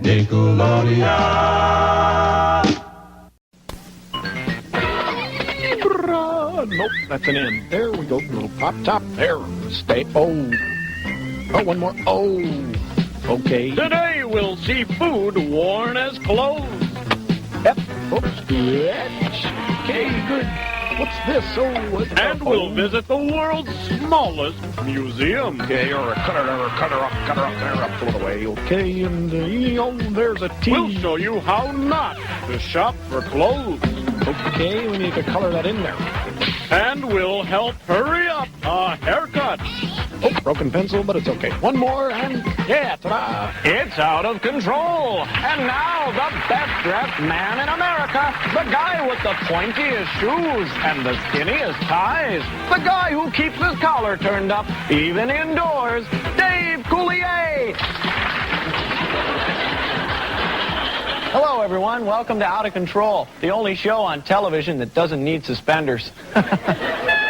Nickelodeon. Nope, that's an N. There we go. Little pop top. There. Stay. Oh, one more. Oh. Okay. Today we'll see food worn as clothes. Yep. Oops. Stretch. Okay, good. What's this? And we'll visit the world's smallest museum. Okay, or cut her up there, up, throw it away. Okay, and there's a T. We'll show you how not to shop for clothes. Okay, we need to color that in there. And we'll help hurry up a haircut. Oh, broken pencil, but it's okay. One more, and yeah, ta-da! It's out of control. And now the best-dressed man in America. The guy with the pointiest shoes and the skinniest ties. The guy who keeps his collar turned up, even indoors. Dave Coulier. Hello, everyone. Welcome to Out of Control, the only show on television that doesn't need suspenders.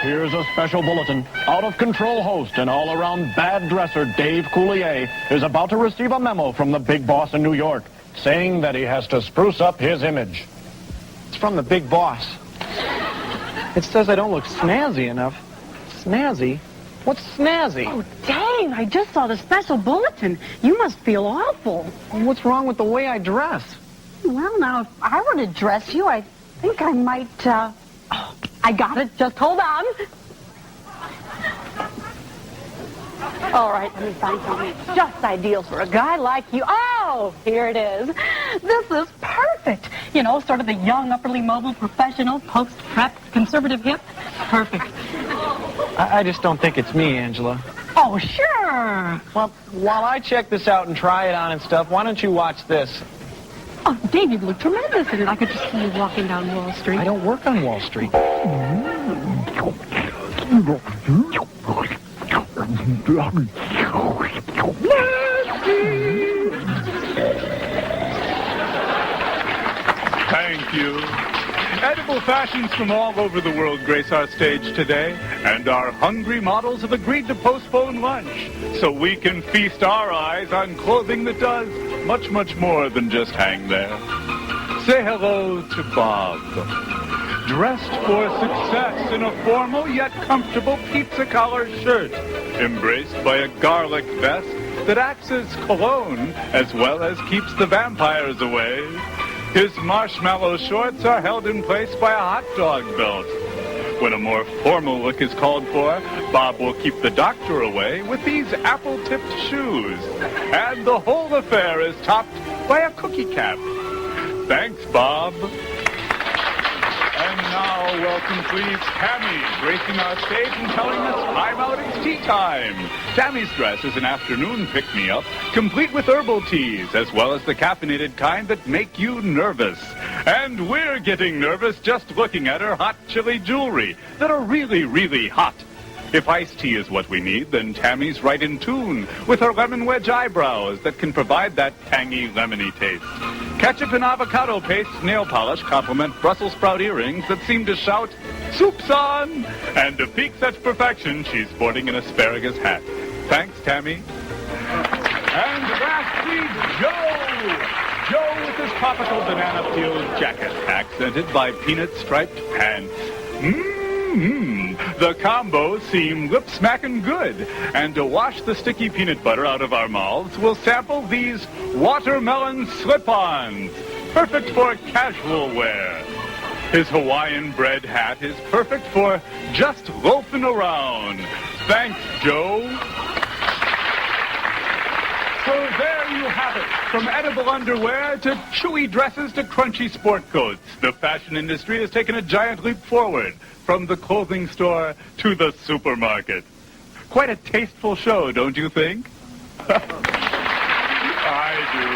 Here's a special bulletin. Out of Control host and all-around bad dresser Dave Coulier is about to receive a memo from the big boss in New York saying that he has to spruce up his image. It's from the big boss. It says I don't look snazzy enough. Snazzy? What's snazzy? Oh, dang, I just saw the special bulletin. You must feel awful. What's wrong with the way I dress? Well, now, if I were to dress you, I think I might, Oh, I got it. Just hold on. All right, let me find something just ideal for a guy like you. Oh, here it is. This is perfect. You know, sort of the young, upperly mobile, professional, post-prep, conservative hip. Perfect. I just don't think it's me, Angela. Oh, sure. Well, while I check this out and try it on and stuff, why don't you watch this? Oh, Dave, you look tremendous in it. I could just see you walking down Wall Street. I don't work on Wall Street. Thank you. Edible fashions from all over the world grace our stage today, and our hungry models have agreed to postpone lunch so we can feast our eyes on clothing that does much, much more than just hang there. Say hello to Bob. Dressed for success in a formal yet comfortable pizza collar shirt, embraced by a garlic vest that acts as cologne as well as keeps the vampires away. His marshmallow shorts are held in place by a hot dog belt. When a more formal look is called for, Bob will keep the doctor away with these apple-tipped shoes. And the whole affair is topped by a cookie cap. Thanks, Bob. And now, welcome, please, Tammy, gracing our stage and telling us I'm out, it's tea time. Tammy's dress is an afternoon pick-me-up, complete with herbal teas, as well as the caffeinated kind that make you nervous. And we're getting nervous just looking at her hot chili jewelry that are really, really hot. If iced tea is what we need, then Tammy's right in tune with her lemon wedge eyebrows that can provide that tangy, lemony taste. Ketchup and avocado paste nail polish complement Brussels sprout earrings that seem to shout, "Soup's on!" And to peak such perfection, she's sporting an asparagus hat. Thanks, Tammy. And lastly, Joe! Joe with his tropical banana peel jacket, accented by peanut-striped pants. The combo seem lip-smacking good. And to wash the sticky peanut butter out of our mouths, we'll sample these watermelon slip-ons. Perfect for casual wear. His Hawaiian bread hat is perfect for just loafing around. Thanks, Joe. So there you have it. From edible underwear to chewy dresses to crunchy sport coats, the fashion industry has taken a giant leap forward from the clothing store to the supermarket. Quite a tasteful show, don't you think? I do.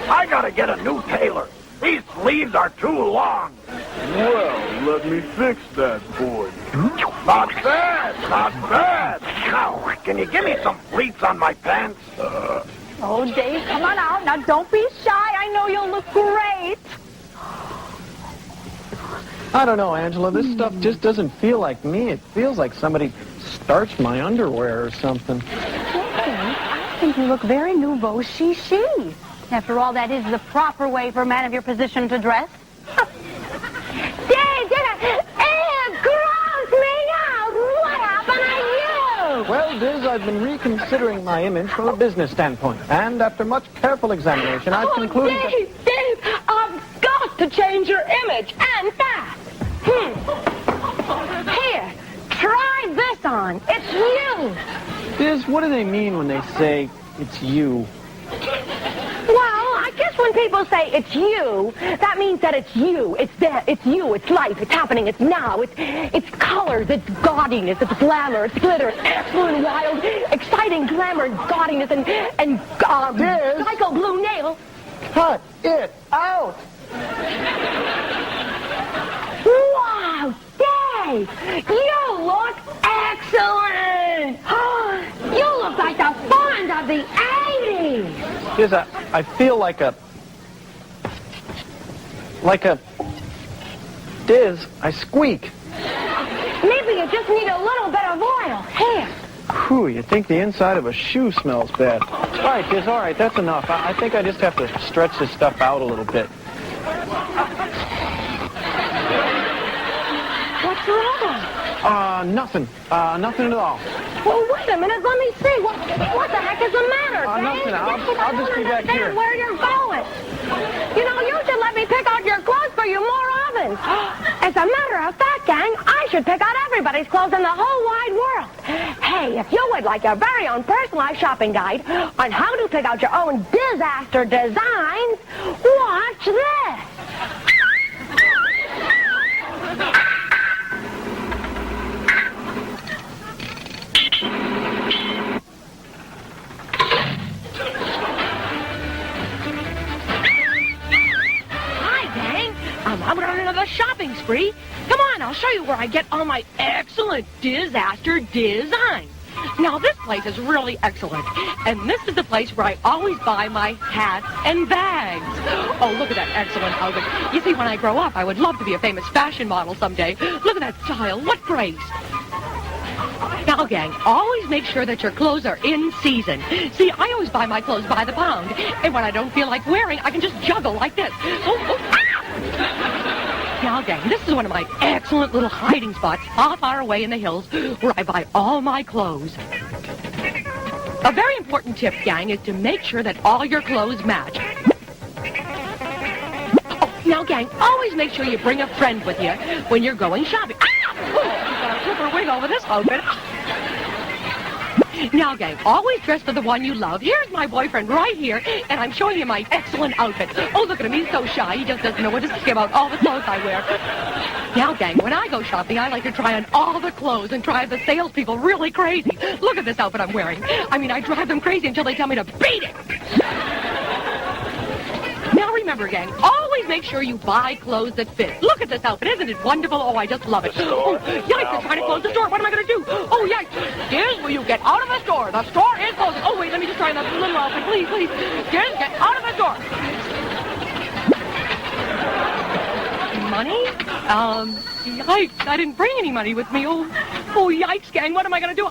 I gotta get a new tailor. These sleeves are too long. Well, let me fix that for you. Not bad, not bad. Now, can you give me some pleats on my pants? Oh, Dave, come on out. Now, don't be shy. I know you'll look great. I don't know, Angela. This stuff just doesn't feel like me. It feels like somebody starched my underwear or something. I think you look very nouveau chic. After all, that is the proper way for a man of your position to dress. Dave, it grows me out. What happened to you? Well, Diz, I've been reconsidering my image from a business standpoint. And after much careful examination, I've concluded that... Dave, I've got to change your image, and fast. Here, try this on. It's you. Diz, what do they mean when they say it's you? Well, I guess when people say it's you, that means that it's you. It's there. It's you. It's life. It's happening. It's now. It's colors. It's gaudiness. It's glamour. It's glitter. It's excellent, wild, exciting glamour and gaudiness and psycho blue nails. Cut it out! Wow, Dave, you look excellent. You look like the Fonz of the 80s. Diz, I feel like a... Diz, I squeak. Maybe you just need a little bit of oil. Here. Whew, you think the inside of a shoe smells bad. All right, Diz, all right, that's enough. I think I just have to stretch this stuff out a little bit. What's wrong? Nothing. Nothing at all. Well, wait a minute. Let me see. What the heck is the matter, Dave? Nothing. I'll just be back here. Where you're going. You know, you should let me pick out your clothes for you more often. As a matter of fact, gang, I should pick out everybody's clothes in the whole wide world. Hey, if you would like your very own personalized shopping guide on how to pick out your own disaster designs, watch this. I'm on another shopping spree. Come on, I'll show you where I get all my excellent disaster designs. Now, this place is really excellent. And this is the place where I always buy my hats and bags. Oh, look at that excellent outfit. You see, when I grow up, I would love to be a famous fashion model someday. Look at that style. What grace. Now, gang, always make sure that your clothes are in season. See, I always buy my clothes by the pound. And when I don't feel like wearing, I can just juggle like this. Now, gang, this is one of my excellent little hiding spots far away in the hills where I buy all my clothes. A very important tip, gang, is to make sure that all your clothes match. Oh, now, gang, always make sure you bring a friend with you when you're going shopping. You've got a flipper wig over this outfit. Now, gang, always dress for the one you love. Here's my boyfriend right here, and I'm showing you my excellent outfit. Oh, look at him. He's so shy. He just doesn't know what to say about all the clothes I wear. Now, gang, when I go shopping, I like to try on all the clothes and drive the salespeople really crazy. Look at this outfit I'm wearing. I mean, I drive them crazy until they tell me to beat it. Now, remember, gang, always make sure you buy clothes that fit. Look at this outfit. Isn't it wonderful? Oh, I just love it. Oh, yikes, they're trying to close the store. What am I going to do? Oh, yikes. Diz, will you get out of the store? The store is closing. Oh, wait, let me just try that little outfit. Please, please. Diz, get out of the store. Money? Yikes, I didn't bring any money with me. Oh, yikes, gang, what am I going to do?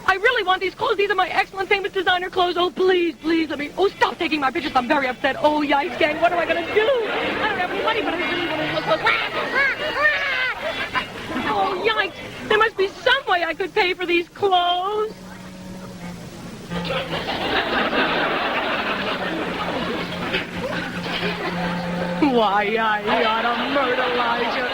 I really want these clothes. These are my excellent, famous designer clothes. Oh, please, let me... Oh, stop taking my pictures. I'm very upset. Oh, yikes, gang. What am I going to do? I don't have any money, but I really want to look clothes. Oh, yikes. There must be some way I could pay for these clothes. Why, I ought to murder Elijah.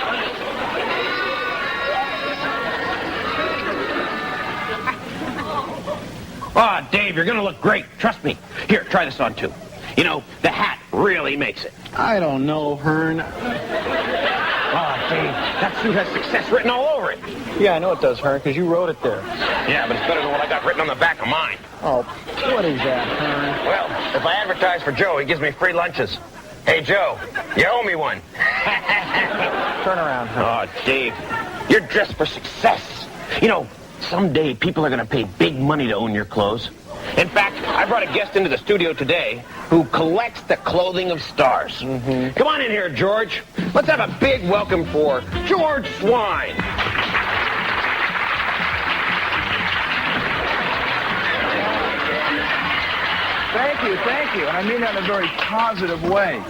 Oh, Dave, you're going to look great. Trust me. Here, try this on, too. You know, the hat really makes it. I don't know, Hearn. Oh, Dave, that suit has success written all over it. Yeah, I know it does, Hearn, because you wrote it there. Yeah, but it's better than what I got written on the back of mine. Oh, what is that, Hearn? Well, if I advertise for Joe, he gives me free lunches. Hey, Joe, you owe me one. Turn around, Hearn. Oh, Dave, you're dressed for success. You know, someday people are going to pay big money to own your clothes. In fact, I brought a guest into the studio today who collects the clothing of stars. Come on in here, George. Let's have a big welcome for George Swine. Thank you, and I mean that in a very positive way.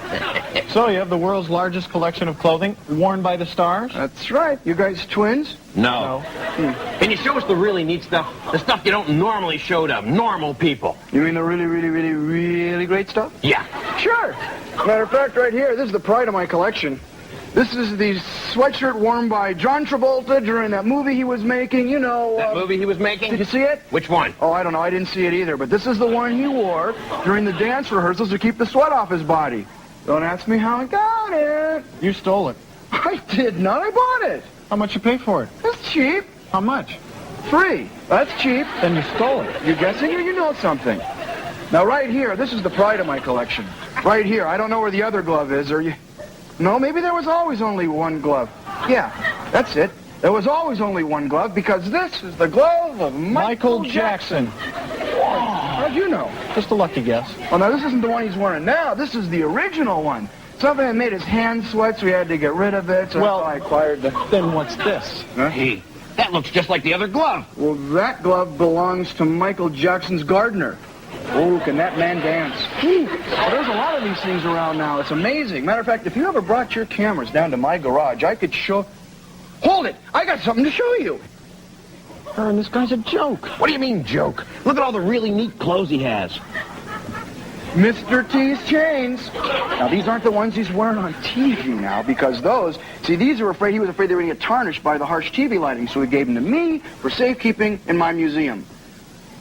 So you have the world's largest collection of clothing worn by the stars? That's right. You guys twins? No. Can you show us the really neat stuff? The stuff you don't normally show to normal people. You mean the really great stuff? Yeah. Sure. Matter of fact, right here, this is the pride of my collection. This is the sweatshirt worn by John Travolta during that movie he was making, you know. That movie he was making? Did you see it? Which one? Oh, I don't know. I didn't see it either. But this is the one he wore during the dance rehearsals to keep the sweat off his body. Don't ask me how I got it. You stole it. I did not. I bought it. How much you pay for it? It's cheap. How much? Free. That's cheap. Then you stole it. You guessing or you know something? Now, right here, this is the pride of my collection. Right here. I don't know where the other glove is, or you... No, maybe there was always only one glove. Yeah, that's it. There was always only one glove because this is the glove of Michael Jackson. How'd you know? Just a lucky guess. Oh, now this isn't the one he's wearing now. This is the original one. Something that made his hands sweat, so we had to get rid of it. So Well, that's how I acquired the... Then what's this? Huh? Hey, that looks just like the other glove. Well, that glove belongs to Michael Jackson's gardener. Oh, can that man dance? Well, there's a lot of these things around now. It's amazing. Matter of fact, if you ever brought your cameras down to my garage, I could show... Hold it! I got something to show you. Hearn, this guy's a joke. What do you mean, joke? Look at all the really neat clothes he has. Mr. T's chains. Now, these aren't the ones he's wearing on TV now, because those... See, these are afraid... He was afraid they were going to get tarnished by the harsh TV lighting, so he gave them to me for safekeeping in my museum.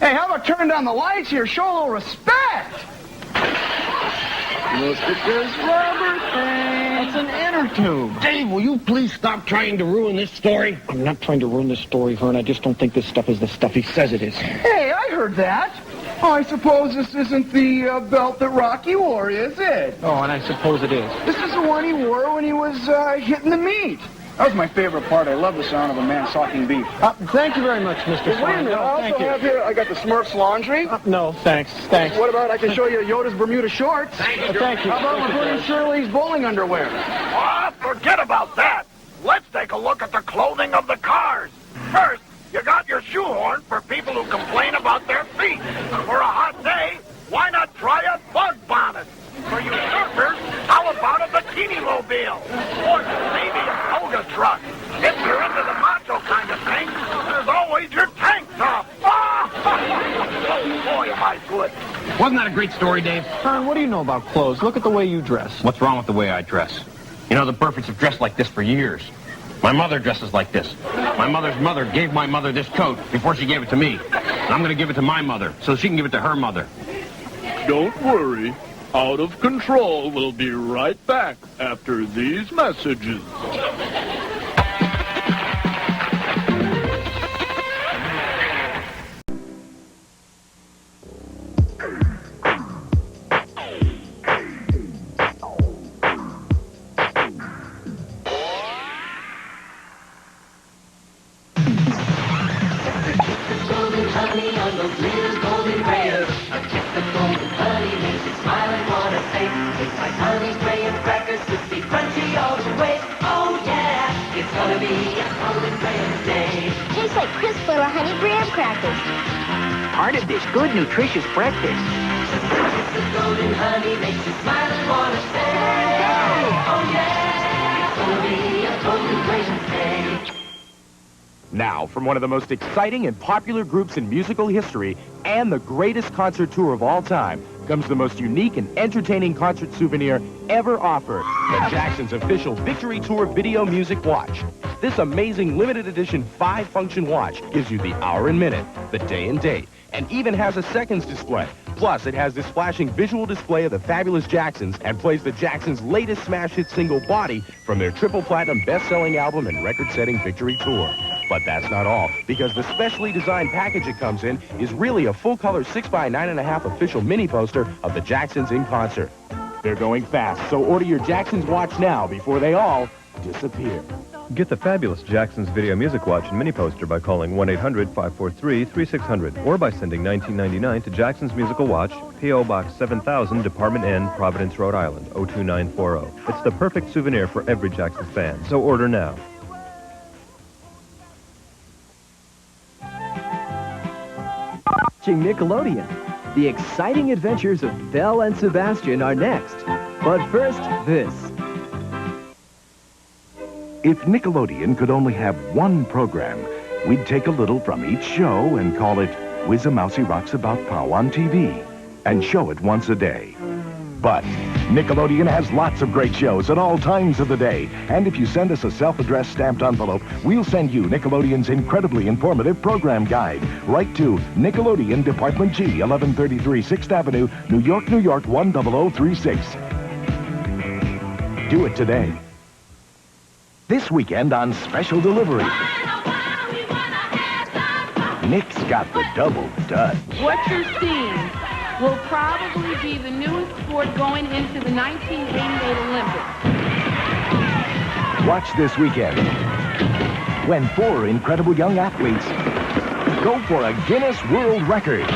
Hey, how about turning down the lights here? Show a little respect. Look at this rubber thing. It's an inner tube. Dave, will you please stop trying to ruin this story? I'm not trying to ruin this story, Hearn. I just don't think this stuff is the stuff he says it is. Hey, I heard that. Oh, I suppose this isn't the belt that Rocky wore, is it? Oh, and I suppose it is. This is the one he wore when he was hitting the meat. That was my favorite part. I love the sound of a man socking beef. Thank you very much, Mr. Wait a Swine. minute, No, I thank also you. have here, I got the Smurfs laundry. No, thanks. Thanks. What about I can show you Yoda's Bermuda shorts? Thank you, Thank you. How about Thank you, Laverne George. Shirley's bowling underwear? Ah, forget about that. Let's take a look at the clothing of the cars. First, you got your shoehorn for people who complain about their feet. For a hot day, why not try a bug bonnet? For you surfers, how about a bikini-mobile? Or maybe a toga truck. If you're into the macho kind of thing, there's always your tank top. Oh, boy, am I good. Wasn't that a great story, Dave? Hearn, what do you know about clothes? Look at the way you dress. What's wrong with the way I dress? You know, the Burfords have dressed like this for years. My mother dresses like this. My mother's mother gave my mother this coat before she gave it to me. And I'm going to give it to my mother so she can give it to her mother. Don't worry. Out of Control will be right back after these messages. Tastes like crisp little honey graham crackers. Part of this good, nutritious breakfast. Golden honey makes you smile and want to stay. Oh yeah, it's gonna be a golden graham day. Now, from one of the most exciting and popular groups in musical history and the greatest concert tour of all time comes the most unique and entertaining concert souvenir ever offered, the Jackson's official Victory Tour Video Music Watch. This amazing limited edition 5-function watch gives you the hour and minute, the day and date, and even has a seconds display. Plus, it has this flashing visual display of the fabulous Jacksons and plays the Jacksons' latest smash hit single, Body, from their triple platinum best-selling album and record-setting Victory Tour. But that's not all, because the specially designed package it comes in is really a full-color 6x9.5 official mini poster of the Jacksons in concert. They're going fast, so order your Jacksons watch now before they all disappear. Get the fabulous Jacksons Video Music Watch and mini poster by calling 1-800-543-3600 or by sending $19.99 to Jacksons Musical Watch, P.O. Box 7000, Department N, Providence, Rhode Island, 02940. It's the perfect souvenir for every Jacksons fan, so order now. Watching Nickelodeon. The exciting adventures of Belle and Sebastian are next. But first, this. If Nickelodeon could only have one program, we'd take a little from each show and call it Whiz-a-Mousy Rocks About Pow on TV and show it once a day. But Nickelodeon has lots of great shows at all times of the day. And if you send us a self-addressed stamped envelope, we'll send you Nickelodeon's incredibly informative program guide. Write to Nickelodeon, Department G, 1133 6th Avenue, New York, New York, 10036. Do it today. This weekend on Special Delivery, Nick's got the double dutch. What you're seeing will probably be the newest sport going into the 1988 Olympics. Watch this weekend when 4 incredible young athletes go for a Guinness World Record.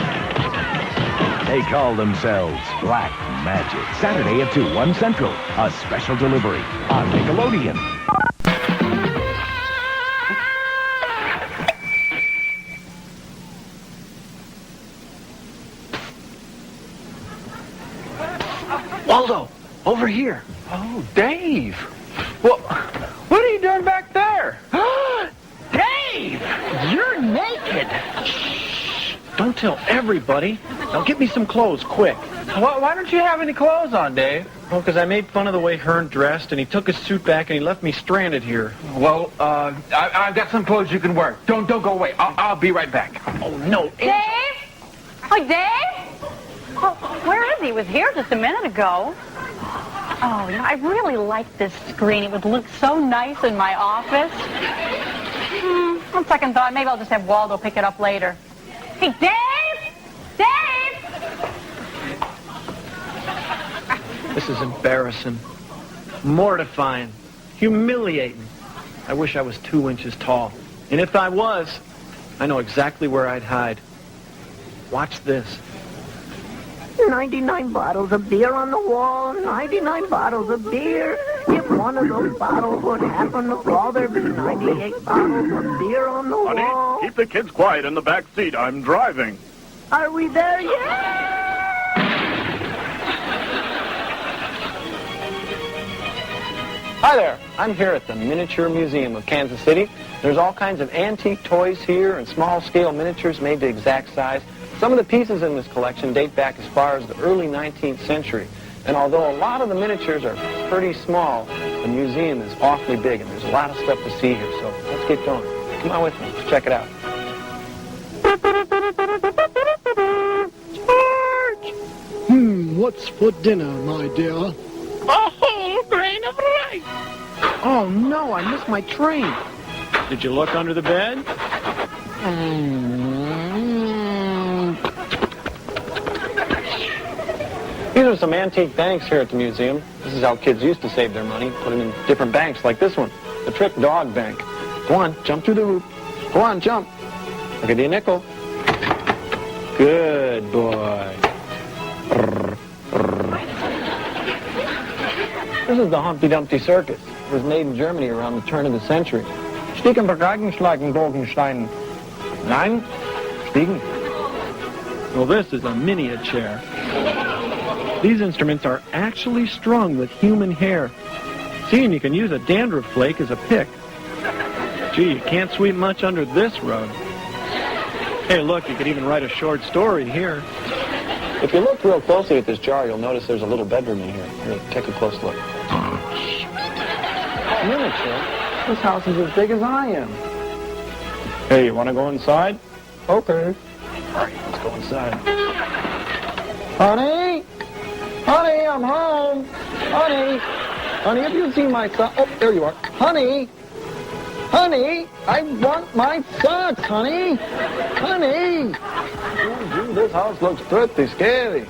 They call themselves Black Magic. Saturday at 2, 1 Central. A Special Delivery on Nickelodeon. Waldo, over here. Oh, Dave. Well, what are you doing back there? Dave! You're naked. Shh. Don't tell everybody. Now get me some clothes, quick. Why don't you have any clothes on, Dave? Well, because I made fun of the way Hearn dressed, and he took his suit back, and he left me stranded here. Well, I've got some clothes you can wear. Don't go away. I'll be right back. Oh, no. Dave? Oh, Dave? Oh, where is he? He was here just a minute ago. Oh, you know, I really like this screen. It would look so nice in my office. On second thought, maybe I'll just have Waldo pick it up later. Hey, Dave! Dave! This is embarrassing, mortifying, humiliating. I wish I was 2 inches tall. And if I was, I know exactly where I'd hide. Watch this. 99 bottles of beer on the wall, 99 bottles of beer. If one of those bottles would happen to fall, there'd be 98 bottles of beer on the wall. Honey, keep the kids quiet in the back seat. I'm driving. Are we there yet? Hi there. I'm here at the Miniature Museum of Kansas City. There's all kinds of antique toys here and small-scale miniatures made to exact size. Some of the pieces in this collection date back as far as the early 19th century. And although a lot of the miniatures are pretty small, the museum is awfully big, and there's a lot of stuff to see here. So let's get going. Come on with me. Let's check it out. George! What's for dinner, my dear? A whole grain of rice. Oh, no, I missed my train. Did you look under the bed? These are some antique banks here at the museum. This is how kids used to save their money, put them in different banks like this one, the Trick Dog Bank. Go on, jump through the roof. Go on, jump. I'll give you a nickel. Good boy. This is the Humpty Dumpty Circus. It was made in Germany around the turn of the century. Stiegen Vergleichungsschlagen Bogenstein. Nein? Stiegen. Well, this is a miniature. These instruments are actually strung with human hair. See, and you can use a dandruff flake as a pick. Gee, you can't sweep much under this rug. Hey, look, you could even write a short story here. If you look real closely at this jar, you'll notice there's a little bedroom in here. Here, take a close look. Miniature? This house is as big as I am. Hey, you want to go inside? Okay. All right, let's go inside. Honey? Honey, I'm home. Honey. Honey, have you seen my son? Oh, there you are. Honey. Honey, I want my socks, honey. Honey. Ooh, this house looks pretty scary.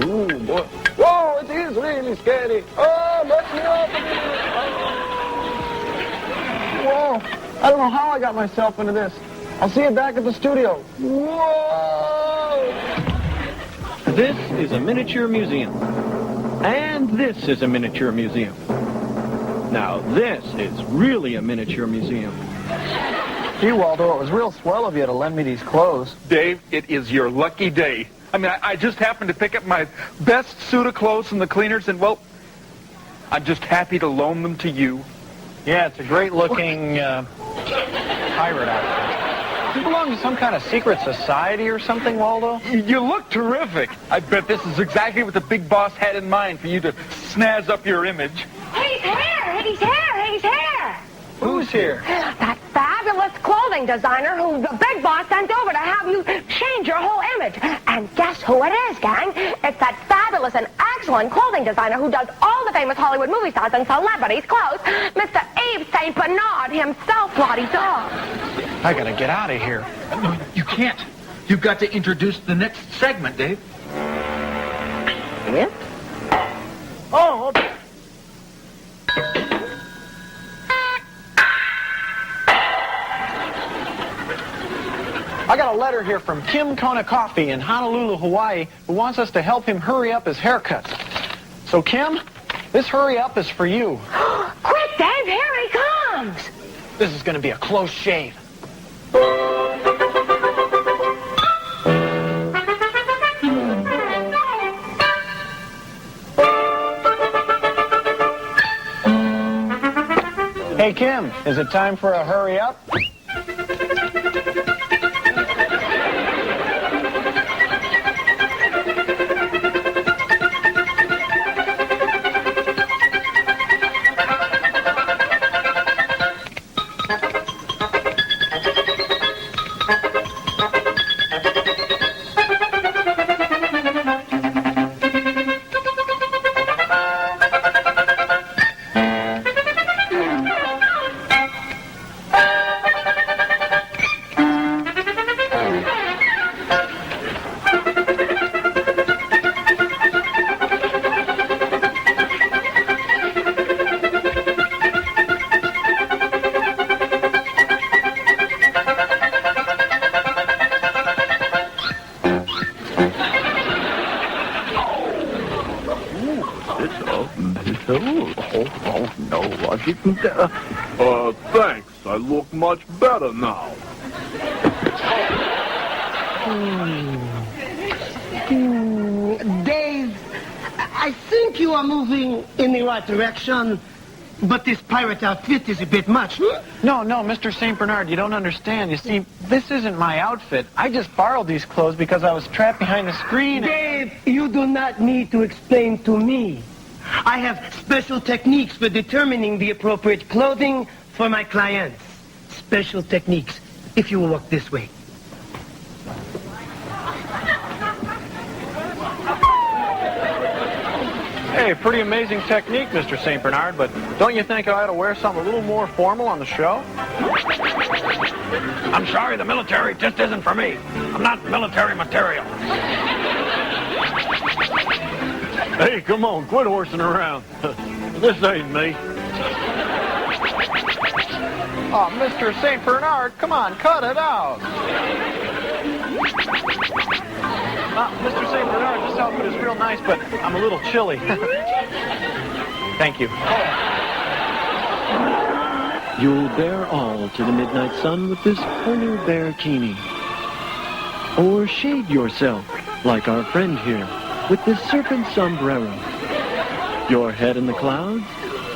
Ooh, boy. Whoa, it is really scary. Oh, let me open it. Oh. Whoa, I don't know how I got myself into this. I'll see you back at the studio. Whoa! This is a miniature museum. And this is a miniature museum. Now, this is really a miniature museum. Gee, Waldo, it was real swell of you to lend me these clothes. Dave, it is your lucky day. I mean, I just happened to pick up my best suit of clothes from the cleaners, and, well, I'm just happy to loan them to you. Yeah, it's a great-looking pirate outfit. You belong to some kind of secret society or something, Waldo? You look terrific. I bet this is exactly what the big boss had in mind for you to snazz up your image. He's here! He's here! He's here! Who's here? That fabulous clothing designer who the big boss sent over to have you change your whole image. And guess who it is, gang? It's that fabulous and excellent clothing designer who does all the famous Hollywood movie stars and celebrities' clothes, Mr. Yves St. Bernard himself, bloody dog. I gotta get out of here. No, you can't. You've got to introduce the next segment, Dave. Yeah? Oh, okay. I got a letter here from Kim Kona Coffee in Honolulu, Hawaii, who wants us to help him hurry up his haircut. So, Kim, this hurry up is for you. Quick, Dave, here he comes! This is going to be a close shave. Hey, Kim, is it time for a hurry up? Thanks. I look much better now. Dave, I think you are moving in the right direction, but this pirate outfit is a bit much. No, Mr. St. Bernard, you don't understand. You see, this isn't my outfit. I just borrowed these clothes because I was trapped behind the screen. Dave, you do not need to explain to me. I have special techniques for determining the appropriate clothing for my clients. Special techniques. If you will walk this way. Hey, pretty amazing technique, Mr. St. Bernard, but don't you think I ought to wear something a little more formal on the show? I'm sorry, the military just isn't for me. I'm not military material. Hey, come on, quit horsing around. This ain't me. Oh, Mr. St. Bernard, come on, cut it out. Mr. St. Bernard, this outfit is real nice, but I'm a little chilly. Thank you. You'll bear all to the midnight sun with this polar bear bikini. Or shade yourself, like our friend here, with this serpent sombrero. Your head in the clouds?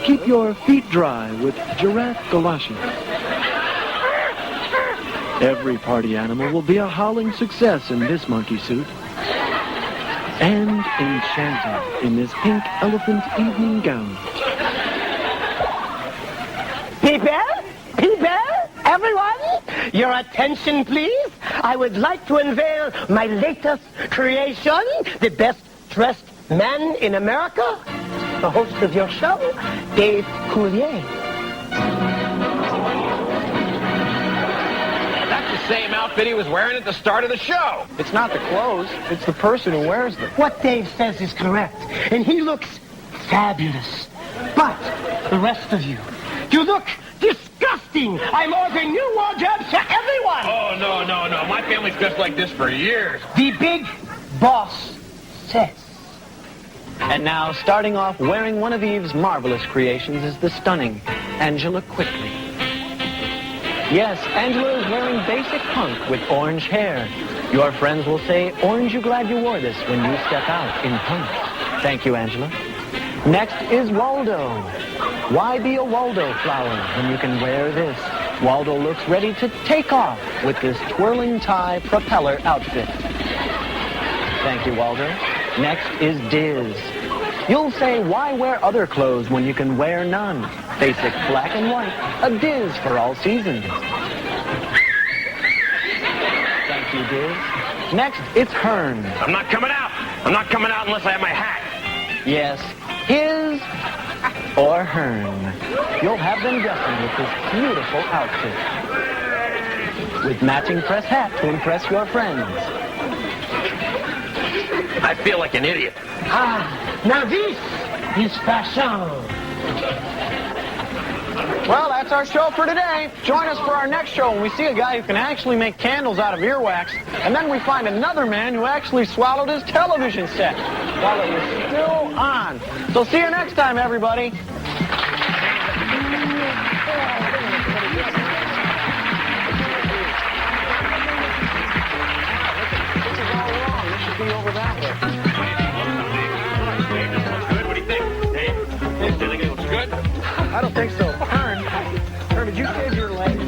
Keep your feet dry with giraffe galoshes. Every party animal will be a howling success in this monkey suit. And enchanting in this pink elephant evening gown. People, everyone, your attention, please. I would like to unveil my latest creation, the best dressed man in America, the host of your show, Dave Coulier. same outfit he was wearing at the start of the show. It's not the clothes. It's the person who wears them. What Dave says is correct, and he looks fabulous. But the rest of you, you look disgusting. I'm ordering new wardrobes for everyone. Oh, no. My family's dressed like this for years. The big boss says. And now, starting off wearing one of Eve's marvelous creations is the stunning Angela Quickly. Yes, Angela is wearing basic punk with orange hair. Your friends will say, "Orange, you glad you wore this when you step out in punk." Thank you, Angela. Next is Waldo. Why be a Waldo flower when you can wear this? Waldo looks ready to take off with this twirling tie propeller outfit. Thank you, Waldo. Next is Diz. You'll say, why wear other clothes when you can wear none? Basic black and white, a Diz for all seasons. Thank you, Diz. Next, it's Hearn. I'm not coming out. I'm not coming out unless I have my hat. Yes, his or Hearn. You'll have them dressing with this beautiful outfit. With matching press hat to impress your friends. I feel like an idiot. Now this is fashion. Well, that's our show for today. Join us for our next show when we see a guy who can actually make candles out of earwax, and then we find another man who actually swallowed his television set while it was still on. So see you next time, everybody. This is all wrong. This should be over that way. Good? What do you think? Hey, do you think it looks good? I don't think so. Hearn, did you shave your legs?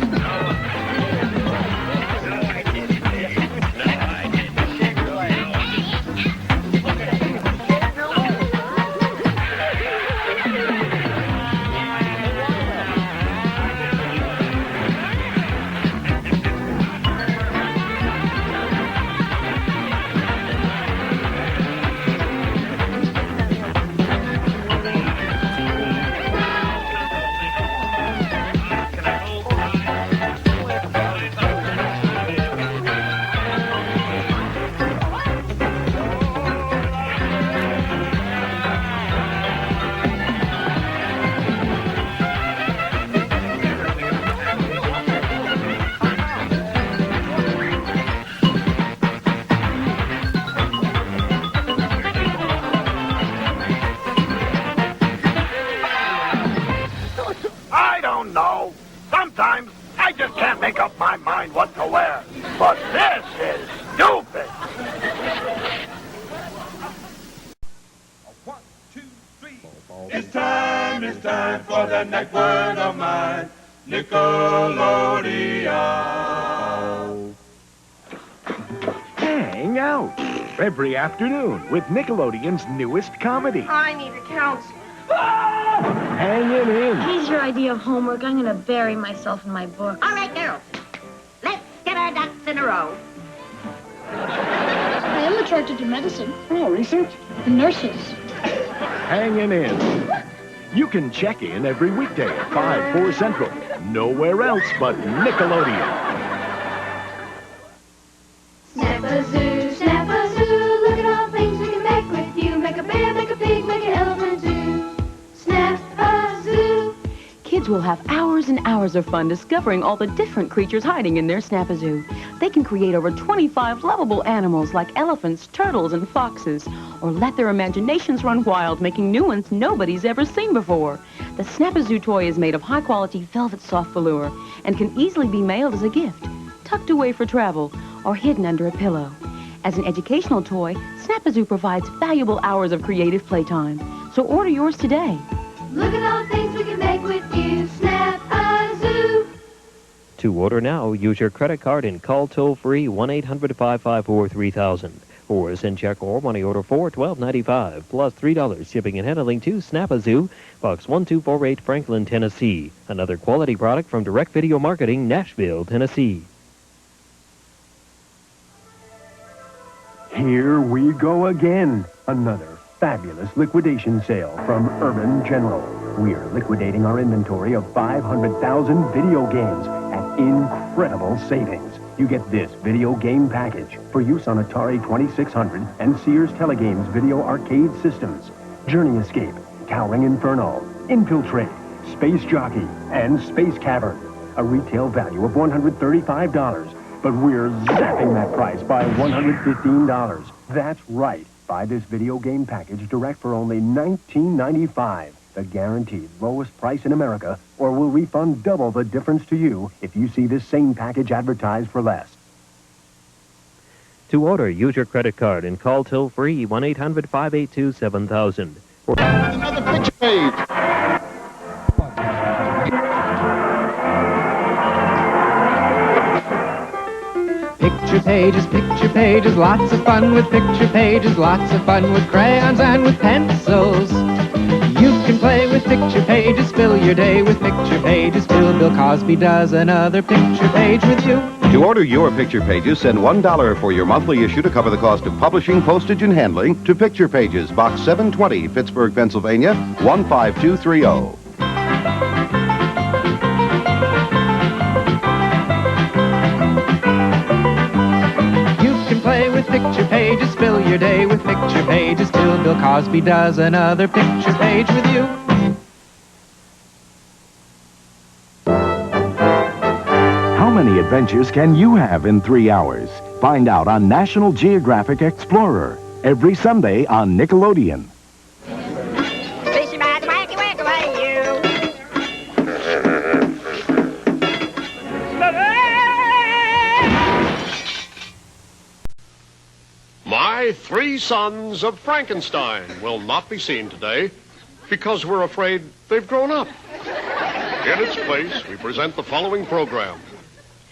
Sometimes I just can't make up my mind what to wear. But this is stupid. 1, 2, 3. It's time for the next word of mine. Nickelodeon. Hang out every afternoon with Nickelodeon's newest comedy. I need a counselor. Hanging in. Here's your idea of homework. I'm going to bury myself in my book. All right, girls. Let's get our ducks in a row. I am attracted to medicine. Oh, research? The nurses. Hanging in. You can check in every weekday at 5, 4 Central. Nowhere else but Nickelodeon. Snap-a-zoo, snap-a-zoo, look at all things we can make with you. Make a bear, make a pig, make an elephant zoo. Snap-a-zoo. Kids will have hours and hours of fun discovering all the different creatures hiding in their Snap-a-zoo. They can create over 25 lovable animals like elephants, turtles, and foxes, or let their imaginations run wild, making new ones nobody's ever seen before. The Snap-a-zoo toy is made of high-quality velvet soft velour and can easily be mailed as a gift, tucked away for travel, or hidden under a pillow. As an educational toy, Snap-a-zoo provides valuable hours of creative playtime. So order yours today. Look at all things we can make with you. Snap-a-zoo. To order now, use your credit card and call toll-free 1-800-554-3000. Or send check or money order for $12.95 plus $3 shipping and handling to Snap-a-Zoo, Box 1248, Franklin, Tennessee. Another quality product from Direct Video Marketing, Nashville, Tennessee. Here we go again. Another fabulous liquidation sale from Urban General. We are liquidating our inventory of 500,000 video games at incredible savings. you get this video game package for use on Atari 2600 and Sears Telegames video arcade systems. Journey Escape, Towering Inferno, Infiltrate, Space Jockey, and Space Cavern. A retail value of $135, but we're zapping that price by $115. That's right. Buy this video game package direct for only $19.95. The guaranteed lowest price in America, or we'll refund double the difference to you if you see this same package advertised for less. To order, use your credit card and call toll-free 1-800-582-7000. Another picture page. Picture pages, lots of fun with picture pages, lots of fun with crayons and with pencils. You can play with picture pages, fill your day with picture pages, till Bill Cosby does another picture page with you. To order your picture pages, send $1 for your monthly issue to cover the cost of publishing, postage, and handling to Picture Pages, Box 720, Pittsburgh, Pennsylvania, 15230. Play with picture pages, fill your day with picture pages, till Bill Cosby does another picture page with you. How many adventures can you have in 3 hours? Find out on National Geographic Explorer, every Sunday on Nickelodeon. My 3 Sons of Frankenstein will not be seen today because we're afraid they've grown up. In its place, we present the following program.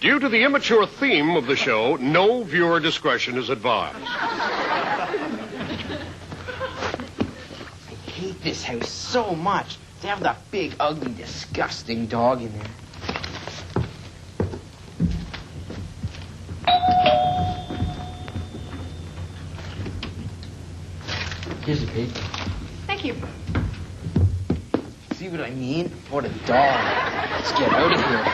Due to the immature theme of the show, no viewer discretion is advised. I hate this house so much. They have that big, ugly, disgusting dog in there. Here's a pig. Thank you. See what I mean? What a dog. Let's get out of here.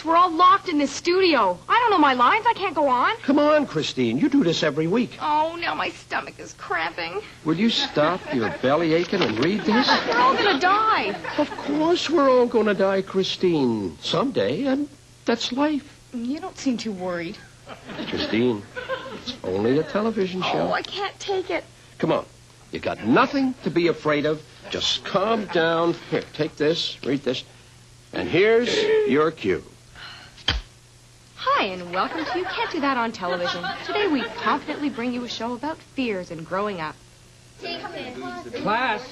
We're all locked in this studio. I don't know my lines. I can't go on. Come on, Christine. You do this every week. Oh, now my stomach is cramping. Will you stop your belly aching and read this? We're all going to die. Of course we're all going to die, Christine. Someday, and that's life. You don't seem too worried. Christine, it's only a television show. Oh, I can't take it. Come on. You got nothing to be afraid of. Just calm down. Here, take this. Read this. And here's your cue. Hi, and welcome to You Can't Do That on Television. Today we confidently bring you a show about fears and growing up. Class.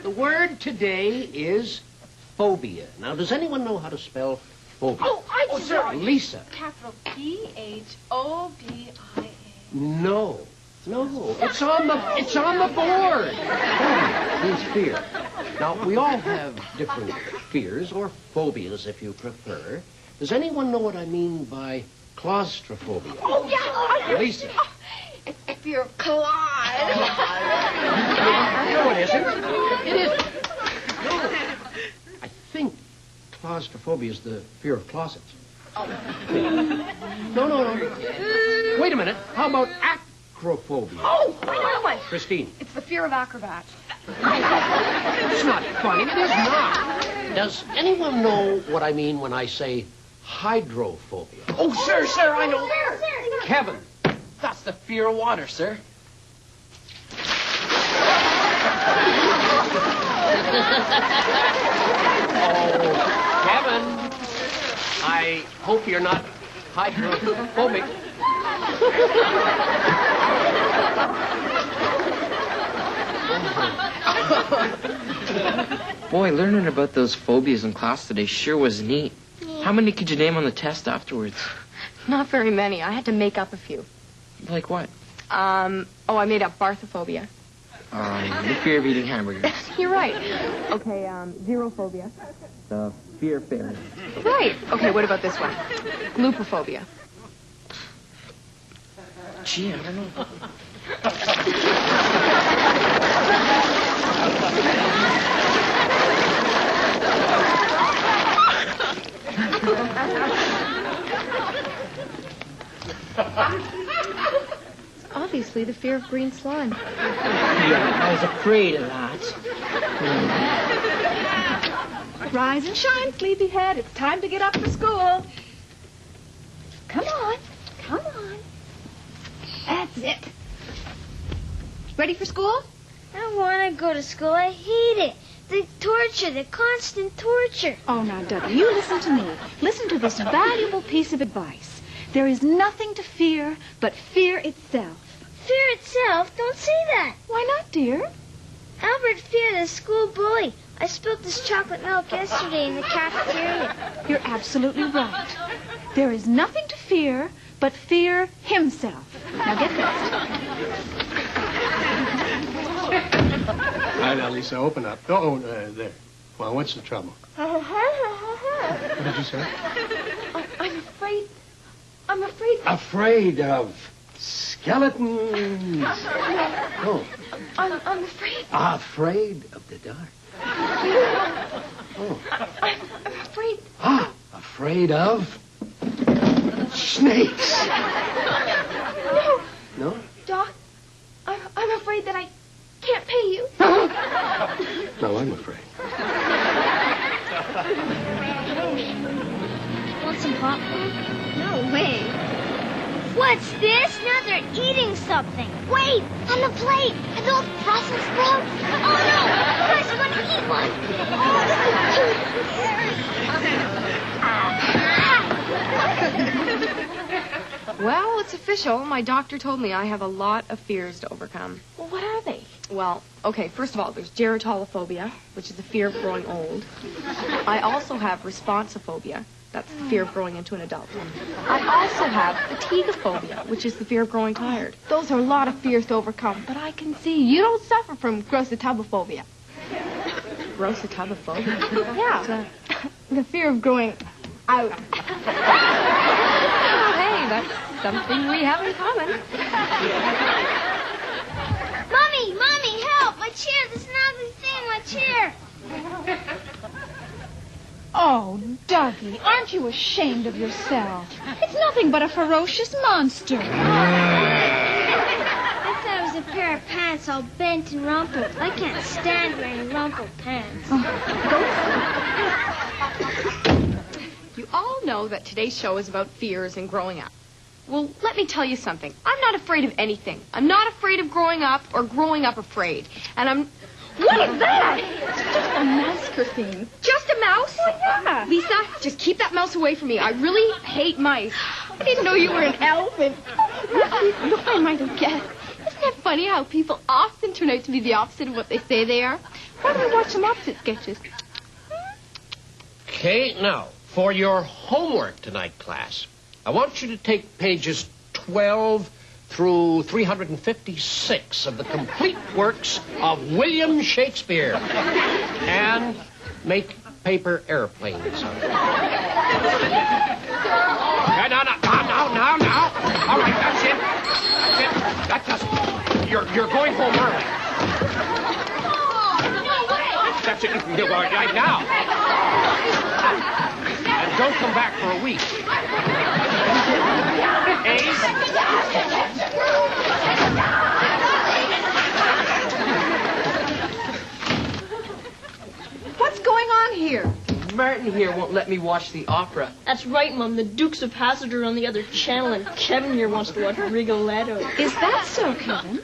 The word today is phobia. Now, does anyone know how to spell phobia? Oh, I do. Sir, Lisa. Capital P-H-O-B-I-A. No, it's on the board. Phobia means fear. Now, we all have different fears, or phobias, if you prefer. Does anyone know what I mean by claustrophobia? Oh, yeah. Lisa. It's the fear of Clyde. No, it isn't. It isn't. No. I think claustrophobia is the fear of closets. Oh. No. Wait a minute. How about acrophobia? Oh, I know that one. Christine. It's the fear of acrobats. It's not funny. It is not. Does anyone know what I mean when I say hydrophobia? Oh, sir, I know. Sir. Kevin. That's the fear of water, sir. Oh, Kevin. I hope you're not hydrophobic. Boy, learning about those phobias in class today sure was neat. Yeah. How many could you name on the test afterwards? Not very many. I had to make up a few. Like what? I made up barthophobia. The fear of eating hamburgers. You're right. Okay, xerophobia. The fear of fairies. Right. Okay, what about this one? Glupophobia. Gee, I don't know. It's obviously the fear of green slime. Yeah, I was afraid of that. Rise and shine, sleepyhead. It's time to get up for school. Come on. Come on. That's it. Ready for school? I don't want to go to school. I hate it. The torture, the constant torture. Oh, now, Dudley, you listen to me. Listen to this valuable piece of advice. There is nothing to fear but fear itself. Fear itself? Don't say that. Why not, dear? Albert feared the school bully. I spilled this chocolate milk yesterday in the cafeteria. You're absolutely right. There is nothing to fear but fear himself. Now get this. All right, now, Lisa, open up. There. Well, what's the trouble? What did you say? I'm afraid. I'm afraid. Afraid of skeletons. Oh. I'm afraid. Afraid of the dark. Oh. I'm afraid. Afraid of snakes. No. No? Doc, I'm afraid that I can't pay you. No, I'm afraid. Want some popcorn? No way. What's this? Now they're eating something. Wait, on the plate. Are those Brussels sprouts? Oh, no. Guys, I'm going to eat one. Well, it's official. My doctor told me I have a lot of fears to overcome. Well, what are they? Well, okay, first of all, there's gerontolophobia, which is the fear of growing old. I also have responsophobia. That's the fear of growing into an adult. I also have fatigophobia, which is the fear of growing tired. Those are a lot of fears to overcome, but I can see you don't suffer from grossitubophobia. Grossitubophobia? Yeah. The fear of growing out. Oh, hey, that's something we have in common. Mommy, help! My chair, this ugly thing, my chair. Oh, Dougie, aren't you ashamed of yourself? It's nothing but a ferocious monster. I thought it was a pair of pants all bent and rumpled. I can't stand wearing rumpled pants. You all know that today's show is about fears and growing up. Well, let me tell you something. I'm not afraid of anything. I'm not afraid of growing up or growing up afraid. And I'm... What is that? It's just a mouse thing. Just a mouse? Oh, yeah. Lisa, just keep that mouse away from me. I really hate mice. I didn't know you were an elephant. Look, I might have guessed. Isn't it funny how people often turn out to be the opposite of what they say they are? Why don't we watch some opposite sketches? Okay, now, for your homework tonight, class, I want you to take pages 12 through 356 of the complete works of William Shakespeare and make paper airplanes of it. Now. All right, that's it. That doesn't. You're going home early. That's it. You can go right now. And don't come back for a week. Ace? What's going on here? Martin here won't let me watch the opera. That's right, Mom. The Dukes of Hazzard are on the other channel, and Kevin here wants to watch Rigoletto. Is that so, Kevin?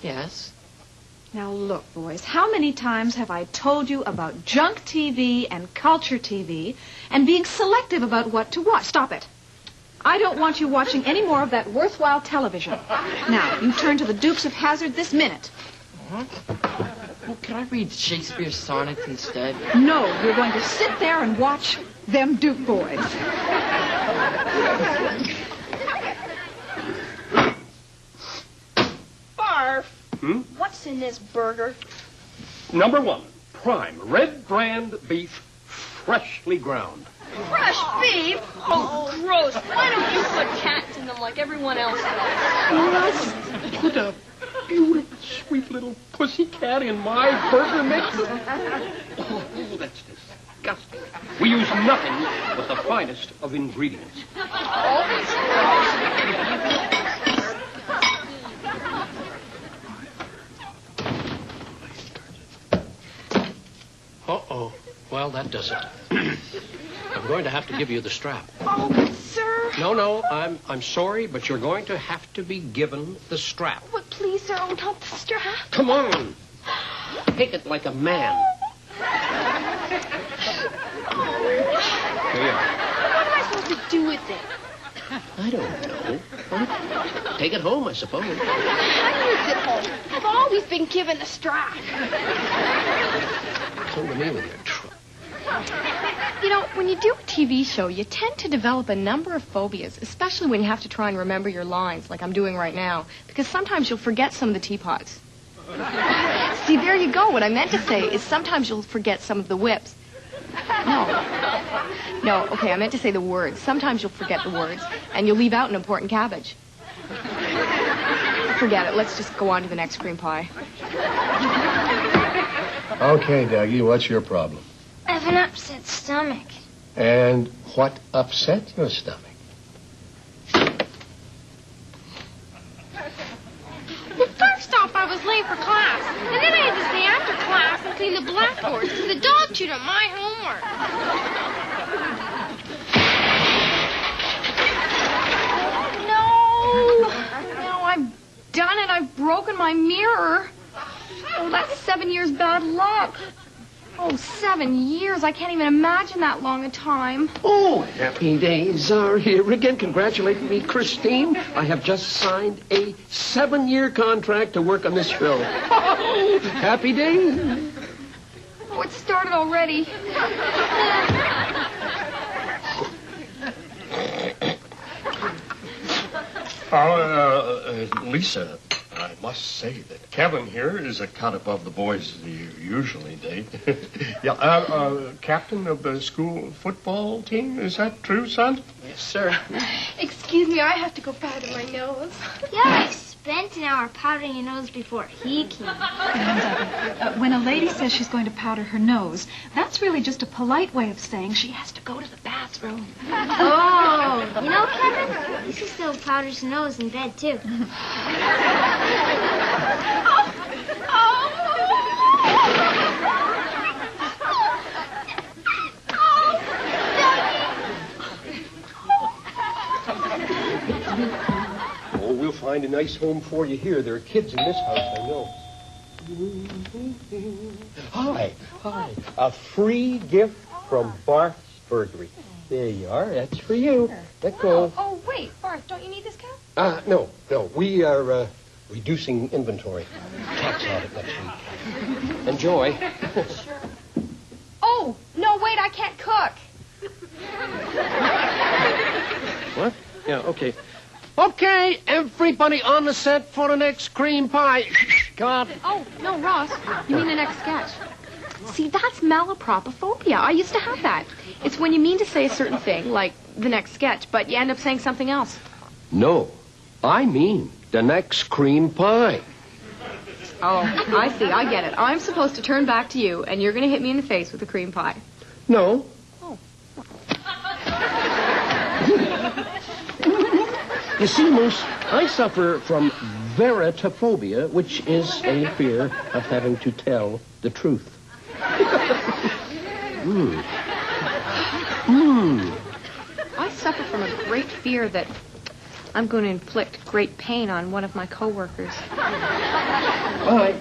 Yes. Now, look, boys, how many times have I told you about junk TV and culture TV and being selective about what to watch? Stop it. I don't want you watching any more of that worthwhile television. Now, you turn to the Dukes of Hazzard this minute. Well, can I read Shakespeare's sonnets instead? No, you're going to sit there and watch them Duke boys. Barf. Hmm? What's in this burger? Number 1, prime red brand beef, freshly ground. Fresh beef? Oh, gross. Why don't you put cats in them like everyone else does? Put a beautiful, sweet little pussycat in my burger mix? Oh, that's disgusting. We use nothing but the finest of ingredients. Uh-oh. Well, that does it. I'm going to have to give you the strap. Oh, sir. No, I'm sorry, but you're going to have to be given the strap. But please, sir, oh, not the strap. Come on. Take it like a man. Here you are. What am I supposed to do with it? I don't know. Well, take it home, I suppose. How is it home? I've always been given the strap. Come to me with your truck. You know, when you do a TV show, you tend to develop a number of phobias, especially when you have to try and remember your lines, like I'm doing right now, because sometimes you'll forget some of the teapots. See, there you go. What I meant to say is sometimes you'll forget some of the whips. No, okay, I meant to say the words. Sometimes you'll forget the words, and you'll leave out an important cabbage. Forget it. Let's just go on to the next cream pie. Okay, Dougie, what's your problem? I have an upset stomach. And what upset your stomach? Well, first off, I was late for class. And then I had to stay after class and clean the blackboards because the dog chewed up my homework. No, I've done it. I've broken my mirror. Oh, that's 7 years bad luck. Oh, 7 years. I can't even imagine that long a time. Oh, happy days are here again. Congratulate me, Christine. I have just signed a 7-year contract to work on this show. Oh, happy days. Oh, it started already. Lisa, I must say that Kevin here is a cut above the boys you usually date. Yeah, captain of the school football team, is that true, son? Yes, sir. Excuse me, I have to go powder my nose. Yeah, I spent an hour powdering your nose before he came. When a lady says she's going to powder her nose, that's really just a polite way of saying she has to go to the bathroom. Oh, you know, Kevin, Lisa still powders her nose in bed, too. Oh, we'll find a nice home for you here. There are kids in this house, I know. Hi. A free gift from Barth's Burgery. There you are. That's for you. Let go. Oh, wait, Barth, don't you need this cap? No. We are reducing inventory. Tax audit next week. Enjoy. Sure. Oh, no, wait, I can't cook. What? Yeah, okay. Okay, everybody on the set for the next cream pie. Come on. Oh, no, Ross, you mean the next sketch. See, that's malapropophobia. I used to have that. It's when you mean to say a certain thing, like the next sketch, but you end up saying something else. No, I mean the next cream pie. Oh, I see. I get it. I'm supposed to turn back to you, and you're going to hit me in the face with a cream pie. No. Oh. You see, Moose, I suffer from veritophobia, which is a fear of having to tell the truth. I suffer from a great fear that I'm going to inflict great pain on one of my coworkers. Bye.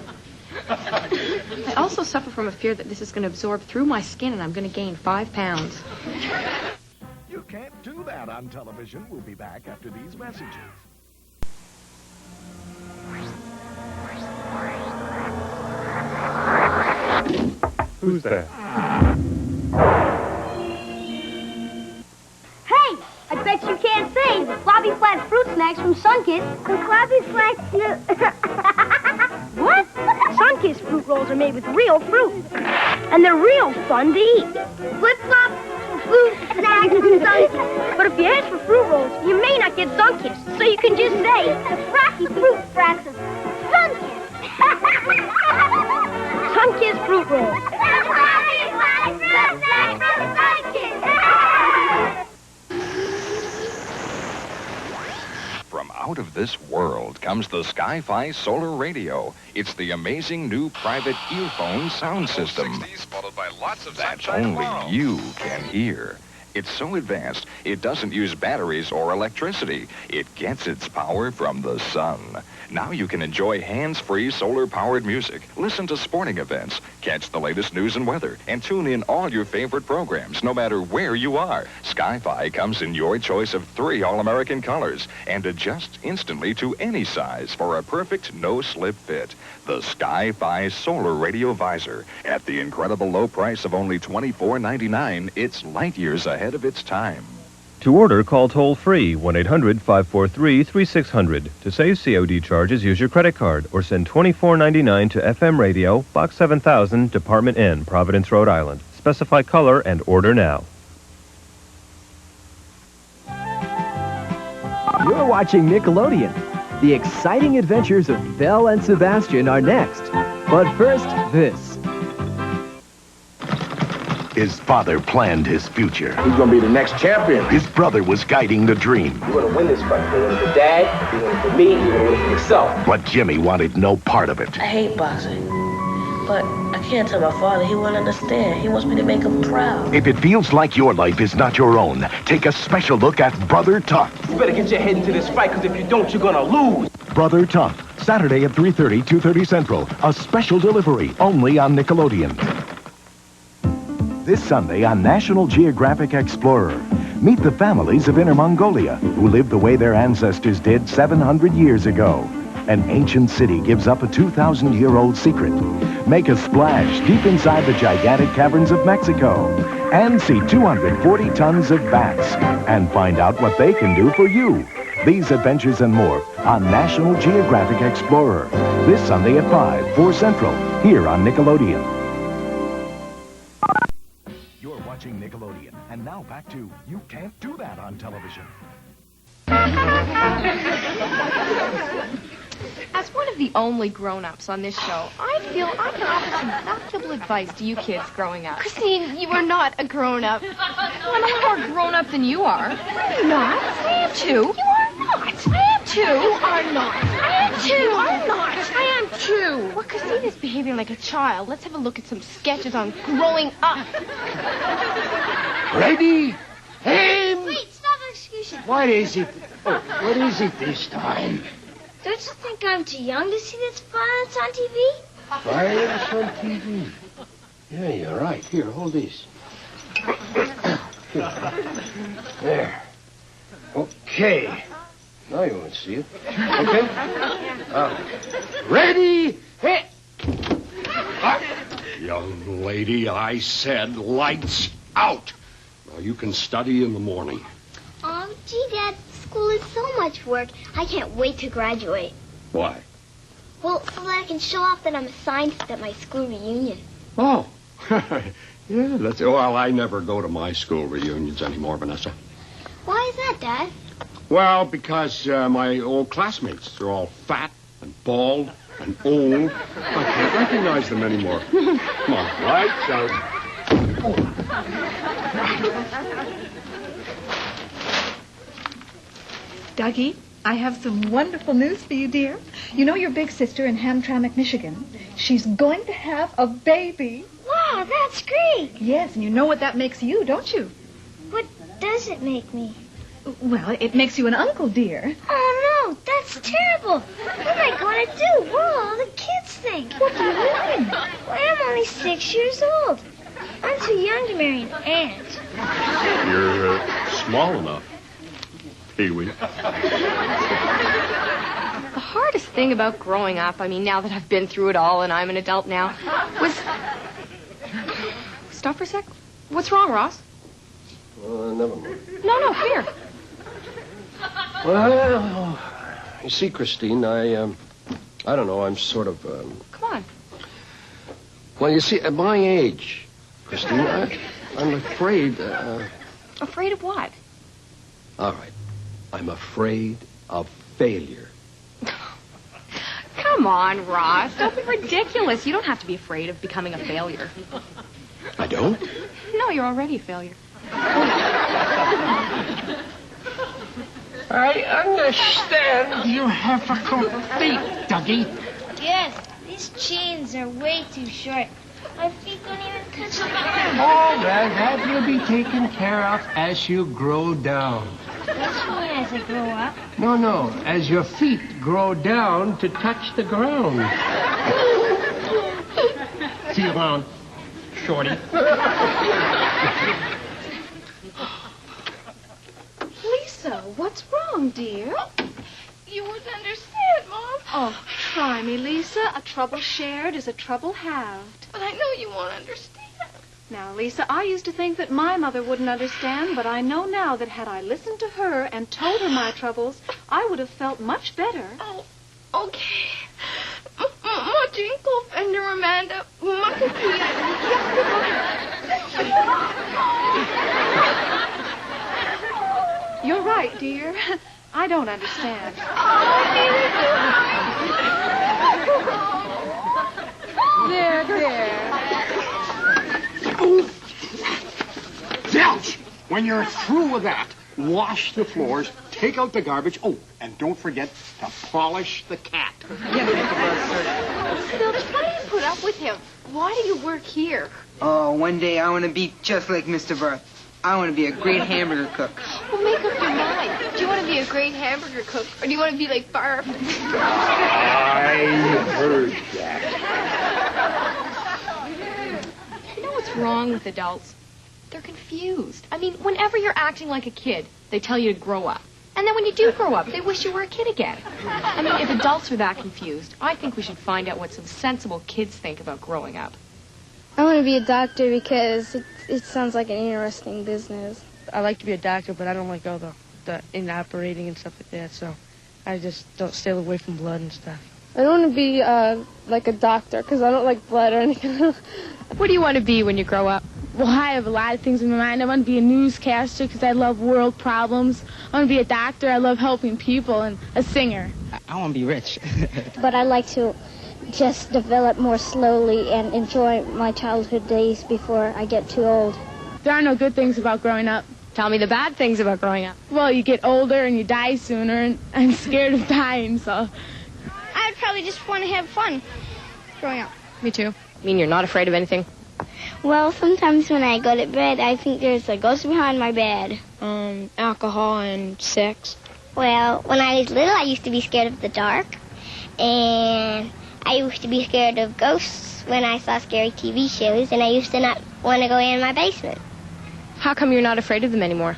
I also suffer from a fear that this is going to absorb through my skin and I'm going to gain 5 pounds. You can't Do That on Television. We'll be back after these messages. Who's there? Hey, I bet you can't say the Floppy Flat fruit snacks from Sunkist. The Floppy Flat... What? Sunkist fruit rolls are made with real fruit. And they're real fun to eat. Flip-flop fruit snacks from Sunkist. But if you ask for fruit rolls, you may not get Sunkist. So you can just say the Frosty Fruit Fracks of Sunkist. Sunkist fruit rolls. From out of this world comes the Sky-Fi Solar Radio. It's the amazing new private earphone sound system that only you can hear. It's so advanced, it doesn't use batteries or electricity. It gets its power from the sun. Now you can enjoy hands-free solar-powered music, listen to sporting events, catch the latest news and weather, and tune in all your favorite programs, no matter where you are. Sky-Fi comes in your choice of 3 all-American colors and adjusts instantly to any size for a perfect no-slip fit. The Sky-Fi Solar Radio Visor. At the incredible low price of only $24.99, it's light years ahead of its time. To order, call toll-free 1-800-543-3600. To save COD charges, use your credit card or send $24.99 to FM Radio, Box 7000, Department N, Providence, Rhode Island. Specify color and order now. You're watching Nickelodeon. The exciting adventures of Belle and Sebastian are next. But first, this. His father planned his future. He's gonna be the next champion. His brother was guiding the dream. You're gonna win this fight. You're gonna win it for Dad, you're gonna win it for me, you're gonna win it for yourself. But Jimmy wanted no part of it. I hate boxing, but I can't tell my father. He won't understand. He wants me to make him proud. If it feels like your life is not your own, take a special look at Brother Tough. You better get your head into this fight, because if you don't, you're gonna lose. Brother Tough, Saturday at 3:30, 2:30 Central. A special delivery only on Nickelodeon. This Sunday on National Geographic Explorer, meet the families of Inner Mongolia who lived the way their ancestors did 700 years ago. An ancient city gives up a 2,000-year-old secret. Make a splash deep inside the gigantic caverns of Mexico and see 240 tons of bats and find out what they can do for you. These adventures and more on National Geographic Explorer this Sunday at 5, 4 Central, here on Nickelodeon. You're watching Nickelodeon, and now back to You Can't Do That on Television. As one of the only grown-ups on this show, I feel I can offer some valuable advice to you kids growing up. Christine, you are not a grown-up. I'm a little more grown-up than you are. You're not. I am too. You are not. I am too. You are not. I am too. You are not. I am too. Well, Christine is behaving like a child. Let's have a look at some sketches on growing up. Ready? Aim! Wait, stop excuses. What is it? Oh, what is it this time? Don't you think I'm too young to see this violence on TV? Violence on TV? Yeah, you're right. Here, hold this. There. Okay. Now you won't see it. Okay? Ready? Hit! Young lady, I said lights out. Now you can study in the morning. Gee, Dad, school is so much work. I can't wait to graduate. Why? Well, so that I can show off that I'm a scientist at my school reunion. Oh. Yeah, that's... Well, I never go to my school reunions anymore, Vanessa. Why is that, Dad? Well, because my old classmates, they're all fat and bald and old. I can't recognize them anymore. Come on, lights out. Dougie, I have some wonderful news for you, dear. You know your big sister in Hamtramck, Michigan? She's going to have a baby. Wow, that's great. Yes, and you know what that makes you, don't you? What does it make me? Well, it makes you an uncle, dear. Oh, no, that's terrible. What am I going to do? What will all the kids think? What do you mean? Well, I'm only 6 years old. I'm too young to marry an aunt. You're small enough. Pee-wee. The hardest thing about growing up, I mean, now that I've been through it all and I'm an adult now, was... Stop for a sec. What's wrong, Ross? Never mind. No, here. Well, you see, Christine, I don't know, I'm sort of, Come on. Well, you see, at my age, Christine, I'm afraid, Afraid of what? All right. I'm afraid of failure. Come on, Ross. Don't be ridiculous. You don't have to be afraid of becoming a failure. I don't? No, you're already a failure. I understand you have a couple feet, Dougie. Yes, these chains are way too short. My feet don't even touch the ground. All right, that will be taken care of as you grow down. What do you mean as I grow up? No, as your feet grow down to touch the ground. See you around, shorty. Lisa, what's wrong, dear? You wouldn't understand, Mom. Oh, try me, Lisa. A trouble shared is a trouble halved. But I know you won't understand. Now, Lisa, I used to think that my mother wouldn't understand, but I know now that had I listened to her and told her my troubles, I would have felt much better. Oh, okay. Ma Jinkle, Fender, Amanda, You're right, dear. I don't understand. There. Zilch! When you're through with that, wash the floors, take out the garbage. Oh, and don't forget to polish the cat. Filch, why do you put up with him? Why do you work here? Oh, one day I want to be just like Mr. Berth. I want to be a great hamburger cook. Well, make up your mind. Do you want to be a great hamburger cook, or do you want to be like Barb? I heard that. You know what's wrong with adults? They're confused. I mean, whenever you're acting like a kid, they tell you to grow up. And then when you do grow up, they wish you were a kid again. I mean, if adults are that confused, I think we should find out what some sensible kids think about growing up. I want to be a doctor because it sounds like an interesting business. I like to be a doctor, but I don't like all the in operating and stuff like that, so I just don't stay away from blood and stuff. I don't want to be like a doctor because I don't like blood or anything. What do you want to be when you grow up? Well, I have a lot of things in my mind. I want to be a newscaster because I love world problems. I want to be a doctor. I love helping people, and a singer. I want to be rich. But I like to just develop more slowly and enjoy my childhood days before I get too old. There are no good things about growing up. Tell me the bad things about growing up. Well, you get older and you die sooner, and I'm scared of dying, so... I'd probably just want to have fun growing up. Me too. You mean you're not afraid of anything? Well, sometimes when I go to bed, I think there's a ghost behind my bed. Alcohol and sex. Well, when I was little, I used to be scared of the dark. And I used to be scared of ghosts when I saw scary TV shows. And I used to not want to go in my basement. How come you're not afraid of them anymore?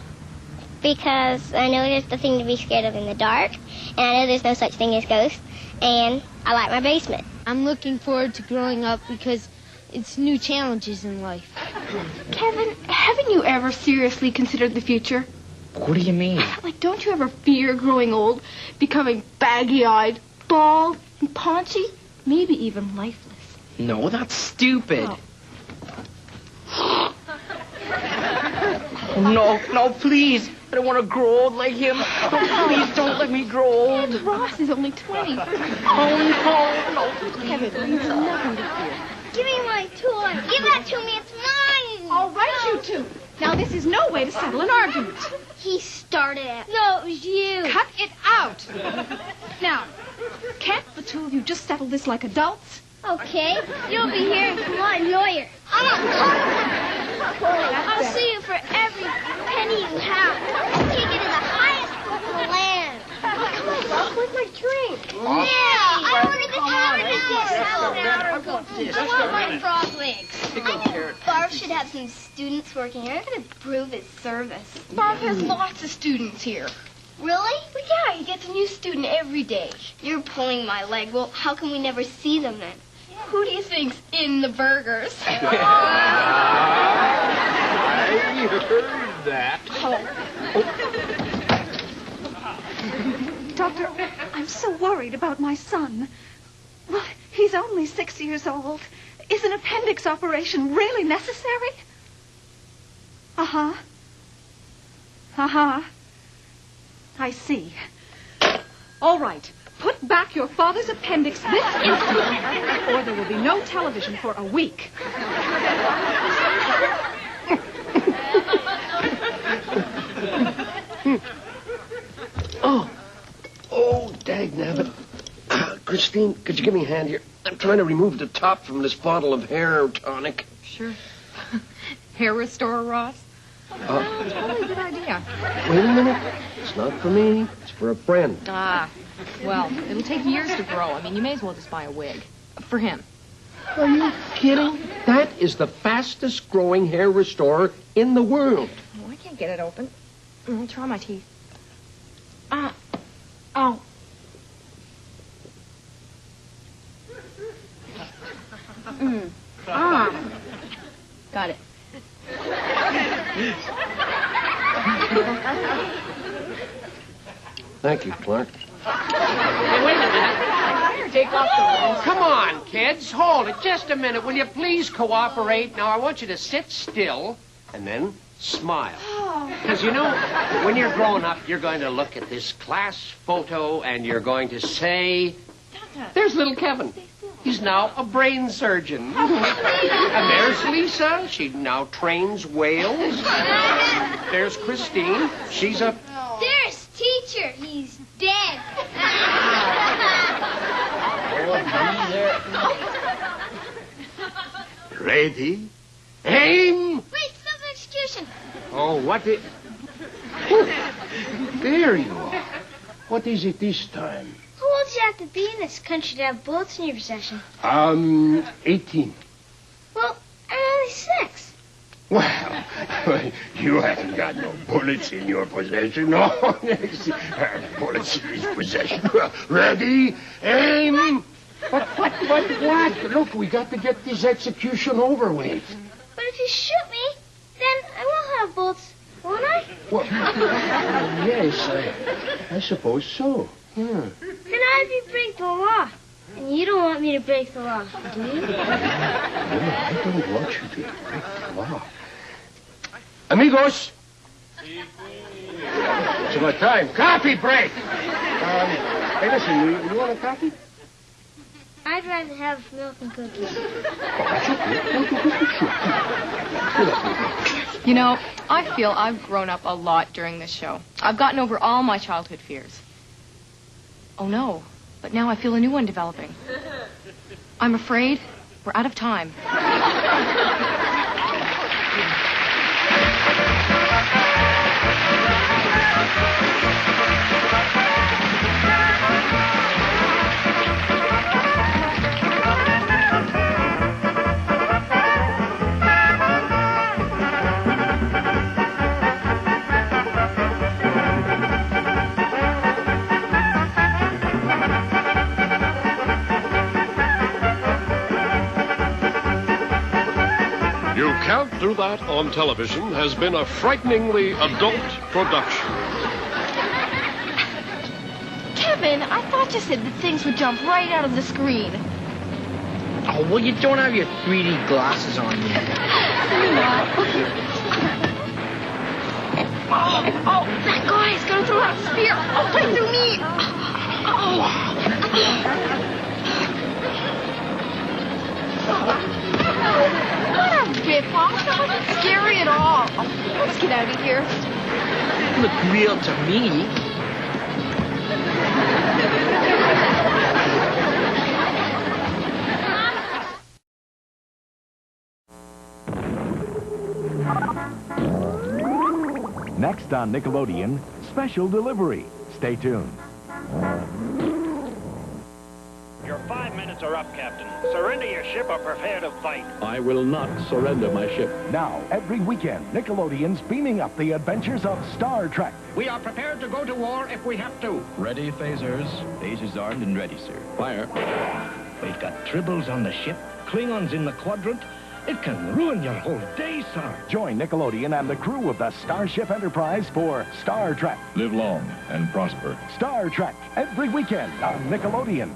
Because I know there's nothing to be scared of in the dark. And I know there's no such thing as ghosts. And I like my basement. I'm looking forward to growing up because it's new challenges in life. Kevin, haven't you ever seriously considered the future? What do you mean? Like, don't you ever fear growing old, becoming baggy-eyed, bald, and paunchy, maybe even lifeless? No, that's stupid. Oh. No, please. I don't want to grow old like him. Please don't let me grow old. And Ross is only 20. No. Kevin, you have nothing to fear. Give me my toy. Give that to me. It's mine. All right, you two. Now, this is no way to settle an argument. He started it. No, it was you. Cut it out. Now, can't the two of you just settle this like adults? Okay. You'll be hearing from my lawyer. I'll sue you for every penny you have. I'll take it to the highest court in the land. Oh, come on, Ross, where's my drink? Yeah, I wanted the I want my frog legs. Barb should have some students working here. I'm going to prove his service. Barb has lots of students here. Really? Well, yeah, he gets a new student every day. You're pulling my leg. Well, how can we never see them then? Who do you think's in the burgers? I heard that. Doctor, I'm so worried about my son. Well, he's only 6 years old. Is an appendix operation really necessary? Uh-huh. Uh-huh. I see. All right. Put back your father's appendix this instant, or there will be no television for a week. Oh, dagnabbit. Christine, could you give me a hand here? I'm trying to remove the top from this bottle of hair tonic. Sure. Hair restorer, Ross? That's probably a good idea. Wait a minute. It's not for me. It's for a friend. Ah, well, it'll take years to grow. I mean, you may as well just buy a wig. For him. Are you kidding? That is the fastest growing hair restorer in the world. Oh, I can't get it open. I'll try my teeth. Oh. Got it. Thank you, Clark. Hey, wait a minute. Take off the rings. Come on, kids. Hold it just a minute. Will you please cooperate? Now, I want you to sit still and then smile. Because, you know, when you're growing up, you're going to look at this class photo and you're going to say, there's little Kevin. He's now a brain surgeon. And there's Lisa. She now trains whales. There's Christine. She's a... There's teacher. He's dead. Ready? Aim! Wait, substitution. Oh, what the... There you are. What is it this time? How old do you have to be in this country to have bullets in your possession? 18. Well, I'm only 6. Well, you haven't got no bullets in your possession. No, bullets in his possession. Ready? Aim! What? Look, we got to get this execution over with. But if you shoot me, then I will have bullets, won't I? Well, yes, I suppose so. Yeah. Then I'd be breaking the law. And you don't want me to break the law, do you? No, I don't want you to break the law. Amigos! It's about time. Coffee break! Hey, listen, you want a coffee? I'd rather have milk and cookies. You know, I feel I've grown up a lot during this show. I've gotten over all my childhood fears. Oh, no. But now I feel a new one developing. I'm afraid we're out of time. Can't Do That on Television has been a frighteningly adult production. Kevin, I thought you said that things would jump right out of the screen. Oh, well, you don't have your 3D glasses on yet. Oh, that guy's gonna throw out a spear. Oh, right through me. What a rip-off. That wasn't scary at all. Oh, let's get out of here. You look real to me. Next on Nickelodeon, Special Delivery. Stay tuned. Your 5 minutes are are up, Captain. Surrender your ship or prepare to fight. I will not surrender my ship. Now, every weekend, Nickelodeon's beaming up the adventures of Star Trek. We are prepared to go to war if we have to. Ready, phasers? Phasers armed and ready, sir. Fire. We've got tribbles on the ship, Klingons in the quadrant. It can ruin your whole day, sir. Join Nickelodeon and the crew of the Starship Enterprise for Star Trek. Live long and prosper. Star Trek, every weekend on Nickelodeon.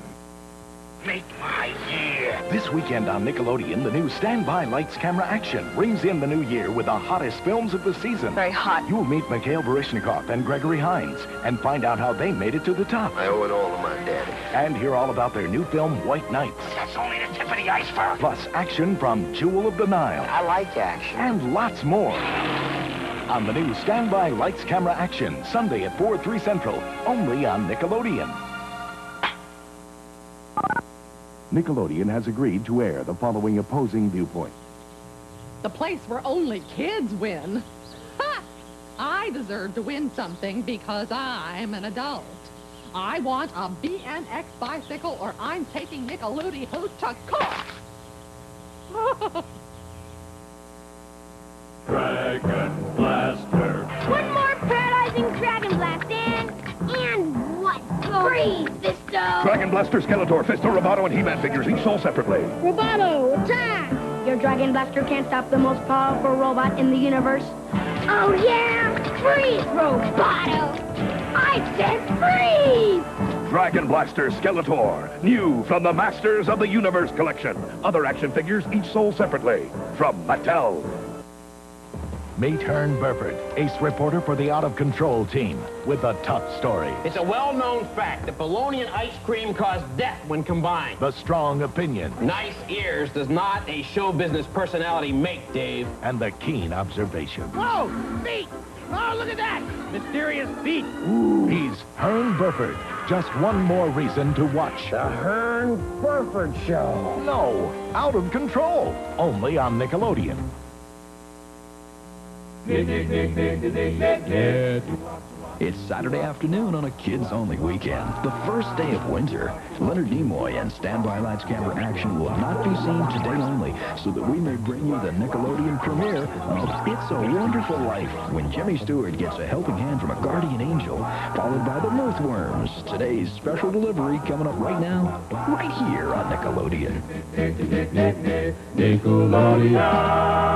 Make my year. This weekend on Nickelodeon, the new Standby Lights Camera Action brings in the new year with the hottest films of the season. Very hot. You'll meet Mikhail Baryshnikov and Gregory Hines and find out how they made it to the top. I owe it all to my daddy. And hear all about their new film, White Nights. That's only the tip of the iceberg. Plus action from Jewel of the Nile. I like action. And lots more. On the new Standby Lights Camera Action, Sunday at 4/3 Central, only on Nickelodeon. Nickelodeon has agreed to air the following opposing viewpoint. The place where only kids win. Ha! I deserve to win something because I'm an adult. I want a BMX bicycle or I'm taking Nickelodeon hoot to court. Dragon Blaster. One more paralyzing Dragon Blast, and what? Freeze, Fisto! Dragon Blaster, Skeletor, Fisto, Roboto, and He-Man figures, each sold separately. Roboto, attack! Your Dragon Blaster can't stop the most powerful robot in the universe. Oh, yeah? Freeze, Roboto! I said freeze! Dragon Blaster, Skeletor, new from the Masters of the Universe collection. Other action figures, each sold separately. From Mattel. Meet Hearn Burford, ace reporter for the Out of Control team, with a tough story. It's a well-known fact that bologna and ice cream cause death when combined. The strong opinion. Nice ears does not a show business personality make, Dave. And the keen observation. Whoa! Feet! Oh, look at that! Mysterious feet! He's Hearn Burford. Just one more reason to watch. The Hearn Burford Show. No, Out of Control. Only on Nickelodeon. It's Saturday afternoon on a kids-only weekend, the first day of winter. Leonard Nimoy and Standby Lights Camera Action will not be seen today only, so that we may bring you the Nickelodeon premiere of It's a Wonderful Life, when Jimmy Stewart gets a helping hand from a guardian angel, followed by the Mirthworms. Today's special delivery coming up right now, right here on Nickelodeon. Nickelodeon!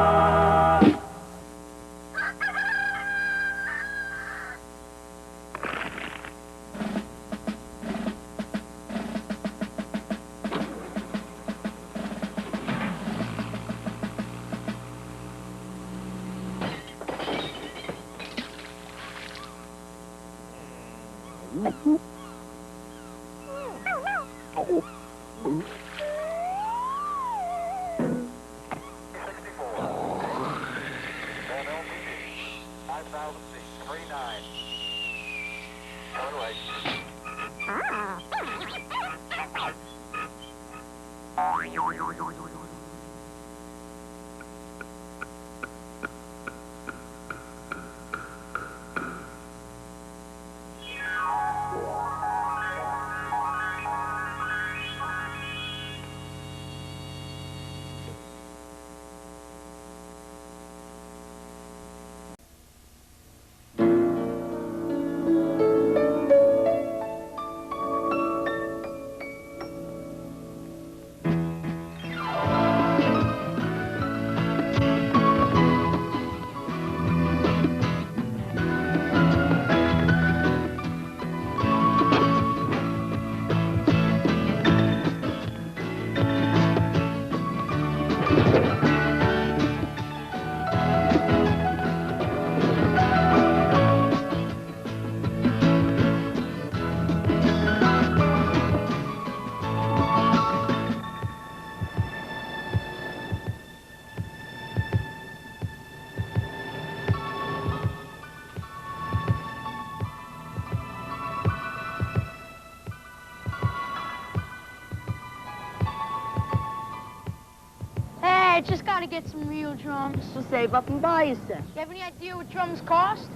I just gotta get some real drums. So save up and buy a set. You have any idea what drums cost?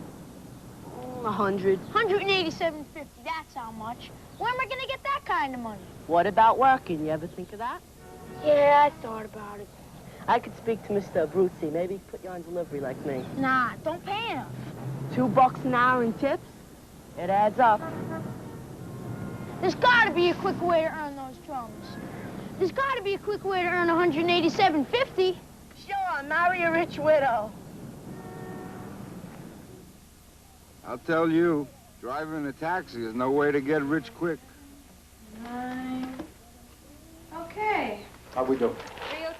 100. $187.50, that's how much. Where am I going to get that kind of money? What about working? You ever think of that? Yeah, I thought about it. I could speak to Mr. Abruzzi. Maybe put you on delivery like me. Nah, don't pay him. $2 an hour in tips? It adds up. There's got to be a quick way to earn those drums. There's got to be a quick way to earn $187.50. Sure, marry a rich widow. I'll tell you, driving a taxi is no way to get rich quick. 9. Okay. How we do?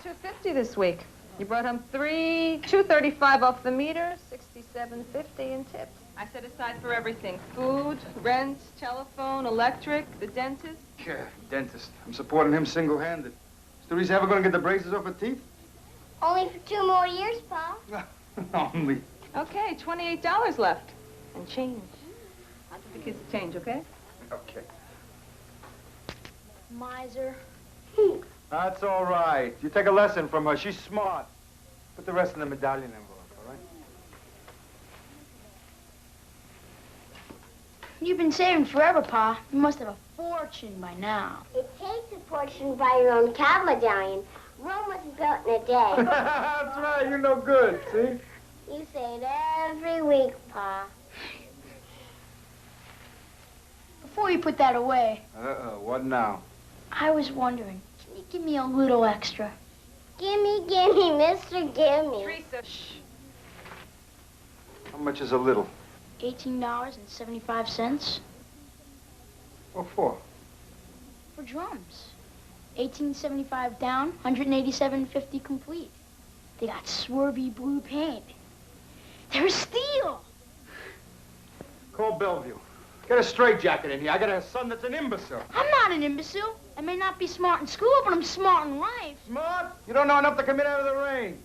302.50 this week. You brought home $235 off the meter, $67.50 in tips. I set aside for everything: food, rent, telephone, electric, the dentist. Yeah, dentist. I'm supporting him single-handed. Is Teresa ever going to get the braces off her teeth? Only for 2 more years, Pa. Only. Okay, $28 left. And change. I'll give the kids the change, okay? Okay. Miser. That's all right. You take a lesson from her. She's smart. Put the rest in the medallion envelope, all right? You've been saving forever, Pa. You must have a fortune by now. It takes a fortune to buy your own cab medallion. Rome wasn't built in a day. That's right. You know good, see? You say it every week, Pa. Before you put that away, What now? I was wondering, can you give me a little extra? Gimme, Mr. Gimme. Teresa, shh. How much is a little? $18.75. What for? For drums. $18.75 down, $187.50 complete. They got swervy blue paint. They're steel. Call Bellevue. Get a straitjacket in here. I got a son that's an imbecile. I'm not an imbecile. I may not be smart in school, but I'm smart in life. Smart? You don't know enough to come in out of the rain.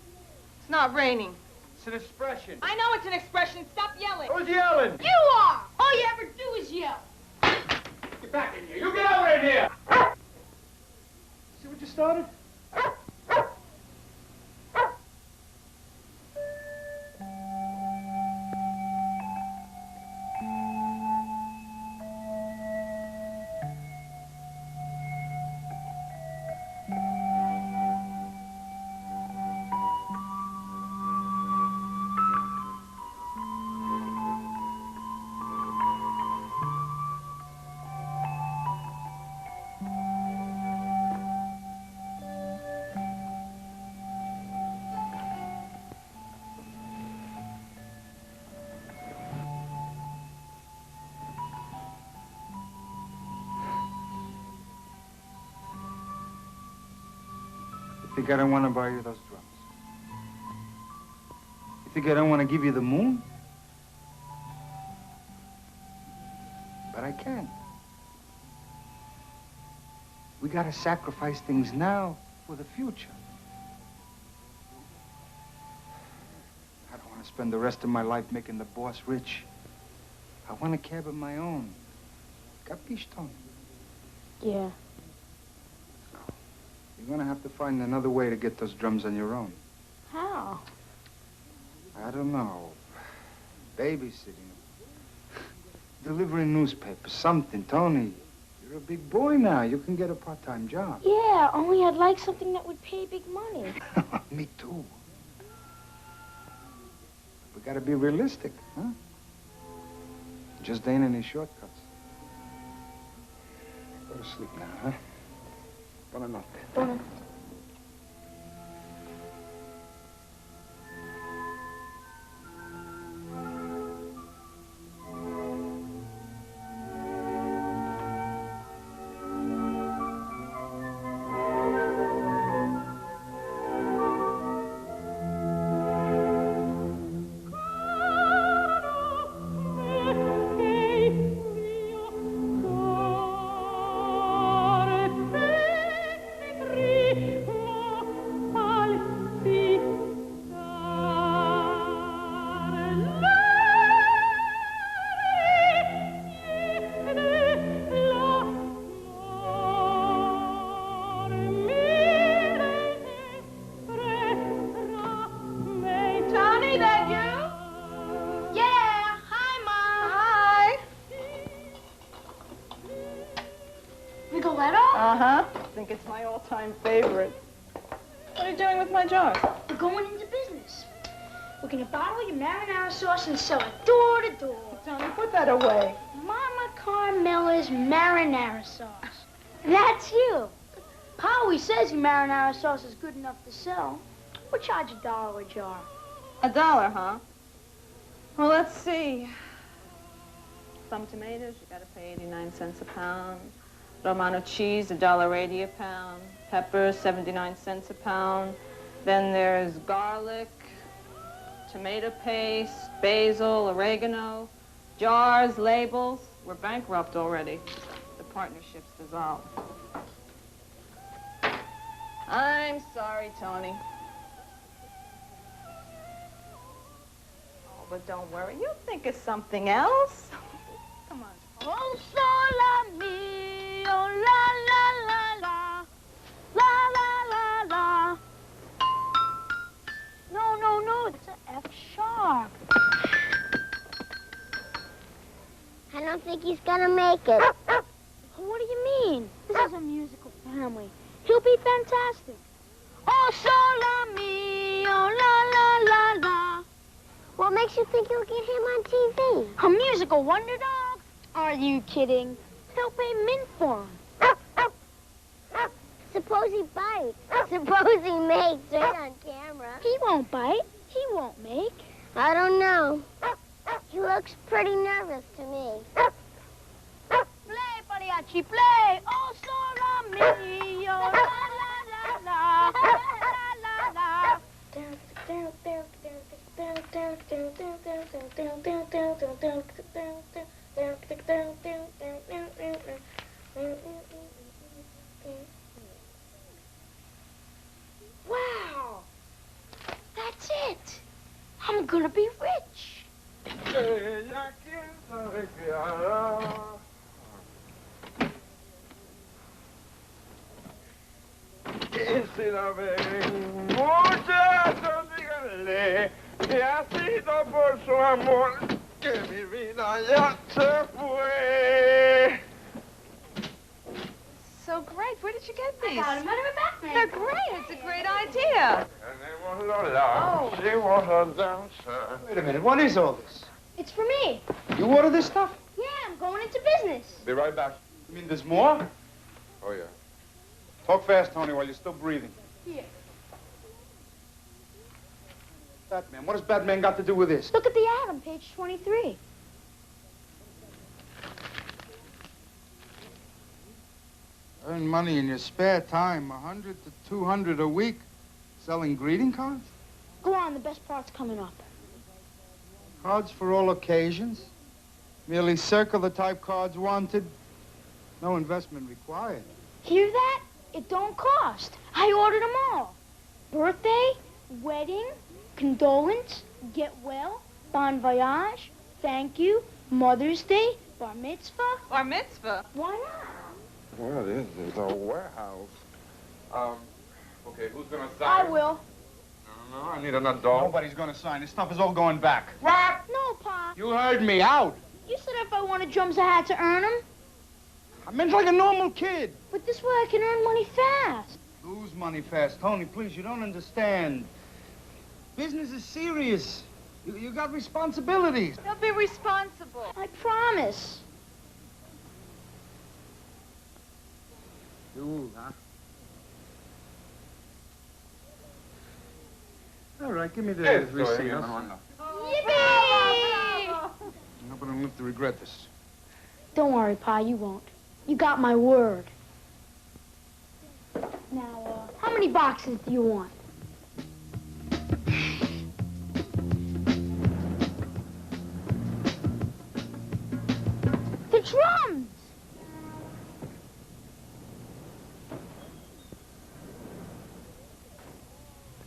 It's not raining. It's an expression. I know it's an expression. Stop yelling. Who's yelling? You are! All you ever do is yell. Get back in here. You get over in here. See what you started? You think I don't want to buy you those drums? You think I don't want to give you the moon? But I can. We gotta sacrifice things now for the future. I don't want to spend the rest of my life making the boss rich. I want a cab of my own. Capisci, Tony? Yeah. You're gonna have to find another way to get those drums on your own. How? I don't know. Babysitting. Delivering newspapers, something. Tony, you're a big boy now. You can get a part-time job. Yeah, only I'd like something that would pay big money. Me too. We gotta be realistic, huh? Just ain't any shortcuts. Go to sleep now, huh? Buonanotte. Buonanotte. Uh-huh. I think it's my all-time favorite. What are you doing with my jars? We're going into business. We're going to bottle your marinara sauce and sell it door to door. Tony, put that away. Mama Carmella's marinara sauce. That's you. Pa always says your marinara sauce is good enough to sell. We'll charge $1 a jar. $1, huh? Well, let's see. Some tomatoes, you gotta pay 89 cents a pound. Romano cheese, $1.80 a pound. Peppers, 79 cents a pound. Then there's garlic, tomato paste, basil, oregano, jars, labels. We're bankrupt already. The partnership's dissolved. I'm sorry, Tony. Oh, but don't worry. You'll think it's something else. Come on. Oh, sola mi, oh, la, la, la, la, la, la, la. No, it's an F sharp. I don't think he's gonna make it. What do you mean? This is a musical family. He'll be fantastic. Oh, sola mi, oh, la, la, la, la. What makes you think you'll get him on TV? A musical wonder dog? Are you kidding? They'll pay mint for him. Suppose he bites. Suppose he makes right on camera. He won't bite. He won't make. I don't know. He looks pretty nervous to me. Play, mariachi, play. Oh, sola mi, oh, la, la, la, la, la, la. Wow! That's it! I'm gonna be rich! Muchachos, díganle que ha sido por su amor que mi vida ya se fue. So great. Where did you get these? I got 'em out of a Batman. They're great. It's a great idea. She was a dancer. Wait a minute, what is all this? It's for me. You order this stuff? Yeah, I'm going into business. Be right back. You mean there's more? Oh, yeah. Talk fast, Tony, while you're still breathing. Here. Batman, what has Batman got to do with this? Look at the ad on page 23. Earn money in your spare time, 100 to 200 a week, selling greeting cards? Go on, the best part's coming up. Cards for all occasions. Merely circle the type cards wanted. No investment required. Hear that? It don't cost. I ordered them all. Birthday, wedding, condolence, get well, bon voyage, thank you, Mother's Day, bar mitzvah. Bar mitzvah? Why not? Well, this is a warehouse. Okay, who's gonna sign? I will. No, I need an adult. Nobody's gonna sign. This stuff is all going back. What? No, Pa. You heard me. Out. You said if I wanted drums, I had to earn them. I meant like a normal kid. But this way I can earn money fast. Lose money fast. Tony, please, you don't understand. Business is serious. You got responsibilities. They'll be responsible. I promise. You, huh? All right, give me the receipt. Yippee! I'm gonna live to regret this. Don't worry, Pa, you won't. You got my word. Now, how many boxes do you want? The drums!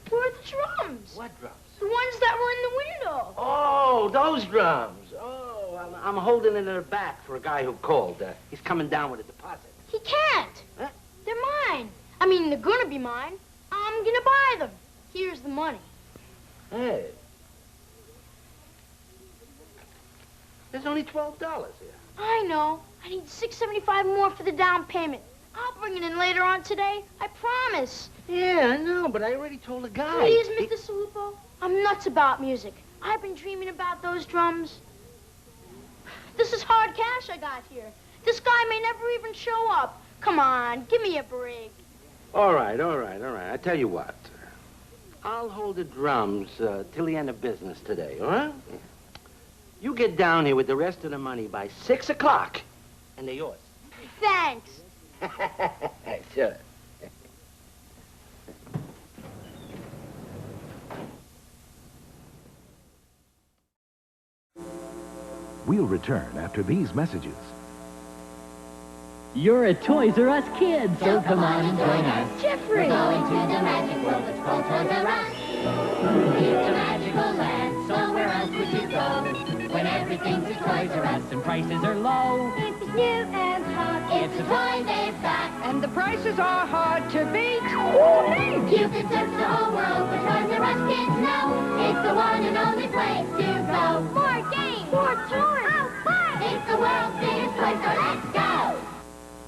Where are the drums? What drums? The ones that were in the window. Oh, those drums. Oh, I'm holding it in the back for a guy who called. He's coming down with a deposit. He can't. Huh? They're mine. I mean, they're gonna be mine. I'm gonna buy them. Here's the money. Hey. There's only $12 here. I know. I need $6.75 more for the down payment. I'll bring it in later on today. I promise. Yeah, I know, but I already told the guy. Please, Mr. Salupo. I'm nuts about music. I've been dreaming about those drums. This is hard cash I got here. This guy may never even show up. Come on, give me a break. All right. I tell you what. I'll hold the drums till the end of business today, all right? You get down here with the rest of the money by 6 o'clock, and they're yours. Thanks. Sure. We'll return after these messages. You're a Toys R Us kid, so come on and join us. Jeffrey! We're going to the magic world that's called Toys R Us. It's a magical land, so where else would you go? When everything's a Toys R Us and prices are low. It's new and hot. It's a toy they've got. And the prices are hard to beat. You can search the whole world for Toys R Us kids know. It's the one and only place to go. More games. More toys. Oh, fun. It's the world's biggest toy, so let's go.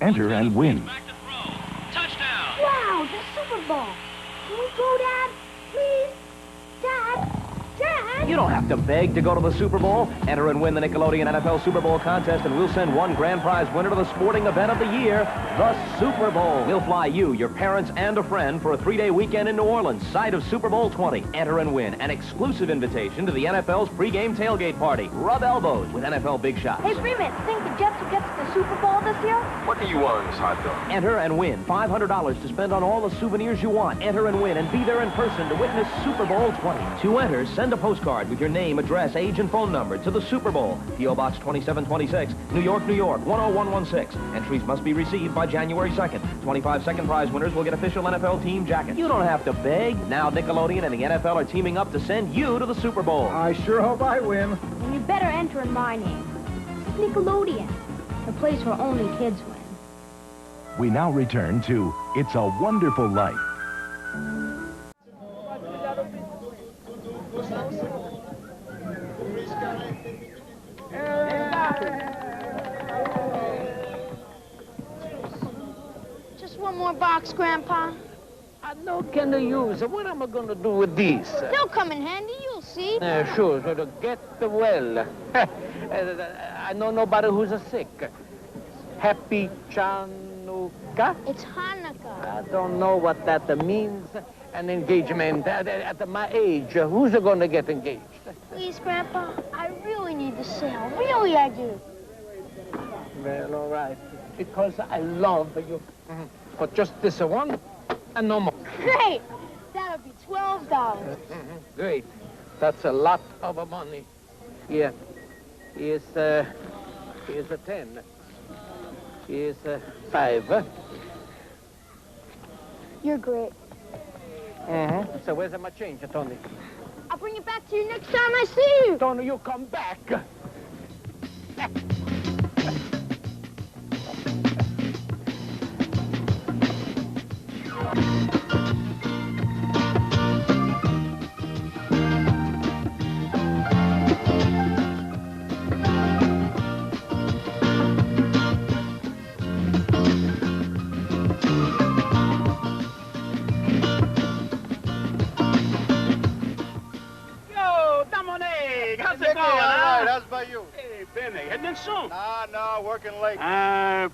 Enter and win. Wow, the Super Bowl. Can we go, Dad? Please? Dad? Dad? You don't have to beg to go to the Super Bowl. Enter and win the Nickelodeon NFL Super Bowl contest, and we'll send one grand prize winner to the sporting event of the year, the Super Bowl. We'll fly you, your parents, and a friend for a 3-day weekend in New Orleans, site of Super Bowl 20. Enter and win an exclusive invitation to the NFL's pregame tailgate party. Rub elbows with NFL big shots. Hey, Freeman, think the Jets will get to the Super Bowl this year? What do you want, Miss Hot Dog? Enter and win $500 to spend on all the souvenirs you want. Enter and win and be there in person to witness Super Bowl 20. To enter, send a postcard with your name, address, age, and phone number to the Super Bowl. P.O. Box 2726, New York, New York, 10116. Entries must be received by January 2nd. 25 second prize winners will get official NFL team jackets. You don't have to beg. Now Nickelodeon and the NFL are teaming up to send you to the Super Bowl. I sure hope I win. And you better enter in my name. Nickelodeon, the place where only kids win. We now return to It's a Wonderful Life. Just one more box, Grandpa. No can use. What am I going to do with these? They'll come in handy, you'll see. Sure, so to get well. I know nobody who's sick. Happy Chanukah? It's Hanukkah. I don't know what that means. An engagement. At my age, who's going to get engaged? Please, Grandpa, I really need the sale. Really, I do. Well, all right. Because I love you. For just this one, and no more. Great. That'll be $12. Great. That's a lot of money. Here. Here's a 10. Here's 5. You're great. So where's my change, Tony? I'll bring it back to you next time I see you. Tony, you come back. Soon. No, working late.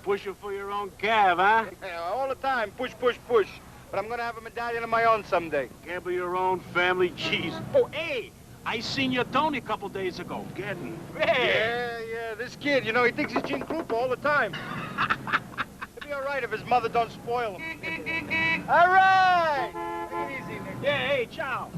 Pushing for your own cab, huh? Yeah, all the time, push. But I'm gonna have a medallion of my own someday. Gamble your own family cheese. Oh, hey, I seen your Tony a couple days ago. Getting Yeah, this kid, you know, he thinks he's Gene Krupa all the time. He'll be all right if his mother don't spoil him. All right! Take it easy, Nick. Yeah, hey, ciao.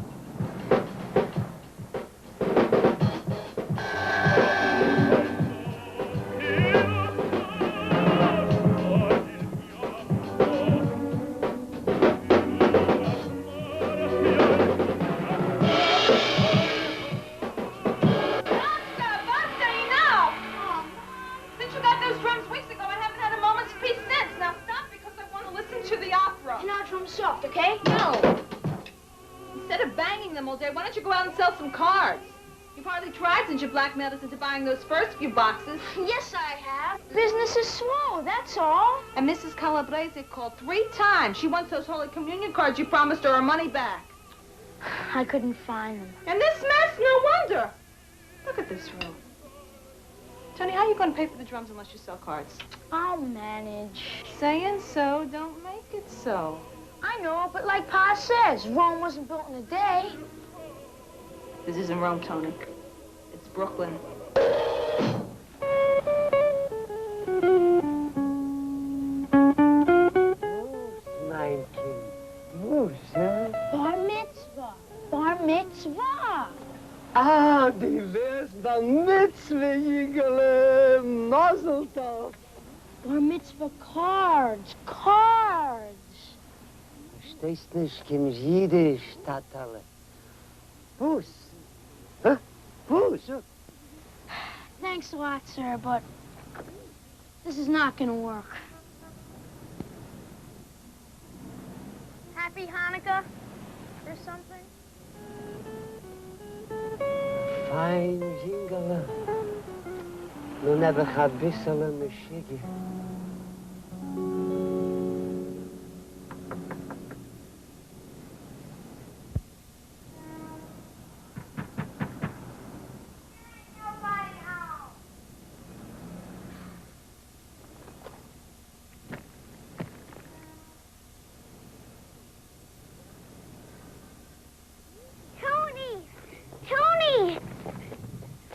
Okay? No. Instead of banging them all day, why don't you go out and sell some cards? You've hardly tried since you blackmailed us into buying those first few boxes. Yes, I have. Business is slow, that's all. And Mrs. Calabrese called 3 times. She wants those Holy Communion cards you promised her money back. I couldn't find them. And this mess, no wonder. Look at this room. Tony, how are you going to pay for the drums unless you sell cards? I'll manage. Saying so, don't make it so. I know, but like Pa says, Rome wasn't built in a day. This isn't Rome, Tony. It's Brooklyn. Bar mitzvah. Bar mitzvah. Ah, die wirst bar mitzvah, Jiggle. Mazel tov. Bar mitzvah cards. Cards. Verstehst nicht, kein Jiddisch, Tatale. Bus. Huh? Bus. Thanks a lot, sir, but this is not going to work. Happy Hanukkah or something? Fine, Jiggle. Nu never had bissele meshigi.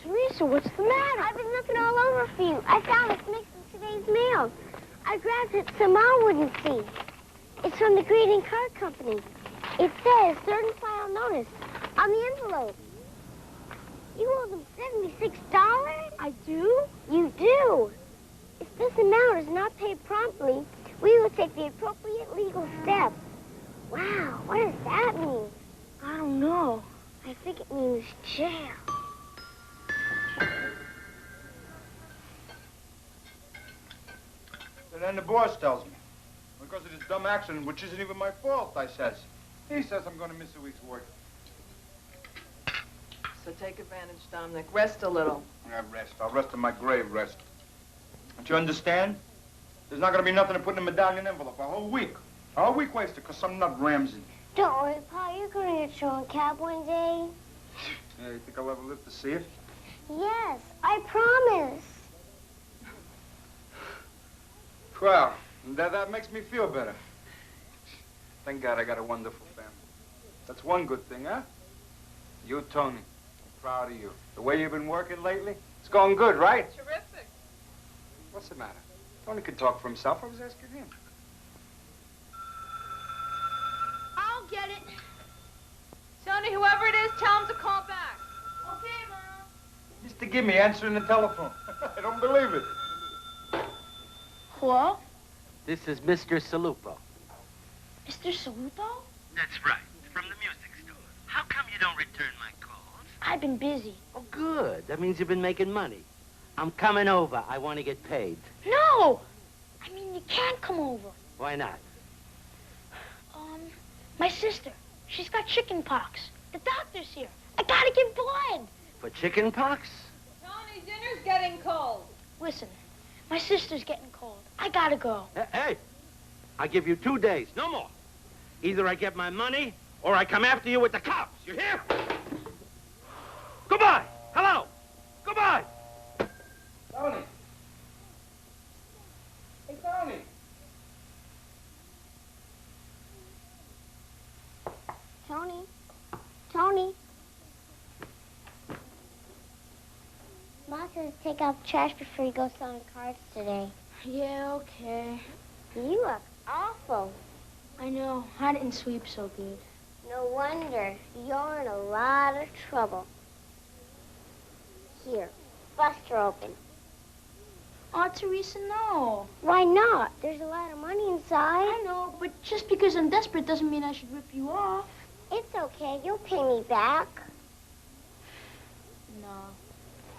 Teresa, what's the matter? I've been looking all over for you. I found this mix in today's mail. I grabbed it so Mom wouldn't see. It's from the greeting card company. It says third and final notice on the envelope. You owe them $76? I do? You do. If this amount is not paid promptly, we will take the appropriate legal steps. Wow, what does that mean? I don't know. I think it means jail. Then the boss tells me. Because of this dumb accident, which isn't even my fault, I says. He says I'm going to miss a week's work. So take advantage, Dominic. Rest a little. Yeah, rest. I'll rest in my grave, rest. Don't you understand? There's not going to be nothing to put in a medallion envelope. A whole week. A whole week wasted because some nut rams in. Don't worry, Pa. You're going to get your own cab one day. Yeah, you think I'll ever live to see it? Yes, I promise. Well, that makes me feel better. Thank God I got a wonderful family. That's one good thing, huh? You, Tony. I'm proud of you. The way you've been working lately, it's going good, right? Terrific. What's the matter? Tony can talk for himself. I was asking him. I'll get it. Tony, whoever it is, tell him to call back. Okay, Mom. Mr. Gimme answering the telephone. I don't believe it. Hello? This is Mr. Salupo. Mr. Salupo? That's right, from the music store. How come you don't return my calls? I've been busy. Oh, good. That means you've been making money. I'm coming over. I want to get paid. No! I mean, you can't come over. Why not? My sister. She's got chicken pox. The doctor's here. I gotta give blood. For chicken pox? Tony, dinner's getting cold. Listen, my sister's getting cold. I gotta go. Hey, I give you 2 days, no more. Either I get my money or I come after you with the cops. You hear? Goodbye. Hello. Goodbye. Tony. Hey, Tony. Tony? Tony? Ma says take out the trash before you go selling cards today. Yeah, okay. You look awful. I know. I didn't sweep so good. No wonder. You're in a lot of trouble. Here, bust her open. Oh, Teresa, no. Why not? There's a lot of money inside. I know, but just because I'm desperate doesn't mean I should rip you off. It's okay. You'll pay me back. No.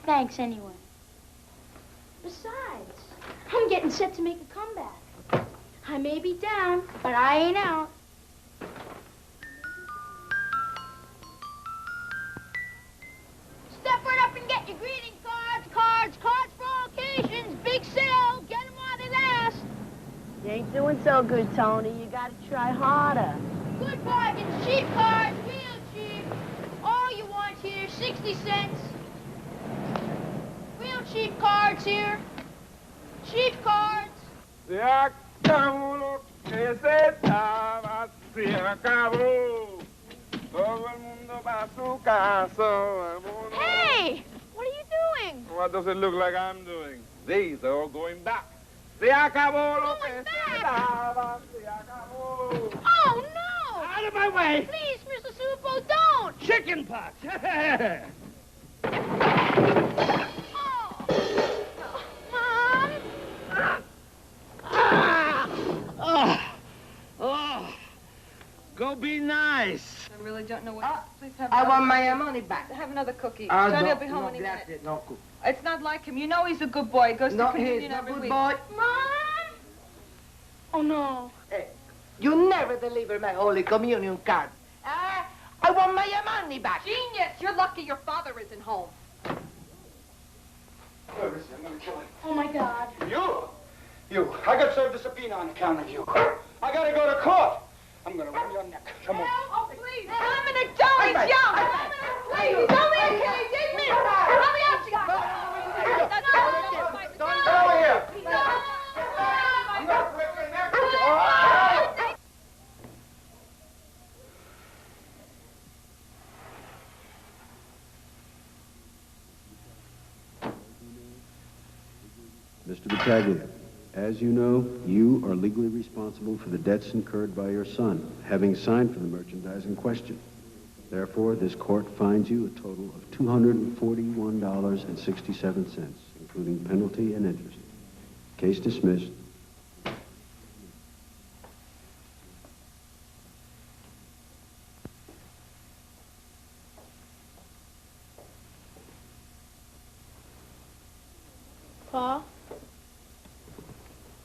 Thanks anyway. Besides, I'm getting set to make a comeback. I may be down, but I ain't out. Step right up and doing so good, Tony. You gotta try harder. Good bargains, cheap cards, real cheap. All you want here, 60 cents. Real cheap cards here. Cheap cards. Se acabó lo que se estaba, se acabó. Todo el mundo para su casa. Hey! What are you doing? What does it look like I'm doing? These are all going back. Se acabó lo que se estaba, se acabó. Oh, no! Out of my way! Please, Mr. Supo, don't! Chicken pox! Mom! Go be nice. I really don't know what. Please have. I want my money back. Have another cookie. Ah, Johnny will no, be home no, any gracias, minute. no cookie. It's not like him. You know he's a good boy. He goes No, to communion he's not every good week. boy. Mom! Oh, no. Hey, you never deliver my Holy Communion card. I want my money back. Genius! You're lucky your father isn't home. Where is he? I'm gonna kill him. Oh, my God. You. I got served a subpoena on account of you. I gotta go to court. I'm gonna wring your neck. Come on. Oh, please. Dominic, don't. He's young. Please, he's only a kid. Take me. Hurry up, Chicago. Get over here. I'm gonna break your neck. Mr. Battaglia, as you know, you are legally responsible for the debts incurred by your son, having signed for the merchandise in question. Therefore, this court fines you a total of $241.67, including penalty and interest. Case dismissed. Pa?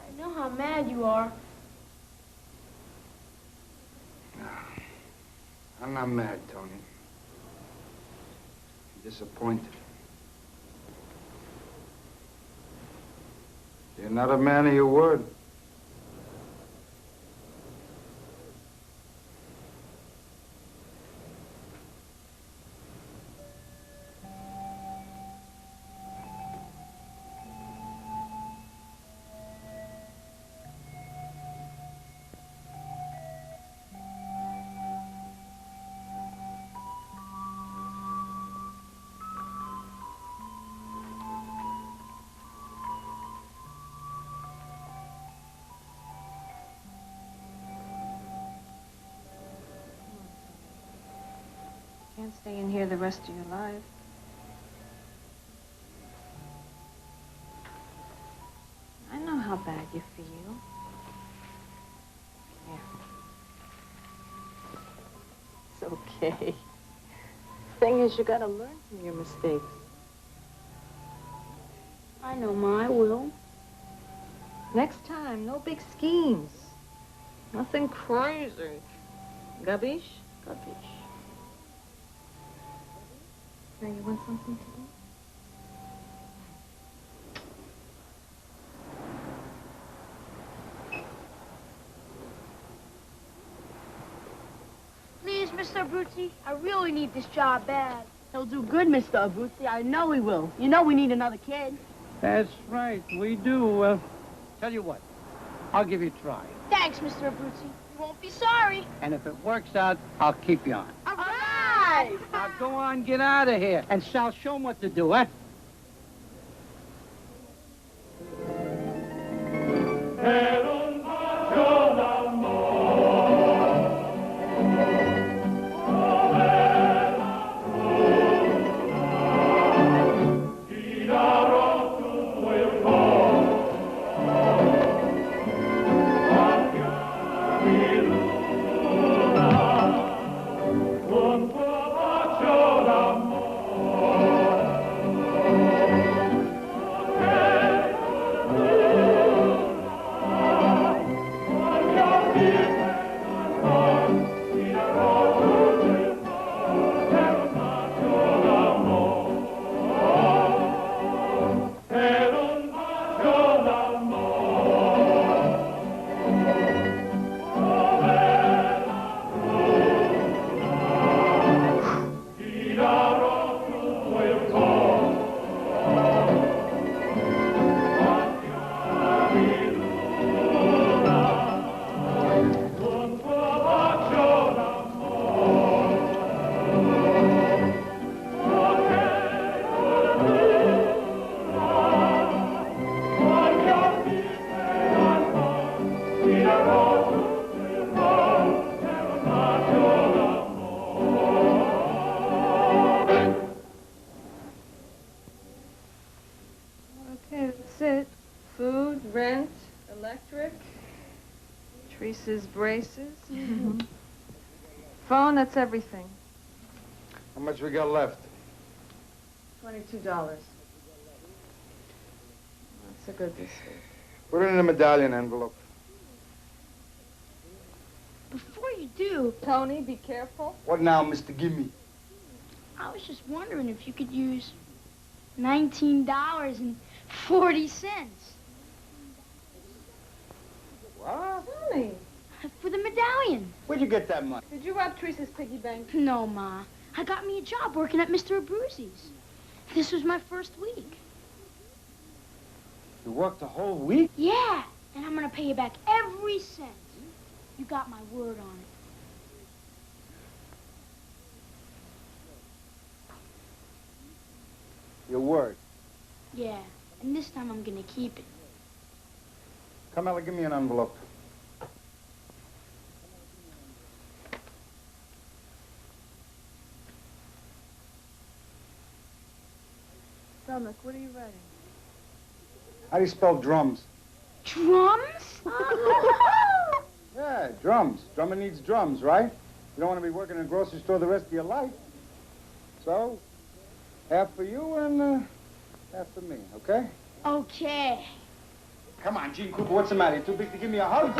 I know how mad you are. I'm not mad, Tony. I'm disappointed. You're not a man of your word. Can't stay in here the rest of your life. I know how bad you feel. Here. It's okay. Thing is, you gotta learn from your mistakes. I know, Ma, I will. Next time, no big schemes. Nothing crazy. Gabish? Gabish. Now, you want something to do? Please, Mr. Abruzzi, I really need this job bad. He'll do good, Mr. Abruzzi. I know he will. You know we need another kid. That's right, we do. Tell you what, I'll give you a try. Thanks, Mr. Abruzzi. You won't be sorry. And if it works out, I'll keep you on. All right! Now go on, get out of here. And Sal, show him what to do, huh? That's it. Food, rent, electric, Teresa's braces. Phone, that's everything. How much we got left? $22. Not so good this week. Put it in a medallion envelope. Before you do... Tony, be careful. What now, Mr. Gimme? I was just wondering if you could use $19.40. What? Tony. For the medallion. Where'd you get that money? Did you rob Teresa's piggy bank? No, Ma. I got me a job working at Mr. Abruzzi's. This was my first week. You worked a whole week? Yeah, and I'm gonna pay you back every cent. You got my word on it. Your word. Yeah, and this time I'm gonna keep it. Carmela, give me an envelope. Stomach, what are you writing? How do you spell drums? Drums? Yeah, drums. Drummer needs drums, right? You don't want to be working in a grocery store the rest of your life. So, half for you and half for me, okay? Okay. Come on, Gene Cooper, what's the matter? You too big to give me a hug?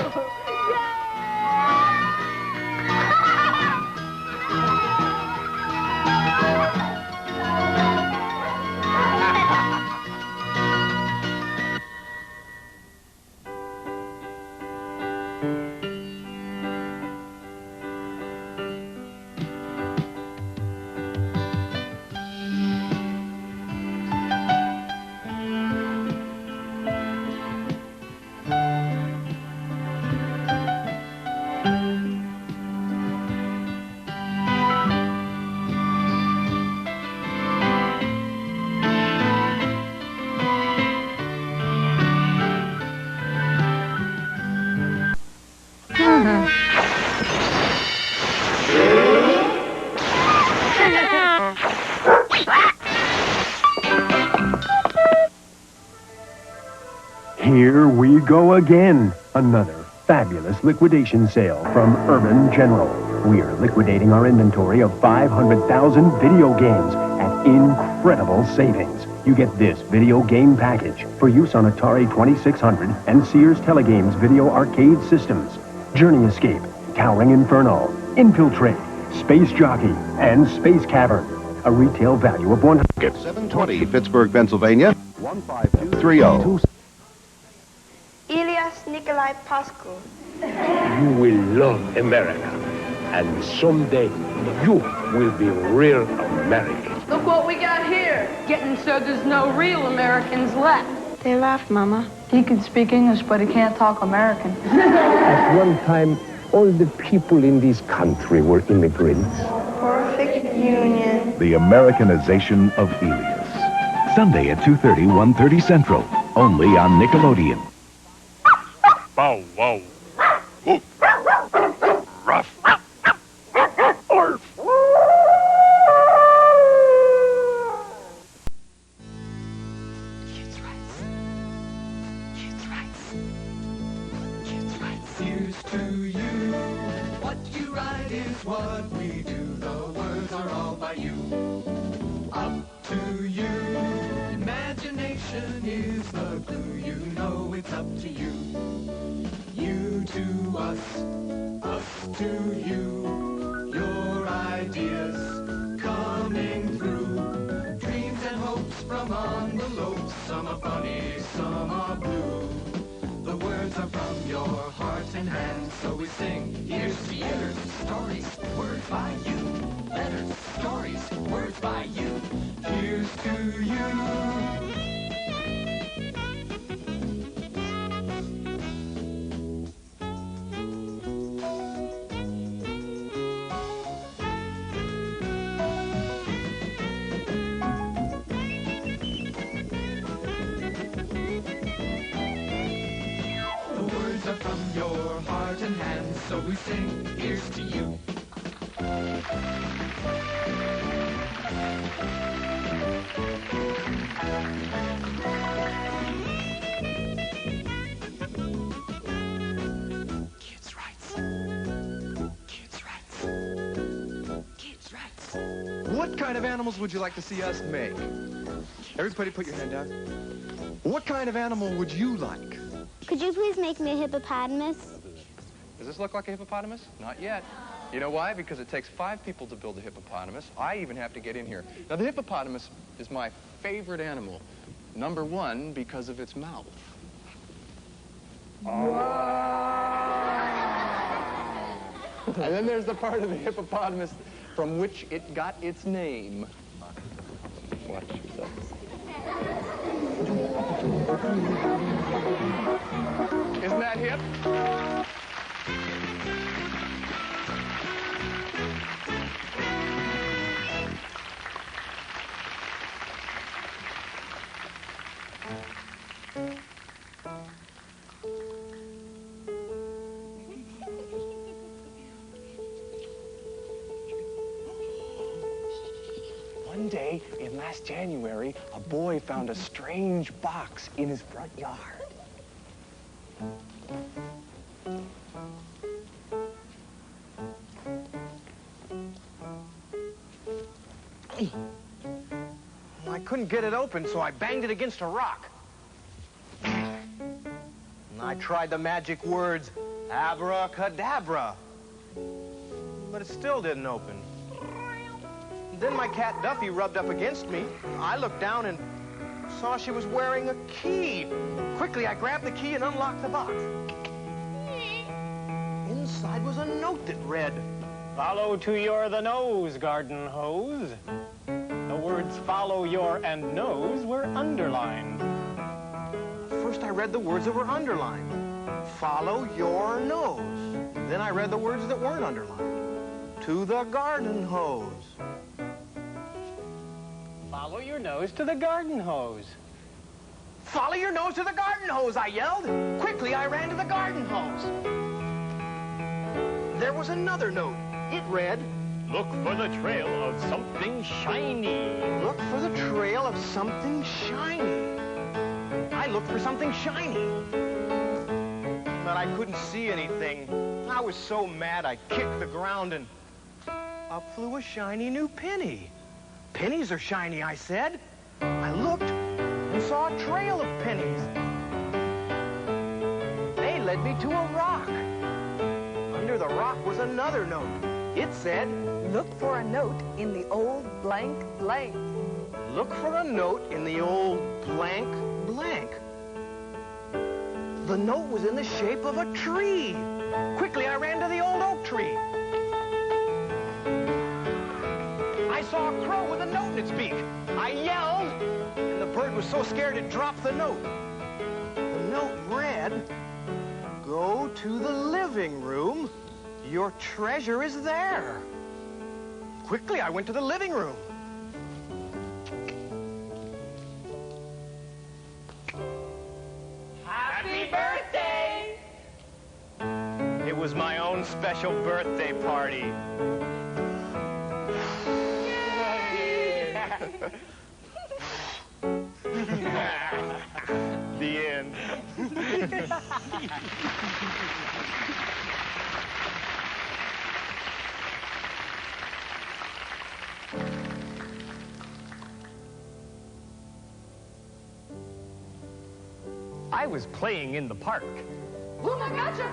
Here we go again. Another fabulous liquidation sale from Urban General. We are liquidating our inventory of 500,000 video games at incredible savings. You get this video game package for use on Atari 2600 and Sears Telegames video arcade systems. Journey Escape, Towering Inferno, Infiltrate, Space Jockey, and Space Cavern. A retail value of 720 Pittsburgh, Pennsylvania. 15230. Elias Nikolai Pascu. You will love America. And someday, you will be real American. Look what we got here. Getting so there's no real Americans left. They laugh, Mama. He can speak English, but he can't talk American. At one time, all the people in this country were immigrants. Perfect union. The Americanization of Elias. Sunday at 2:30, 1:30 Central. Only on Nickelodeon. Bow wow. Rough. Orf. Here's to you. What you write is what we do. The words are all by you. Up to you. Imagination is the clue. You know it's up to you. You to us to you. Your ideas coming through. Dreams and hopes from envelopes. Some are funny, some are blue. The words are from your heart and hand, so we sing. Here's to you. Letters, stories, words by you. Letters, stories, words by you. Here's to you. From your heart and hand, so we sing, here's to you. kind of animals would you like to see us make? Everybody put your hand down. What kind of animal would you like? Could you please make me a hippopotamus? Does this look like a hippopotamus? Not yet. You know why? Because it takes 5 people to build a hippopotamus. I even have to get in here. Now, the hippopotamus is my favorite animal. Number 1, because of its mouth. And then there's the part of the hippopotamus from which it got its name. Watch yourself. Isn't that hip? One day, in last January, a boy found a strange box in his front yard. I couldn't get it open, so I banged it against a rock. And I tried the magic words, abracadabra, but it still didn't open. Then my cat Duffy rubbed up against me. I looked down and saw she was wearing a key. Quickly, I grabbed the key and unlocked the box. Inside was a note that read, "Follow to your the nose, garden hose." The words "follow your" and "nose" were underlined. First, I read the words that were underlined. Follow your nose. Then I read the words that weren't underlined. To the garden hose. Follow your nose to the garden hose. Follow your nose to the garden hose, I yelled. Quickly, I ran to the garden hose. There was another note. It read, "Look for the trail of something shiny." Look for the trail of something shiny. I looked for something shiny. But I couldn't see anything. I was so mad I kicked the ground and up flew a shiny new penny. Pennies are shiny, I said. I looked and saw a trail of pennies. They led me to a rock. Under the rock was another note. It said, "Look for a note in the old blank blank." Look for a note in the old blank blank. The note was in the shape of a tree. Quickly, I ran to the old oak tree. I saw a crow with a note in its beak. I yelled, and the bird was so scared it dropped the note. The note read, "Go to the living room. Your treasure is there." Quickly, I went to the living room. Happy birthday! It was my own special birthday party. The end. I was playing in the park. Oh my gotcha!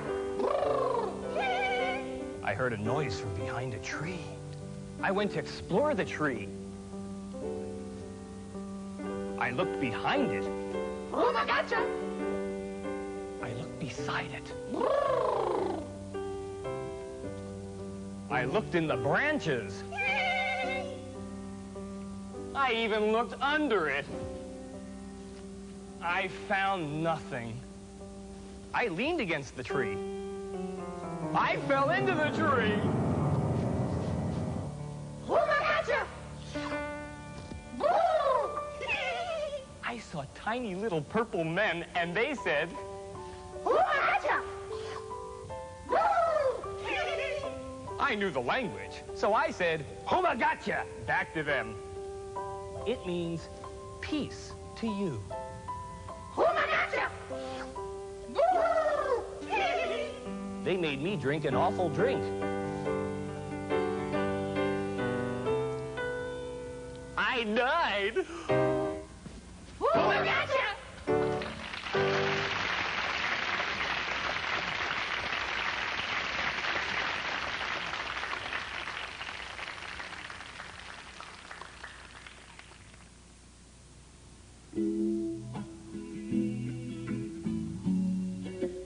I heard a noise from behind a tree. I went to explore the tree. I looked behind it. Oh my gotcha! I looked beside it. I looked in the branches. I even looked under it. I found nothing. I leaned against the tree. I fell into the tree. Oh my gotcha! I saw tiny little purple men, and they said, Oh my gotcha! I knew the language, so I said, "Homa gotcha," back to them. It means peace to you. Oh my gotcha! They made me drink an awful drink. I died. Oh, I gotcha!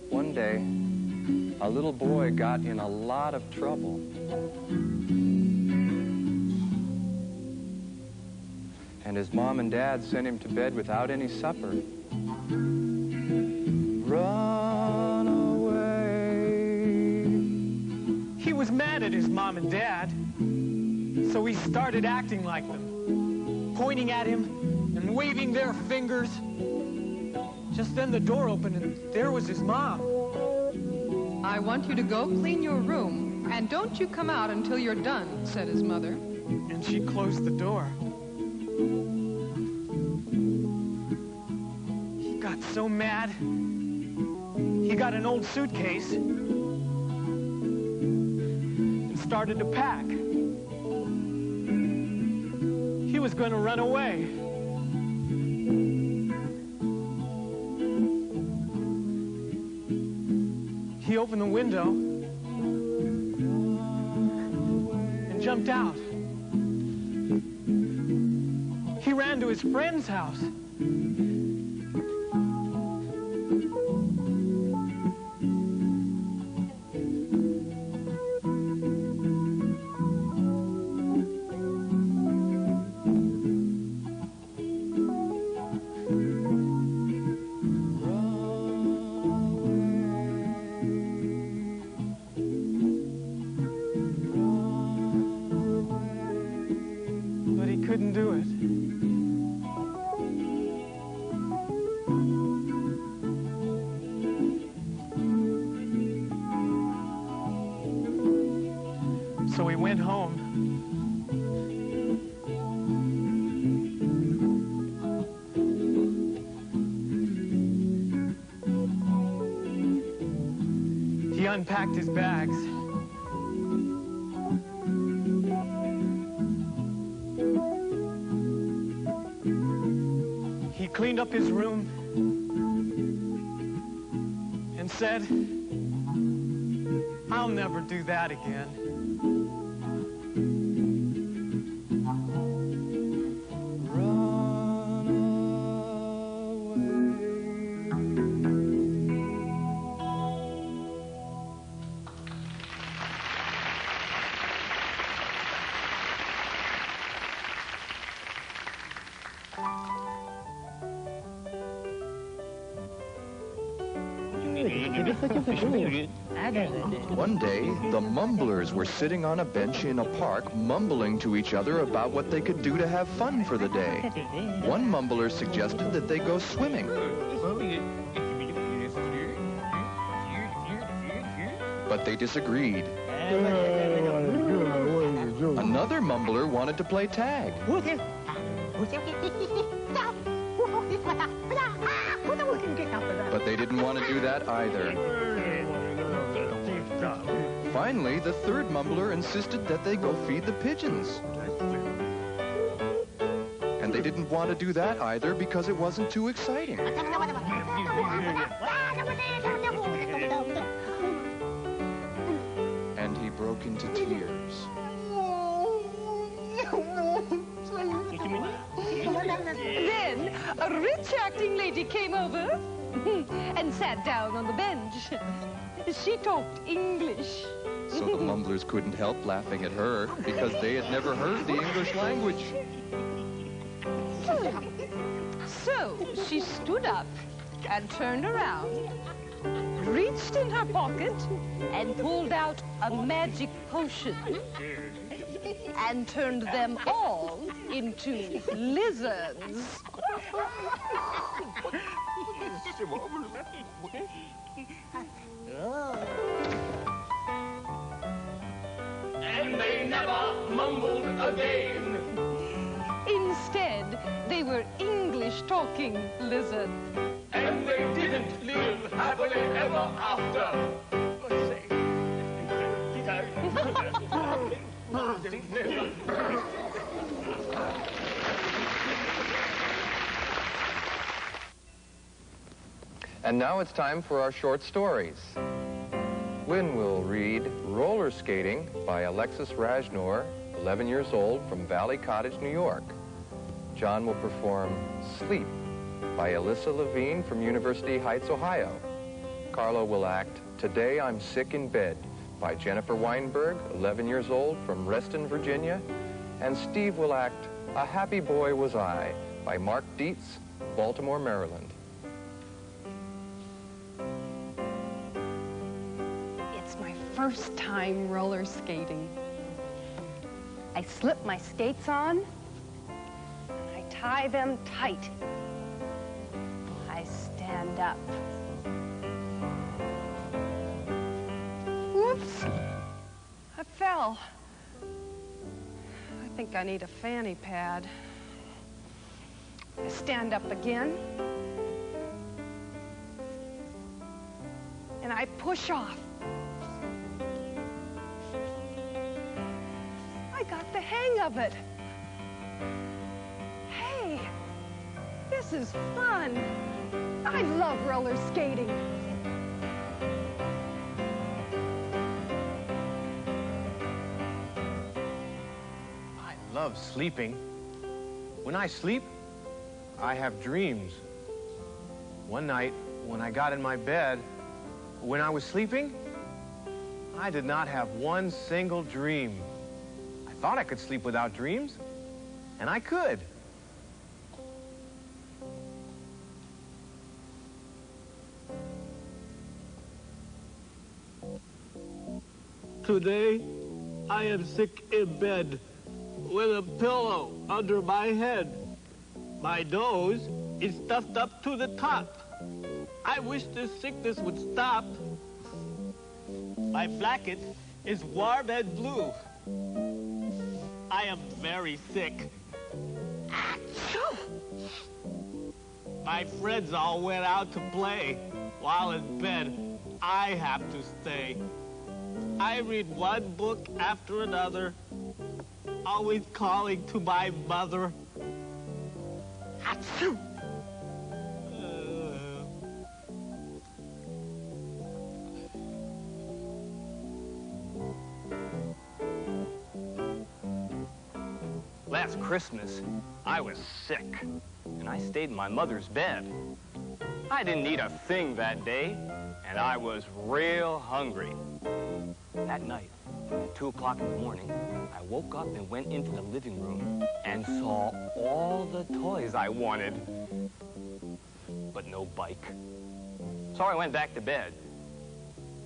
One day, a little boy got in a lot of trouble. And his mom and dad sent him to bed without any supper. Run away. He was mad at his mom and dad, so he started acting like them, pointing at him and waving their fingers. Just then the door opened and there was his mom. I want you to go clean your room, and don't you come out until you're done, said his mother. And she closed the door. He got so mad, he got an old suitcase and started to pack. He was going to run away. He opened the window and jumped out. He ran to his friend's house. Couldn't do it. So he went home. He unpacked his bags. He cleaned up his room and said, I'll never do that again. One day, the Mumblers were sitting on a bench in a park, mumbling to each other about what they could do to have fun for the day. One Mumbler suggested that they go swimming. But they disagreed. Another Mumbler wanted to play tag. But they didn't want to do that either. Finally, the third Mumbler insisted that they go feed the pigeons. And they didn't want to do that either because it wasn't too exciting. And he broke into tears. Then a rich acting lady came over and sat down on the bench. She talked English. So the Mumblers couldn't help laughing at her because they had never heard the English language. So she stood up and turned around, reached in her pocket and pulled out a magic potion and turned them all into lizards. And they never mumbled again. Instead, they were English-talking lizards. And they didn't live happily ever after. And now it's time for our short stories. Lynn will read Roller Skating by Alexis Rajnor, 11 years old, from Valley Cottage, New York. John will perform Sleep by Alyssa Levine from University Heights, Ohio. Carlo will act Today I'm Sick in Bed by Jennifer Weinberg, 11 years old, from Reston, Virginia. And Steve will act A Happy Boy Was I by Mark Dietz, Baltimore, Maryland. It's my first time roller skating. I slip my skates on, and I tie them tight. I stand up. Whoops! I fell. I think I need a fanny pad. I stand up again. And I push off. I got the hang of it. Hey, this is fun. I love roller skating. I love sleeping. When I sleep, I have dreams. One night, when I got in my bed, when I was sleeping, I did not have one single dream. I thought I could sleep without dreams, and I could. Today, I am sick in bed with a pillow under my head. My nose is stuffed up to the top. I wish this sickness would stop. My blanket is warm and blue. I am very sick. Achoo! My friends all went out to play. While in bed, I have to stay. I read one book after another, always calling to my mother. Achoo! Last Christmas, I was sick, and I stayed in my mother's bed. I didn't eat a thing that day, and I was real hungry. That night, at 2 o'clock in the morning, I woke up and went into the living room and saw all the toys I wanted, but no bike. So I went back to bed.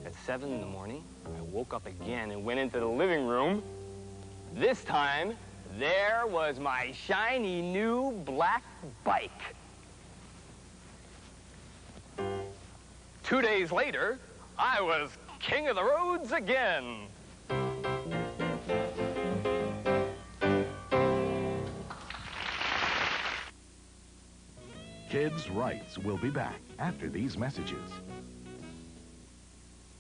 At 7 in the morning, I woke up again and went into the living room. This time, there was my shiny new black bike. 2 days later, I was king of the roads again. Kids' Rights will be back after these messages.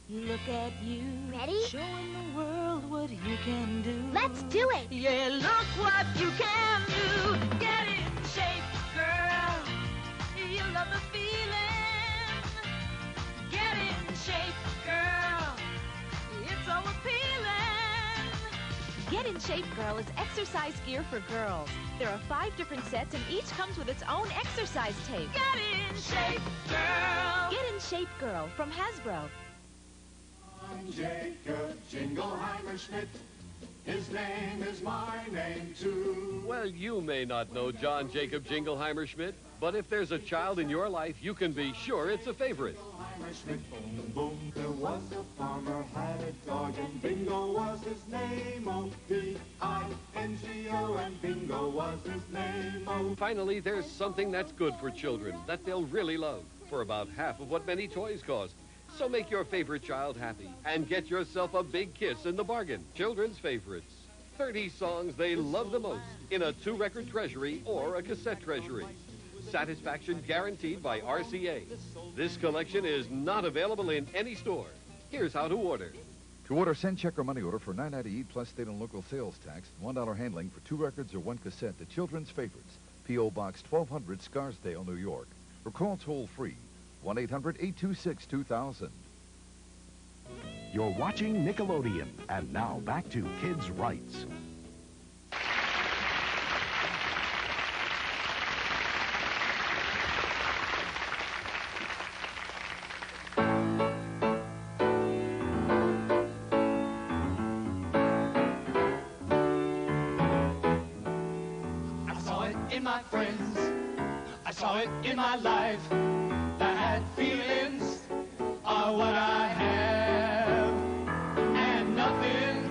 Look at you. Ready? Showing the world what you can do. Let's do it. Yeah, look what you can do. Get in shape, girl. You love the feeling. Get in shape, girl. It's so appealing. Get in Shape Girl is exercise gear for girls. There are 5 different sets and each comes with its own exercise tape. Get in shape, girl. Get in Shape Girl from Hasbro. I'm Jacob Jingleheimer Schmidt. His name is my name, too. Well, you may not know John Jacob Jingleheimer Schmidt, but if there's a child in your life, you can be sure it's a favorite. Schmidt, boom, boom. There was a farmer, had a dog, and Bingo was his name. O-B-I-N-G-O, and Bingo was his name. O. Finally, there's something that's good for children that they'll really love for about half of what many toys cost. So make your favorite child happy and get yourself a big kiss in the bargain. Children's favorites. 30 songs they love the most in a 2-record treasury or a cassette treasury. Satisfaction guaranteed by RCA. This collection is not available in any store. Here's how to order. To order, send check or money order for $9.98 plus state and local sales tax, $1 handling for 2 records or 1 cassette to Children's Favorites, P.O. Box 1200, Scarsdale, New York. Or call toll-free 1-800-826-2000. You're watching Nickelodeon. And now back to Kids' Rights. In my friends, I saw it in my life, that feelings are what I have, and nothing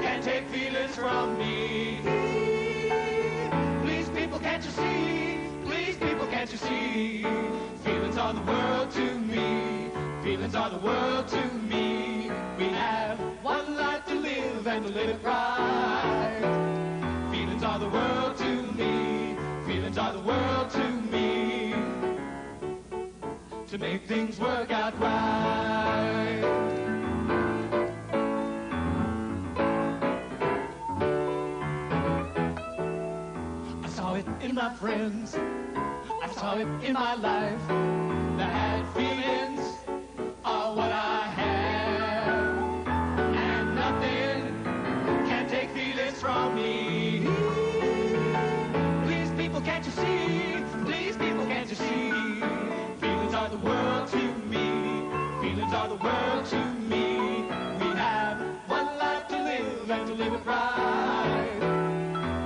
can take feelings from me. Please people, can't you see? Please people, can't you see? Feelings are the world to me. Feelings are the world to me. We have one life to live and to live it right. Feelings are the world to me. Feelings are the world to me. To make things work out right. I saw it in my friends. I saw it in my life. That feelings are what I have. And nothing can take feelings from me. Can't you see? Please, people, can't you see? Feelings are the world to me. Feelings are the world to me. We have one life to live and to live it right.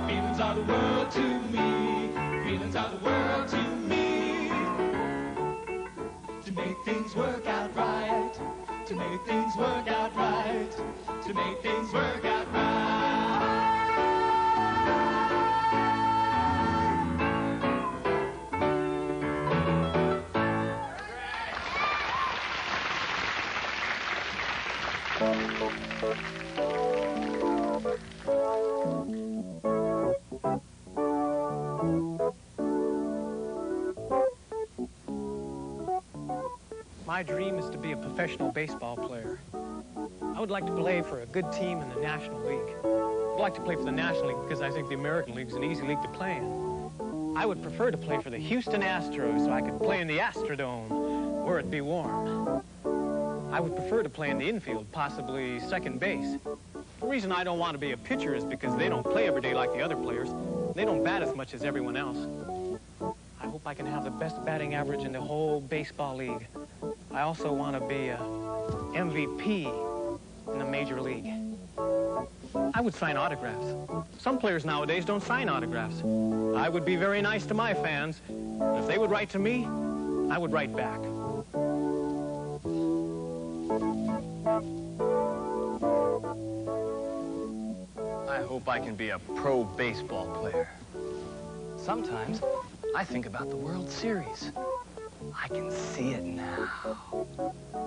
Feelings are the world to me. Feelings are the world to me. To make things work out right. To make things work out right. To make things work out right. My dream is to be a professional baseball player. I would like to play for a good team in the National League. I'd like to play for the National League because I think the American League is an easy league to play in. I would prefer to play for the Houston Astros so I could play in the Astrodome, where it'd be warm. I would prefer to play in the infield, possibly second base. The reason I don't want to be a pitcher is because they don't play every day like the other players. They don't bat as much as everyone else. I hope I can have the best batting average in the whole baseball league. I also want to be a MVP in the major league. I would sign autographs. Some players nowadays don't sign autographs. I would be very nice to my fans. If they would write to me, I would write back. I hope I can be a pro baseball player. Sometimes I think about the World Series. I can see it now.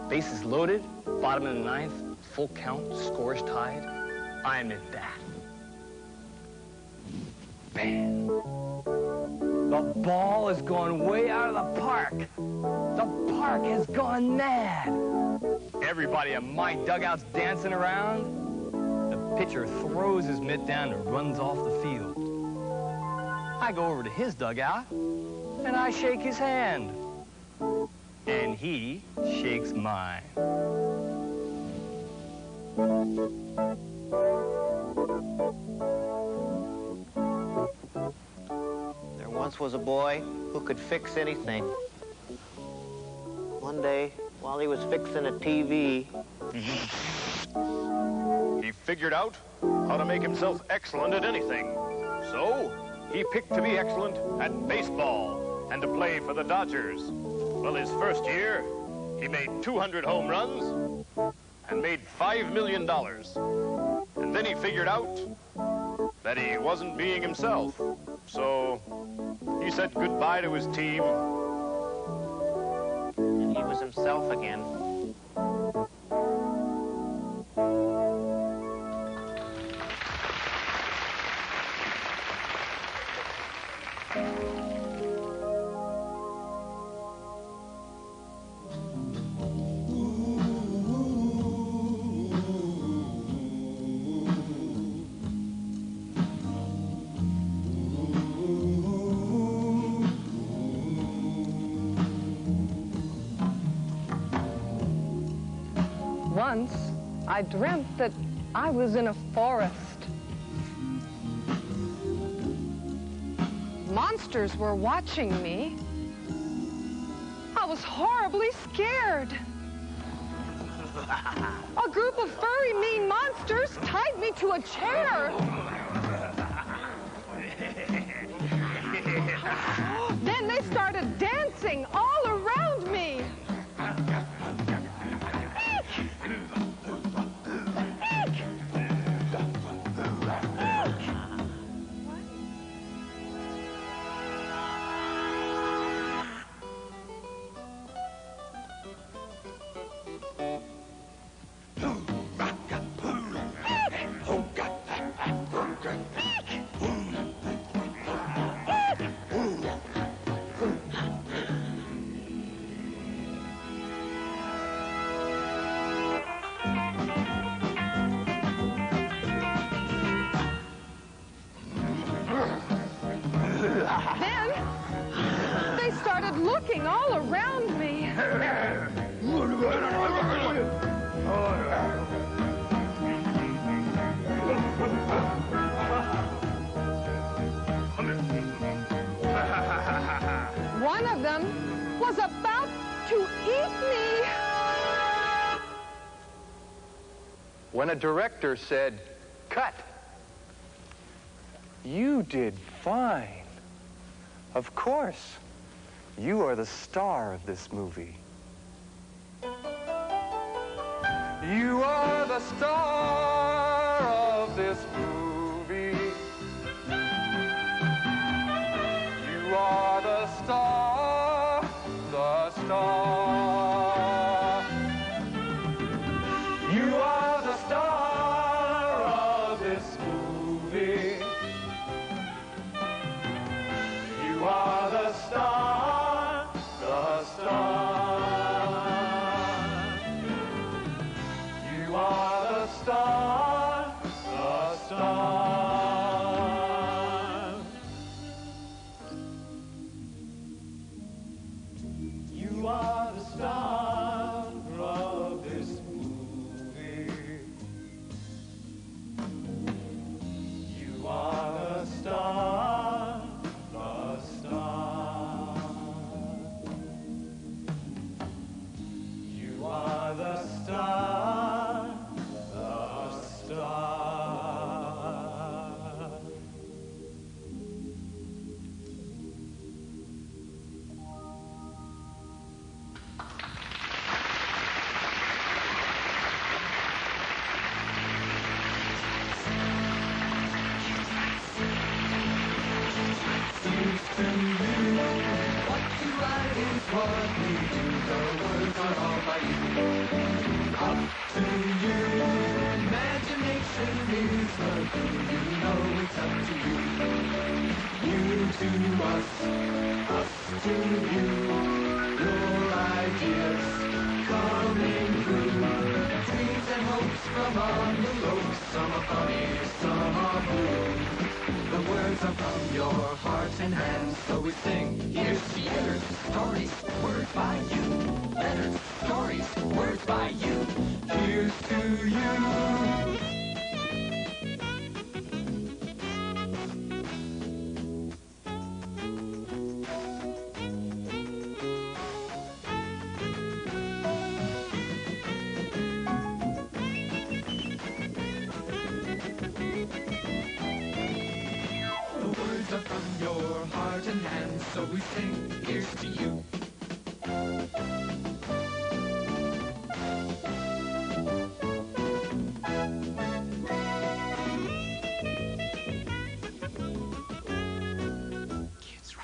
Bases loaded, bottom of the ninth, full count, scores tied. I'm at that. Bam. The ball has gone way out of the park. The park has gone mad. Everybody in my dugout's dancing around. The pitcher throws his mitt down and runs off the field. I go over to his dugout, and I shake his hand. And he shakes mine. There once was a boy who could fix anything. One day, while he was fixing a TV, he figured out how to make himself excellent at anything. So, he picked to be excellent at baseball and to play for the Dodgers. Well, his first year, he made 200 home runs and made $5 million. And then he figured out that he wasn't being himself. So he said goodbye to his team. And he was himself again. Once, I dreamt that I was in a forest. Monsters were watching me. I was horribly scared. A group of furry, mean monsters tied me to a chair. Then they started dancing all around me. Then they started looking all around me. One of them was about to eat me. When a director said, "Cut," you did fine. Of course, you are the star of this movie. You are the star of this movie. You are the star, the star. You are the star of this movie. You are the star, the star. You are the star, the star. You are the star of this movie. You are the star, the star. You are the star, the star. Seems to you what you write is what we do. The words are all by you. Up to you. Imagination is the glue. You know it's up to you. You to us, us to you. Your ideas coming through. Dreams and hopes from on the low. Some are funny, some are blue. The words are from your heart and hands, so we sing. Here's to letters, stories, words by you. Letters, stories, words by you. Here's to you. From your heart and hands, so we sing, here's to you.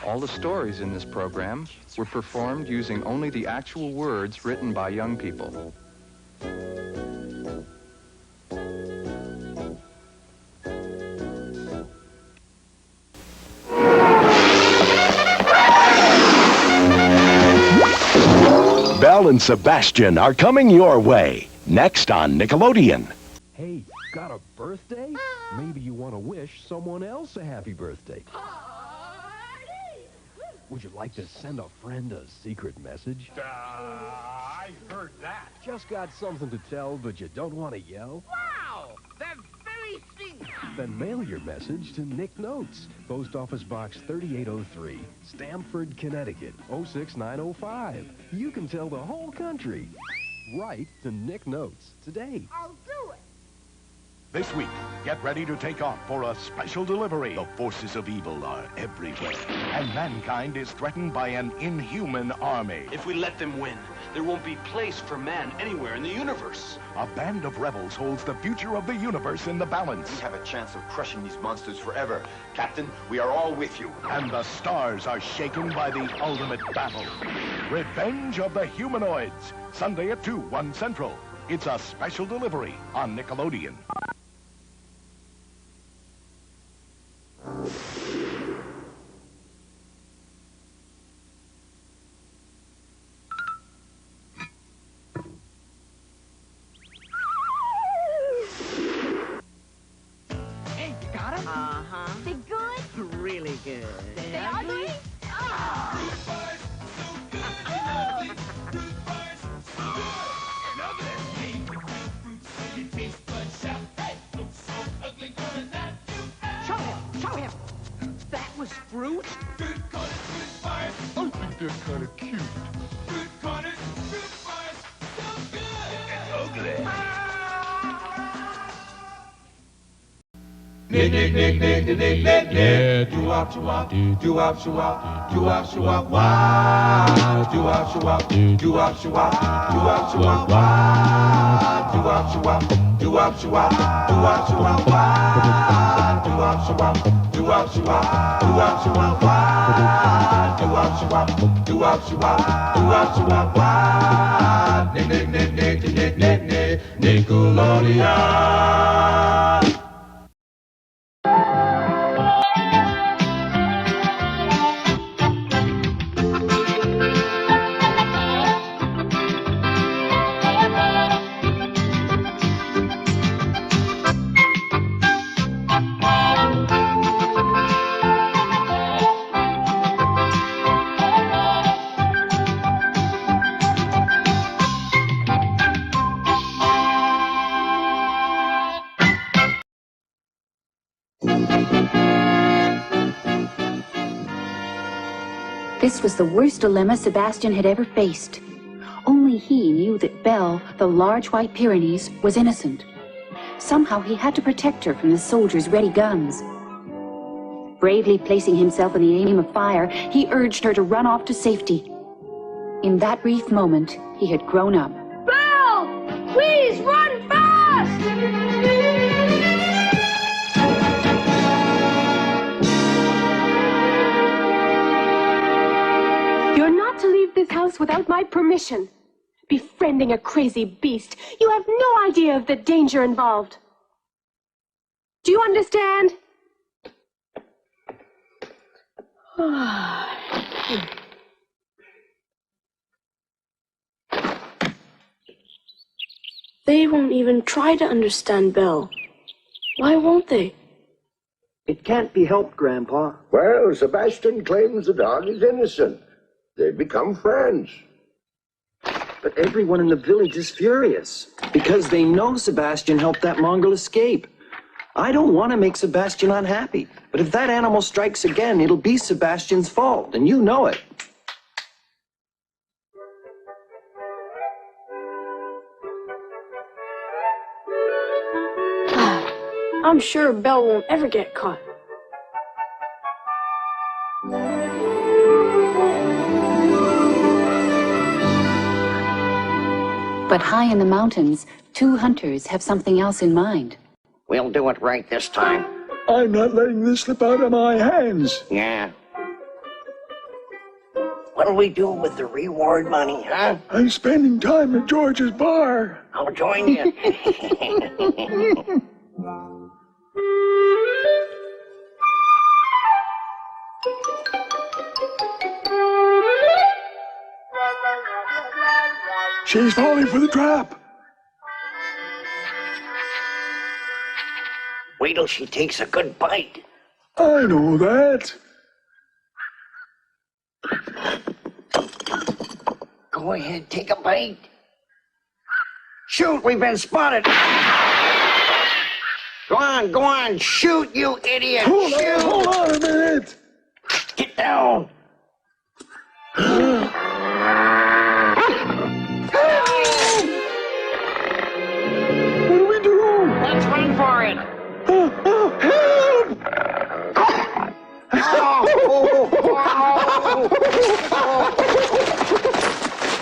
All the stories in this program were performed using only the actual words written by young people. Belle and Sebastian are coming your way. Next on Nickelodeon. Hey, got a birthday? Maybe you want to wish someone else a happy birthday. Would you like to send a friend a secret message? I heard heard that. Just got something to tell, but you don't want to yell? Wow! That very thing! Then mail your message to Nick Notes, Post Office Box 3803, Stamford, Connecticut, 06905. You can tell the whole country. Write to Nick Notes today. I'll do it. This week, get ready to take off for a special delivery. The forces of evil are everywhere, and mankind is threatened by an inhuman army. If we let them win, there won't be place for man anywhere in the universe. A band of rebels holds the future of the universe in the balance. We have a chance of crushing these monsters forever. Captain, we are all with you. And the stars are shaken by the ultimate battle. Revenge of the Humanoids. Sunday at 2, 1 Central. It's a special delivery on Nickelodeon. Hey, you got him? Uh-huh. They good? Really good. They ugly? Show him. That was fruit? Good corners, good fires. I think they're kind of cute. Good corners, good fires. So good. And ugly. Nick, yeah, doo-wop, doo-wop, doo-wop, doo-wop, doo-wop, doo-wop, wow, doo-wop, doo-wop, doo-wop, doo-wop, doo-wop, doo-wop, wow, doo-wop, doo-wop, doo-wop, doo-wop, doo-wop, doo-wop, wow, doo-wop, doo-wop, doo-wop, doo-wop, doo-wop, doo-wop, wow, doo-wop, doo-wop, doo-wop, doo-wop, doo-wop, doo-wop, wow, Nick, Nickelodeon. This was the worst dilemma Sebastian had ever faced. Only he knew that Belle, the large white Pyrenees, was innocent. Somehow he had to protect her from the soldiers' ready guns. Bravely placing himself in the aim of fire, he urged her to run off to safety. In that brief moment, he had grown up. Belle! Please run fast! You're not to leave this house without my permission. Befriending a crazy beast, you have no idea of the danger involved. Do you understand? They won't even try to understand Belle. Why won't they? It can't be helped, Grandpa. Well, Sebastian claims the dog is innocent. They've become friends. But everyone in the village is furious because they know Sebastian helped that mongrel escape. I don't want to make Sebastian unhappy, but if that animal strikes again, it'll be Sebastian's fault, and you know it. I'm sure Belle won't ever get caught. But high in the mountains, two hunters have something else in mind. We'll do it right this time. I'm not letting this slip out of my hands. Yeah. What'll we do with the reward money, huh? I'm spending time at George's bar. I'll join you. She's falling for the trap. Wait till she takes a good bite. I know that. Go ahead, take a bite. Shoot, we've been spotted. Go on, shoot, you idiot. Shoot. Hold on a minute. Get down. What do we do? Let's run for it.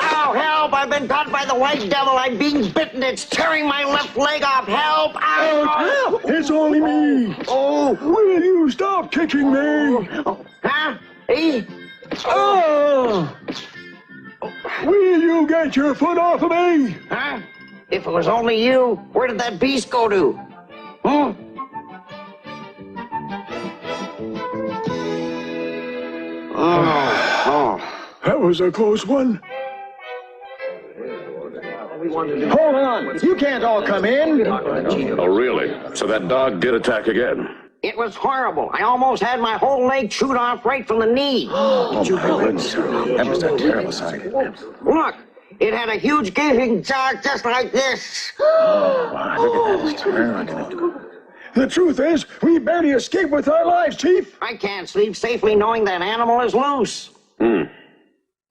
Ow, help! I've been caught by the white devil. I'm being bitten. It's tearing my left leg off. Help! Ow! It's only me. Oh! Will you stop kicking me? Huh? Eh? Oh! Will you get your foot off of me? Huh? If it was only you, where did that beast go to? Hmm? Oh. That was a close one. Hold on. You can't all come in. Oh, really? So that dog did attack again? It was horrible. I almost had my whole leg chewed off right from the knee. Oh, my goodness. That was a terrible sight. Look, it had a huge gaping jaw just like this. Wow, look at that. It's terrible. The truth is, we barely escaped with our lives, Chief. I can't sleep safely knowing that animal is loose.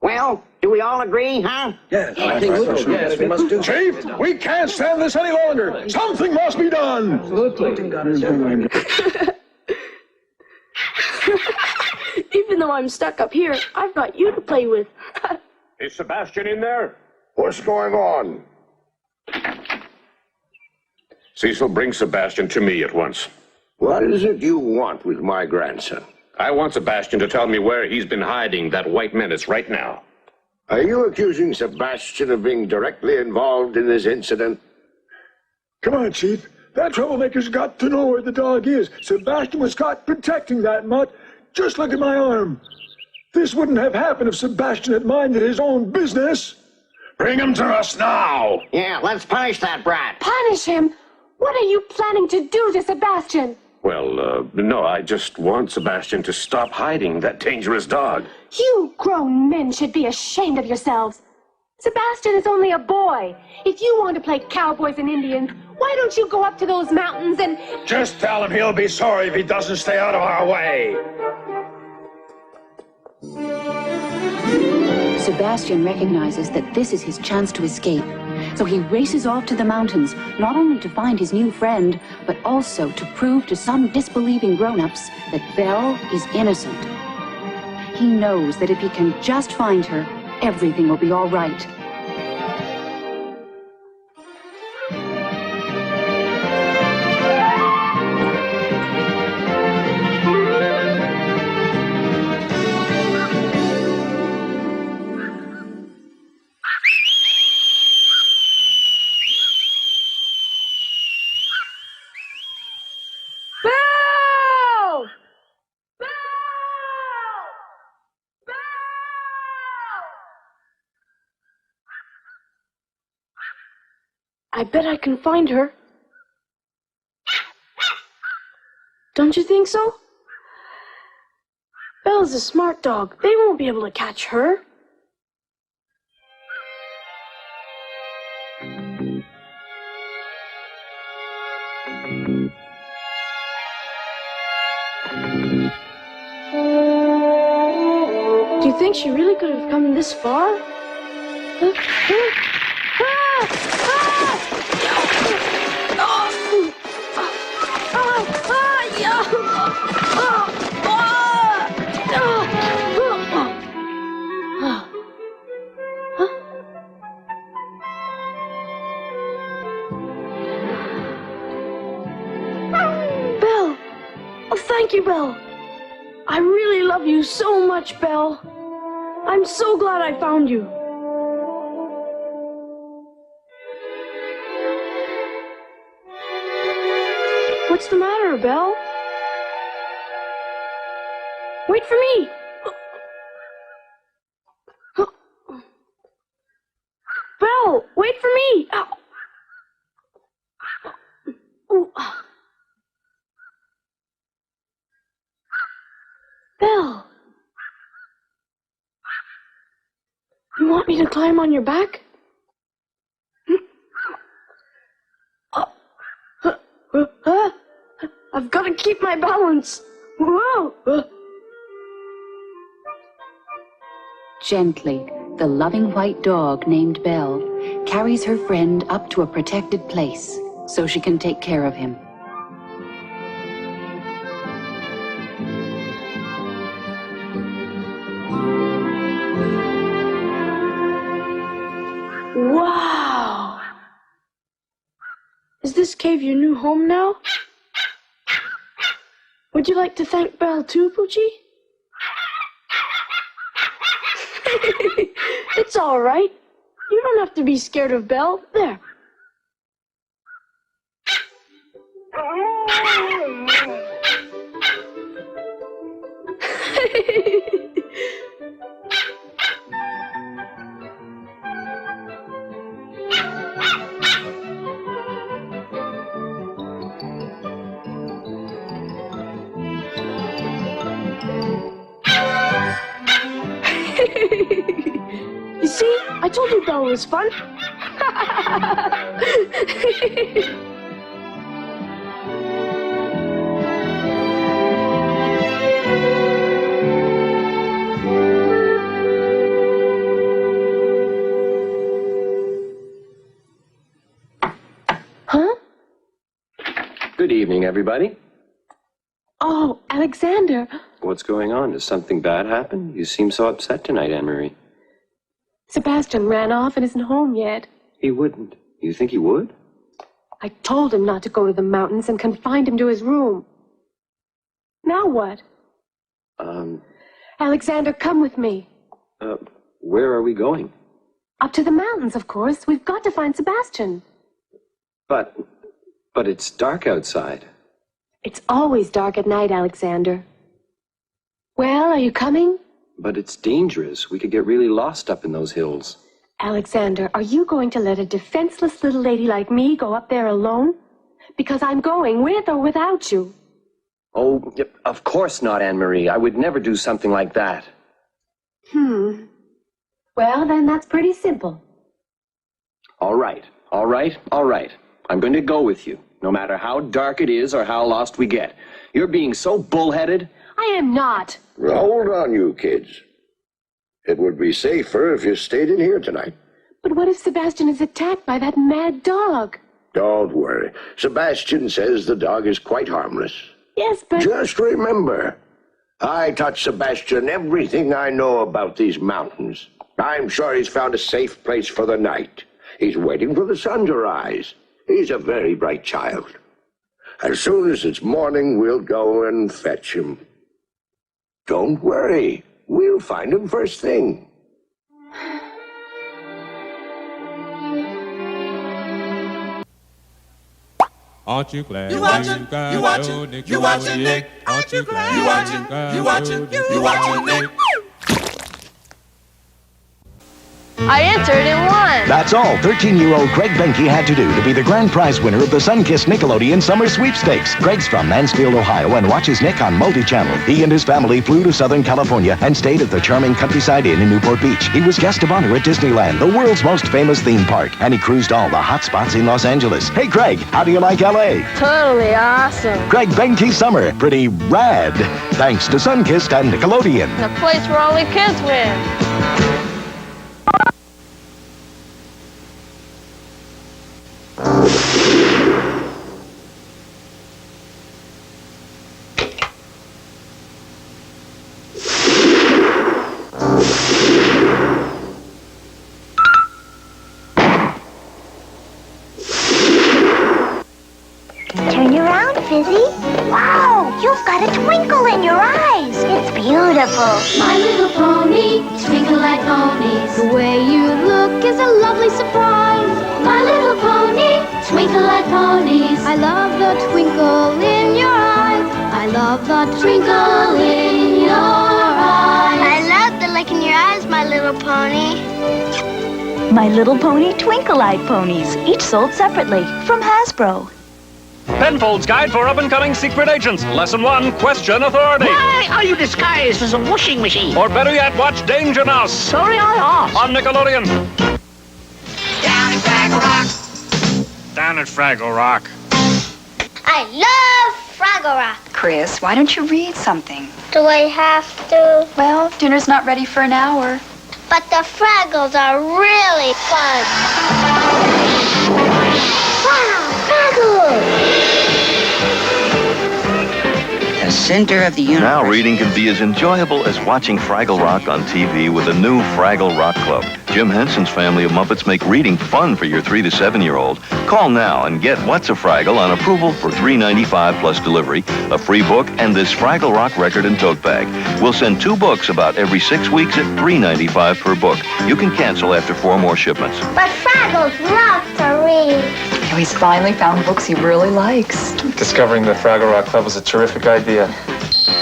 Well, do we all agree, huh? Yes, I think so. Yes, we must do. Chief, we can't stand this any longer. Something must be done. Even though I'm stuck up here, I've got you to play with. Is Sebastian in there? What's going on? Cecil, bring Sebastian to me at once. What is it you want with my grandson? I want Sebastian to tell me where he's been hiding that white menace right now. Are you accusing Sebastian of being directly involved in this incident? Come on, Chief. That troublemaker's got to know where the dog is. Sebastian was caught protecting that mutt. Just look at my arm. This wouldn't have happened if Sebastian had minded his own business. Bring him to us now! Yeah, let's punish that brat. Punish him? What are you planning to do to Sebastian? Well, no, I just want Sebastian to stop hiding that dangerous dog. You grown men should be ashamed of yourselves. Sebastian is only a boy. If you want to play cowboys and Indians, why don't you go up to those mountains and... Just tell him he'll be sorry if he doesn't stay out of our way. Sebastian recognizes that this is his chance to escape. So he races off to the mountains, not only to find his new friend, but also to prove to some disbelieving grown-ups that Belle is innocent. He knows that if he can just find her, everything will be all right. I bet I can find her. Don't you think so? Belle's a smart dog. They won't be able to catch her. Do you think she really could have come this far? Belle! Oh, thank you, Belle. I really love you so much, Belle. I'm so glad I found you. What's the matter, Belle? Wait for me! Belle, wait for me! Belle! You want me to climb on your back? I've got to keep my balance. Whoa! Gently, the loving white dog named Belle carries her friend up to a protected place so she can take care of him. Wow! Is this cave your new home now? Would you like to thank Belle too, Poochie? It's all right. You don't have to be scared of Belle. There. You see, I told you Belle was fun. Huh? Good evening, everybody. Oh, Alexander. What's going on? Does something bad happen? You seem so upset tonight, Anne-Marie. Sebastian ran off and isn't home yet. He wouldn't. You think he would? I told him not to go to the mountains and confined him to his room. Now what? Alexander, come with me. Where are we going? Up to the mountains, of course. We've got to find Sebastian. But it's dark outside. It's always dark at night, Alexander. Well, are you coming? But it's dangerous. We could get really lost up in those hills. Alexander, are you going to let a defenseless little lady like me go up there alone? Because I'm going with or without you. Oh, of course not, Anne-Marie. I would never do something like that. Well, then that's pretty simple. All right. I'm going to go with you, no matter how dark it is or how lost we get. You're being so bullheaded. I am not. Hold on, you kids. It would be safer if you stayed in here tonight. But what if Sebastian is attacked by that mad dog? Don't worry. Sebastian says the dog is quite harmless. Yes, but... Just remember, I taught Sebastian everything I know about these mountains. I'm sure he's found a safe place for the night. He's waiting for the sun to rise. He's a very bright child. As soon as it's morning, we'll go and fetch him. Don't worry. We'll find him first thing. Aren't you glad? You watching? Nick? Aren't you glad? You watching, Nick? I answered and won. That's all 13-year-old Greg Benke had to do to be the grand prize winner of the Sun-Kissed Nickelodeon Summer Sweepstakes. Greg's from Mansfield, Ohio, and watches Nick on multi-channel. He and his family flew to Southern California and stayed at the charming Countryside Inn in Newport Beach. He was guest of honor at Disneyland, the world's most famous theme park, and he cruised all the hot spots in Los Angeles. Hey, Greg, how do you like L.A.? Totally awesome. Greg Benke's summer, pretty rad, thanks to Sun-Kissed and Nickelodeon. The place where only kids win. Turn around, Fizzy. Wow, you've got a twinkle in your eyes. It's beautiful. My little pony, twinkle like ponies. The way you look is a lovely surprise. My little pony, twinkle like ponies. I love the twinkle in your eyes. I love the twinkle in your eyes. I love the look in your eyes, my little pony. My Little Pony Twinkle-Eyed Ponies, each sold separately from Hasbro. Penfold's Guide for Up-and-Coming Secret Agents. Lesson 1, question authority. Why are you disguised as a washing machine? Or better yet, watch Danger Mouse. Sorry I asked. On Nickelodeon. Down at Fraggle Rock. Down at Fraggle Rock. I love Fraggle Rock. Chris, why don't you read something? Do I have to? Well, dinner's not ready for an hour. But the Fraggles are really fun. Wow, Fraggles! The center of the universe. Now reading can be as enjoyable as watching Fraggle Rock on TV with the new Fraggle Rock Club. Jim Henson's family of Muppets make reading fun for your 3 to 7-year-old. Call now and get What's a Fraggle on approval for $3.95 plus delivery, a free book, and this Fraggle Rock record and tote bag. We'll send 2 books about every 6 weeks at $3.95 per book. You can cancel after 4 more shipments. But Fraggles love to read. Oh, he's finally found books he really likes. Discovering the Fraggle Rock Club was a terrific idea.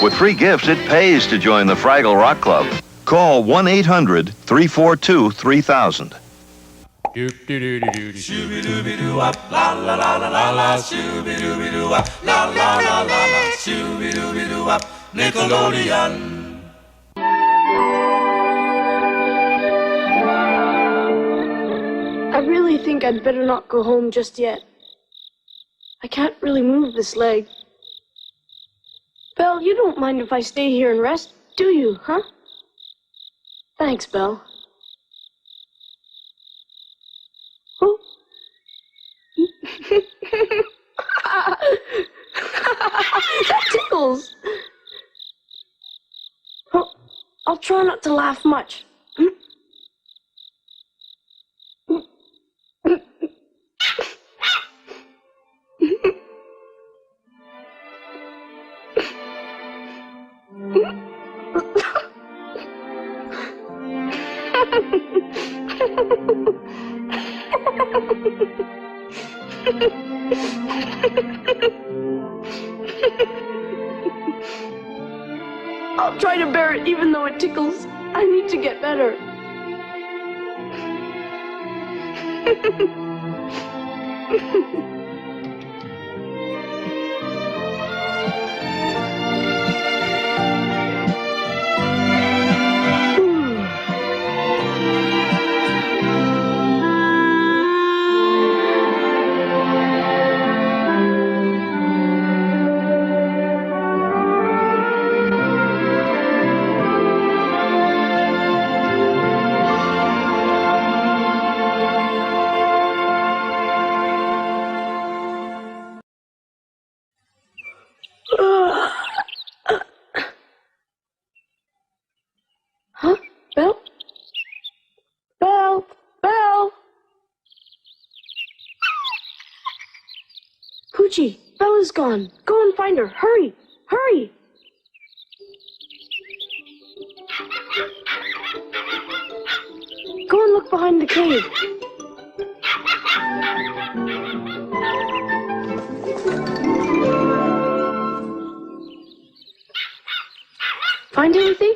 With free gifts, it pays to join the Fraggle Rock Club. Call 1-800-342-3000. Nickelodeon. I really think I'd better not go home just yet. I can't really move this leg. Belle, you don't mind if I stay here and rest, do you, huh? Thanks, Belle. Oh. That tickles. Oh, I'll try not to laugh much. I'll try to bear it even though it tickles. I need to get better. Huh? Belle? Belle? Belle? Poochie, Belle is gone. Go and find her. Hurry! Hurry! Go and look behind the cave. Find anything?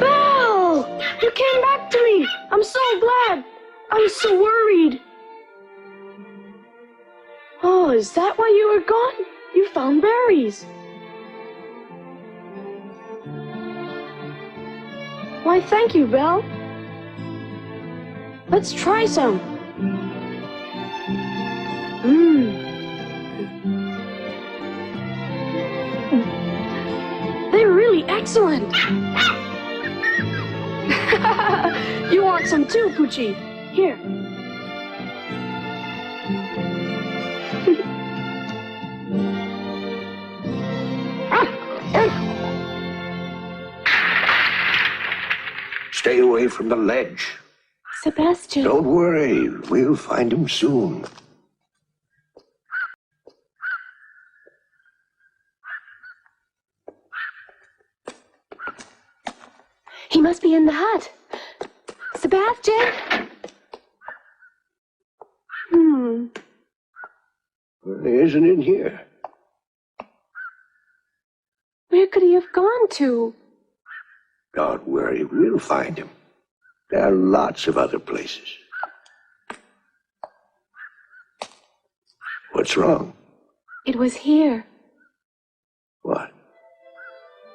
Belle! You came back to me! I'm so glad! I was so worried. Oh, is that why you were gone? You found berries. Why, thank you, Belle. Let's try some. They're really excellent. You want some too, Poochie? Here. Stay away from the ledge. Sebastian. Don't worry. We'll find him soon. He must be in the hut. Sebastian? He isn't in here. Where could he have gone to? Don't worry. We'll find him. There are lots of other places. What's wrong? It was here. What?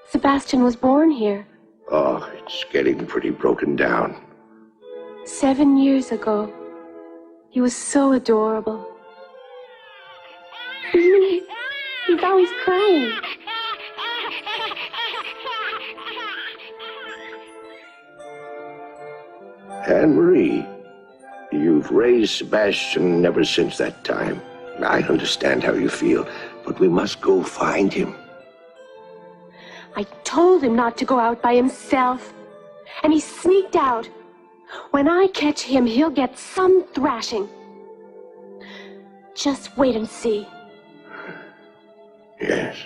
Sebastian was born here. Oh, it's getting pretty broken down. 7 years ago. He was so adorable. He's always crying. Anne-Marie, you've raised Sebastian ever since that time. I understand how you feel, but we must go find him. I told him not to go out by himself, and he sneaked out. When I catch him, he'll get some thrashing. Just wait and see. Yes.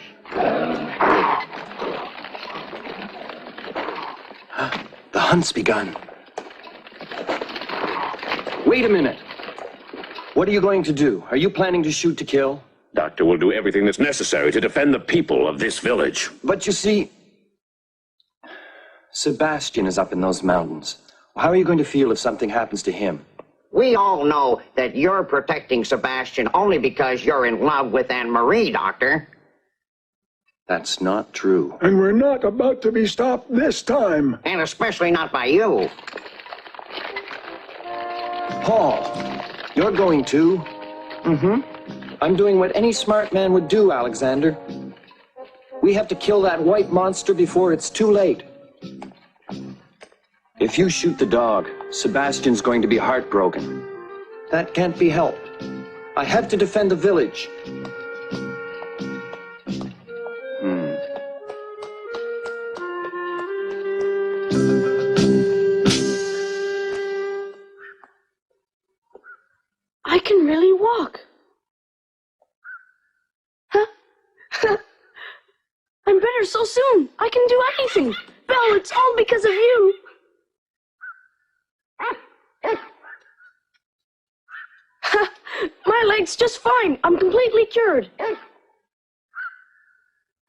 The hunt's begun. Wait a minute. What are you going to do? Are you planning to shoot to kill? Doctor will do everything that's necessary to defend the people of this village. But you see, Sebastian is up in those mountains. How are you going to feel if something happens to him? We all know that you're protecting Sebastian only because you're in love with Anne-Marie, Doctor. That's not true. And we're not about to be stopped this time. And especially not by you. Paul, you're going too? Mm-hmm. I'm doing what any smart man would do, Alexander. We have to kill that white monster before it's too late. If you shoot the dog, Sebastian's going to be heartbroken. That can't be helped. I have to defend the village. I can really walk. Huh? I'm better so soon. I can do anything. Belle, it's all because of you. My leg's just fine. I'm completely cured.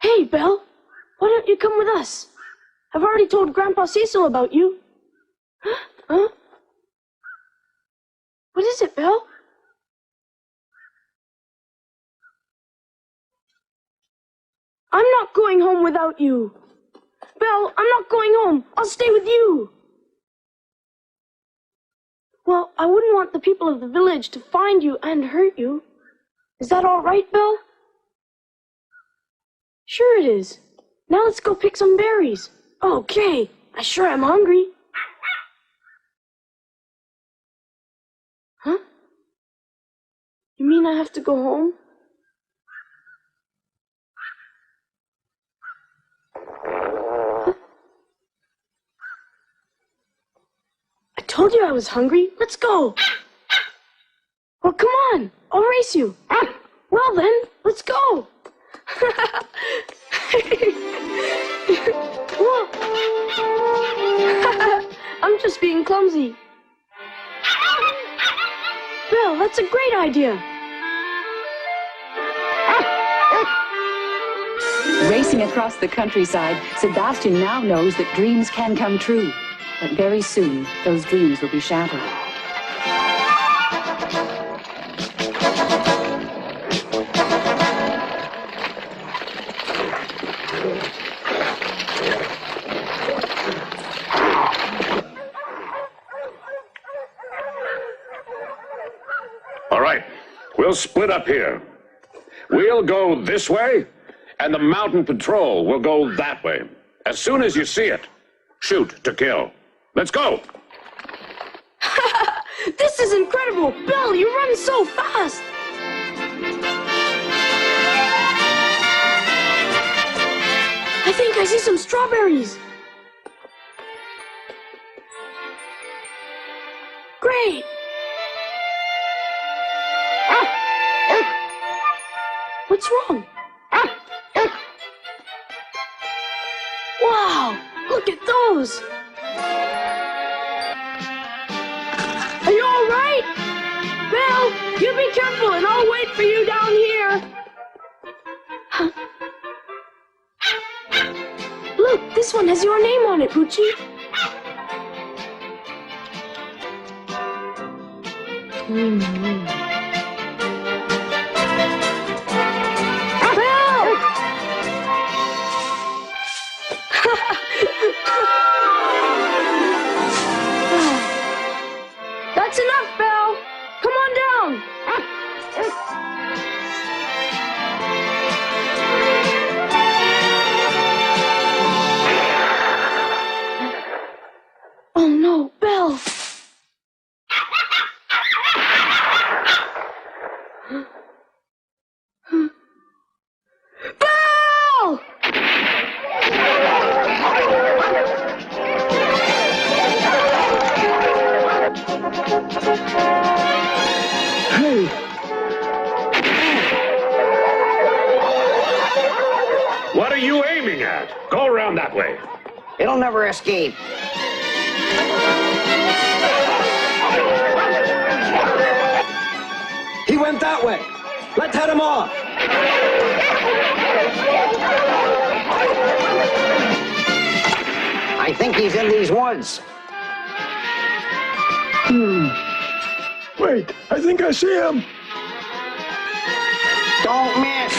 Hey, Belle, why don't you come with us? I've already told Grandpa Cecil about you. Huh? What is it, Belle? I'm not going home without you. Belle, I'm not going home. I'll stay with you. Well, I wouldn't want the people of the village to find you and hurt you. Is that all right, Belle? Sure it is. Now let's go pick some berries. Okay, I sure am hungry. Huh? You mean I have to go home? I told you I was hungry. Let's go. Well, come on. I'll race you. Well then, let's go. I'm just being clumsy. Belle, that's a great idea. Racing across the countryside, Sebastian now knows that dreams can come true. But very soon, those dreams will be shattered. All right, we'll split up here. We'll go this way, and the mountain patrol will go that way. As soon as you see it, shoot to kill. Let's go! This is incredible! Belle, you run so fast! I think I see some strawberries. Great! What's wrong? Wow! Look at those! Are you all right? Belle, you be careful and I'll wait for you down here. Look, this one has your name on it, Poochie. That's enough, Belle. Come on way. It'll never escape. He went that way. Let's head him off. I think he's in these woods. Wait, I think I see him. Don't miss.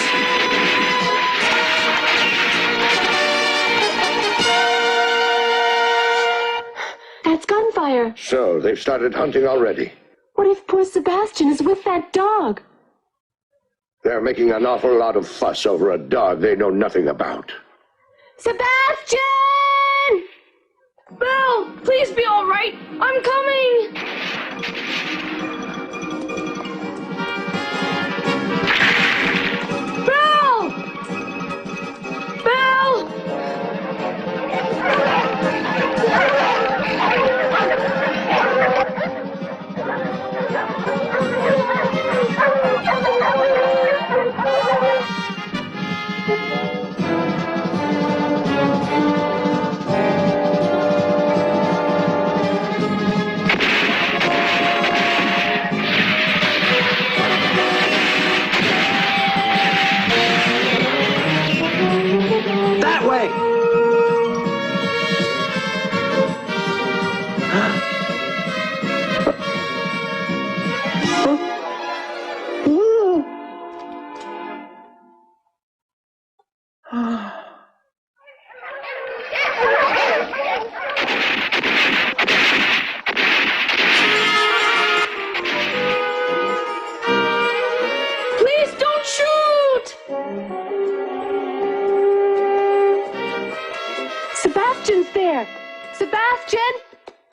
That's gunfire. So, they've started hunting already. What if poor Sebastian is with that dog? They're making an awful lot of fuss over a dog they know nothing about. Sebastian! Belle, please be all right. I'm coming. Belle! Belle! That way. Please don't shoot! Sebastian's there! Sebastian!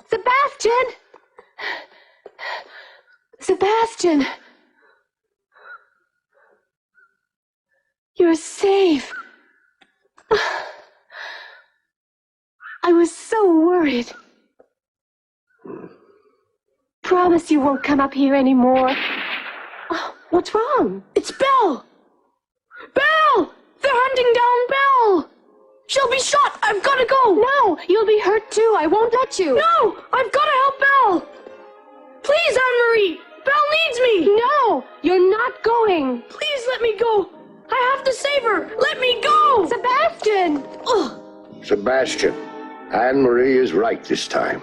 Sebastian! Sebastian! You're safe. I was so worried. Promise you won't come up here anymore. Oh, what's wrong? It's Belle! Belle! They're hunting down Belle! She'll be shot! I've gotta go! No! You'll be hurt too! I won't let you! No! I've gotta help Belle! Please, Anne-Marie! Belle needs me! No! You're not going! Please let me go! I have to save her! Let me go! Sebastian! Ugh. Sebastian, Anne-Marie is right this time.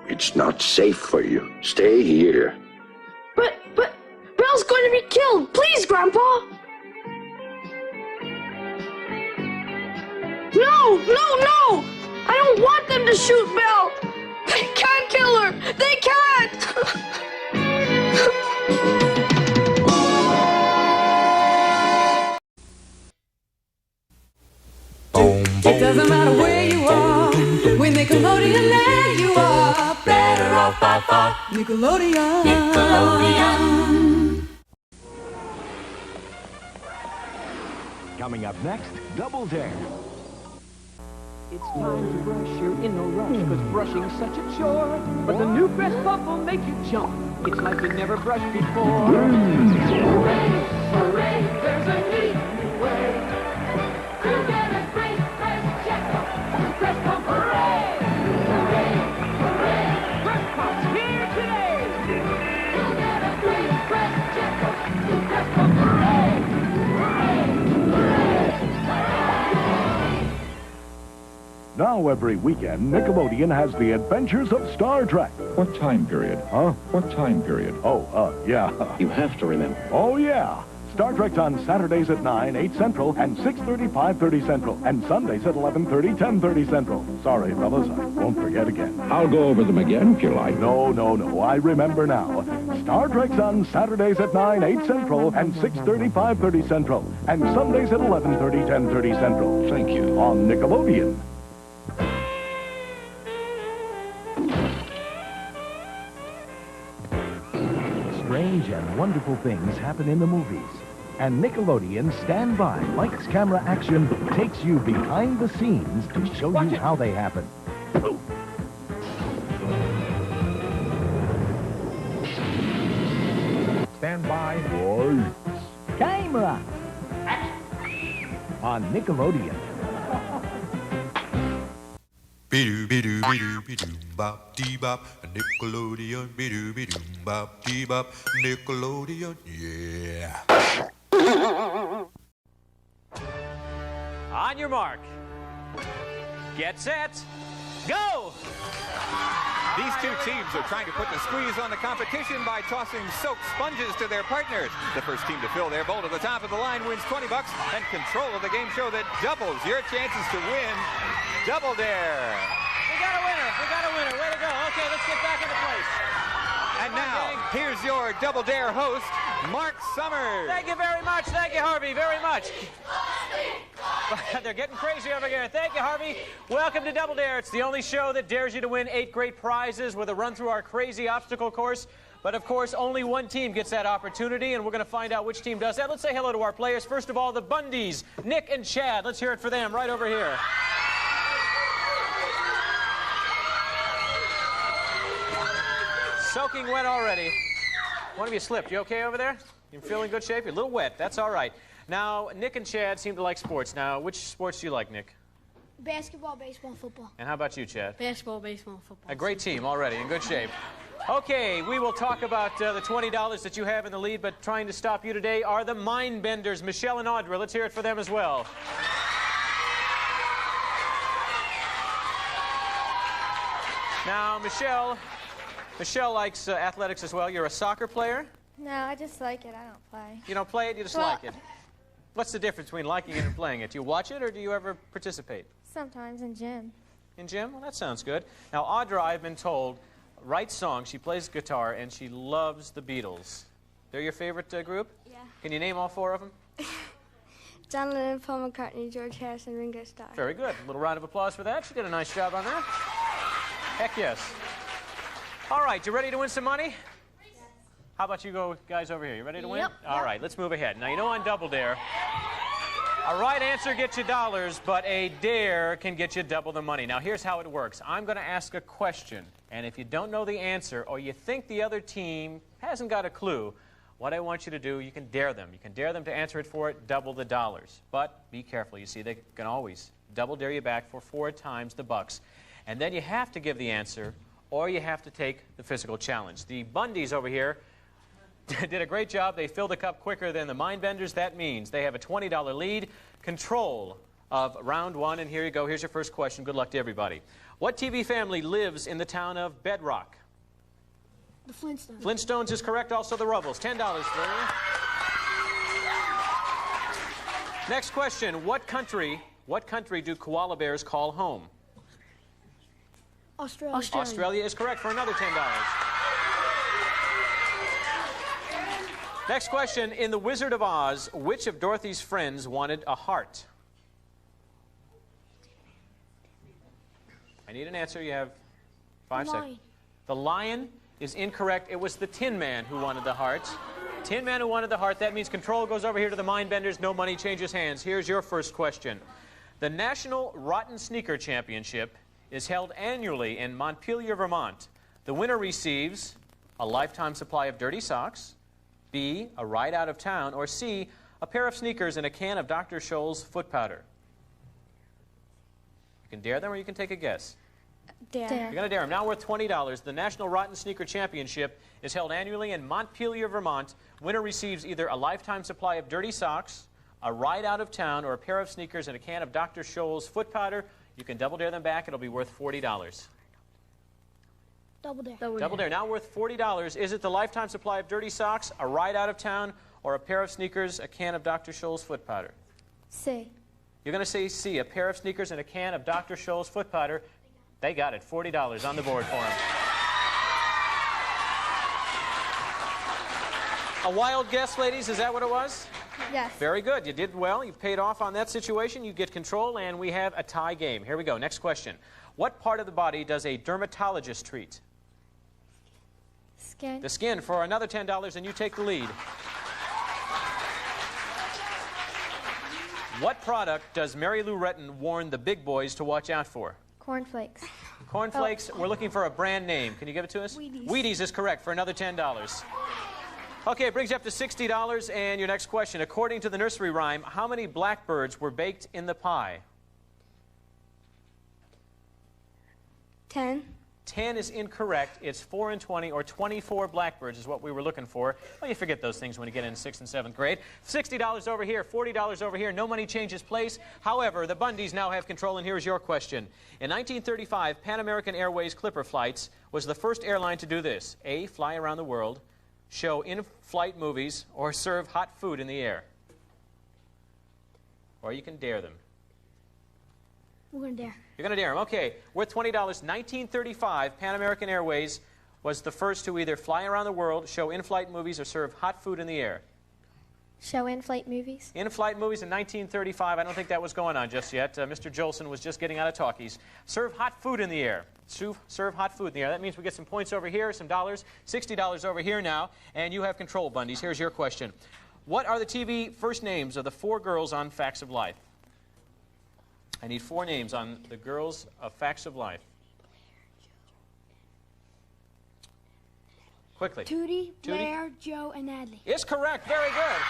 It's not safe for you. Stay here. But Belle's going to be killed! Please, Grandpa! No! No! I don't want them to shoot Belle! They can't kill her! They can't! It doesn't matter where you are, when Nickelodeon there you are. Better off by far. Nickelodeon. Nickelodeon. Coming up next, Double Dare. It's time to brush, you're in a rush, cause brushing's such a chore. But the new Crest Puff will make you jump. It's like you never brushed before. Hooray, hooray, there's a neat new way to get a great Crest checkup. Crest Puff, hooray! Hooray, hooray, Crest Puff's here today. You'll get a great Crest checkup. Crest Puff, hooray! Now every weekend, Nickelodeon has the adventures of Star Trek. What time period? Huh? What time period? Oh, yeah. You have to remember. Oh, yeah. Star Trek's on Saturdays at 9, 8 Central, and 6:30, 5:30 Central, and Sundays at 11:30, 10:30 Central. Sorry, fellas, I won't forget again. I'll go over them again if you like. No, I remember now. Star Trek's on Saturdays at 9, 8 Central, and 6:30, 5:30 Central, and Sundays at 11:30, 10:30 Central. Thank you. On Nickelodeon. Strange and wonderful things happen in the movies. And Nickelodeon Stand By, Lights, Camera, Action takes you behind the scenes to show you how they happen. Stand by. Lights. Camera. on Nickelodeon. Be-doo, be-doo, be-doo, be-doo, bop, dee-bop, Nickelodeon, be-doo, be-doo, bop, dee-bop, Nickelodeon, yeah. On your mark. Get set. Go! These two teams are trying to put the squeeze on the competition by tossing soaked sponges to their partners. The first team to fill their bowl to the top of the line wins $20 and control of the game show that doubles your chances to win Double Dare. We got a winner. We got a winner. Way to go. Okay, let's get back into place. And now, here's your Double Dare host, Mark Summers. Thank you very much. Thank you, Harvey, very much. They're getting crazy over here. Thank you, Harvey. Welcome to Double Dare. It's the only show that dares you to win 8 great prizes with a run through our crazy obstacle course. But, of course, only one team gets that opportunity, and we're going to find out which team does that. Let's say hello to our players. First of all, the Bundys, Nick and Chad. Let's hear it for them right over here. Soaking wet already. One of you slipped. You okay over there? You feel in good shape? You're a little wet. That's all right. Now, Nick and Chad seem to like sports. Now, which sports do you like, Nick? Basketball, baseball, football. And how about you, Chad? Basketball, baseball, football. A great team already, in good shape. Okay, we will talk about the $20 that you have in the lead, but trying to stop you today are the Mind Benders, Michelle and Audra. Let's hear it for them as well. Now, Michelle likes athletics as well. You're a soccer player? No, I just like it. I don't play. You don't play it, you just like it. What's the difference between liking it and playing it? Do you watch it, or do you ever participate? Sometimes in gym. In gym? Well, that sounds good. Now, Audra, I've been told, writes songs. She plays guitar, and she loves the Beatles. They're your favorite group? Yeah. Can you name all 4 of them? John Lennon, Paul McCartney, George Harrison, Ringo Starr. Very good. A little round of applause for that. She did a nice job on that. Heck yes. All right, you ready to win some money? How about you guys over here? You ready to win? Yep. All right, let's move ahead. Now, you know on Double Dare, a right answer gets you dollars, but a dare can get you double the money. Now, here's how it works. I'm going to ask a question, and if you don't know the answer or you think the other team hasn't got a clue, what I want you to do, you can dare them. You can dare them to answer it for it, double the dollars. But be careful. You see, they can always double dare you back for 4 times the bucks. And then you have to give the answer, or you have to take the physical challenge. The Bundys over here did a great job. They filled the cup quicker than the Mind Benders. That means they have a $20 lead, control of round 1. And here you go. Here's your first question. Good luck to everybody. What TV family lives in the town of Bedrock? The Flintstones. Flintstones is correct. Also the Rubbles. $10 for you. Next question. What country do koala bears call home? Australia. Australia is correct for another $10. Next question. In The Wizard of Oz, which of Dorothy's friends wanted a heart? I need an answer. You have 5 seconds. The lion is incorrect. It was the Tin Man who wanted the heart. Tin Man who wanted the heart. That means control goes over here to the Mind Benders. No money changes hands. Here's your first question. The National Rotten Sneaker Championship is held annually in Montpelier, Vermont. The winner receives a lifetime supply of dirty socks, B, a ride out of town, or C, a pair of sneakers and a can of Dr. Scholl's foot powder. You can dare them or you can take a guess. Dare. You're going to dare them. Now worth $20. The National Rotten Sneaker Championship is held annually in Montpelier, Vermont. Winner receives either a lifetime supply of dirty socks, a ride out of town, or a pair of sneakers and a can of Dr. Scholl's foot powder. You can double dare them back. It'll be worth $40. Double dare. Double dare. Now worth $40. Is it the lifetime supply of dirty socks, a ride out of town, or a pair of sneakers, a can of Dr. Scholl's foot powder? C. You're going to say C, a pair of sneakers and a can of Dr. Scholl's foot powder. They got it. $40 on the board for them. A wild guess, ladies. Is that what it was? Yes. Very good. You did well. You paid off on that situation. You get control, and we have a tie game. Here we go. Next question. What part of the body does a dermatologist treat? Skin. The skin for another $10, and you take the lead. What product does Mary Lou Retton warn the big boys to watch out for? Cornflakes. Cornflakes. We're looking for a brand name. Can you give it to us? Wheaties. Wheaties is correct for another $10. Okay, it brings you up to $60. And your next question. According to the nursery rhyme, how many blackbirds were baked in the pie? 10. 10 is incorrect. It's 4 and 20, or 24 blackbirds is what we were looking for. Well, you forget those things when you get in 6th and 7th grade. $60 over here, $40 over here. No money changes place. However, the Bundys now have control, and here's your question. In 1935, Pan American Airways Clipper Flights was the first airline to do this. A, fly around the world, show in-flight movies, or serve hot food in the air. Or you can dare them. We're going to dare. You're going to dare them. Okay, worth $20. 1935, Pan American Airways was the first to either fly around the world, show in-flight movies, or serve hot food in the air. Show in-flight movies? In-flight movies in 1935. I don't think that was going on just yet. Mr. Jolson was just getting out of talkies. Serve hot food in the air. Serve hot food in the air. That means we get some points over here, some dollars. $60 over here now, and you have control, Bundys. Here's your question. What are the TV first names of the 4 girls on Facts of Life? I need 4 names on the girls of Facts of Life. Quickly. Tootie, Blair, Joe, and Natalie. It's correct. Very good.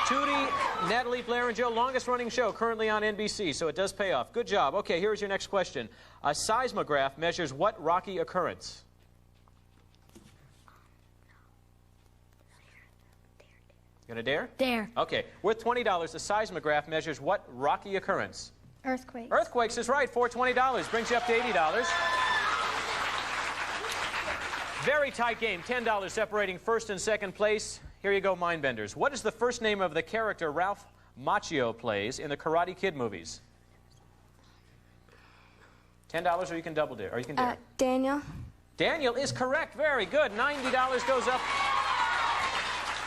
Tootie, Natalie, Blair, and Joe, longest running show currently on NBC, so it does pay off. Good job. Okay, here's your next question. A seismograph measures what rocky occurrence? Gonna dare? Dare. Okay, worth $20. The seismograph measures what rocky occurrence? Earthquake. Earthquakes is right. $420 brings you up to $80. Very tight game. $10 separating first and second place. Here you go, Mindbenders. What is the first name of the character Ralph Macchio plays in the Karate Kid movies? $10, or you can double dare, or you can dare. Daniel. Daniel is correct. Very good. $90 goes up.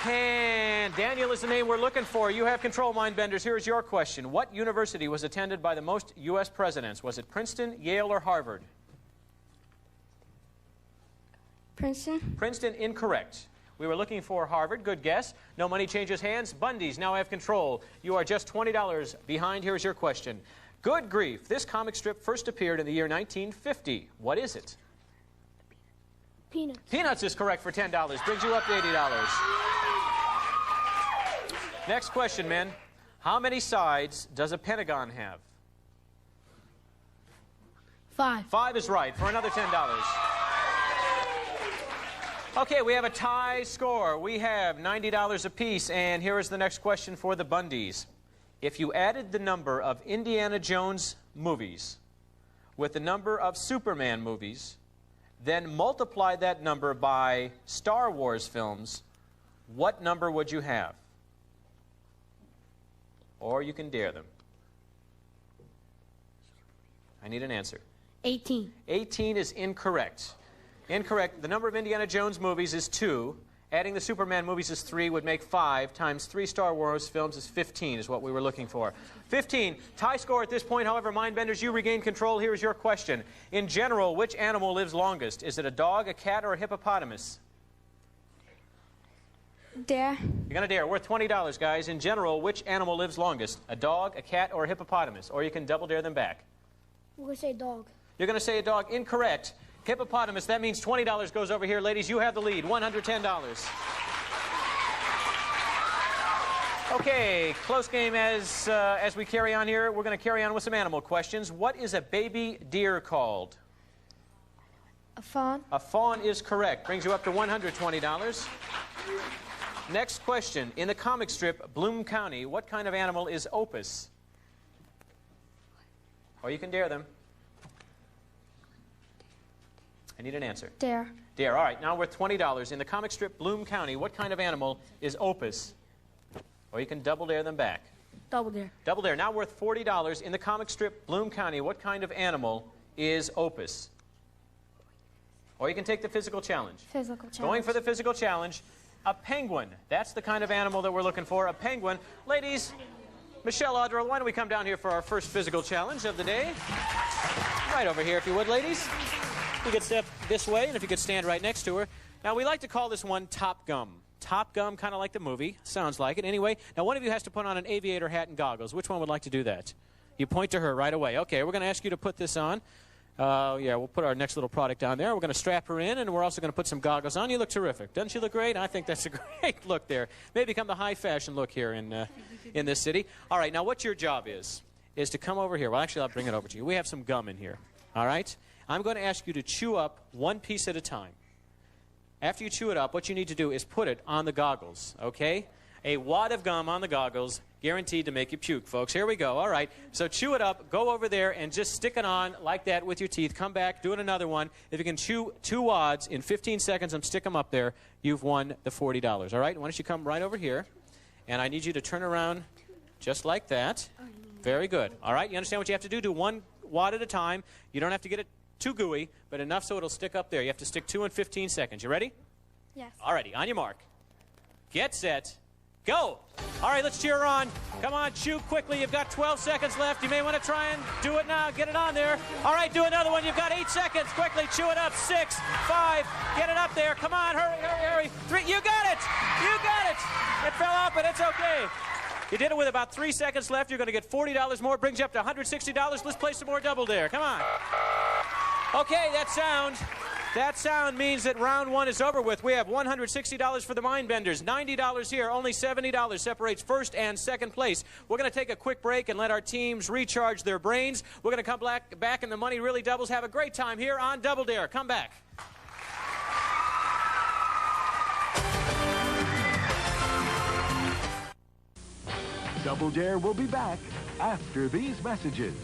And Daniel is the name we're looking for. You have control, Mindbenders. Here's your question. What university was attended by the most U.S. presidents? Was it Princeton, Yale, or Harvard? Princeton. Princeton, incorrect. We were looking for Harvard. Good guess. No money changes hands. Bundys now have control. You are just $20 behind. Here's your question. Good grief. This comic strip first appeared in the year 1950. What is it? Peanuts. Peanuts is correct for $10. Brings you up to $80. Next question, men. How many sides does a pentagon have? 5. 5 is right for another $10. Okay, we have a tie score. We have $90 apiece, and here is the next question for the Bundys. If you added the number of Indiana Jones movies with the number of Superman movies, then multiply that number by Star Wars films, what number would you have? Or you can dare them. I need an answer. 18. 18 is incorrect. Incorrect. The number of Indiana Jones movies is 2. Adding the Superman movies is 3 would make 5 times 3 Star Wars films is 15 is what we were looking for. 15. Tie score at this point. However, Mindbenders, you regain control. Here is your question. In general, which animal lives longest? Is it a dog, a cat, or a hippopotamus? Dare. You're going to dare. Worth $20, guys. In general, which animal lives longest? A dog, a cat, or a hippopotamus? Or you can double dare them back. We're going to say dog. You're going to say a dog. Incorrect. Hippopotamus. That means $20 goes over here. Ladies, you have the lead. $110. Okay, close game as we carry on here. We're going to carry on with some animal questions. What is a baby deer called? A fawn. A fawn is correct. Brings you up to $120. Next question. In the comic strip, Bloom County, what kind of animal is Opus? Or you can dare them. I need an answer. Dare. Dare. All right, now worth $20. In the comic strip, Bloom County, what kind of animal is Opus? Or you can double dare them back. Double dare. Double dare. Now worth $40. In the comic strip, Bloom County, what kind of animal is Opus? Or you can take the physical challenge. Physical challenge. Going for the physical challenge. A penguin. That's the kind of animal that we're looking for. A penguin. Ladies, Michelle, Audra, why don't we come down here for our first physical challenge of the day? Right over here, if you would, ladies. You could step this way, and if you could stand right next to her. Now, we like to call this one Top Gum. Top Gum, kind of like the movie. Sounds like it. Anyway, now one of you has to put on an aviator hat and goggles. Which one would like to do that? You point to her right away. Okay, we're going to ask you to put this on. Yeah, we'll put our next little product on there. We're going to strap her in, and we're also going to put some goggles on. You look terrific. Doesn't she look great? I think that's a great look there. May become the high fashion look here in this city. All right, now what your job is to come over here. Well, actually, I'll bring it over to you. We have some gum in here. All right? I'm going to ask you to chew up one piece at a time. After you chew it up, what you need to do is put it on the goggles, okay? A wad of gum on the goggles, guaranteed to make you puke, folks. Here we go. All right. So chew it up, go over there, and just stick it on like that with your teeth. Come back, do it another one. If you can chew 2 wads in 15 seconds and stick them up there, you've won the $40. All right? Why don't you come right over here, and I need you to turn around just like that. Very good. All right? You understand what you have to do? Do 1 wad at a time. You don't have to get it too gooey, but enough so it'll stick up there. You have to stick 2 in 15 seconds. You ready? Yes. All righty. On your mark. Get set. Go! All right, let's cheer her on. Come on, chew quickly. You've got 12 seconds left. You may want to try and do it now. Get it on there. All right, do another one. You've got 8 seconds. Quickly, chew it up. 6, 5. Get it up there. Come on, hurry, hurry, hurry. 3. You got it. You got it. It fell off, but it's okay. You did it with about 3 seconds left. You're going to get $40 more. Brings you up to $160. Let's play some more Double Dare. Come on. Okay, that sound means that round 1 is over with. We have $160 for the mind benders, $90 here, only $70 separates first and second place. We're going to take a quick break and let our teams recharge their brains. We're going to come back and the money really doubles. Have a great time here on Double Dare. Come back. Double Dare will be back after these messages.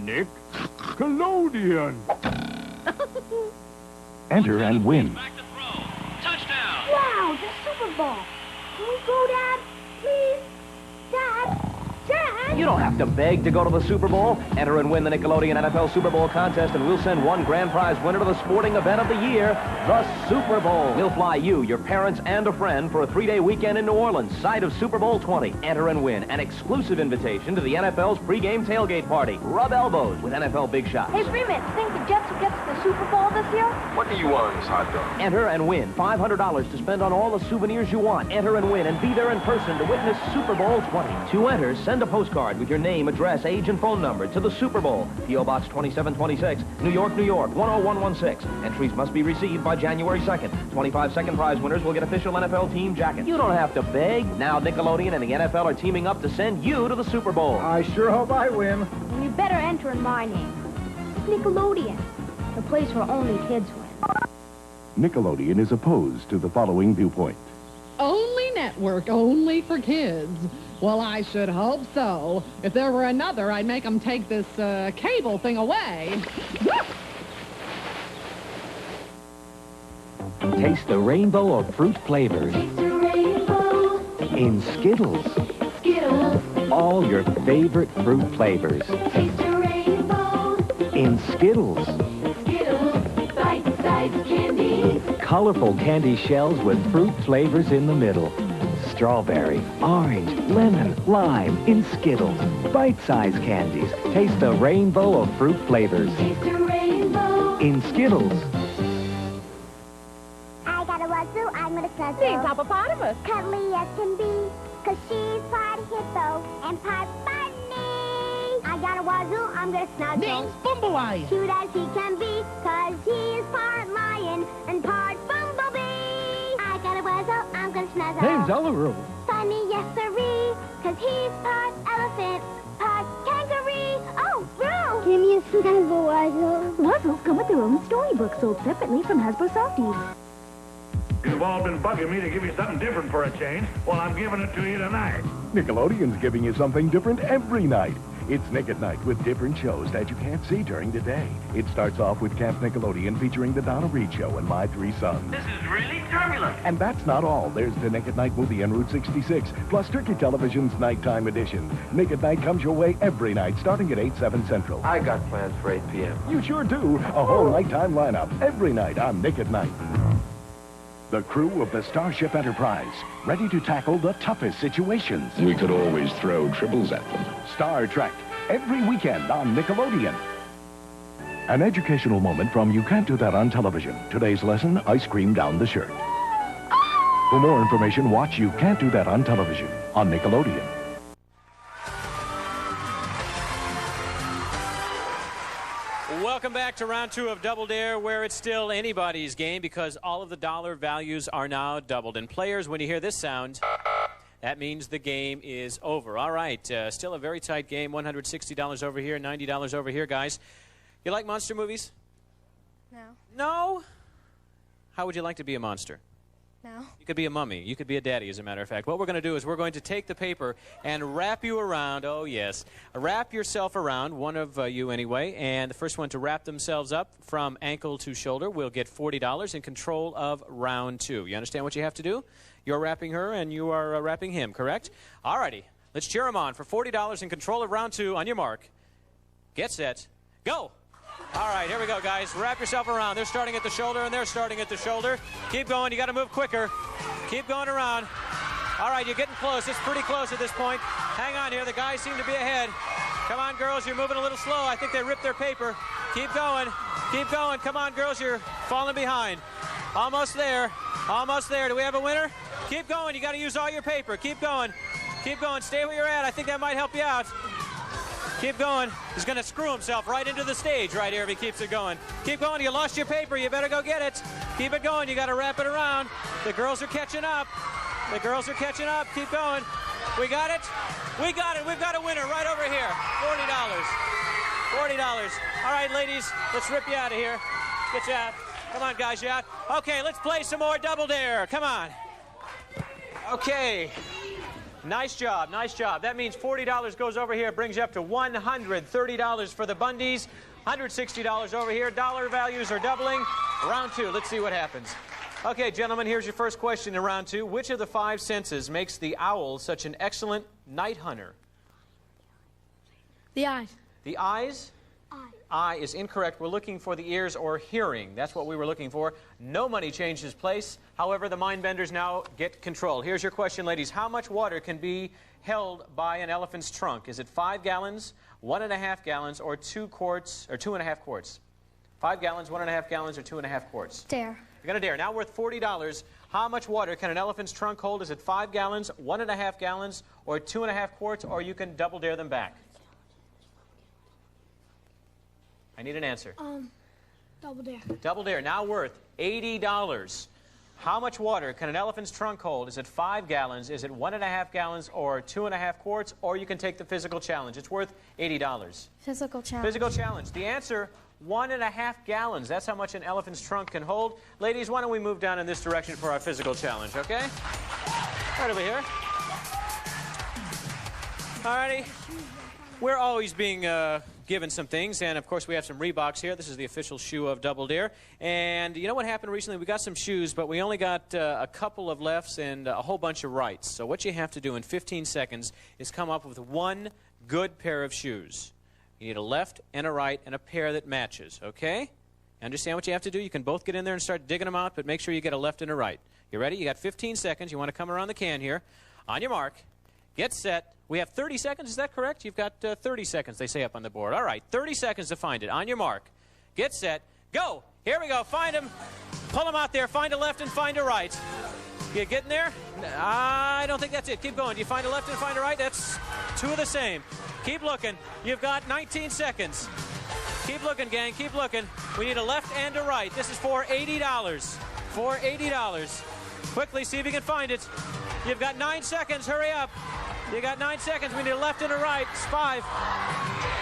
Nickelodeon. Enter and win. Wow, the Super Bowl. Can we go, Dad? Please? Dad? Dad? You don't have to beg to go to the Super Bowl. Enter and win the Nickelodeon NFL Super Bowl contest, and we'll send one grand prize winner to the sporting event of the year, the Super Bowl. We'll fly you, your parents, and a friend for a 3-day weekend in New Orleans, site of Super Bowl 20. Enter and win an exclusive invitation to the NFL's pregame tailgate party. Rub elbows with NFL big shots. Hey, Freeman, think the Jets will get to the Super Bowl this year? What do you want in this hot dog? Enter and win $500 to spend on all the souvenirs you want. Enter and win and be there in person to witness Super Bowl 20. To enter, send a postcard with your name, address, age, and phone number to the Super Bowl. P.O. Box 2726, New York, New York, 10116. Entries must be received by January 2nd. 25-second prize winners will get official NFL team jackets. You don't have to beg. Now Nickelodeon and the NFL are teaming up to send you to the Super Bowl. I sure hope I win. And you better enter in my name. Nickelodeon, the place where only kids win. Nickelodeon is opposed to the following viewpoint. Only network, only for kids. Well, I should hope so. If there were another, I'd make them take this cable thing away. Taste the rainbow of fruit flavors. Taste the rainbow. In Skittles. Skittles. All your favorite fruit flavors. Taste the rainbow. In Skittles. Skittles. Bite-sized candies. Colorful candy shells with fruit flavors in the middle. Strawberry, orange, lemon, lime in Skittles. Bite-sized candies. Taste the rainbow of fruit flavors. Taste the rainbow. In Skittles. I got a wazoo, I'm gonna snuggle. Name's Hippopotamus. Cuddly as can be, 'cause she's part hippo and part bunny. I got a wazoo, I'm gonna snuggle. Name's Bumblebee. Cute as he can be, 'cause he's part lion and part bumblebee. I got a wazoo, I'm gonna snuggle. Name's Ellaroo. Funny, yes sirree, 'cause he's part elephant, part kangaroo. Oh, bro! Give me a snuggle, Wuzzle. Wuzzles come with their own storybook sold separately from Hasbro Softies. You've all been bugging me to give you something different for a change. Well, I'm giving it to you tonight. Nickelodeon's giving you something different every night. It's Nick at Night with different shows that you can't see during the day. It starts off with Camp Nickelodeon featuring The Donna Reed Show and My Three Sons. This is really turbulent. And that's not all. There's the Nick at Night movie on Route 66, plus Turkey Television's Nighttime Edition. Nick at Night comes your way every night, starting at 8/7 Central. I got plans for 8 p.m. You sure do. A whole nighttime lineup every night on Nick at Night. The crew of the Starship Enterprise, ready to tackle the toughest situations. We could always throw triples at them. Star Trek, every weekend on Nickelodeon. An educational moment from You Can't Do That on Television. Today's lesson, ice cream down the shirt. For more information, watch You Can't Do That on television on Nickelodeon. Welcome back to round 2 of Double Dare, where it's still anybody's game because all of the dollar values are now doubled. And players, when you hear this sound, that means the game is over. All right, still a very tight game. $160 over here, $90 over here, guys. You like monster movies? No. No? How would you like to be a monster? No. You could be a mummy. You could be a daddy, as a matter of fact. What we're going to do is we're going to take the paper and wrap you around. Oh, yes. Wrap yourself around, one of you anyway. And the first one to wrap themselves up from ankle to shoulder will get $40 in control of round 2. You understand what you have to do? You're wrapping her and you are wrapping him, correct? All righty. Let's cheer them on for $40 in control of round 2. On your mark. Get set. Go. All right, here we go, guys. Wrap yourself around. They're starting at the shoulder, and they're starting at the shoulder. Keep going. You got to move quicker. Keep going around. All right, you're getting close. It's pretty close at this point. Hang on here. The guys seem to be ahead. Come on, girls. You're moving a little slow. I think they ripped their paper. Keep going. Keep going. Come on, girls. You're falling behind. Almost there. Almost there. Do we have a winner? Keep going. You got to use all your paper. Keep going. Keep going. Stay where you're at. I think that might help you out. Keep going. He's going to screw himself right into the stage right here if he keeps it going. Keep going. You lost your paper. You better go get it. Keep it going. You got to wrap it around. The girls are catching up. The girls are catching up. Keep going. We got it. We got it. We've got a winner right over here. $40. $40. All right, ladies, let's rip you out of here. Get you out. Come on, guys, you out. Okay, let's play some more Double Dare. Come on. Okay. Nice job, nice job. That means $40 goes over here. It brings you up to $130 for the Bundys. $160 over here. Dollar values are doubling. Round 2. Let's see what happens. Okay, gentlemen, here's your first question in round 2. Which of the 5 senses makes the owl such an excellent night hunter? The eyes. The eyes? Eye is incorrect. We're looking for the ears or hearing. That's what we were looking for. No money changes place. However, the mind benders now get control. Here's your question, ladies. How much water can be held by an elephant's trunk? Is it 5 gallons, 1.5 gallons, or 2 quarts, or 2.5 quarts? 5 gallons, 1.5 gallons, or 2.5 quarts? Dare. You're going to dare. Now worth $40. How much water can an elephant's trunk hold? Is it 5 gallons, 1.5 gallons, or 2.5 quarts, or you can double dare them back? I need an answer. Double Dare. Double Dare, now worth $80. How much water can an elephant's trunk hold? Is it 5 gallons, is it 1.5 gallons, or 2.5 quarts, or you can take the physical challenge. It's worth $80. Physical challenge. Physical challenge. The answer, 1.5 gallons. That's how much an elephant's trunk can hold. Ladies, why don't we move down in this direction for our physical challenge, okay? Right over here. All righty. We're always being given some things, and of course we have some Reeboks here. This is the official shoe of Double Dare. And you know what happened recently? We got some shoes, but we only got a couple of lefts and a whole bunch of rights. So what you have to do in 15 seconds is come up with one good pair of shoes. You need a left and a right and a pair that matches, okay? Understand what you have to do? You can both get in there and start digging them out, but make sure you get a left and a right. You ready? You got 15 seconds. You want to come around the can here. On your mark. Get set. We have 30 seconds. Is that correct? You've got 30 seconds, they say up on the board. All right, 30 seconds to find it. On your mark. Get set. Go. Here we go. Find them. Pull them out there. Find a left and find a right. You getting there? I don't think that's it. Keep going. Do you find a left and find a right? That's 2 of the same. Keep looking. You've got 19 seconds. Keep looking, gang. Keep looking. We need a left and a right. This is for $80. For $80. Quickly, see if you can find it. You've got 9 seconds. Hurry up. You got 9 seconds. We need a left and a right. It's 5.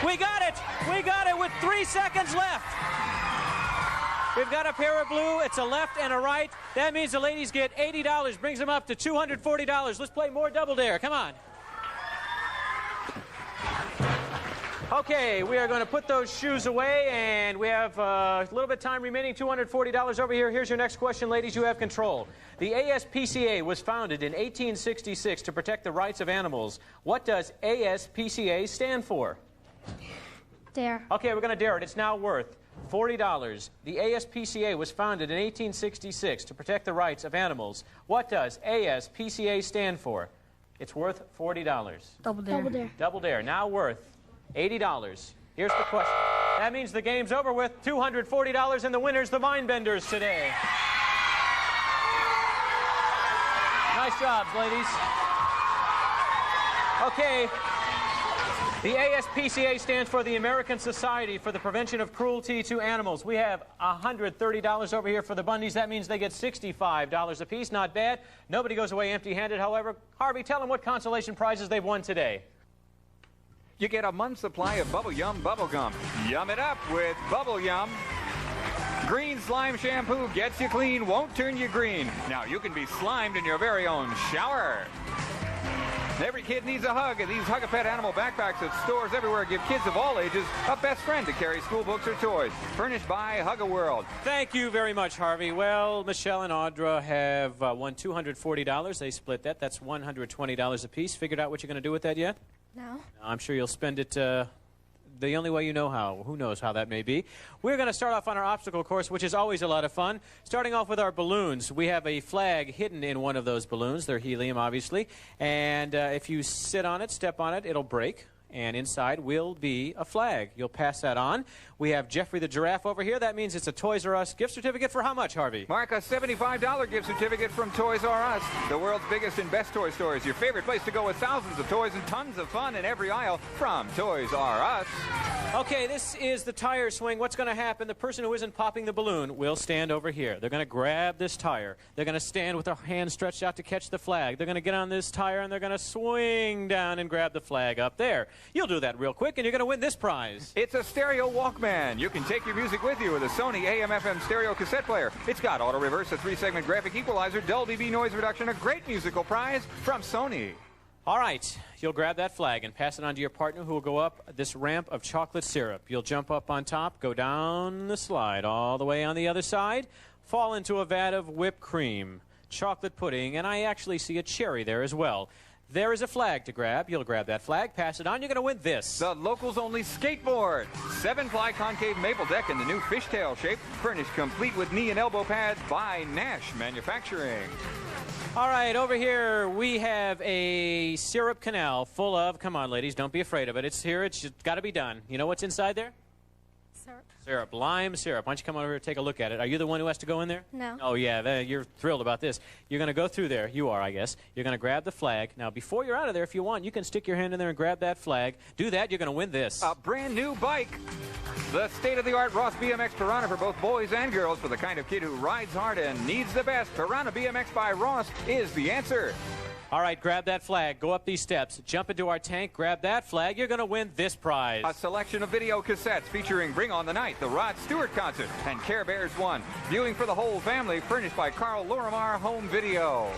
We got it. We got it with 3 seconds left. We've got a pair of blue. It's a left and a right. That means the ladies get $80. Brings them up to $240. Let's play more Double Dare. Come on. Okay, we are going to put those shoes away, and we have a little bit of time remaining, $240 over here. Here's your next question, ladies. You have control. The ASPCA was founded in 1866 to protect the rights of animals. What does ASPCA stand for? Dare. Okay, we're going to dare it. It's now worth $40. The ASPCA was founded in 1866 to protect the rights of animals. What does ASPCA stand for? It's worth $40. Double Dare. Double Dare. Double Dare, now worth $80. Here's the question. That means the game's over with $240, and the winner's the Mindbenders today. Nice jobs, ladies. Okay. The ASPCA stands for the American Society for the Prevention of Cruelty to Animals. We have $130 over here for the Bundys. That means they get $65 apiece. Not bad. Nobody goes away empty-handed, however. Harvey, tell them what consolation prizes they've won today. You get a month's supply of Bubble Yum bubble gum. Yum it up with Bubble Yum. Green slime shampoo gets you clean, won't turn you green. Now you can be slimed in your very own shower. Every kid needs a hug, and these Hug-a-Pet animal backpacks at stores everywhere give kids of all ages a best friend to carry school books or toys. Furnished by Hug-a-World. Thank you very much, Harvey. Well, Michelle and Audra have won $240. They split that. That's $120 apiece. Figured out what you're going to do with that yet? No. I'm sure you'll spend it the only way you know how. Who knows how that may be. We're going to start off on our obstacle course, which is always a lot of fun. Starting off with our balloons. We have a flag hidden in one of those balloons. They're helium, obviously. And if you sit on it, step on it, it'll break. And inside will be a flag. You'll pass that on. We have Jeffrey the Giraffe over here. That means it's a Toys R Us gift certificate for how much, Harvey? Mark, a $75 gift certificate from Toys R Us, the world's biggest and best toy stores. Your favorite place to go with thousands of toys and tons of fun in every aisle from Toys R Us. Okay, this is the tire swing. What's going to happen? The person who isn't popping the balloon will stand over here. They're going to grab this tire. They're going to stand with their hands stretched out to catch the flag. They're going to get on this tire, and they're going to swing down and grab the flag up there. You'll do that real quick, and you're going to win this prize. It's a stereo Walkman. You can take your music with you with a Sony AM/FM stereo cassette player. It's got auto reverse, a 3-segment graphic equalizer, Dolby B noise reduction, a great musical prize from Sony. All right, you'll grab that flag and pass it on to your partner, who will go up this ramp of chocolate syrup. You'll jump up on top, go down the slide all the way on the other side, fall into a vat of whipped cream, chocolate pudding, and I actually see a cherry there as well. There is a flag to grab. You'll grab that flag, pass it on. You're going to win this. The locals only skateboard. 7-ply concave maple deck in the new fishtail shape. Furnished complete with knee and elbow pads by Nash Manufacturing. All right, over here we have a syrup canal full of, come on ladies, don't be afraid of it. It's here, it's got to be done. You know what's inside there? Syrup. Syrup, lime syrup. Why don't you come over here and take a look at it? Are you the one who has to go in there? No. Oh, yeah, you're thrilled about this. You're going to go through there. You are, I guess. You're going to grab the flag. Now, before you're out of there, if you want, you can stick your hand in there and grab that flag. Do that, you're going to win this. A brand new bike. The state-of-the-art Ross BMX Piranha for both boys and girls. For the kind of kid who rides hard and needs the best, Piranha BMX by Ross is the answer. All right, grab that flag. Go up these steps. Jump into our tank. Grab that flag. You're going to win this prize. A selection of video cassettes featuring Bring on the Night, the Rod Stewart Concert, and Care Bears 1. Viewing for the whole family, furnished by Carl Lorimar Home Video.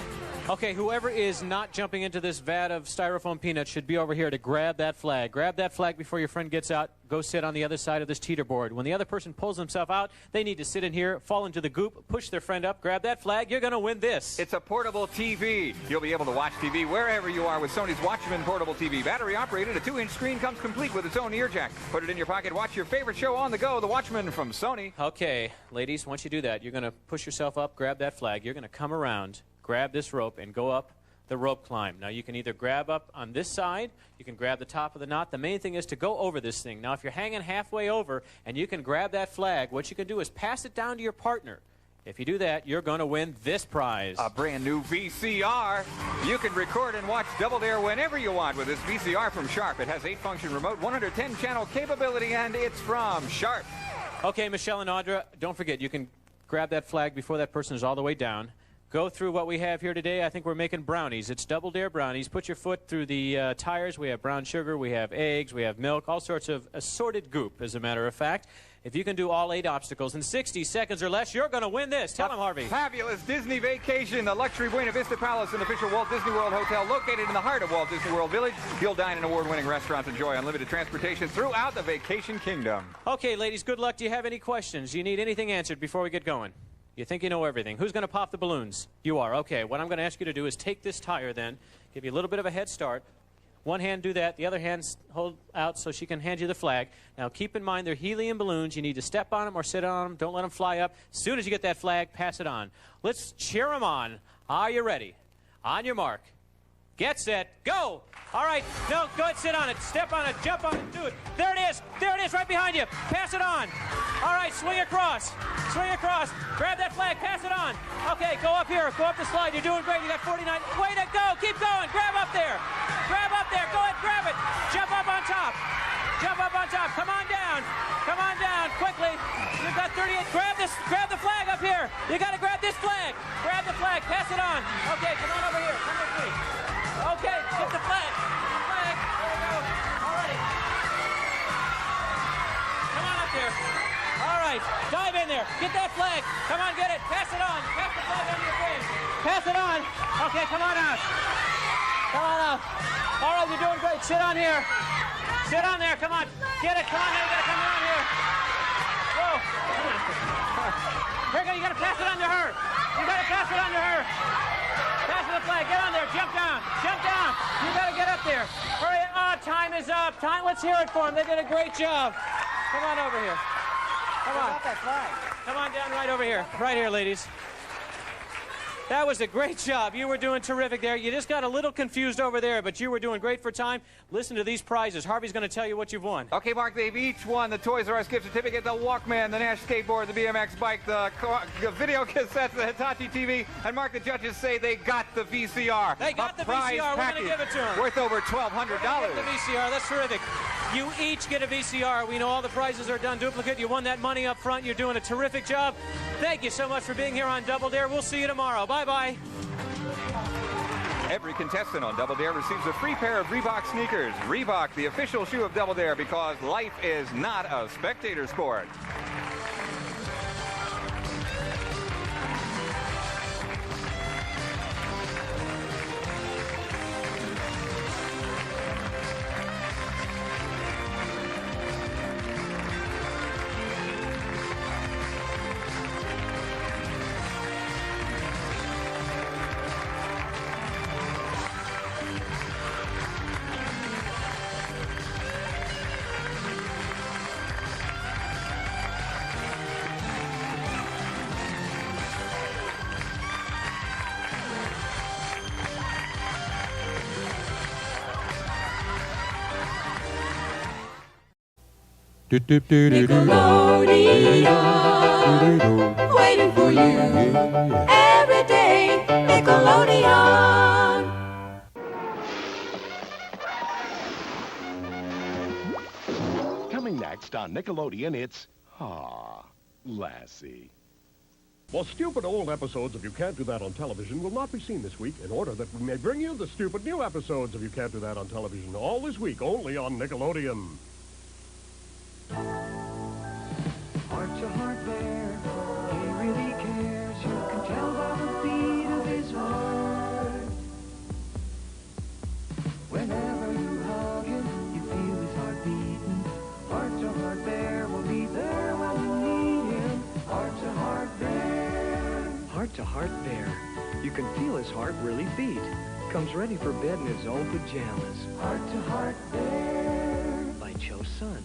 Okay, whoever is not jumping into this vat of styrofoam peanuts should be over here to grab that flag. Grab that flag before your friend gets out. Go sit on the other side of this teeter board. When the other person pulls themselves out, they need to sit in here, fall into the goop, push their friend up, grab that flag. You're going to win this. It's a portable TV. You'll be able to watch TV wherever you are with Sony's Watchman portable TV. Battery operated, a 2-inch screen comes complete with its own ear jack. Put it in your pocket, watch your favorite show on the go, The Watchman from Sony. Okay, ladies, once you do that, you're going to push yourself up, grab that flag. You're going to come around, grab this rope, and go up the rope climb. Now, you can either grab up on this side, you can grab the top of the knot. The main thing is to go over this thing. Now, if you're hanging halfway over and you can grab that flag, what you can do is pass it down to your partner. If you do that, you're going to win this prize. A brand new VCR. You can record and watch Double Dare whenever you want with this VCR from Sharp. It has 8-function remote, 110-channel capability, and it's from Sharp. Okay, Michelle and Audra, don't forget, you can grab that flag before that person is all the way down. Go through what we have here today. I think we're making brownies. It's Double Dare brownies. Put your foot through the tires. We have brown sugar, we have eggs, we have milk, all sorts of assorted goop, as a matter of fact. If you can do all 8 obstacles in 60 seconds or less, you're going to win this. Tell them, Harvey. Fabulous Disney vacation. The luxury Buena Vista Palace, an official Walt Disney World hotel located in the heart of Walt Disney World Village. You'll dine in award-winning restaurants, enjoy unlimited transportation throughout the vacation kingdom. Okay, ladies, good luck. Do you have any questions? Do you need anything answered before we get going? You think you know everything. Who's going to pop the balloons? You are. Okay, what I'm going to ask you to do is take this tire then, give you a little bit of a head start. One hand do that, the other hand hold out so she can hand you the flag. Now keep in mind they're helium balloons. You need to step on them or sit on them. Don't let them fly up. As soon as you get that flag, pass it on. Let's cheer them on. Are you ready? On your mark. Get set, go! All right, no, go ahead, sit on it, step on it, jump on it, do it. There it is, right behind you. Pass it on. All right, swing across, grab that flag, pass it on. Okay, go up here, go up the slide, you're doing great, you got 49. Way to go, keep going, grab up there, go ahead, grab it. Jump up on top, come on down, quickly. You've got 38, grab the flag up here. You gotta grab this flag, pass it on. Okay, come on over here, come with me. Okay, get the flag. There we go. All right. Come on up there. All right, dive in there. Get that flag. Come on, get it. Pass it on. Pass the flag under your face. Pass it on. Okay, come on out. All right, you're doing great. Sit on here. Sit on there. Come on. Get it. Come on, now you gotta come around here. Whoa. Here you go. You gotta pass it under her. Pass the flag, get on there, jump down. You gotta get up there. Hurry, time is up. Let's hear it for them. They did a great job. Come on over here. Come on. That flag. Come on down right over here. Right here, ladies. That was a great job. You were doing terrific there. You just got a little confused over there, but you were doing great for time. Listen to these prizes. Harvey's going to tell you what you've won. Okay, Mark, they've each won the Toys R Us gift certificate, the Walkman, the Nash skateboard, the BMX bike, the video cassettes, the Hitachi TV, and Mark, the judges say they got the VCR. They got the VCR. We're going to give it to them. Worth over $1,200. The VCR. That's terrific. You each get a VCR. We know all the prizes are done duplicate. You won that money up front. You're doing a terrific job. Thank you so much for being here on Double Dare. We'll see you tomorrow. Bye-bye. Every contestant on Double Dare receives a free pair of Reebok sneakers. Reebok, the official shoe of Double Dare, because life is not a spectator sport. Nickelodeon, waiting for you every day. Nickelodeon. Coming next on Nickelodeon, it's Lassie. Well, stupid old episodes of You Can't Do That on Television will not be seen this week in order that we may bring you the stupid new episodes of You Can't Do That on Television all this week, only on Nickelodeon. Heart to heart bear, he really cares. You can tell by the beat of his heart. Whenever you hug him, you feel his heart beating. Heart to heart bear will be there when you need him. Heart to heart bear. Heart to heart bear. You can feel his heart really beat. Comes ready for bed in his own pajamas. Heart to heart bear. By Joe Sun.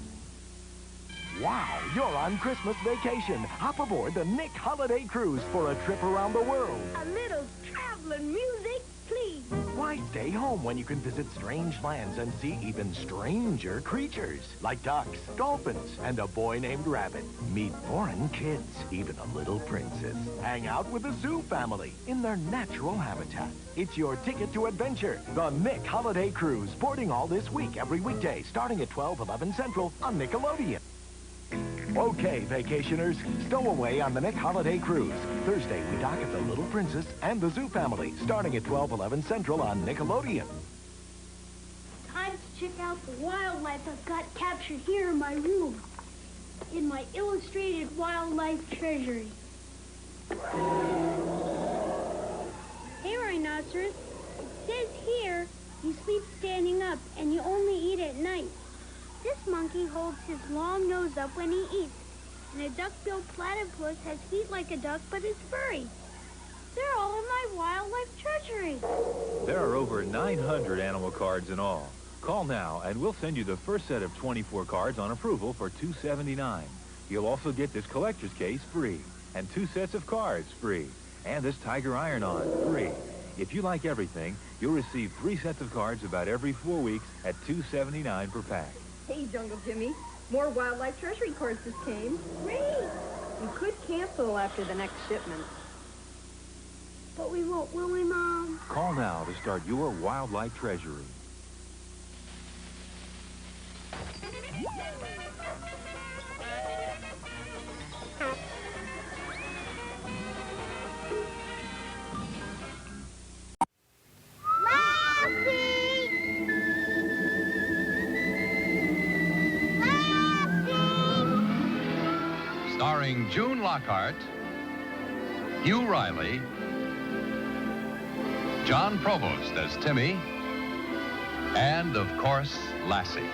Wow, you're on Christmas vacation. Hop aboard the Nick Holiday Cruise for a trip around the world. A little traveling music, please. Why stay home when you can visit strange lands and see even stranger creatures, like ducks, dolphins, and a boy named Rabbit. Meet foreign kids, even a little princess. Hang out with the zoo family in their natural habitat. It's your ticket to adventure. The Nick Holiday Cruise, boarding all this week, every weekday, starting at 12/11 Central on Nickelodeon. Okay, vacationers, stow away on the Nick Holiday Cruise. Thursday, we dock at the Little Princess and the Zoo Family, starting at 12/11 Central on Nickelodeon. Time to check out the wildlife I've got captured here in my room, in my illustrated wildlife treasury. Hey, Rhinoceros, it says here you sleep standing up and you only eat at night. This monkey holds his long nose up when he eats, and a duck-billed platypus has feet like a duck but is furry. They're all in my wildlife treasury. There are over 900 animal cards in all. Call now, and we'll send you the first set of 24 cards on approval for $279. You'll also get this collector's case free, and 2 sets of cards free, and this Tiger Iron-On free. If you like everything, you'll receive 3 sets of cards about every 4 weeks at $2.79 per pack. Hey, Jungle Jimmy. More Wildlife Treasury cards just came. Great! You could cancel after the next shipment. But we won't, will we, Mom? Call now to start your Wildlife Treasury. Starring June Lockhart, Hugh Riley, John Provost as Timmy, and, of course, Lassie.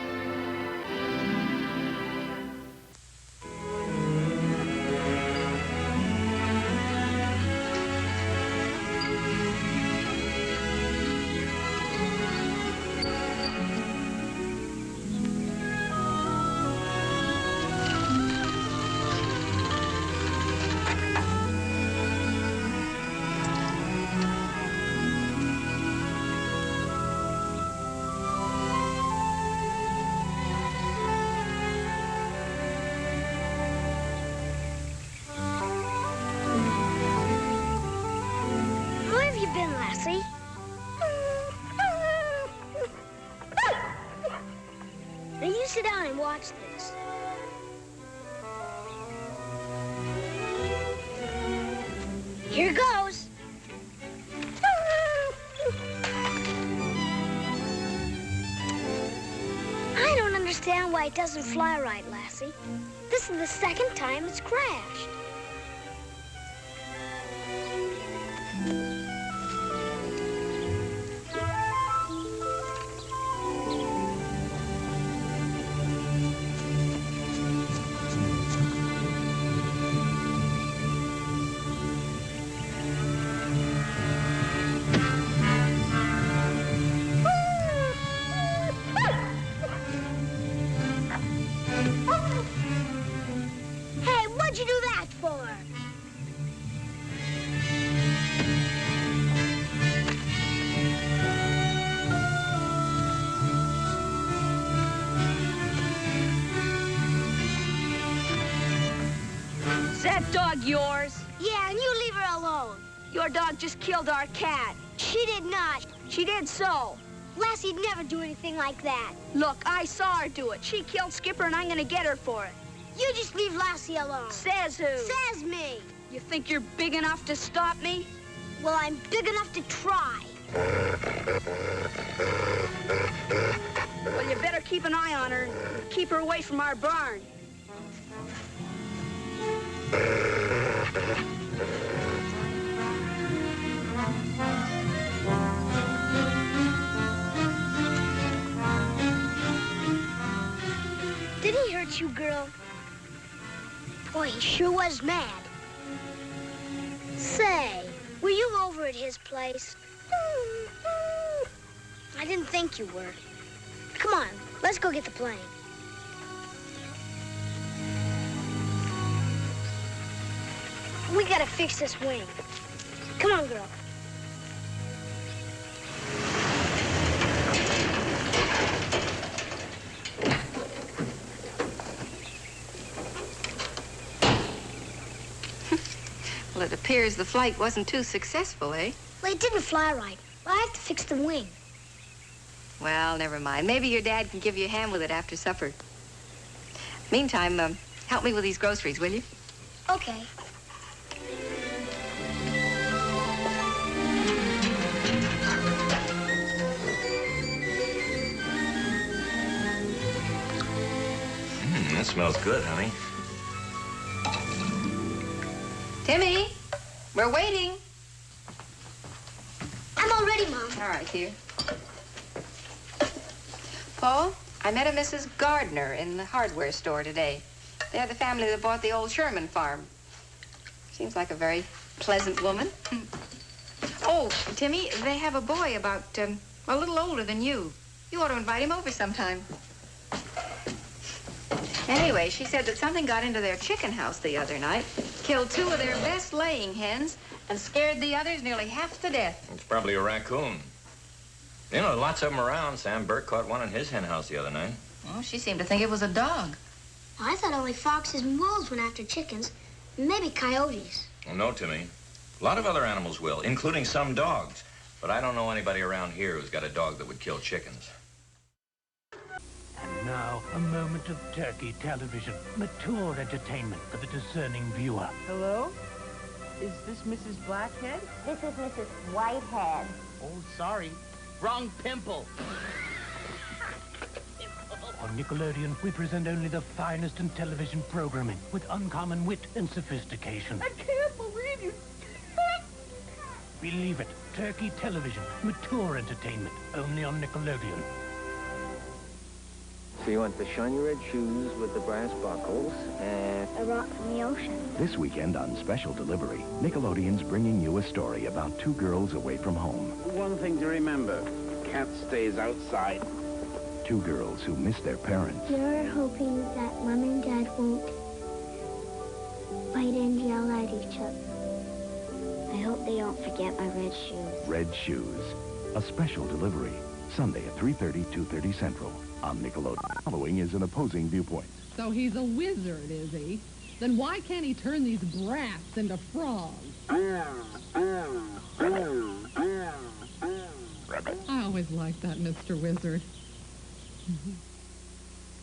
Lassie. Now you sit down and watch this. Here goes. I don't understand why it doesn't fly right, Lassie. This is the second time it's crashed. What'd you do that for? Is that dog yours? Yeah, and you leave her alone. Your dog just killed our cat. She did not. She did so. Lassie'd never do anything like that. Look, I saw her do it. She killed Skipper, and I'm gonna get her for it. You just leave Lassie alone. Says who? Says me. You think you're big enough to stop me? Well, I'm big enough to try. Well, you better keep an eye on her and keep her away from our barn. Did he hurt you, girl? Boy, he sure was mad. Say, were you over at his place? I didn't think you were. Come on, let's go get the plane. We gotta fix this wing. Come on, girl. Well, it appears the flight wasn't too successful, eh? Well, it didn't fly right. I have to fix the wing. Well, never mind. Maybe your dad can give you a hand with it after supper. Meantime, help me with these groceries, will you? Okay. That smells good, honey. Timmy, we're waiting. I'm all ready, Mom. All right, here. Paul, I met a Mrs. Gardner in the hardware store today. They're the family that bought the old Sherman farm. Seems like a very pleasant woman. Oh, Timmy, they have a boy about a little older than you. You ought to invite him over sometime. Anyway, she said that something got into their chicken house the other night, killed 2 of their best laying hens, and scared the others nearly half to death. It's probably a raccoon. You know, lots of them around. Sam Burke caught one in his hen house the other night. Well, she seemed to think it was a dog. Well, I thought only foxes and wolves went after chickens. Maybe coyotes. Well, no, Timmy. A lot of other animals will, including some dogs. But I don't know anybody around here who's got a dog that would kill chickens. And now, a moment of turkey television. Mature entertainment for the discerning viewer. Hello? Is this Mrs. Blackhead? This is Mrs. Whitehead. Oh, sorry. Wrong pimple. On Nickelodeon, we present only the finest in television programming with uncommon wit and sophistication. I can't believe you. Believe it. Turkey television. Mature entertainment. Only on Nickelodeon. So you want the shiny red shoes with the brass buckles and... A rock from the ocean. This weekend on Special Delivery, Nickelodeon's bringing you a story about two girls away from home. One thing to remember, cat stays outside. Two girls who miss their parents. You're hoping that Mom and Dad won't fight and yell at each other. I hope they don't forget my red shoes. Red Shoes. A Special Delivery. Sunday at 3:30, 2:30 Central on Nickelodeon. Following is an opposing viewpoint. So he's a wizard, is he? Then why can't he turn these brats into frogs? I always liked that Mr. Wizard.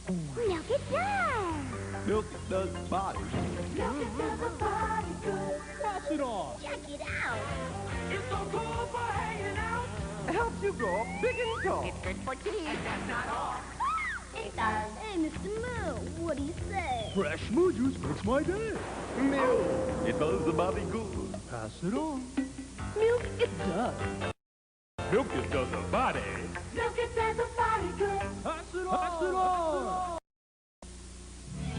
Milk it does. Milk does body. Milk it does a body good. Pass it on. Check it out. It's so cool for hanging out. It helps you grow big and tall. It's good for teeth. And that's not all. It does. Hey, Mr. Moo, what do you say? Fresh moo juice makes my day. Milk. It does the body good. Pass it on. Milk, it does. Milk it does the body. Milk it does a body good. Pass it on. Pass it on.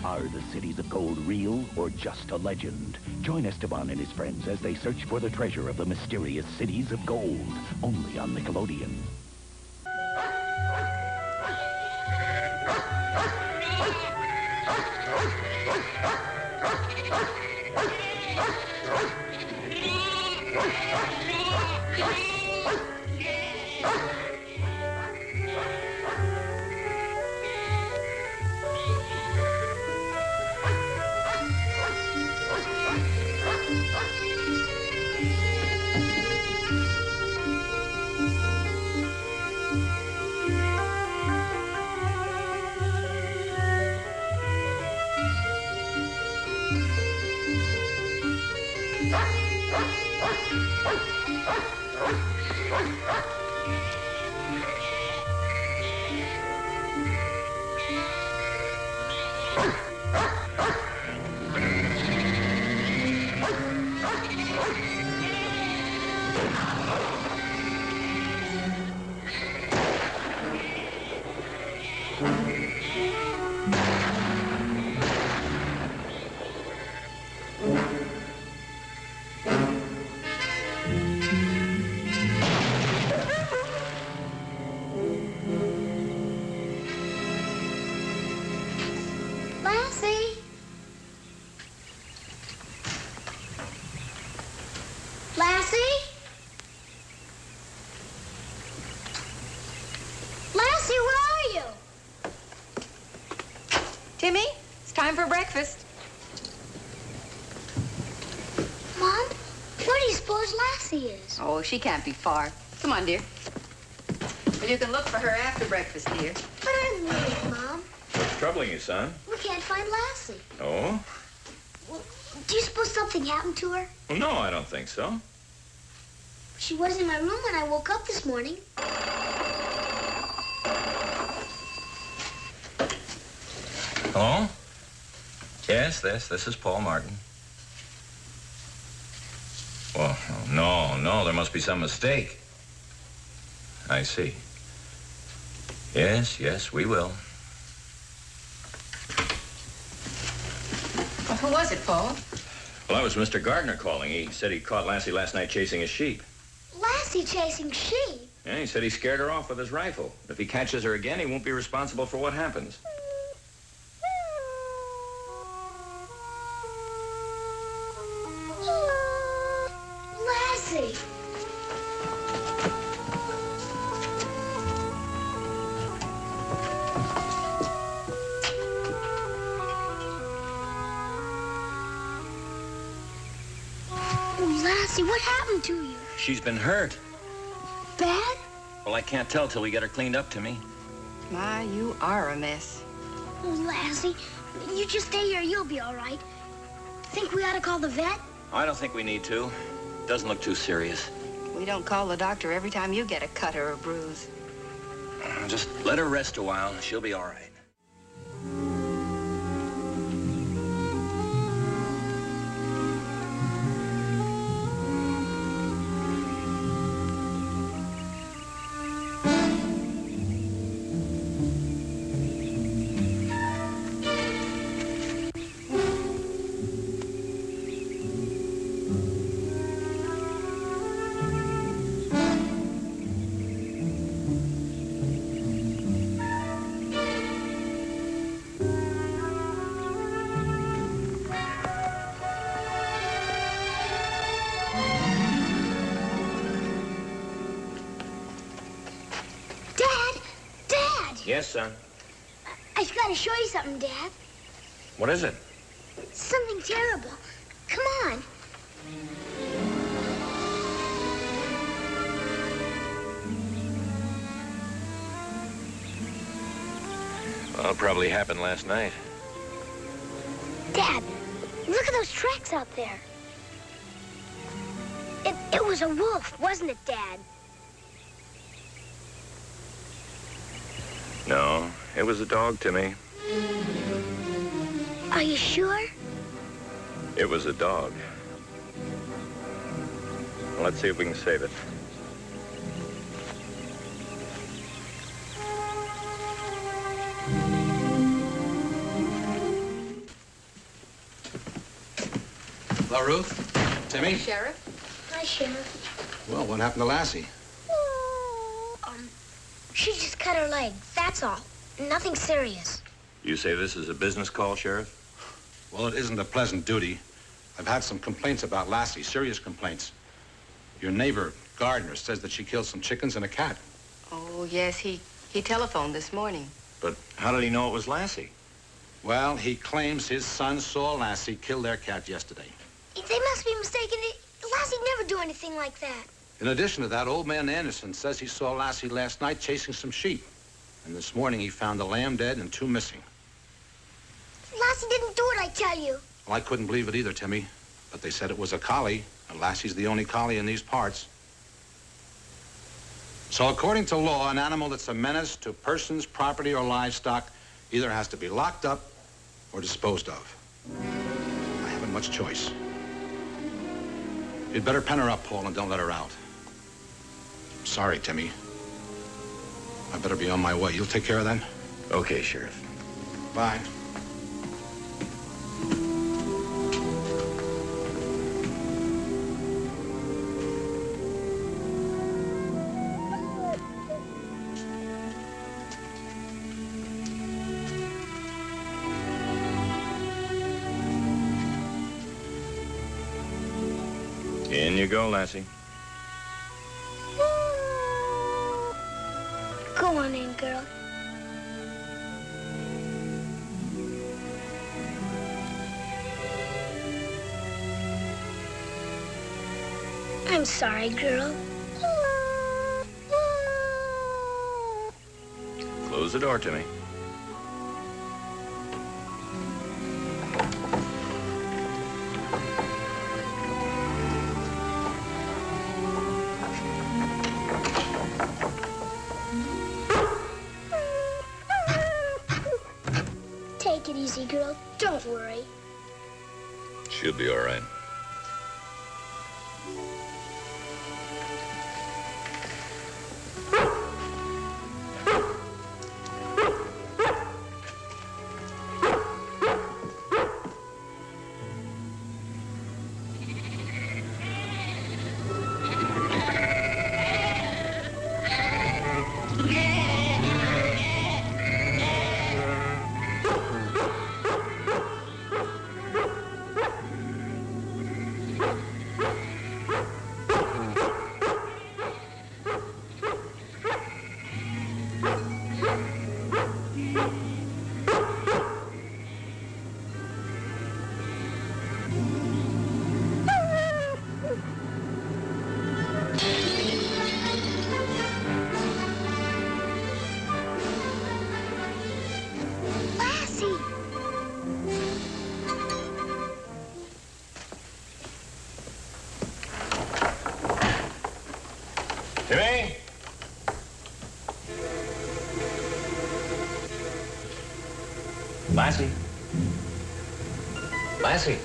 Are the cities of gold real or just a legend? Join Esteban and his friends as they search for the treasure of the mysterious cities of gold. Only on Nickelodeon. Lassie? Lassie? Lassie, where are you? Timmy, it's time for breakfast. Mom, where do you suppose Lassie is? Oh, she can't be far. Come on, dear. Well, you can look for her after breakfast, dear. But I'm worried, Mom. What's troubling you, son? We can't find Lassie. Oh? Well, do you suppose something happened to her? Well, no, I don't think so. She was in my room when I woke up this morning. Hello? Yes, this is Paul Martin. Well, no, there must be some mistake. I see. Yes, we will. Well, who was it, Paul? Well, that was Mr. Gardner calling. He said he caught Lassie last night chasing a sheep. Lassie chasing sheep? Yeah, he said he scared her off with his rifle. If he catches her again, he won't be responsible for what happens. Lassie! Oh, Lassie, what happened to you? She's been hurt. Bad? Well, I can't tell till we get her cleaned up, Timmy. My, you are a mess. Oh, Lassie, you just stay here. You'll be all right. Think we ought to call the vet? I don't think we need to. Doesn't look too serious. We don't call the doctor every time you get a cut or a bruise. Just let her rest a while. She'll be all right. Yes, son. I've got to show you something, Dad. What is it? Something terrible. Come on. Well, it probably happened last night. Dad, look at those tracks out there. It was a wolf, wasn't it, Dad? No, it was a dog, Timmy. Are you sure? It was a dog. Well, let's see if we can save it. Hello, Ruth? Timmy? Sheriff? Hi, Sheriff. Well, what happened to Lassie? She just cut her leg, that's all. Nothing serious. You say this is a business call, Sheriff? Well, it isn't a pleasant duty. I've had some complaints about Lassie, serious complaints. Your neighbor, Gardner, says that she killed some chickens and a cat. Oh, yes, he telephoned this morning. But how did he know it was Lassie? Well, he claims his son saw Lassie kill their cat yesterday. They must be mistaken. Lassie'd never do anything like that. In addition to that, old man Anderson says he saw Lassie last night chasing some sheep. And this morning he found a lamb dead and 2 missing. Lassie didn't do it, I tell you. Well, I couldn't believe it either, Timmy. But they said it was a collie, and Lassie's the only collie in these parts. So according to law, an animal that's a menace to persons, property, or livestock either has to be locked up or disposed of. I haven't much choice. You'd better pen her up, Paul, and don't let her out. Sorry, Timmy. I better be on my way. You'll take care of that? Okay, Sheriff. Bye. In you go, Lassie. Go on in, girl. I'm sorry, girl. Close the door, Timmy. Take it easy, girl. Don't worry. She'll be all right. Lassie! Timmy? Lassie? Lassie?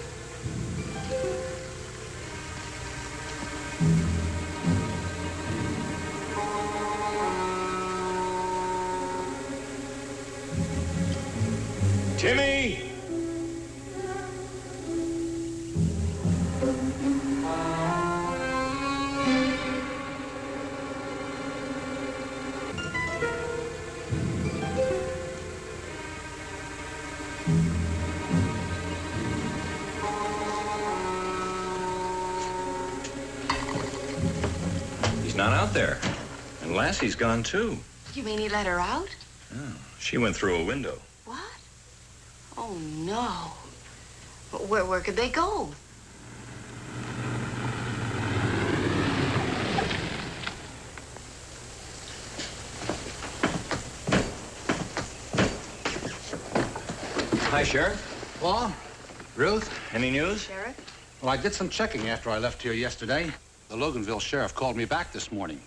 Timmy! He's not out there. And Lassie's gone, too. You mean he let her out? Oh, she went through a window. What? Oh, no. Where could they go? Hi, Sheriff. Well, Ruth? Any news? Sheriff? Well, I did some checking after I left here yesterday. The Loganville sheriff called me back this morning.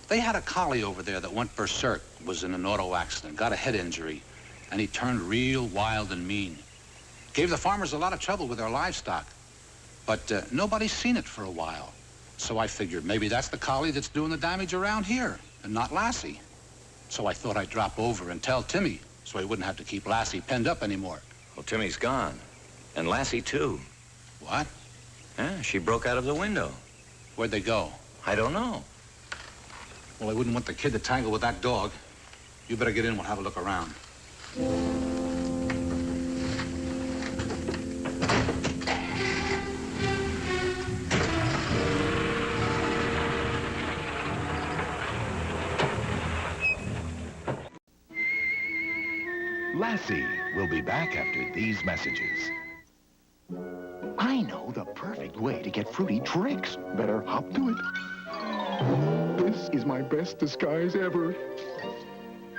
They had a collie over there that went berserk, was in an auto accident, got a head injury, and he turned real wild and mean. Gave the farmers a lot of trouble with their livestock. But nobody's seen it for a while. So I figured maybe that's the collie that's doing the damage around here, and not Lassie. So I thought I'd drop over and tell Timmy, so he wouldn't have to keep Lassie penned up anymore. Well, Timmy's gone. And Lassie, too. What? Yeah, she broke out of the window. Where'd they go? I don't know. Well, I wouldn't want the kid to tangle with that dog. You better get in, we'll have a look around. Lassie will be back after these messages. I know the perfect way to get fruity tricks. Better hop to it. This is my best disguise ever.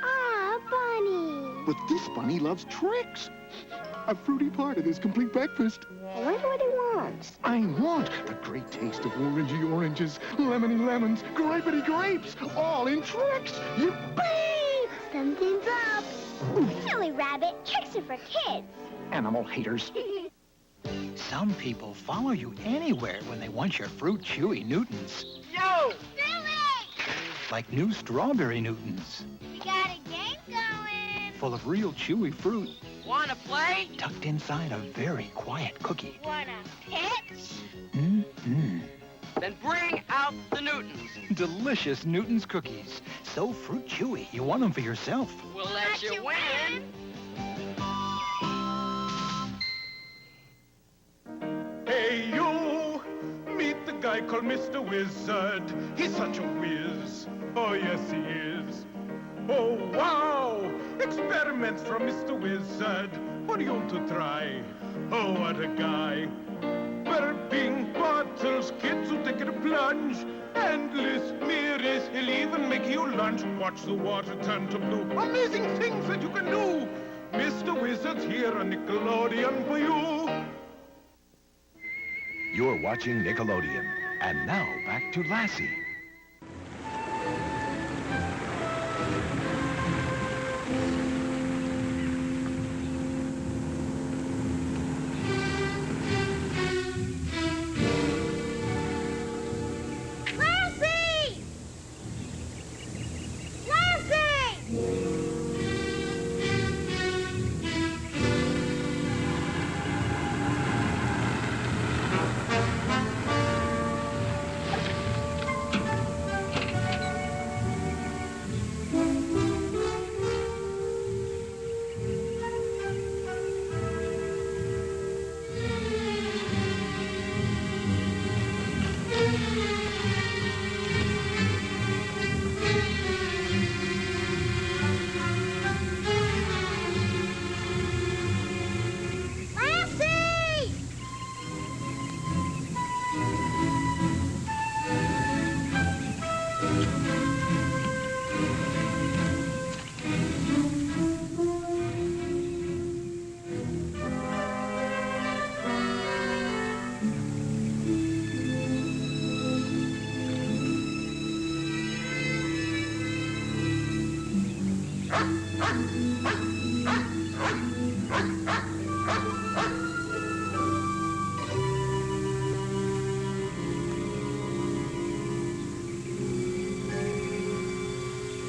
Ah, Bunny. But this bunny loves tricks. A fruity part of this complete breakfast. I wonder what he wants. I want the great taste of orangey oranges, lemony lemons, grapey grapes, all in tricks. Yippee! Something's up. Silly rabbit, tricks are for kids. Animal haters. Some people follow you anywhere when they want your fruit chewy Newtons. Yo! Billy! Like new strawberry Newtons. We got a game going. Full of real chewy fruit. Wanna play? Tucked inside a very quiet cookie. Wanna pitch? Mm-hmm. Then bring out the Newtons. Delicious Newtons cookies. So fruit chewy, you want them for yourself. We'll let you win. Hey, you! Meet the guy called Mr. Wizard. He's such a whiz. Oh, yes, he is. Oh, wow! Experiments from Mr. Wizard for you to try. Oh, what a guy. Burping bottles, kids who take a plunge. Endless mirrors, he'll even make you lunch. Watch the water turn to blue. Amazing things that you can do. Mr. Wizard's here on Nickelodeon for you. You're watching Nickelodeon. And now back to Lassie. Lassie! Lassie!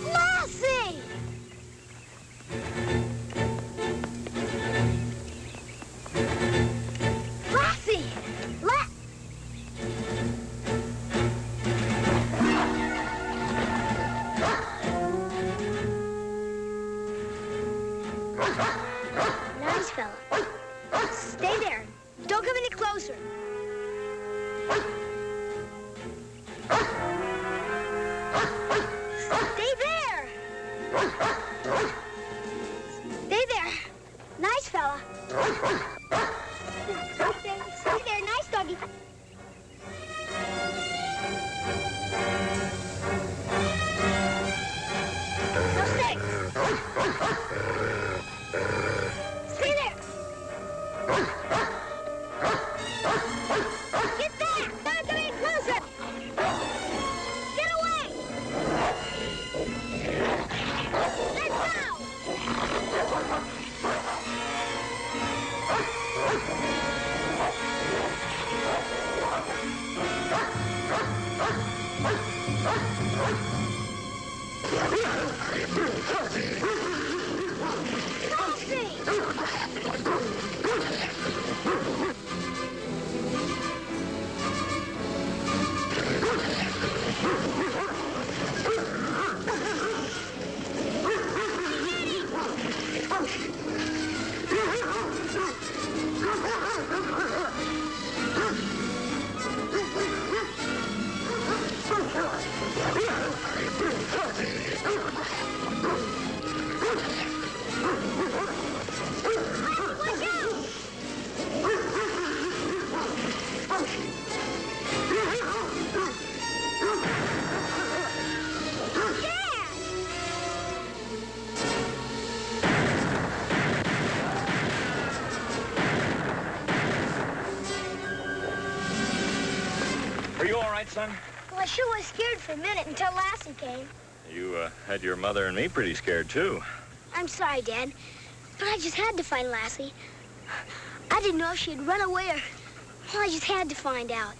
Lassie! Lassie! Nice fella. Stay there. Don't come any closer. Stay there. Stay there. Nice fella. Stay there. Nice doggy. Now stay. Stay there. Get back. Don't come any closer. Get away. Let's go. Are you all right, son? Well, I sure was scared for a minute until Lassie came. You had your mother and me pretty scared, too. I'm sorry, Dad, but I just had to find Lassie. I didn't know if she'd run away or... Well, I just had to find out.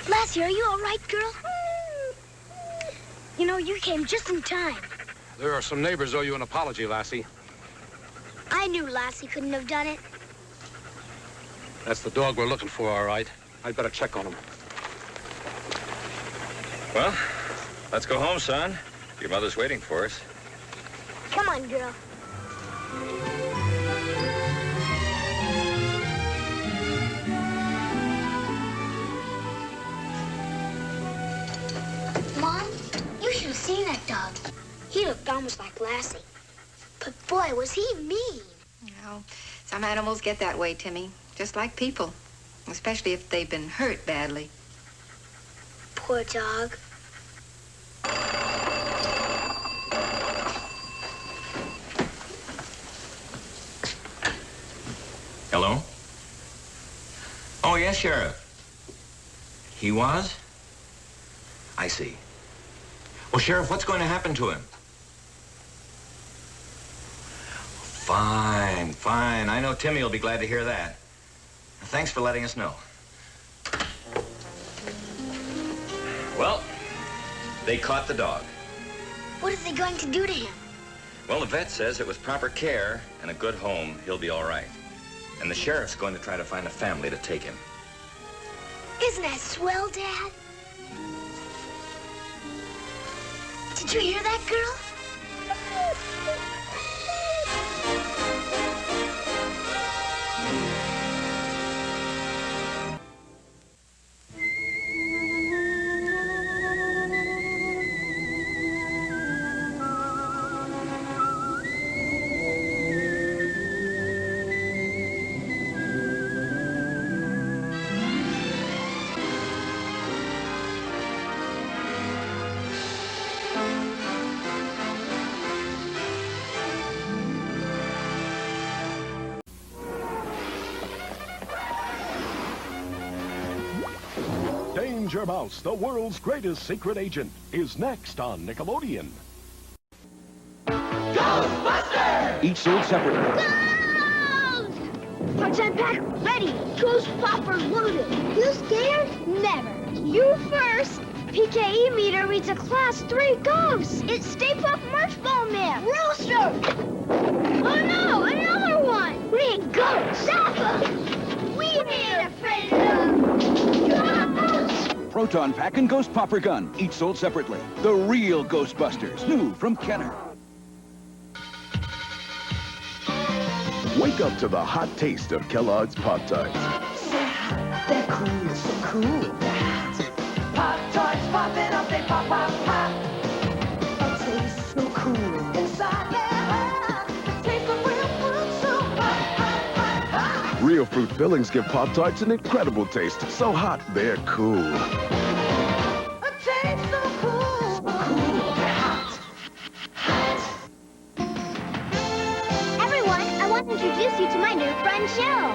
Lassie, are you all right, girl? You know, you came just in time. There are some neighbors owe you an apology, Lassie. I knew Lassie couldn't have done it. That's the dog we're looking for, all right. I'd better check on him. Well, let's go home, son. Your mother's waiting for us. Come on, girl. Mom, you should have seen that dog. He looked almost like Lassie. But boy, was he mean. Well, some animals get that way, Timmy. Just like people. Especially if they've been hurt badly. Poor dog. Hello? Oh, yes, Sheriff. He was? I see. Well, Sheriff, what's going to happen to him? Fine, fine. I know Timmy will be glad to hear that. Thanks for letting us know. Well, they caught the dog. What are they going to do to him? Well, the vet says it with proper care and a good home, he'll be all right. And the sheriff's going to try to find a family to take him. Isn't that swell, Dad? Did you hear that, girl? Danger Mouse, the world's greatest secret agent, is next on Nickelodeon. Ghostbusters! Each sold separately. Part-time pack ready. Ghost popper loaded. You scared? Never. You first. PKE meter reads a class 3 ghost. It's Stay Puft Marshmallow Man. Rooster! Oh no, another one. We ain't ghosts. Stop us. We ain't afraid of ghosts. Proton Pack and Ghost Popper Gun, each sold separately. The real Ghostbusters, new from Kenner. Wake up to the hot taste of Kellogg's Pop-Tarts. They're cool, so cool. Pop-Tarts popping up, they pop, pop, pop. They taste so cool inside their heart. Taste of real fruit, so hot, hot, hot, hot. Real fruit fillings give Pop-Tarts an incredible taste. So hot, they're cool. A taste so cool, cool, hot, hot. Everyone, I want to introduce you to my new friend, Jill.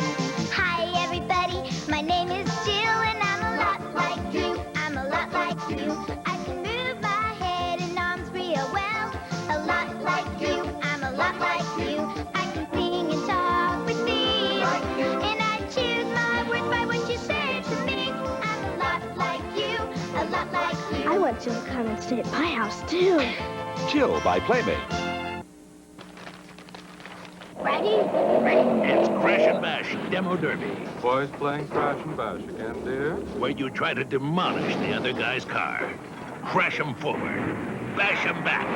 Hi, everybody. My name is Jill, and I'm a lot like you. I'm a lot like you. I can move my head and arms real well. A lot like you. I'm a lot like you. I can sing and talk with me. And I choose my words by what you say to me. I'm a lot like you. A lot like you. I want Jill to come and stay at my house, too. Jill by Playmate. Ready? It's Crash and Bash Demo Derby. Boys playing Crash and Bash again, dear? Where you try to demolish the other guy's car. Crash him forward. Bash him back.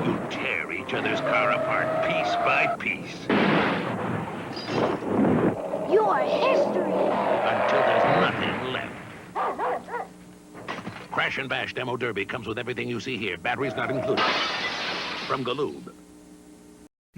You tear each other's car apart piece by piece. You're history. Until there's nothing left. Crash and Bash Demo Derby comes with everything you see here. Batteries not included. From Galoob.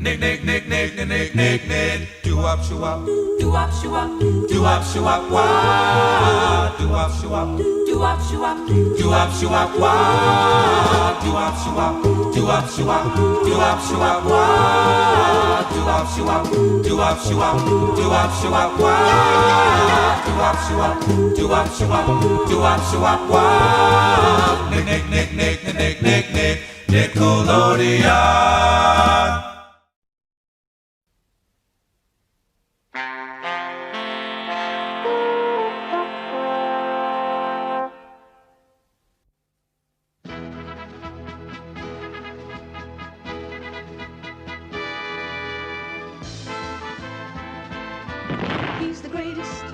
Nick, nick, nick, nick, nick, nick, nick, nick. Do-wop, shoo-wop. Do-wop, shoo-wop. Do-wop, shoo-wop, wah. Do-wop, shoo-wop. Do-wop, shoo-wop. Do-wop, shoo-wop, wah. Do-wop, shoo-wop. Do-wop, shoo-wop. Do-wop, shoo-wop, wah. Do-wop, shoo-wop. Do-wop, shoo-wop. Do-wop, shoo-wop, wah. Do-wop, shoo-wop. Do-wop, shoo-wop. Do-wop, shoo-wop, wah. Nick, nick, nick, nick, nick, nick, nick. Nickelodeon. He's the greatest.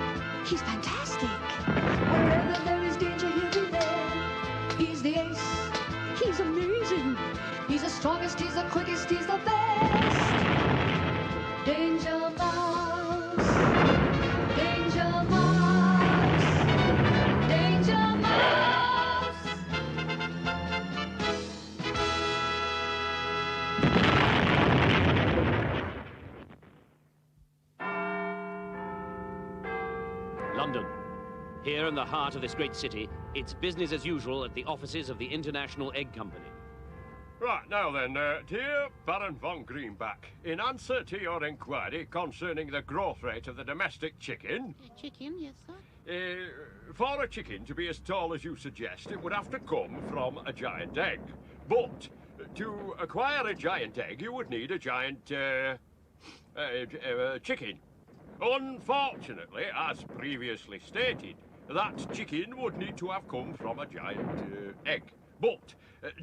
He's fantastic. Wherever there is danger, he'll be there. He's the ace. He's amazing. He's the strongest. He's the quickest. He's the best. Danger Mouse. Danger Mouse. Danger Mouse. London. Here in the heart of this great city, it's business as usual at the offices of the International Egg Company. Right, now then, dear Baron von Greenback, in answer to your inquiry concerning the growth rate of the domestic chicken... Chicken, yes, sir? For a chicken to be as tall as you suggest, it would have to come from a giant egg. But to acquire a giant egg, you would need a giant chicken. Unfortunately, as previously stated, that chicken would need to have come from a giant egg. But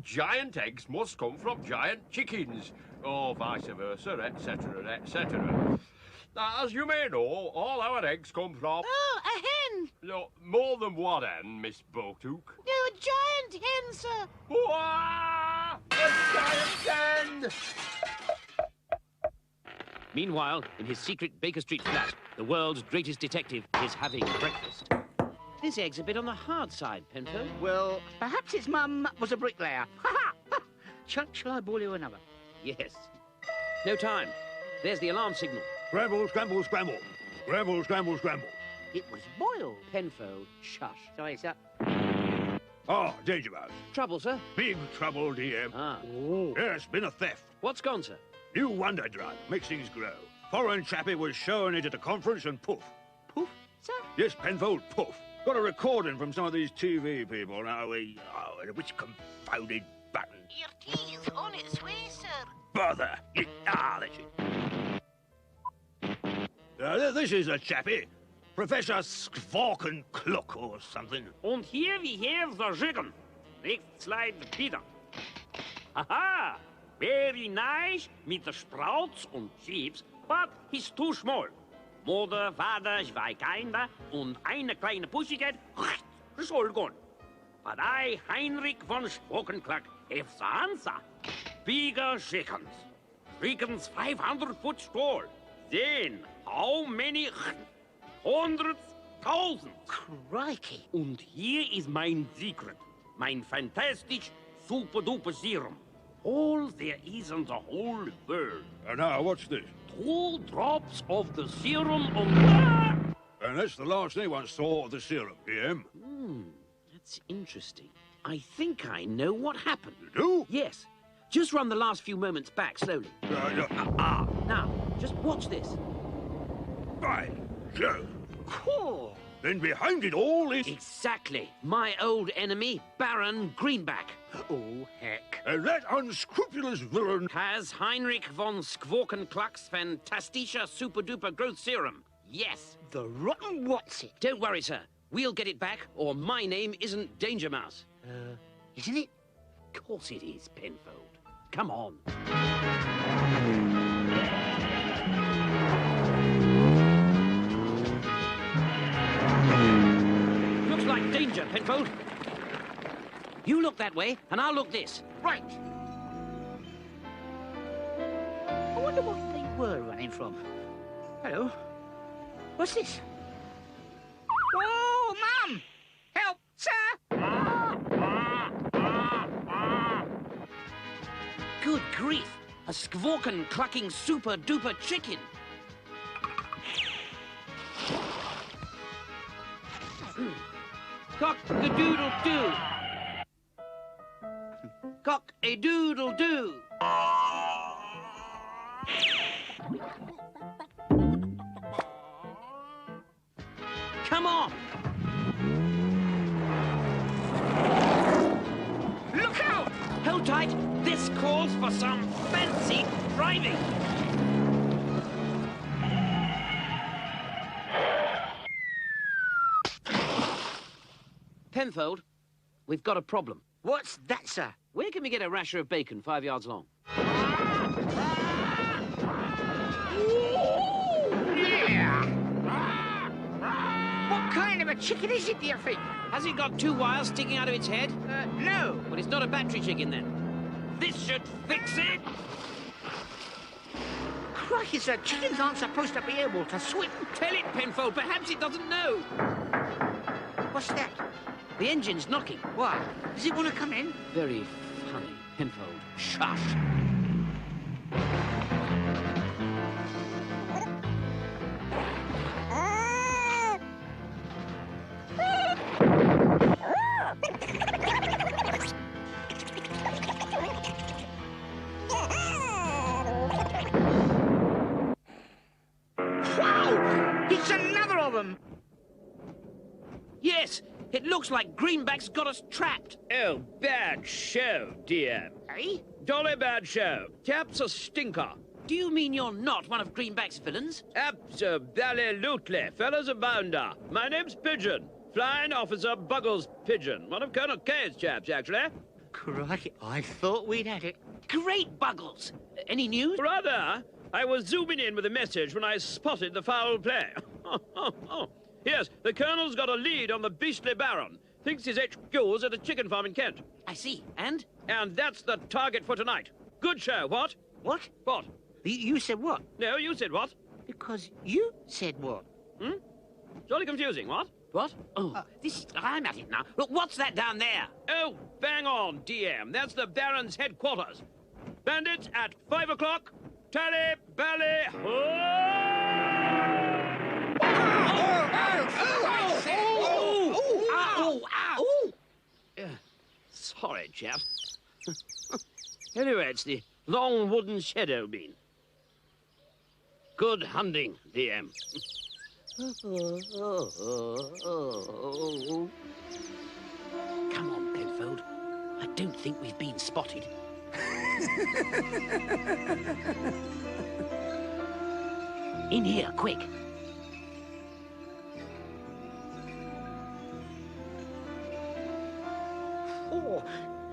giant eggs must come from giant chickens, or vice versa, etc., etc. As you may know, all our eggs come from... Oh, a hen! No, more than one hen, Miss Botook. No, a giant hen, sir. Wah! A giant hen! Meanwhile, in his secret Baker Street flat, the world's greatest detective is having breakfast. This egg's a bit on the hard side, Penfold. Well, perhaps its mum was a bricklayer. Ha ha! Shall I boil you another? Yes. No time. There's the alarm signal. Scramble, scramble, scramble. Scramble, scramble, scramble. It was boiled. Penfold, shush. Sorry, sir. Ah, Danger Mouse. Trouble, sir? Big trouble, DM. Ah. Oh. Yes, been a theft. What's gone, sir? New wonder drug. Makes things grow. Foreign chappie was showing it at a conference and poof. Poof, sir? Yes, Penfold, poof. Got a recording from some of these TV people. Now, which confounded button? Here it is. It's on its way, sir. Bother. That's it. This is a chappie. Professor Skvorkenkluck or something. And here we have the chicken. Next slide, Peter. Haha! Very nice with the sprouts and chips, but he's too small. Mutter, Vater, zwei Kinder und eine kleine Pussycat, is all gone. But I, Heinrich von Spokenkluck, have the answer. Bigger chickens. Chickens 500 foot tall. Then, how many? Hundreds, thousands. Crikey. And here is mein secret. Mein fantastic super-duper serum. All there is in the whole world. Now, what's this? 2 drops of the serum on... And that's the last anyone saw of the serum, DM. That's interesting. I think I know what happened. You do? Yes. Just run the last few moments back slowly. Now, just watch this. By Jove. Cool. Then behind it all is... Exactly. My old enemy, Baron Greenback. Oh, heck. And that unscrupulous villain... has Heinrich von Skvorkenkluck's fantastischer super-duper growth serum. Yes. The rotten what's it? Don't worry, sir. We'll get it back, or my name isn't Danger Mouse. Isn't it? Of course it is, Penfold. Come on. Looks like danger, Penfold. You look that way, and I'll look this. Right. I wonder what they were running from. Hello. What's this? Oh, Mum! Help, sir! Good grief! A Skvorkenklucking super-duper chicken! Cock-a-doodle-doo! Cock-a-doodle-doo! Come on! Look out! Hold tight! This calls for some fancy driving! Penfold, we've got a problem. What's that, sir? Where can we get a rasher of bacon 5 yards long? Yeah! What kind of a chicken is it, do you think? Has it got 2 wires sticking out of its head? No. Well, it's not a battery chicken, then. This should fix it! Crikey, sir, chickens aren't supposed to be able to swim. Tell it, Penfold. Perhaps it doesn't know. What's that? The engine's knocking. Why? Does it want to come in? Very funny, Penfold. Shush. Wow! It's another of them! Yes, it looks like Greenback's got us trapped. Oh, bad show, dear. Eh? Jolly bad show. Cap's a stinker. Do you mean you're not one of Greenback's villains? Absolutely. Fellows abounder. My name's Pigeon. Flying Officer Buggles Pigeon. One of Colonel K's chaps, actually. Crikey, I thought we'd had it. Great, Buggles. Any news? Rather. I was zooming in with a message when I spotted the foul play. Yes, the Colonel's got a lead on the beastly Baron. Thinks his HQ's at a chicken farm in Kent. I see. And? And that's the target for tonight. Good show, what? What? What? You said what? No, you said what? Because you said what? Jolly confusing, what? What? Oh, I'm at it now. Look, what's that down there? Oh, bang on, DM. That's the Baron's headquarters. Bandits at 5 o'clock. Tally, bally, sorry, chap. Anyway, it's the long wooden shadow bean. Good hunting, DM. Come on, Penfold. I don't think we've been spotted. In here, quick. Oh,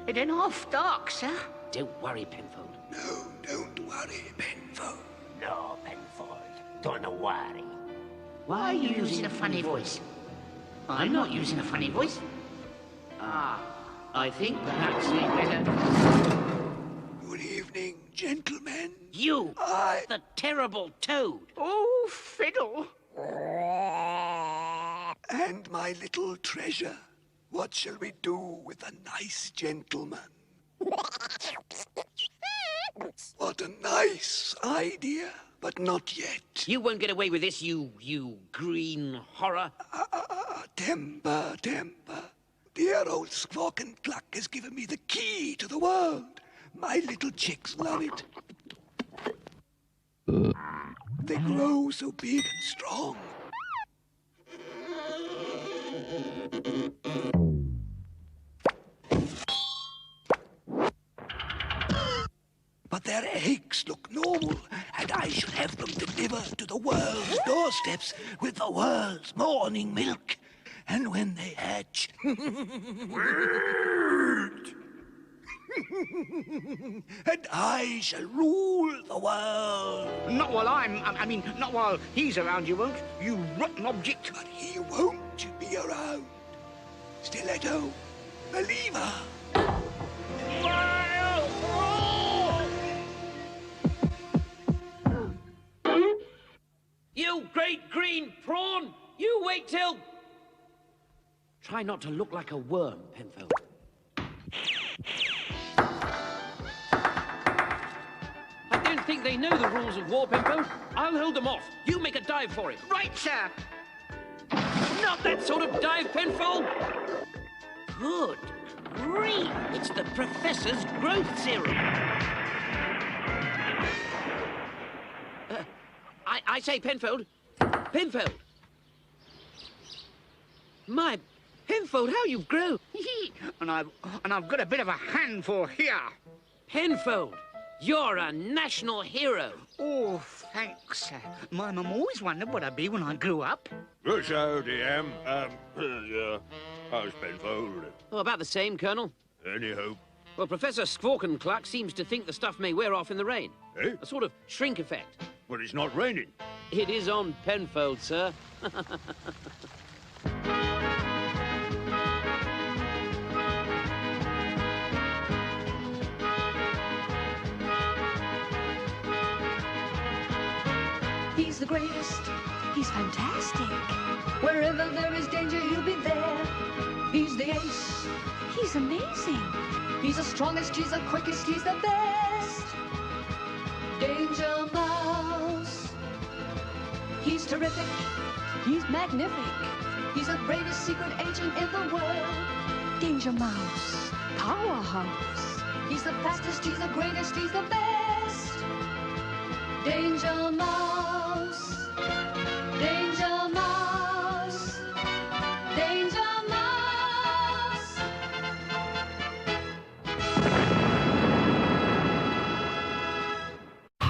it ain't half dark, sir. Don't worry, Penfold. No, don't worry, Penfold. No, Penfold. Don't worry. Why are you using a funny voice? I'm not using a funny voice. Ah, I think perhaps we better... Good evening, gentlemen. You, the terrible toad. Oh, fiddle. And my little treasure. What shall we do with a nice gentleman? What a nice idea, but not yet. You won't get away with this, you green horror. Temper. Dear old Squawk and Cluck has given me the key to the world. My little chicks love it. They grow so big and strong. But their eggs look normal, and I should have them delivered to the world's doorsteps with the world's morning milk. And when they hatch... and I shall rule the world. Not while not while he's around, you won't, you rotten object. But he won't be around. Stiletto, believer. You great green prawn! You wait till... Try not to look like a worm, Penfold. I don't think they know the rules of war, Penfold. I'll hold them off. You make a dive for it. Right, sir. Not that sort of dive, Penfold! Good grief! It's the Professor's growth serum. I say, Penfold. Penfold! My... Penfold, how you've grown! and I've got a bit of a handful here. Penfold, you're a national hero. Oh, thanks, sir. My mum always wondered what I'd be when I grew up. Good show, DM. Yeah. How's Penfold? Oh, about the same, Colonel. Any hope? Well, Professor Squawk seems to think the stuff may wear off in the rain. Eh? A sort of shrink effect. But it's not raining. It is on Penfold, sir. He's the greatest. He's fantastic. Wherever there is danger, he'll be there. He's the ace. He's amazing. He's the strongest. He's the quickest. He's the best. Danger Mouse. He's terrific. He's magnific. He's the bravest secret agent in the world. Danger Mouse. Powerhouse. He's the fastest. He's the greatest. He's the best. Danger Mouse. Danger Mouse. Danger Mouse.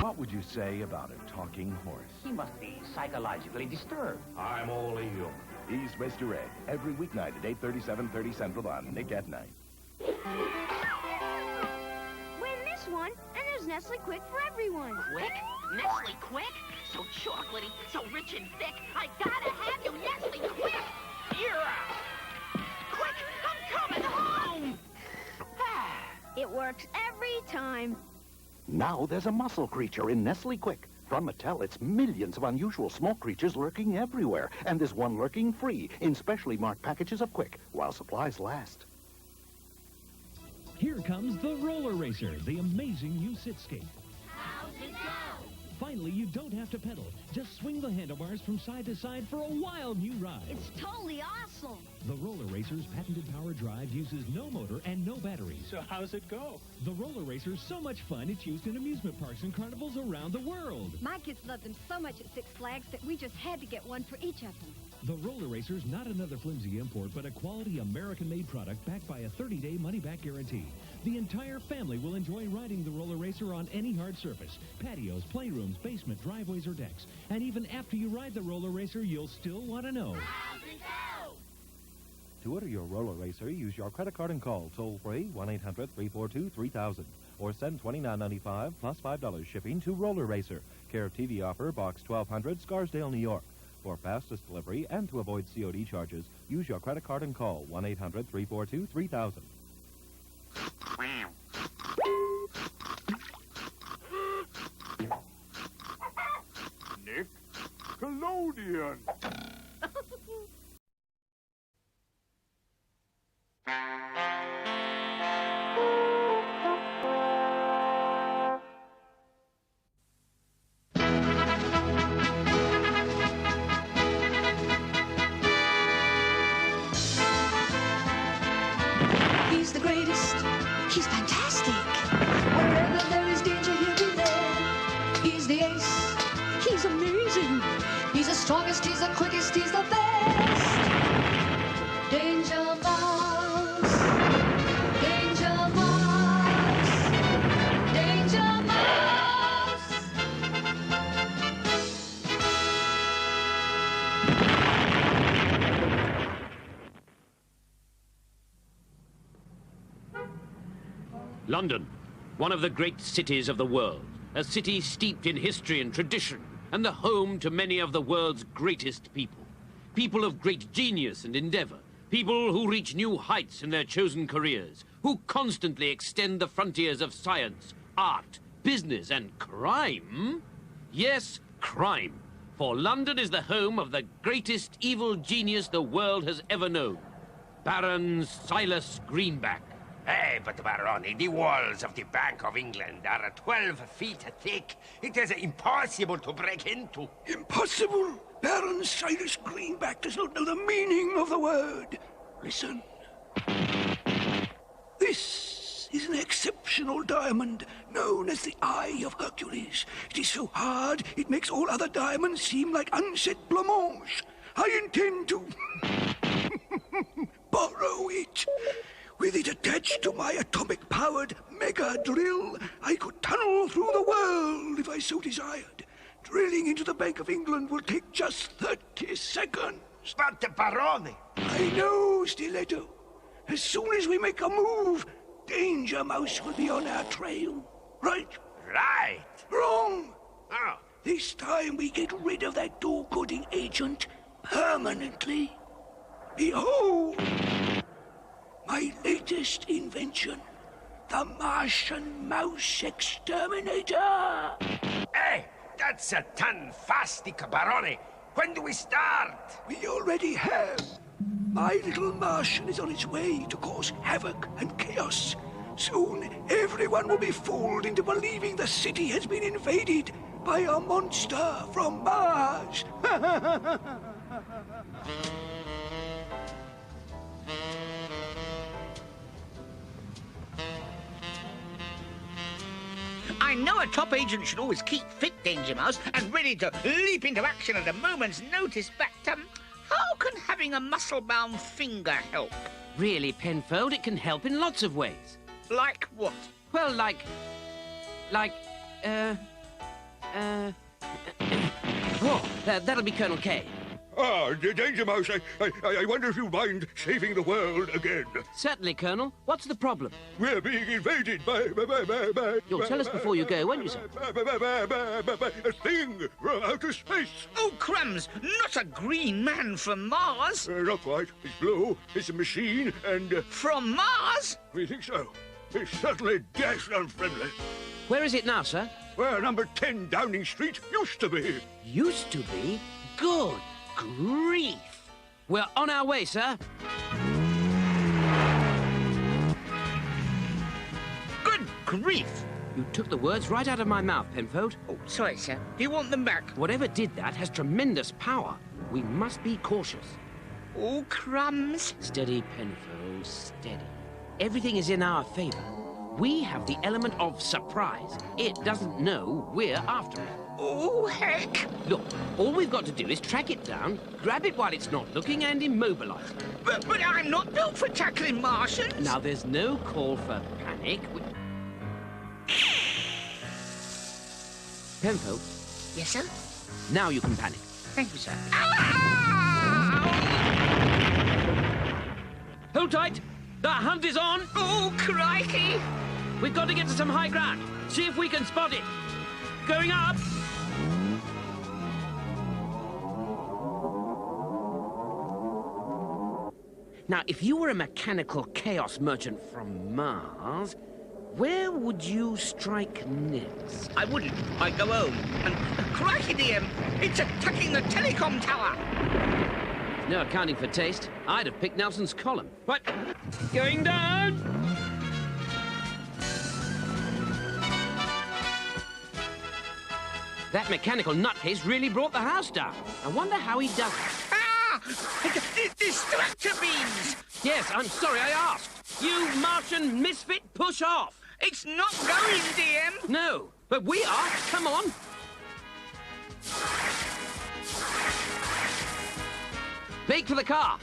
What would you say about a talking horse? He must be psychologically disturbed. I'm only human. He's Mr. Ed, every weeknight at 8:30, 7:30 Central on Nick at Night. Win this one, and there's Nestle Quick for everyone. Quick? Nestle Quick? So chocolatey, so rich and thick. I gotta have you, Nestle Quick! You're out! Quick, I'm coming home! It works every time. Now there's a muscle creature in Nestle Quick. From Mattel, it's millions of unusual small creatures lurking everywhere. And there's one lurking free in specially marked packages of Quick while supplies last. Here comes the Roller Racer, the amazing new sit-skate. How's it go? Finally, you don't have to pedal. Just swing the handlebars from side to side for a wild new ride. It's totally awesome. The Roller Racer's patented power drive uses no motor and no batteries. So how's it go? The Roller Racer's so much fun, it's used in amusement parks and carnivals around the world. My kids love them so much at Six Flags that we just had to get one for each of them. The roller racer's not another flimsy import, but a quality American-made product backed by a 30-day money-back guarantee. The entire family will enjoy riding the roller racer on any hard surface, patios, playrooms, basement, driveways, or decks. And even after you ride the roller racer, you'll still want to know. To order your roller racer, use your credit card and call toll-free 1-800-342-3000 or send $29.95 plus $5 shipping to Roller Racer, care of TV Offer, Box 1200, Scarsdale, New York. For fastest delivery and to avoid COD charges, use your credit card and call 1-800-342-3000. Nickelodeon. He's the greatest. He's fantastic. Wherever there is danger, he'll be there. He's the ace. He's amazing. He's the strongest. He's the quickest. He's the best. Danger Mouse. Danger Mouse. Danger Mouse. London, one of the great cities of the world. A city steeped in history and tradition, and the home to many of the world's greatest people. People of great genius and endeavor. People who reach new heights in their chosen careers. Who constantly extend the frontiers of science, art, business, and crime. Yes, crime. For London is the home of the greatest evil genius the world has ever known. Baron Silas Greenback. Hey, but Baroni, the walls of the Bank of England are 12 feet thick. It is impossible to break into. Impossible? Baron Silas Greenback does not know the meaning of the word. Listen. This is an exceptional diamond known as the Eye of Hercules. It is so hard, it makes all other diamonds seem like unset blancmange. I intend to borrow it. With it attached to my atomic-powered mega drill, I could tunnel through the world if I so desired. Drilling into the Bank of England will take just 30 seconds. But the Baroni... I know, Stiletto. As soon as we make a move, Danger Mouse will be on our trail. Right? Right. Wrong. Oh. This time we get rid of that door-coding agent permanently. Behold! My latest invention, the Martian Mouse Exterminator. Hey, that's a fantastic, Baroni. When do we start? We already have. My little Martian is on its way to cause havoc and chaos. Soon, everyone will be fooled into believing the city has been invaded by a monster from Mars. I know a top agent should always keep fit, Danger Mouse, and ready to leap into action at a moment's notice, but, how can having a muscle-bound finger help? Really, Penfold, it can help in lots of ways. Like what? Well, that'll be Colonel K. Ah, Danger Mouse, I wonder if you mind saving the world again. Certainly, Colonel. What's the problem? We're being invaded by... You'll tell us before you go, won't you, sir? A thing from outer space. Oh, crumbs! Not a green man from Mars! Not quite. It's blue. It's a machine, and... From Mars? We think so. It's certainly dashed unfriendly. Where is it now, sir? Where number 10 Downing Street used to be. Used to be? Good grief! We're on our way, sir. Good grief! You took the words right out of my mouth, Penfold. Oh, sorry, sir. Do you want them back? Whatever did that has tremendous power. We must be cautious. Oh, crumbs. Steady, Penfold, steady. Everything is in our favor. We have the element of surprise. It doesn't know we're after it. Oh, heck! Look, all we've got to do is track it down, grab it while it's not looking, and immobilize it. But I'm not built for tackling Martians. Now, there's no call for panic. Penfold? Yes, sir? Now you can panic. Thank you, sir. Hold tight! The hunt is on! Oh, crikey! We've got to get to some high ground. See if we can spot it. Going up! Now, if you were a mechanical chaos merchant from Mars, where would you strike next? I wouldn't. I'd go home. And crikey, DM! It's attacking the telecom tower! No accounting for taste. I'd have picked Nelson's column. What? Going down! That mechanical nutcase really brought the house down. I wonder how he does it. Ah! Distractor beams! Yes, I'm sorry I asked. You Martian misfit, push off! It's not going, DM! No, but we are. Come on. Make for the car.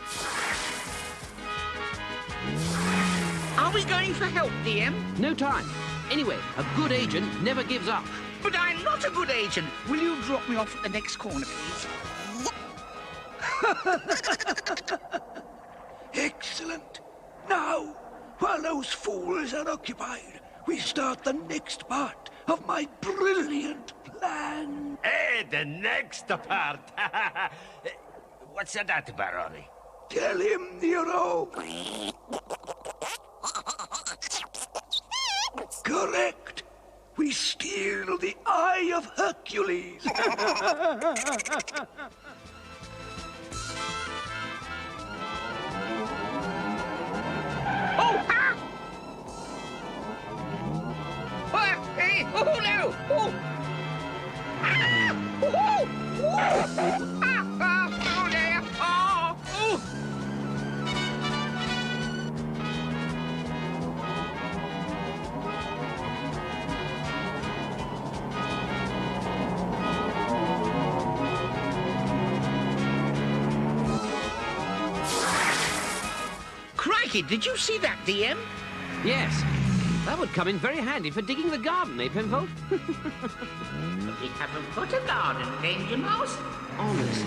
Are we going for help, DM? No time. Anyway, a good agent never gives up. But I'm not a good agent. Will you drop me off at the next corner, please? Excellent. Now, while those fools are occupied, we start the next part of my brilliant plan. Hey, the next part. What's that, Baroni? Tell him, Nero. Correct. We steal the Eye of Hercules. Oh! Ah! Hey! Oh, no! Oh! Ah! Oh! Oh! Ah! Oh, there! Oh! Oh! Crikey, did you see that, DM? Yes. That would come in very handy for digging the garden, eh, Penfold? We haven't got a garden, Danger Mouse. Honestly,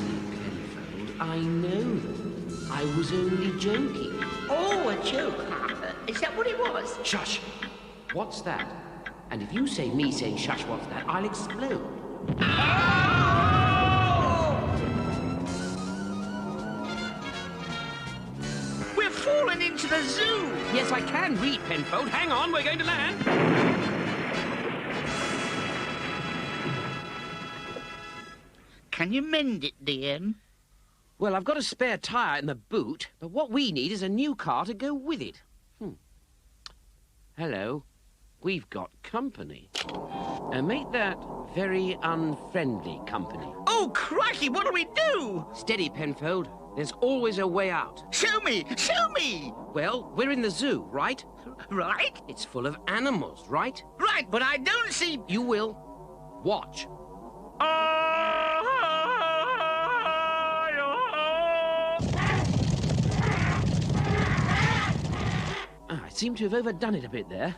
Penfold, I know them. I was only joking. Oh, a joke. Is that what it was? Shush! What's that? And if you say me saying shush, what's that, I'll explode. We're falling into the zoo. Yes, I can read, Penfold. Hang on, we're going to land. Can you mend it, DM? Well, I've got a spare tyre in the boot, but what we need is a new car to go with it. Hello. We've got company. Make that very unfriendly company. Oh, crikey, what do we do? Steady, Penfold. There's always a way out. Show me! Show me! Well, we're in the zoo, right? Right? It's full of animals, right? Right, but I don't see... You will. Watch. I seem to have overdone it a bit there.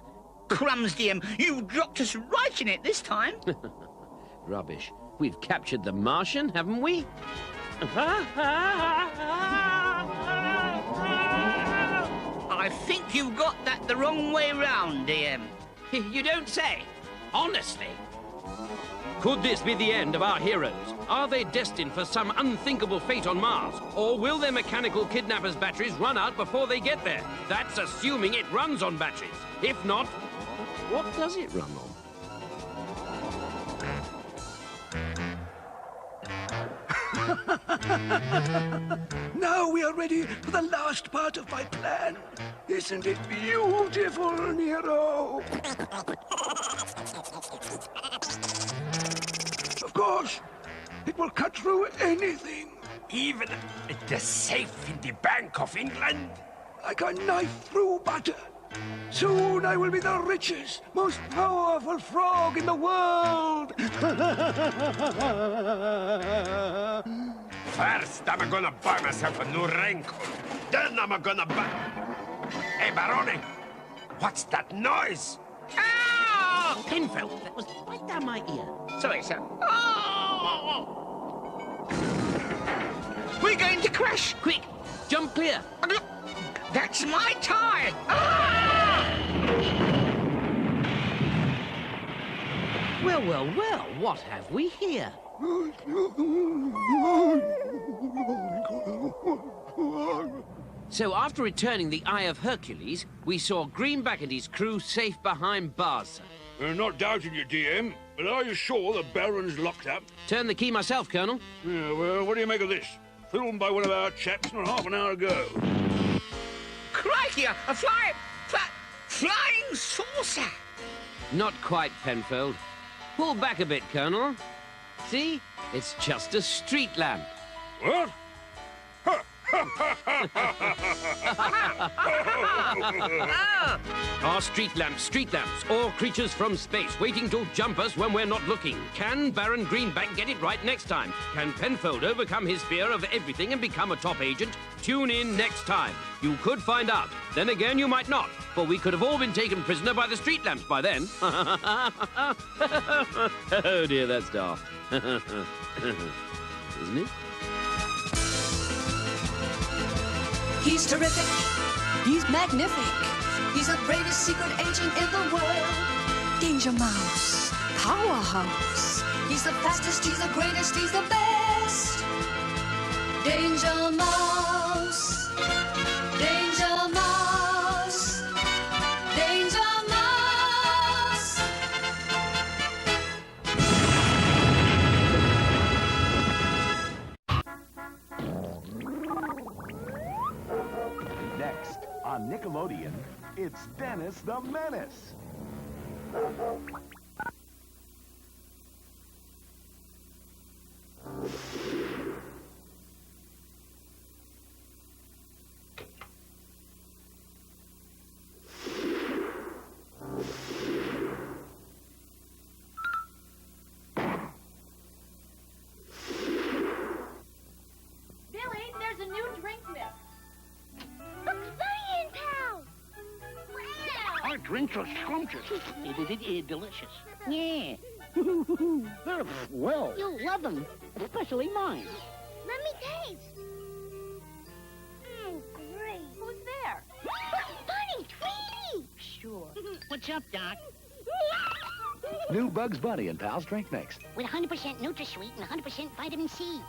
Crumbs, DM. You dropped us right in it this time. Rubbish. We've captured the Martian, haven't we? I think you've got that the wrong way round, DM. You don't say. Honestly. Could this be the end of our heroes? Are they destined for some unthinkable fate on Mars? Or will their mechanical kidnappers' batteries run out before they get there? That's assuming it runs on batteries. If not, what does it run on? Now we are ready for the last part of my plan. Isn't it beautiful, Nero? Of course, it will cut through anything. Even the safe in the Bank of England? Like a knife through butter. Soon I will be the richest, most powerful frog in the world. First, I'm gonna buy myself a new raincoat. Then I'm gonna buy... Hey, Barone! What's that noise? Oh, Penfold, that was right down my ear. Sorry, sir. Oh! We're going to crash. Quick, jump clear. That's my tie. Ah! Well, well, well, what have we here? So after returning the Eye of Hercules, we saw Greenback and his crew safe behind bars, sir. We're not doubting you, DM, but are you sure the Baron's locked up? Turned the key myself, Colonel. Yeah, well, what do you make of this? Filmed by one of our chaps not half an hour ago. Crikey, a flying saucer! Not quite, Penfold. Pull back a bit, Colonel. See? It's just a street lamp. What? Our street lamps, all creatures from space, waiting to jump us when we're not looking. Can Baron Greenback get it right next time? Can Penfold overcome his fear of everything and become a top agent? Tune in next time. You could find out. Then again, you might not, for we could have all been taken prisoner by the street lamps by then. Oh dear, that's daft. Isn't it? He's terrific. He's magnific. He's the greatest secret agent in the world. Danger Mouse. Powerhouse. He's the fastest, he's the greatest, he's the best. Danger Mouse. Danger Mouse. Danger Mouse. Next, on Nickelodeon, it's Dennis the Menace. Billy, there's a new drink mix. A Lion Pal! Wow! Our drinks are scrumptious. Delicious. Yeah. Well. You'll love them, especially mine. Let me taste. Great. Who's there? Bunny, Tweety! Sure. What's up, Doc? New Bugs Bunny and Pals drink mix. With 100% NutraSweet and 100% vitamin C.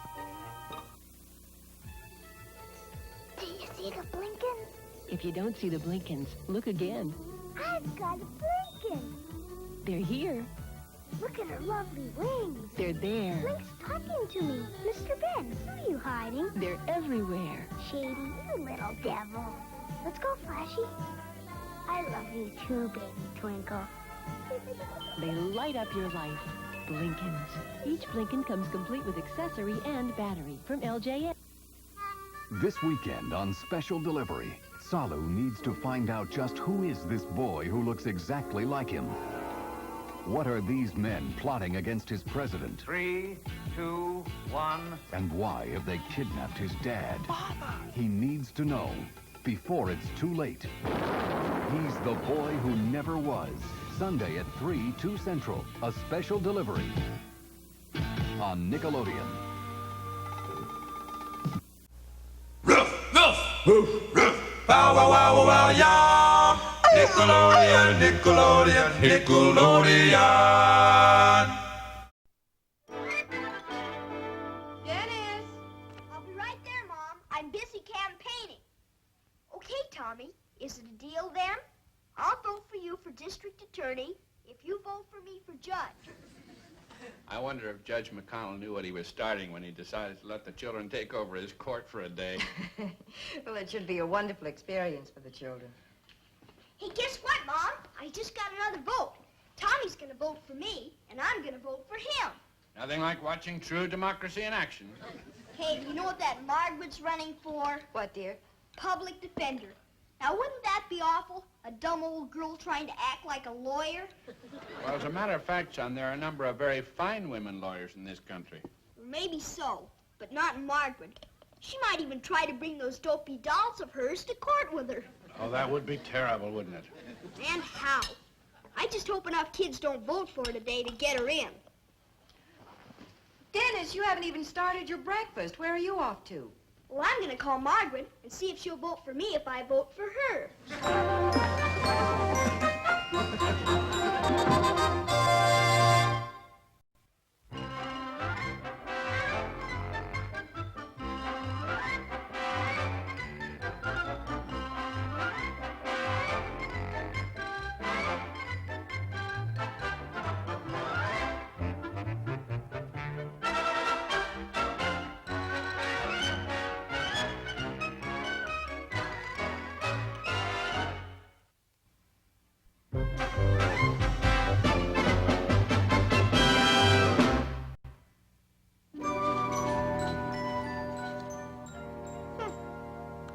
Do you see the Blinkins? If you don't see the Blinkins, look again. I've got a Blinkin. They're here. Look at her lovely wings. They're there. Blink's talking to me. Mr. Ben, who are you hiding? They're everywhere. Shady, you little devil. Let's go, Flashy. I love you too, baby Twinkle. They light up your life. Blinkins. Each Blinkin comes complete with accessory and battery from LJN. This weekend on Special Delivery, Salu needs to find out just who is this boy who looks exactly like him. What are these men plotting against his president? 3, 2, 1. And why have they kidnapped his dad? He needs to know before it's too late. He's the boy who never was. Sunday at 3, 2 Central. A Special Delivery on Nickelodeon. Bow wow wow wow yeah. Nickelodeon, Nickelodeon, Nickelodeon. Dennis! I'll be right there, Mom. I'm busy campaigning. Okay, Tommy. Is it a deal then? I'll vote for you for district attorney if you vote for me for judge. I wonder if Judge McConnell knew what he was starting when he decided to let the children take over his court for a day. Well, it should be a wonderful experience for the children. Hey, guess what, Mom? I just got another vote. Tommy's gonna vote for me, and I'm gonna vote for him. Nothing like watching true democracy in action. Hey, you know what that Margaret's running for? What, dear? Public defender. Now, wouldn't that be awful? A A dumb old girl trying to act like a lawyer? Well, as a matter of fact, son, there are a number of very fine women lawyers in this country. Maybe so, but not in Margaret. She might even try to bring those dopey dolls of hers to court with her. Oh, that would be terrible, wouldn't it? And how? I just hope enough kids don't vote for her today to get her in. Dennis, you haven't even started your breakfast. Where are you off to? Well, I'm going to call Margaret and see if she'll vote for me if I vote for her.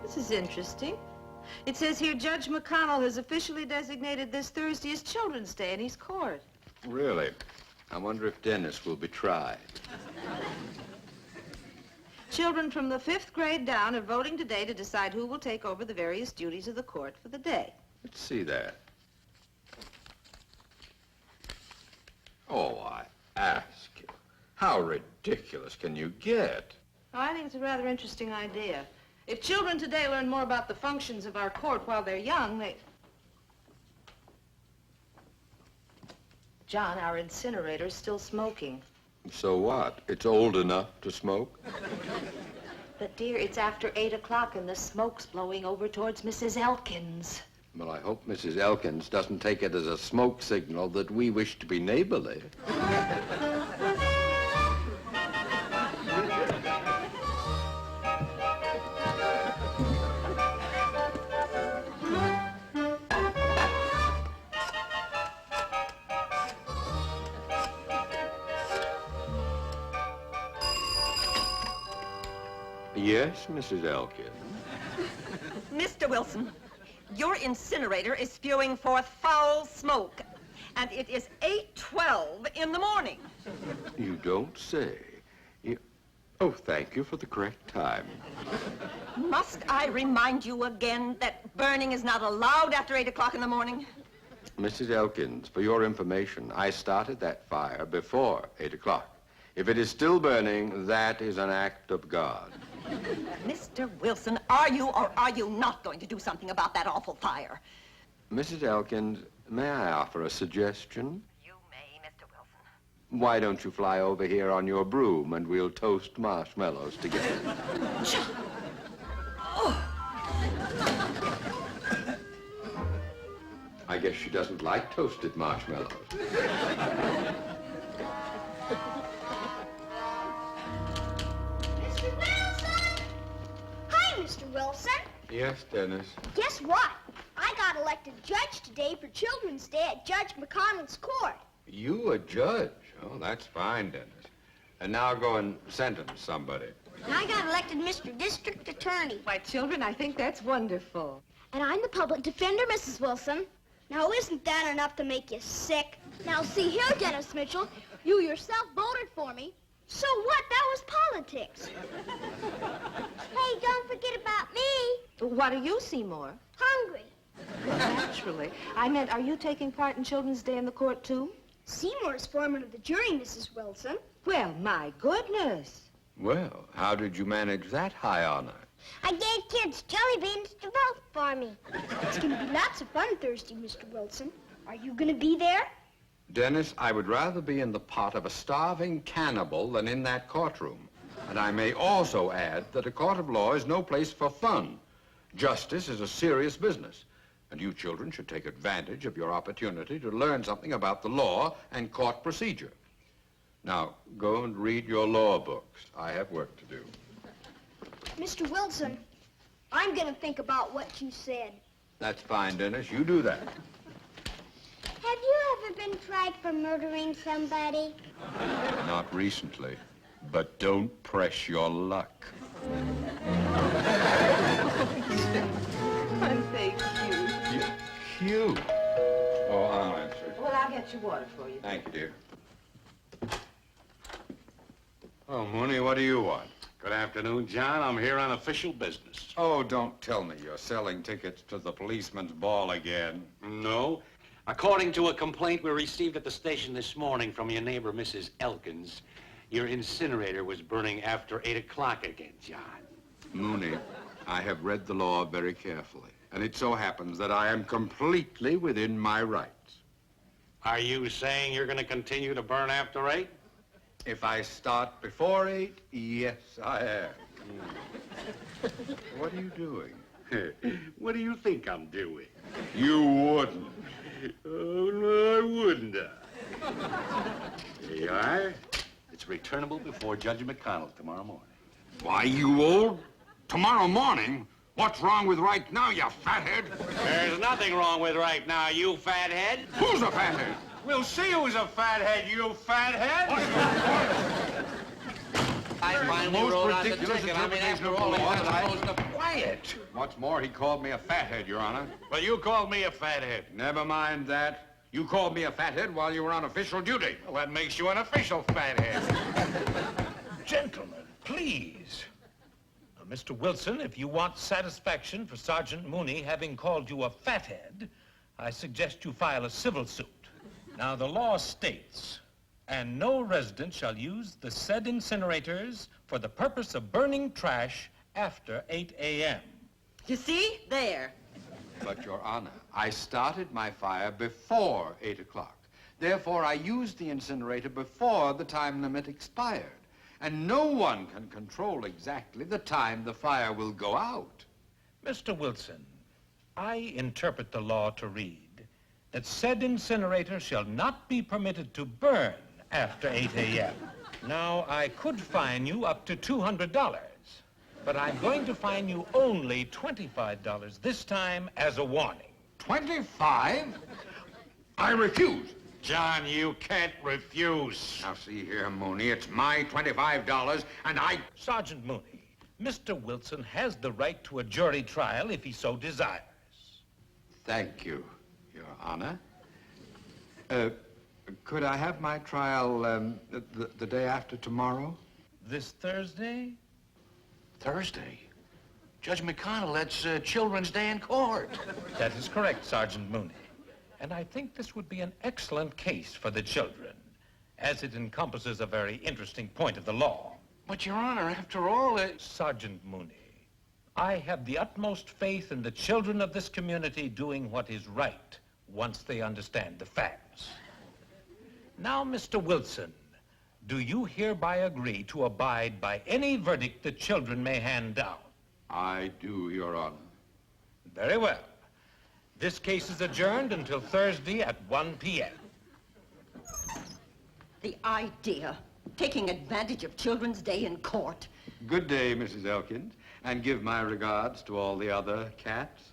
This is interesting. It says here Judge McConnell has officially designated this Thursday as Children's Day in his court. Really? I wonder if Dennis will be tried. Children from the 5th grade down are voting today to decide who will take over the various duties of the court for the day. Let's see that. Oh, I ask you, how ridiculous can you get? Oh, I think it's a rather interesting idea. If children today learn more about the functions of our court while they're young, they... John, our incinerator's still smoking. So what? It's old enough to smoke? But, dear, it's after 8 o'clock and the smoke's blowing over towards Mrs. Elkins. Well, I hope Mrs. Elkins doesn't take it as a smoke signal that we wish to be neighborly. Yes, Mrs. Elkins. Mr. Wilson, your incinerator is spewing forth foul smoke, and it is 8:12 in the morning. You don't say. Oh, thank you for the correct time. Must I remind you again that burning is not allowed after 8 o'clock in the morning? Mrs. Elkins, for your information, I started that fire before 8 o'clock. If it is still burning, that is an act of God. Mr. Wilson, are you or are you not going to do something about that awful fire? Mrs. Elkins, may I offer a suggestion? You may, Mr. Wilson. Why don't you fly over here on your broom and we'll toast marshmallows together? I guess she doesn't like toasted marshmallows. Mr. Wilson? Yes, Dennis. Guess what? I got elected judge today for Children's Day at Judge McConnell's court. You a judge? Oh, that's fine, Dennis. And now go and sentence somebody. And I got elected Mr. District Attorney. Why, children, I think that's wonderful. And I'm the public defender, Mrs. Wilson. Now, isn't that enough to make you sick? Now, see here, Dennis Mitchell, you yourself voted for me. So what? That was politics. Hey, don't forget about me. What are you, Seymour? Hungry. Well, naturally. I meant, are you taking part in Children's Day in the court, too? Seymour is foreman of the jury, Mrs. Wilson. Well, my goodness. Well, how did you manage that high honor? I gave kids jelly beans to vote for me. It's going to be lots of fun Thursday, Mr. Wilson. Are you going to be there? Dennis, I would rather be in the pot of a starving cannibal than in that courtroom. And I may also add that a court of law is no place for fun. Justice is a serious business, and you children should take advantage of your opportunity to learn something about the law and court procedure. Now, go and read your law books. I have work to do. Mr. Wilson, I'm going to think about what you said. That's fine, Dennis. You do that. Have you ever been tried for murdering somebody? Not recently, but don't press your luck. Thank you. you. Oh, I'll answer. Well, I'll get your water for you. Thank you, dear. Oh, Mooney, what do you want? Good afternoon, John. I'm here on official business. Oh, don't tell me you're selling tickets to the policeman's ball again. No. According to a complaint we received at the station this morning from your neighbor, Mrs. Elkins, your incinerator was burning after 8 o'clock again, John. Mooney, I have read the law very carefully, and it so happens that I am completely within my rights. Are you saying you're going to continue to burn after 8? If I start before 8, yes, I am. What are you doing? What do you think I'm doing? You wouldn't. Oh, no, I wouldn't. There you are. It's returnable before Judge McConnell tomorrow morning. Why, you old... Tomorrow morning? What's wrong with right now, you fathead? There's nothing wrong with right now, you fathead. Who's a fathead? We'll see who's a fathead, you fathead. I finally rolled out the ticket. I mean, after all, I'm supposed to quiet. What's more, he called me a fathead, Your Honor. Well, you called me a fathead. Never mind that. You called me a fathead while you were on official duty. Well, that makes you an official fathead. Gentlemen, please. Mr. Wilson, if you want satisfaction for Sergeant Mooney having called you a fathead, I suggest you file a civil suit. Now, the law states, and no resident shall use the said incinerators for the purpose of burning trash after 8 a.m. You see? There. But, Your Honor, I started my fire before 8 o'clock. Therefore, I used the incinerator before the time limit expired. And no one can control exactly the time the fire will go out. Mr. Wilson, I interpret the law to read that said incinerator shall not be permitted to burn after 8 a.m. Now, I could fine you up to $200, but I'm going to fine you only $25 this time as a warning. 25? I refuse. John, you can't refuse. Now, see here, Mooney, it's my $25, and I... Sergeant Mooney, Mr. Wilson has the right to a jury trial if he so desires. Thank you, Your Honor. Could I have my trial the day after tomorrow? This Thursday? Thursday? Judge McConnell, that's Children's Day in court. That is correct, Sergeant Mooney. And I think this would be an excellent case for the children, as it encompasses a very interesting point of the law. But, Your Honor, after all, Sergeant Mooney, I have the utmost faith in the children of this community doing what is right once they understand the facts. Now, Mr. Wilson, do you hereby agree to abide by any verdict the children may hand down? I do, Your Honor. Very well. This case is adjourned until Thursday at 1 p.m. The idea. Taking advantage of Children's Day in court. Good day, Mrs. Elkins, and give my regards to all the other cats.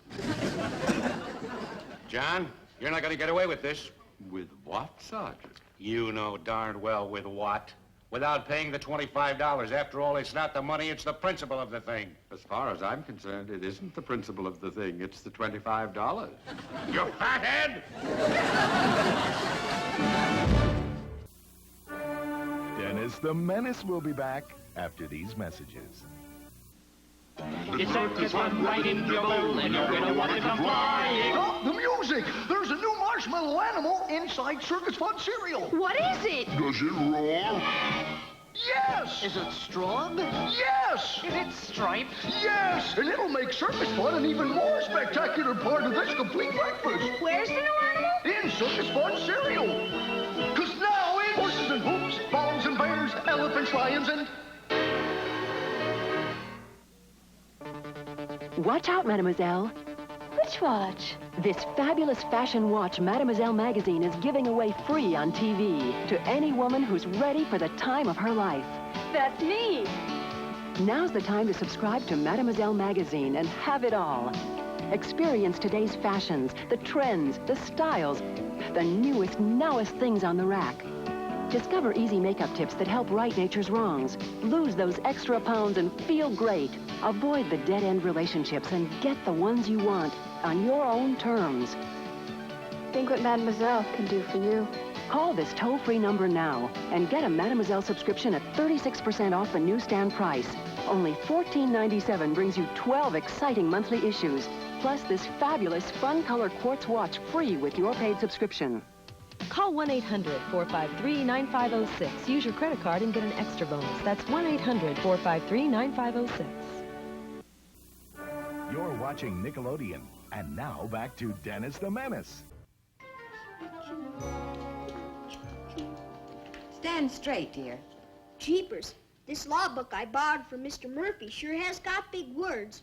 John, you're not going to get away with this. With what, Sergeant? You know darn well with what. Without paying the $25. After all, it's not the money, it's the principle of the thing. As far as I'm concerned, it isn't the principle of the thing, it's the $25. You fathead! Dennis the Menace will be back after these messages. It's one right into your bowl, and you're gonna want to come flying. Oh, the music! There's a new marshmallow animal inside Circus Fun cereal. What is it? Does it roar? Yes! Is it strong? Yes! Is it striped? Yes! And it'll make Circus Fun an even more spectacular part of this complete breakfast. Where's the new animal? In Circus Fun cereal. Because now it's horses and hoops, balls and bears, elephants, lions, and... Watch out, Mademoiselle. Which watch? This fabulous fashion watch Mademoiselle magazine is giving away free on TV to any woman who's ready for the time of her life. That's me. Now's the time to subscribe to Mademoiselle magazine and have it all. Experience today's fashions, the trends, the styles, the newest, nowest things on the rack. Discover easy makeup tips that help right nature's wrongs. Lose those extra pounds and feel great. Avoid the dead-end relationships and get the ones you want on your own terms. think what Mademoiselle can do for you. Call this toll-free number now and get a Mademoiselle subscription at 36% off the newsstand price. Only $14.97 brings you 12 exciting monthly issues, plus this fabulous fun color quartz watch free with your paid subscription. Call 1-800-453-9506. Use your credit card and get an extra bonus. That's 1-800-453-9506. You're watching Nickelodeon. And now back to Dennis the Menace. Stand straight, dear. Jeepers, this law book I borrowed from Mr. Murphy sure has got big words.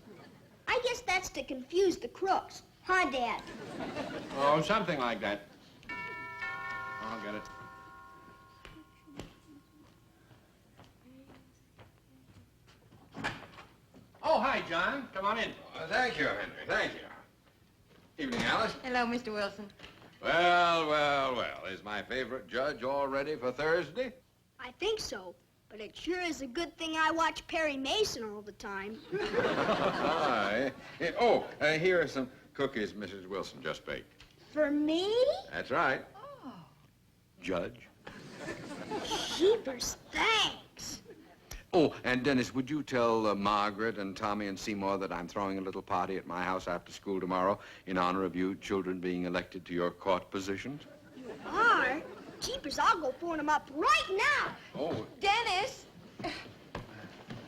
I guess that's to confuse the crooks. Huh, Dad? Oh, something like that. I'll get it. Oh, hi, John. Come on in. Thank you, Henry. Thank you. Evening, Alice. Hello, Mr. Wilson. Well, well, well. Is my favorite judge all ready for Thursday? I think so, but it sure is a good thing I watch Perry Mason all the time. Hi. Oh, here are some cookies Mrs. Wilson just baked. For me? That's right. Oh. Judge. Jeepers, thanks. Oh, and Dennis, would you tell Margaret and Tommy and Seymour that I'm throwing a little party at my house after school tomorrow in honor of you children being elected to your court positions? You are? Jeepers, I'll go phone him up right now. Oh. Dennis!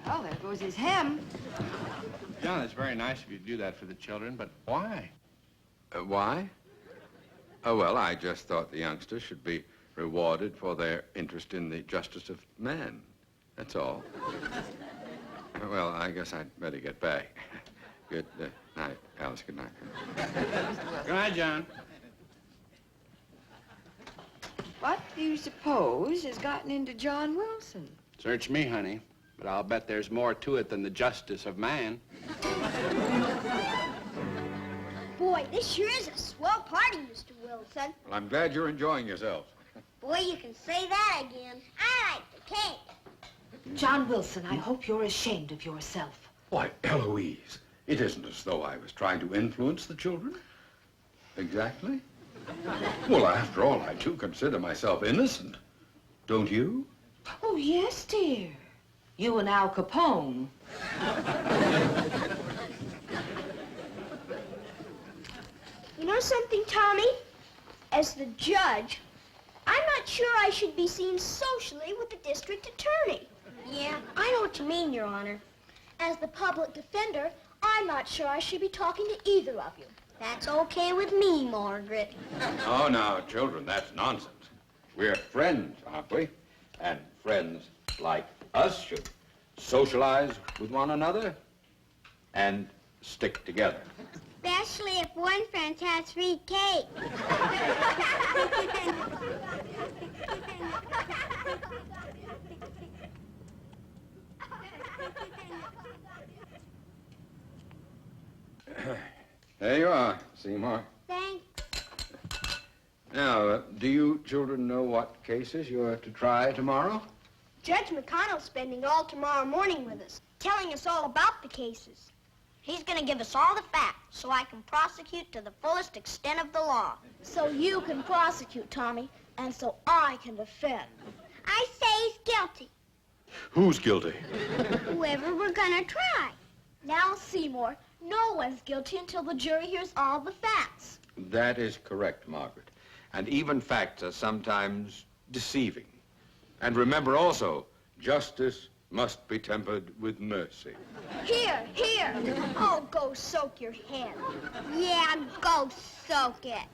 Oh, there goes his hem. John, it's very nice of you to do that for the children, but why? Why? Oh, well, I just thought the youngsters should be rewarded for their interest in the justice of man. That's all. Well, I guess I'd better get back. Good night, Alice. Good night. Good night, John. What do you suppose has gotten into John Wilson? Search me, honey, but I'll bet there's more to it than the justice of man. Boy, this sure is a swell party, Mr. Wilson. Well, I'm glad you're enjoying yourself. Boy, you can say that again. I like the cake. John Wilson, I hope you're ashamed of yourself. Why, Eloise, it isn't as though I was trying to influence the children. Exactly. Well, after all, I too consider myself innocent. Don't you? Oh, yes, dear. You and Al Capone. You know something, Tommy? As the judge, I'm not sure I should be seen socially with the district attorney. Yeah, I know what you mean, Your Honor. As the public defender, I'm not sure I should be talking to either of you. That's okay with me, Margaret. Oh, now, children, that's nonsense. We're friends, aren't we? And friends like us should socialize with one another and stick together. Especially if one friend has free cake. There you are, Seymour. Thanks. Now, do you children know what cases you're to try tomorrow? Judge McConnell's spending all tomorrow morning with us, telling us all about the cases. He's going to give us all the facts so I can prosecute to the fullest extent of the law. So you can prosecute, Tommy, and so I can defend. I say he's guilty. Who's guilty? Whoever we're gonna try. Now, Seymour, no one's guilty until the jury hears all the facts. That is correct, Margaret. And even facts are sometimes deceiving. And remember also, justice must be tempered with mercy. Here, here. Oh, go soak your head. Yeah, go soak it.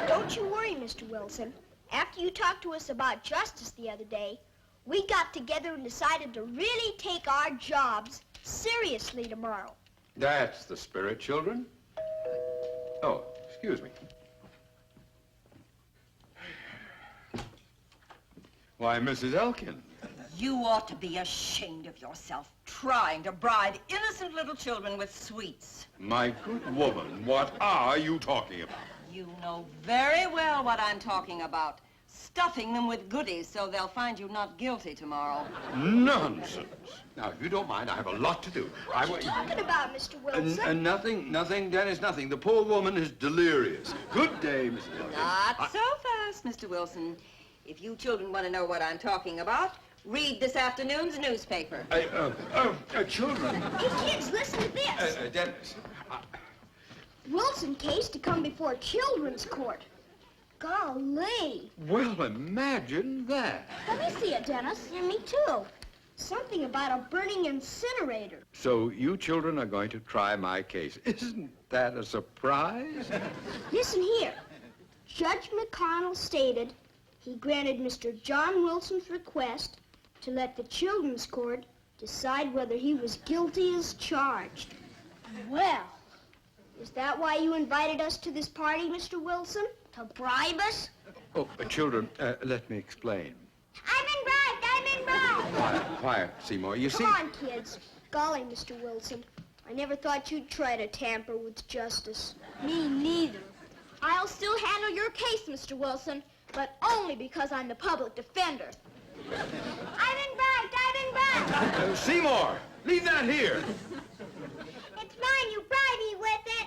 Don't you worry, Mr. Wilson. After you talked to us about justice the other day, we got together and decided to really take our jobs seriously tomorrow. That's the spirit, children. Oh, excuse me. Why, Mrs. Elkin. You ought to be ashamed of yourself, trying to bribe innocent little children with sweets. My good woman, what are you talking about? You know very well what I'm talking about. Stuffing them with goodies so they'll find you not guilty tomorrow. Nonsense. Now, if you don't mind, I have a lot to do. What are you talking about, Mr. Wilson? Nothing, Dennis, nothing. The poor woman is delirious. Good day, Mrs. Elkins. Not so fast, Mr. Wilson. If you children want to know what I'm talking about, read this afternoon's newspaper. Children. Hey, kids, listen to this. Dennis. Wilson case to come before children's court. Golly. Well, imagine that. Let me see it, Dennis. Yeah, me too. Something about a burning incinerator. So you children are going to try my case. Isn't that a surprise? Listen here. Judge McConnell stated he granted Mr. John Wilson's request to let the children's court decide whether he was guilty as charged. Well, is that why you invited us to this party, Mr. Wilson? To bribe us? Oh, children, let me explain. I'm in bribed! Quiet, Seymour. You see... Come on, kids. Golly, Mr. Wilson. I never thought you'd try to tamper with justice. Me neither. I'll still handle your case, Mr. Wilson, but only because I'm the public defender. I've been bribed! Seymour, leave that here. It's mine. You bribe me with it.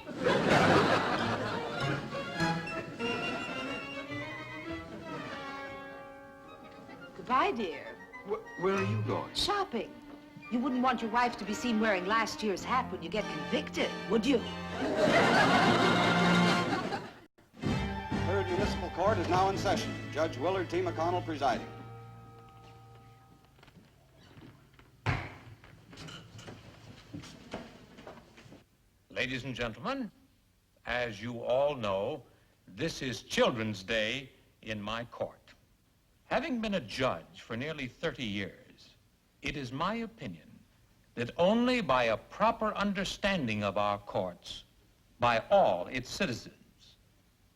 Goodbye, dear. Where are you going? Shopping. You wouldn't want your wife to be seen wearing last year's hat when you get convicted, would you? Third Municipal Court is now in session. Judge Willard T. McConnell presiding. Ladies and gentlemen, as you all know, this is Children's Day in my court. Having been a judge for nearly 30 years, it is my opinion that only by a proper understanding of our courts, by all its citizens,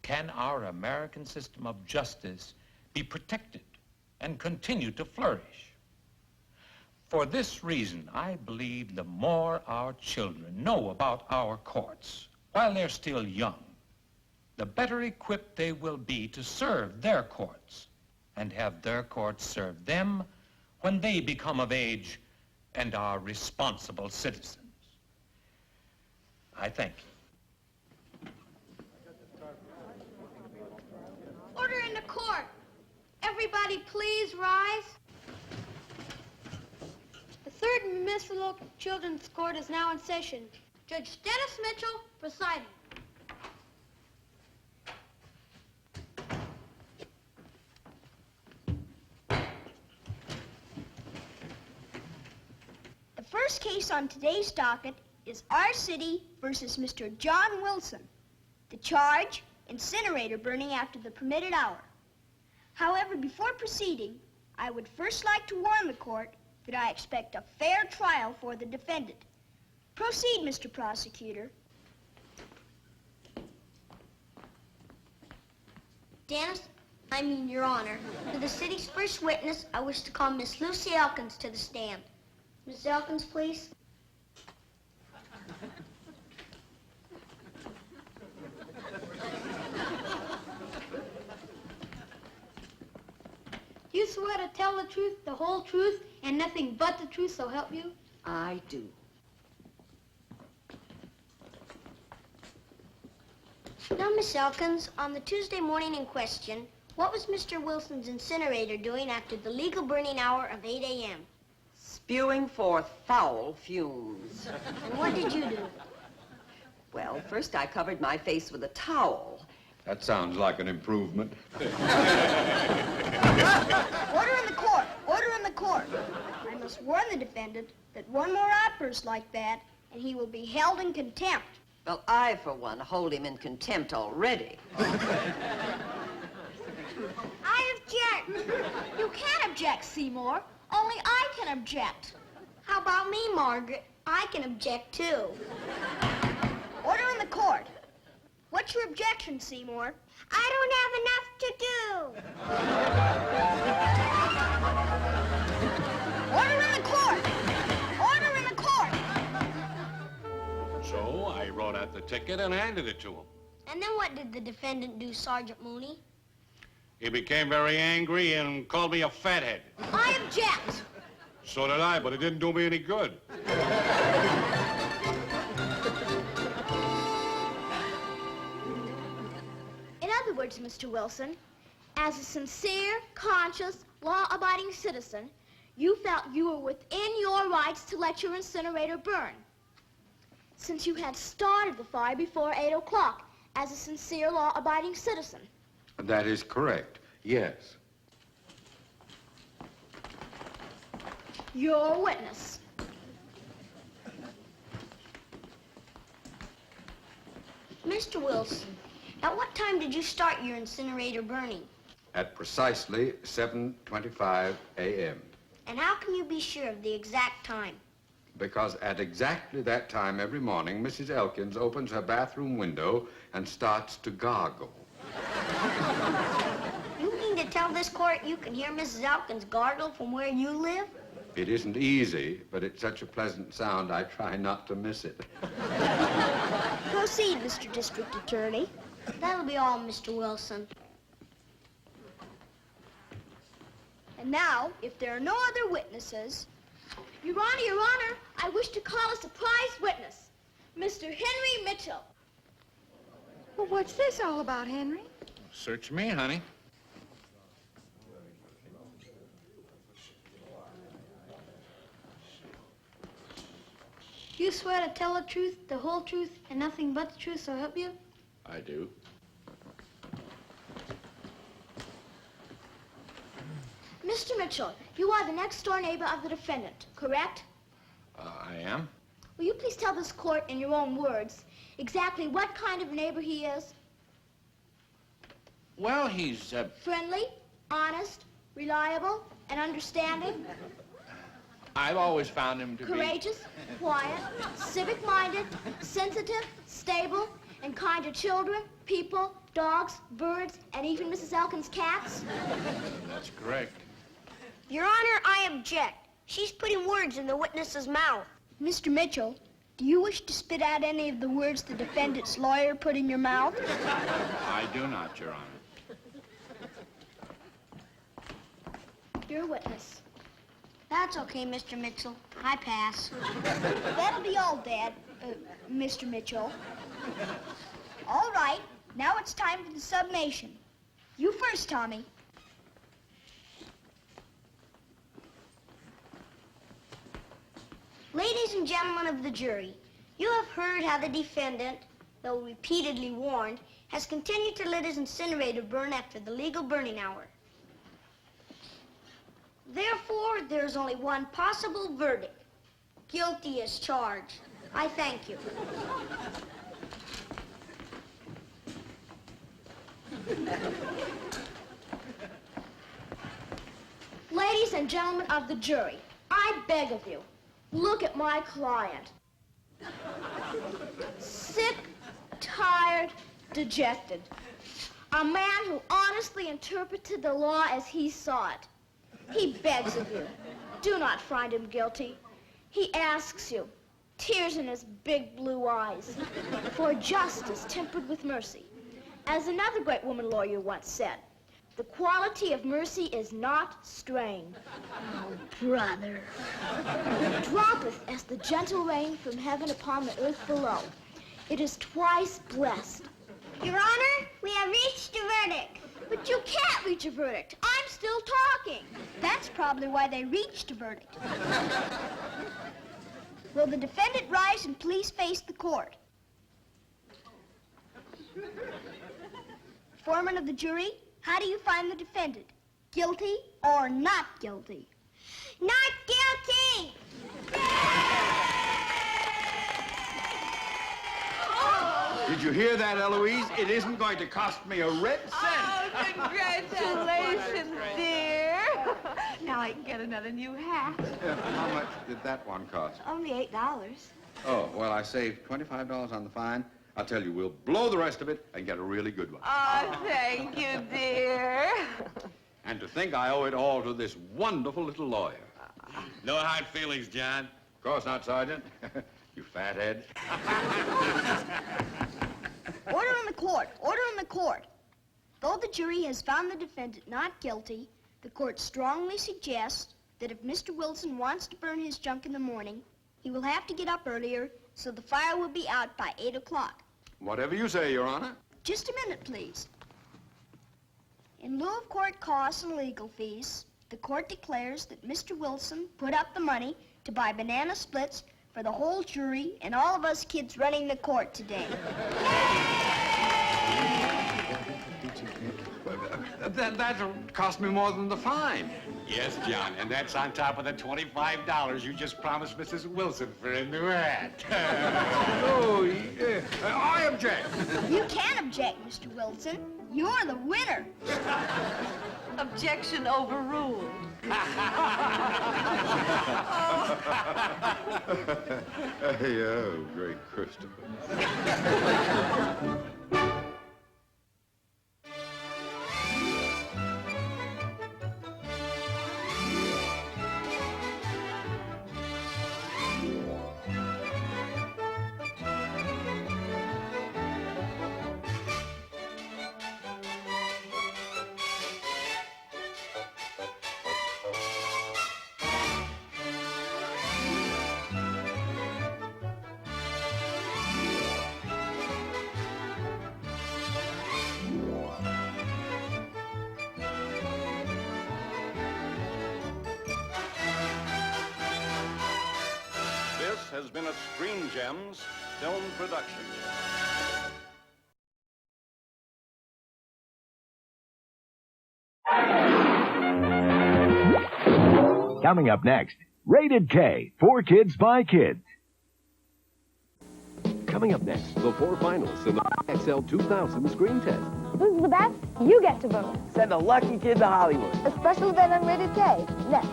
can our American system of justice be protected and continue to flourish. For this reason, I believe the more our children know about our courts while they're still young, the better equipped they will be to serve their courts and have their courts serve them when they become of age and are responsible citizens. I thank you. Order in the court. Everybody please rise. The Third Municipal Children's Court is now in session. Judge Dennis Mitchell presiding. The first case on today's docket is our city versus Mr. John Wilson. The charge, incinerator burning after the permitted hour. However, before proceeding, I would first like to warn the court that I expect a fair trial for the defendant. Proceed, Mr. Prosecutor. Dennis, Your Honor, for the city's first witness, I wish to call Miss Lucy Elkins to the stand. Miss Elkins, please. Do you swear to tell the truth, the whole truth, and nothing but the truth, so help you? I do. Now, Miss Elkins, on the Tuesday morning in question, what was Mr. Wilson's incinerator doing after the legal burning hour of 8 a.m.? Spewing forth foul fumes. And what did you do? Well, first I covered my face with a towel. That sounds like an improvement. Order in the court! Order in the court! I must warn the defendant that one more outburst like that, and he will be held in contempt. Well, I, for one, hold him in contempt already. I object. You can't object, Seymour. Only I can object. How about me, Margaret? I can object, too. Order in the court. What's your objection, Seymour? I don't have enough to do. Order in the court! Order in the court! So I wrote out the ticket and handed it to him. And then what did the defendant do, Sergeant Mooney? He became very angry and called me a fathead. I object. So did I, but it didn't do me any good. In other words, Mr. Wilson, as a sincere, conscious, law-abiding citizen, you felt you were within your rights to let your incinerator burn, since you had started the fire before 8 o'clock as a sincere, law-abiding citizen. That is correct, yes. You're a witness. Mr. Wilson, at what time did you start your incinerator burning? At precisely 7:25 a.m. And how can you be sure of the exact time? Because at exactly that time every morning, Mrs. Elkins opens her bathroom window and starts to gargle. You mean to tell this court you can hear Mrs. Elkins gargle from where you live? It isn't easy, but it's such a pleasant sound, I try not to miss it. Proceed, Mr. District Attorney. That'll be all, Mr. Wilson. And now, if there are no other witnesses, Your Honor, I wish to call a surprise witness, Mr. Henry Mitchell. Well, what's this all about, Henry? Search me, honey. You swear to tell the truth, the whole truth, and nothing but the truth, so help you? I do. Mr. Mitchell, you are the next-door neighbor of the defendant, correct? I am. Will you please tell this court, in your own words, exactly what kind of neighbor he is? Well, he's, Friendly, honest, reliable, and understanding? I've always found him to be... Courageous, quiet, civic-minded, sensitive, stable, and kind to children, people, dogs, birds, and even Mrs. Elkins' cats? That's correct. Your Honor, I object. She's putting words in the witness's mouth. Mr. Mitchell, do you wish to spit out any of the words the defendant's lawyer put in your mouth? I do not, Your Honor. You're a witness. That's okay, Mr. Mitchell. I pass. That'll be all, Dad, Mr. Mitchell. All right, now it's time for the summation. You first, Tommy. Ladies and gentlemen of the jury, you have heard how the defendant, though repeatedly warned, has continued to let his incinerator burn after the legal burning hour. Therefore, there is only one possible verdict. Guilty as charged. I thank you. Ladies and gentlemen of the jury, I beg of you, look at my client. Sick, tired, dejected. A man who honestly interpreted the law as he saw it. He begs of you, do not find him guilty. He asks you, tears in his big blue eyes, for justice tempered with mercy. As another great woman lawyer once said, the quality of mercy is not strained. Oh, brother. It droppeth as the gentle rain from heaven upon the earth below. It is twice blessed. Your Honor, we have reached a verdict. But you can't reach a verdict. I'm still talking. That's probably why they reached a verdict. Will the defendant rise and please face the court? Foreman of the jury, how do you find the defendant? Guilty or not guilty? Not guilty! Did you hear that, Eloise? It isn't going to cost me a red cent. Oh, congratulations, dear. Now I can get another new hat. How much did that one cost? Only $8. Oh, well, I saved $25 on the fine. I'll tell you, we'll blow the rest of it and get a really good one. Oh, thank you, dear. And to think I owe it all to this wonderful little lawyer. No hard feelings, John. Of course not, Sergeant. You fathead. Order in the court. Order in the court. Though the jury has found the defendant not guilty, the court strongly suggests that if Mr. Wilson wants to burn his junk in the morning, he will have to get up earlier, so the fire will be out by 8 o'clock. Whatever you say, Your Honor. Just a minute, please. In lieu of court costs and legal fees, the court declares that Mr. Wilson put up the money to buy banana splits for the whole jury and all of us kids running the court today. That'll cost me more than the fine. Yes, John, and that's on top of the $25 you just promised Mrs. Wilson for a new hat. Oh, yeah. I object. You can't object, Mr. Wilson. You're the winner. Objection overruled. Hey, oh, great Christopher. This has been a Screen Gems film production. Coming up next, Rated K, for kids by kids. Coming up next, the 4 finalists in the XL 2000 screen test. Who's the best? You get to vote. Send a lucky kid to Hollywood. A special event on Rated K. Next.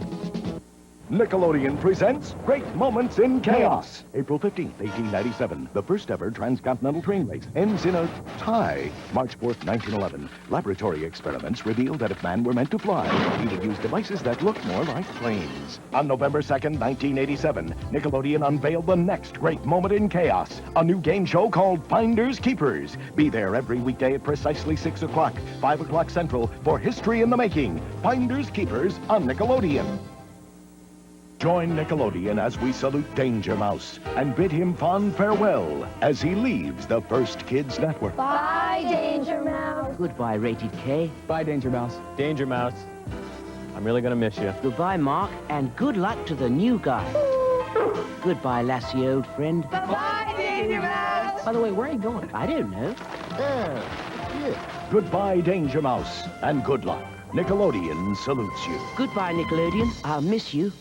Nickelodeon presents Great Moments in Chaos. April 15th, 1897. The first ever transcontinental train race ends in a tie. March 4th, 1911. Laboratory experiments revealed that if man were meant to fly, he would use devices that look more like planes. On November 2nd, 1987, Nickelodeon unveiled the next Great Moment in Chaos, a new game show called Finders Keepers. Be there every weekday at precisely 6 o'clock, 5 o'clock Central, for history in the making. Finders Keepers on Nickelodeon. Join Nickelodeon as we salute Danger Mouse and bid him fond farewell as he leaves the First Kids Network. Bye, Danger Mouse. Goodbye, Rated K. Bye, Danger Mouse. Danger Mouse. I'm really gonna miss you. Goodbye, Mark, and good luck to the new guy. Goodbye, Lassie, old friend. Bye, Danger Mouse. By the way, where are you going? I don't know. Oh. Goodbye, Danger Mouse, and good luck. Nickelodeon salutes you. Goodbye, Nickelodeon. I'll miss you.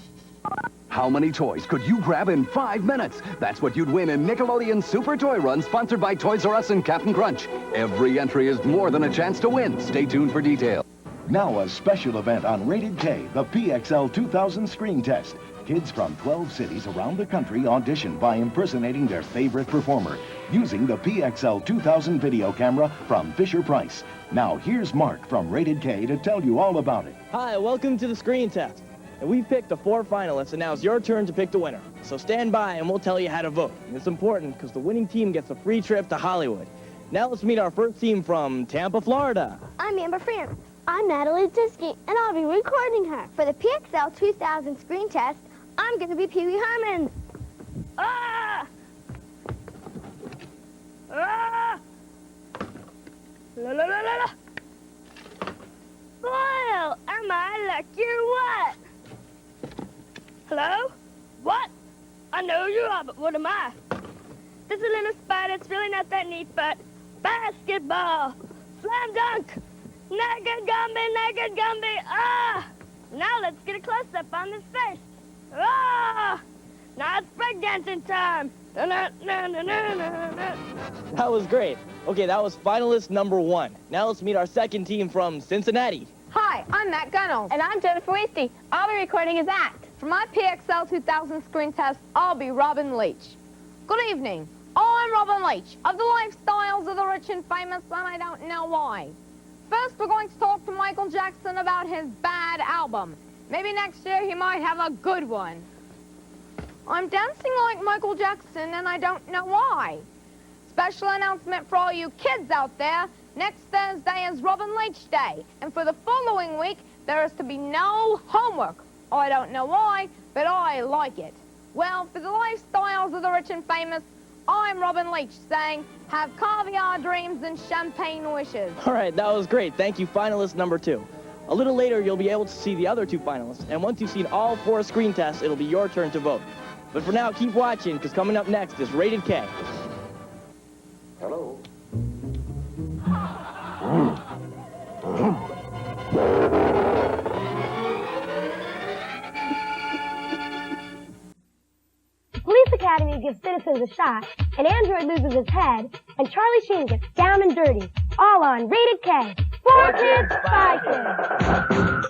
How many toys could you grab in 5 minutes? That's what you'd win in Nickelodeon Super Toy Run, sponsored by Toys R Us and Captain Crunch. Every entry is more than a chance to win. Stay tuned for details. Now a special event on Rated K, the PXL 2000 screen test. Kids from 12 cities around the country audition by impersonating their favorite performer using the PXL 2000 video camera from Fisher-Price. Now here's Mark from Rated K to tell you all about it. Hi, welcome to the screen test. And we've picked the 4 finalists, and now it's your turn to pick the winner. So stand by, and we'll tell you how to vote. And it's important, because the winning team gets a free trip to Hollywood. Now let's meet our first team from Tampa, Florida. I'm Amber France. I'm Natalie Tiskey, and I'll be recording her. For the PXL 2000 screen test, I'm going to be Pee Wee Herman. Ah! Ah! La la la la la! Well, am I lucky or what? Hello? What? I know you are, but what am I? This is a little spot. It's really not that neat, but basketball. Slam dunk. Naked Gumby. Ah! Now let's get a close-up on this face. Ah! Now it's breakdancing time. That was great. Okay, that was finalist number 1. Now let's meet our second team from Cincinnati. Hi, I'm Matt Gunnels. And I'm Jennifer Weasty. I'll be recording as Act. For my PXL 2000 screen test, I'll be Robin Leach. Good evening. I'm Robin Leach, of the lifestyles of the rich and famous, and I don't know why. First, we're going to talk to Michael Jackson about his bad album. Maybe next year he might have a good one. I'm dancing like Michael Jackson, and I don't know why. Special announcement for all you kids out there. Next Thursday is Robin Leach Day, and for the following week, there is to be no homework. I don't know why, but I like it. Well, for the lifestyles of the rich and famous, I'm Robin Leach saying, have caviar dreams and champagne wishes. All right, that was great. Thank you, finalist number 2. A little later, you'll be able to see the other 2 finalists, and once you've seen all 4 screen tests, it'll be your turn to vote. But for now, keep watching, because coming up next is Rated K. Hello. Police Academy gives citizens a shot, an android loses his head, and Charlie Sheen gets down and dirty. All on Rated K. 4 kids, 5 kids.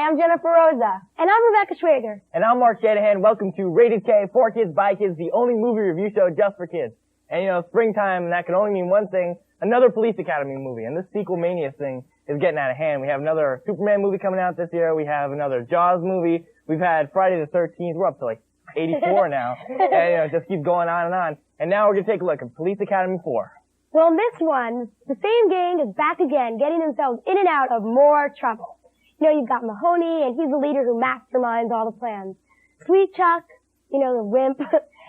I'm Jennifer Rosa. And I'm Rebecca Schwager. And I'm Mark Shanahan. Welcome to Rated K, 4 Kids by Kids, the only movie review show just for kids. And you know, springtime, that can only mean one thing, another Police Academy movie. And this sequel mania thing is getting out of hand. We have another Superman movie coming out this year. We have another Jaws movie. We've had Friday the 13th. We're up to like 84 now. And you know, it just keeps going on and on. And now we're going to take a look at Police Academy 4. Well, in this one, the same gang is back again, getting themselves in and out of more trouble. You know, you've got Mahoney, and he's the leader who masterminds all the plans. Sweet Chuck, you know, the wimp.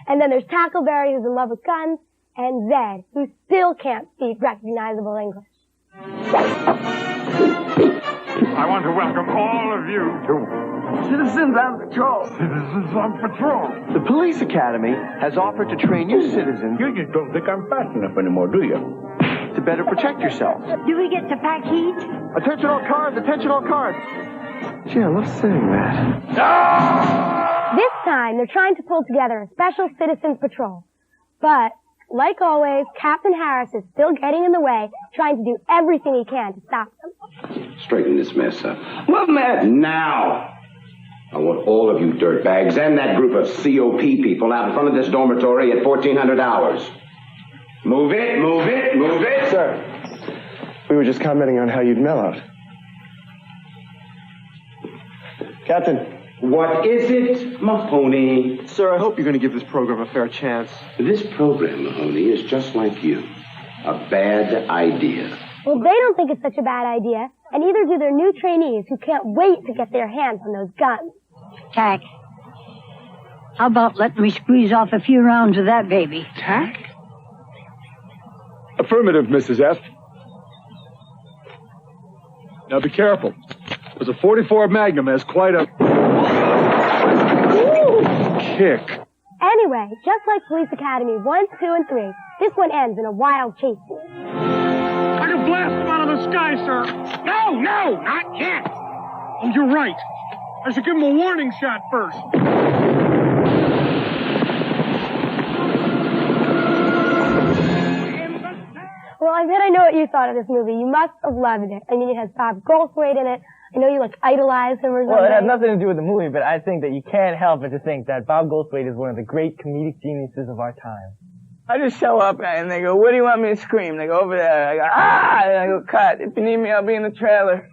And then there's Tackleberry, who's in love with guns. And Zed, who still can't speak recognizable English. I want to welcome all of you to Citizens on Patrol. Citizens on Patrol. The Police Academy has offered to train you citizens. You just don't think I'm fast enough anymore, do you? To better protect yourselves. Do we get to pack heat? Attention all cars, attention all cars. Gee, I love saying that. This time, they're trying to pull together a special citizens patrol. But, like always, Captain Harris is still getting in the way, trying to do everything he can to stop them. Straighten this mess up. What mess? Now! I want all of you dirtbags and that group of COP people out in front of this dormitory at 1400 hours. Move it, move it, move it! Sir, we were just commenting on how you'd mail out. Captain. What is it, Mahoney? Sir, I hope you're going to give this program a fair chance. This program, Mahoney, is just like you. A bad idea. Well, they don't think it's such a bad idea, and neither do their new trainees who can't wait to get their hands on those guns. Tack. How about letting me squeeze off a few rounds of that baby? Tack? Affirmative, Mrs. F. Now be careful, because a .44 Magnum has quite a kick. Anyway, just like Police Academy 1, 2, and 3, this one ends in a wild chase scene. I can blast them out of the sky, sir. No, not yet. Oh, you're right. I should give them a warning shot first. Well, I bet I know what you thought of this movie. You must have loved it. I mean, it has Bob Goldthwait in it. I know you, like, idolize him or something. Well, it has nothing to do with the movie, but I think that you can't help but to think that Bob Goldthwait is one of the great comedic geniuses of our time. I just show up and they go, "What do you want me to scream?" They go, "Over there." I go, "Ah!" And I go, "Cut. If you need me, I'll be in the trailer."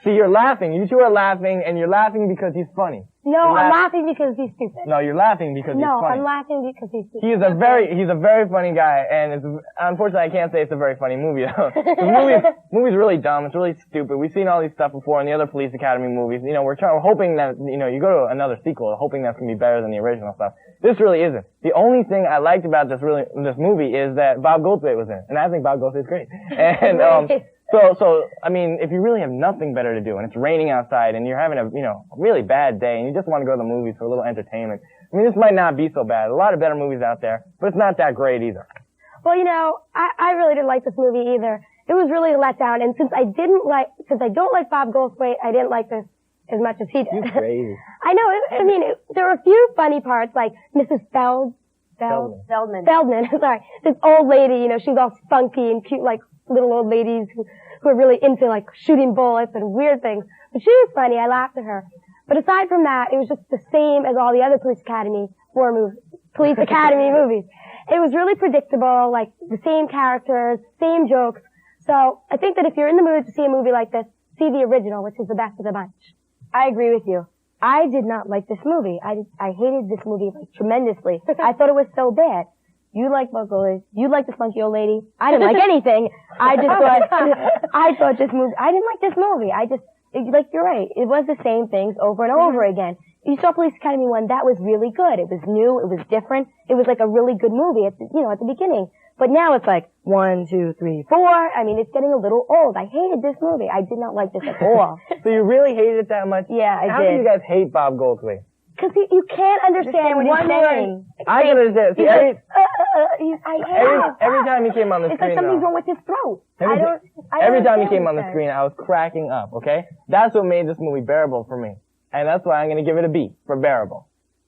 See, you're laughing. You two are laughing, and you're laughing because he's funny. No, I'm laughing because he's stupid. No, you're laughing because he's funny. No, I'm laughing because he's stupid. He's a very funny guy, and unfortunately I can't say it's a very funny movie though. The movie's really dumb. It's really stupid. We've seen all these stuff before in the other Police Academy movies. You know, we're hoping that, you know, you go to another sequel, hoping that's gonna be better than the original stuff. This really isn't. The only thing I liked about this movie is that Bob Goldthwait was in it, and I think Bob Goldthwait's great. And So, I mean, if you really have nothing better to do, and it's raining outside, and you're having a, really bad day, and you just want to go to the movies for a little entertainment, I mean, this might not be so bad. A lot of better movies out there, but it's not that great either. Well, I really didn't like this movie either. It was really a letdown, and since I don't like Bob Goldthwait, I didn't like this as much as he did. You're crazy. I know, there were a few funny parts, like Mrs. Feldman. Sorry. This old lady, she's all spunky and cute, like little old ladies who are really into, like, shooting bullets and weird things. But she was funny. I laughed at her. But aside from that, it was just the same as all the other Police Academy movies. It was really predictable, like, the same characters, same jokes. So I think that if you're in the mood to see a movie like this, see the original, which is the best of the bunch. I agree with you. I did not like this movie. I hated this movie, like, tremendously. I thought it was so bad. You like Buckles. You like the funky old lady. I didn't like anything. I just thought, I didn't like this movie. Like, you're right. It was the same things over and over again. You saw Police Academy 1, that was really good. It was new, it was different. It was like a really good movie at the beginning. But now it's like 1, 2, 3, 4. I mean, it's getting a little old. I hated this movie. I did not like this at all. So you really hated it that much? Yeah, I did. How do you guys hate Bob Goldthwait? Because you can't understand one thing. I can understand. See, every time he came on the it's screen, like something's wrong with his throat. Every time he came on the screen, I was cracking up, okay? That's what made this movie bearable for me. And that's why I'm going to give it a B for bearable.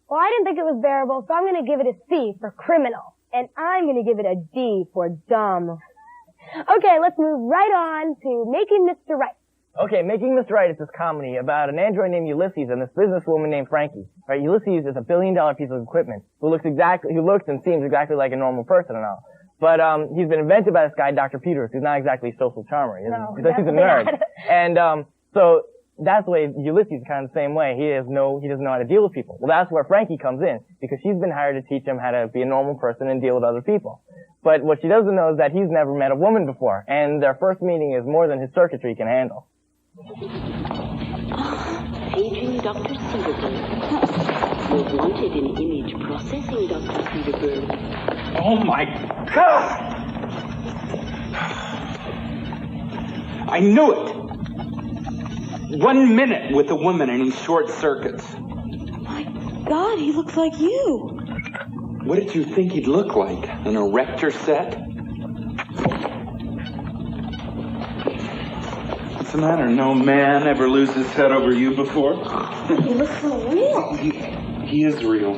Well, I didn't think it was bearable, so I'm going to give it a C for criminal. And I'm going to give it a D for dumb. Okay, let's move right on to Making Mr. Right. Okay, Making Mr. Right is this comedy about an android named Ulysses and this businesswoman named Frankie. Right, Ulysses is a $1 billion piece of equipment who looks and seems exactly like a normal person and all. But he's been invented by this guy, Dr. Peters, who's not exactly a social charmer. He's a nerd. And so that's the way Ulysses is kind of the same way. He doesn't know how to deal with people. Well, that's where Frankie comes in, because she's been hired to teach him how to be a normal person and deal with other people. But what she doesn't know is that he's never met a woman before, and their first meeting is more than his circuitry can handle. Aging Dr. Cedarburg. You're wanted in image processing, Dr. Cedarburg. Oh, my God! I knew it! 1 minute with a woman and he short circuits. God, he looks like you. What did you think he'd look like? An erector set? What's the matter? No man ever lose his head over you before? He looks so real. He is real.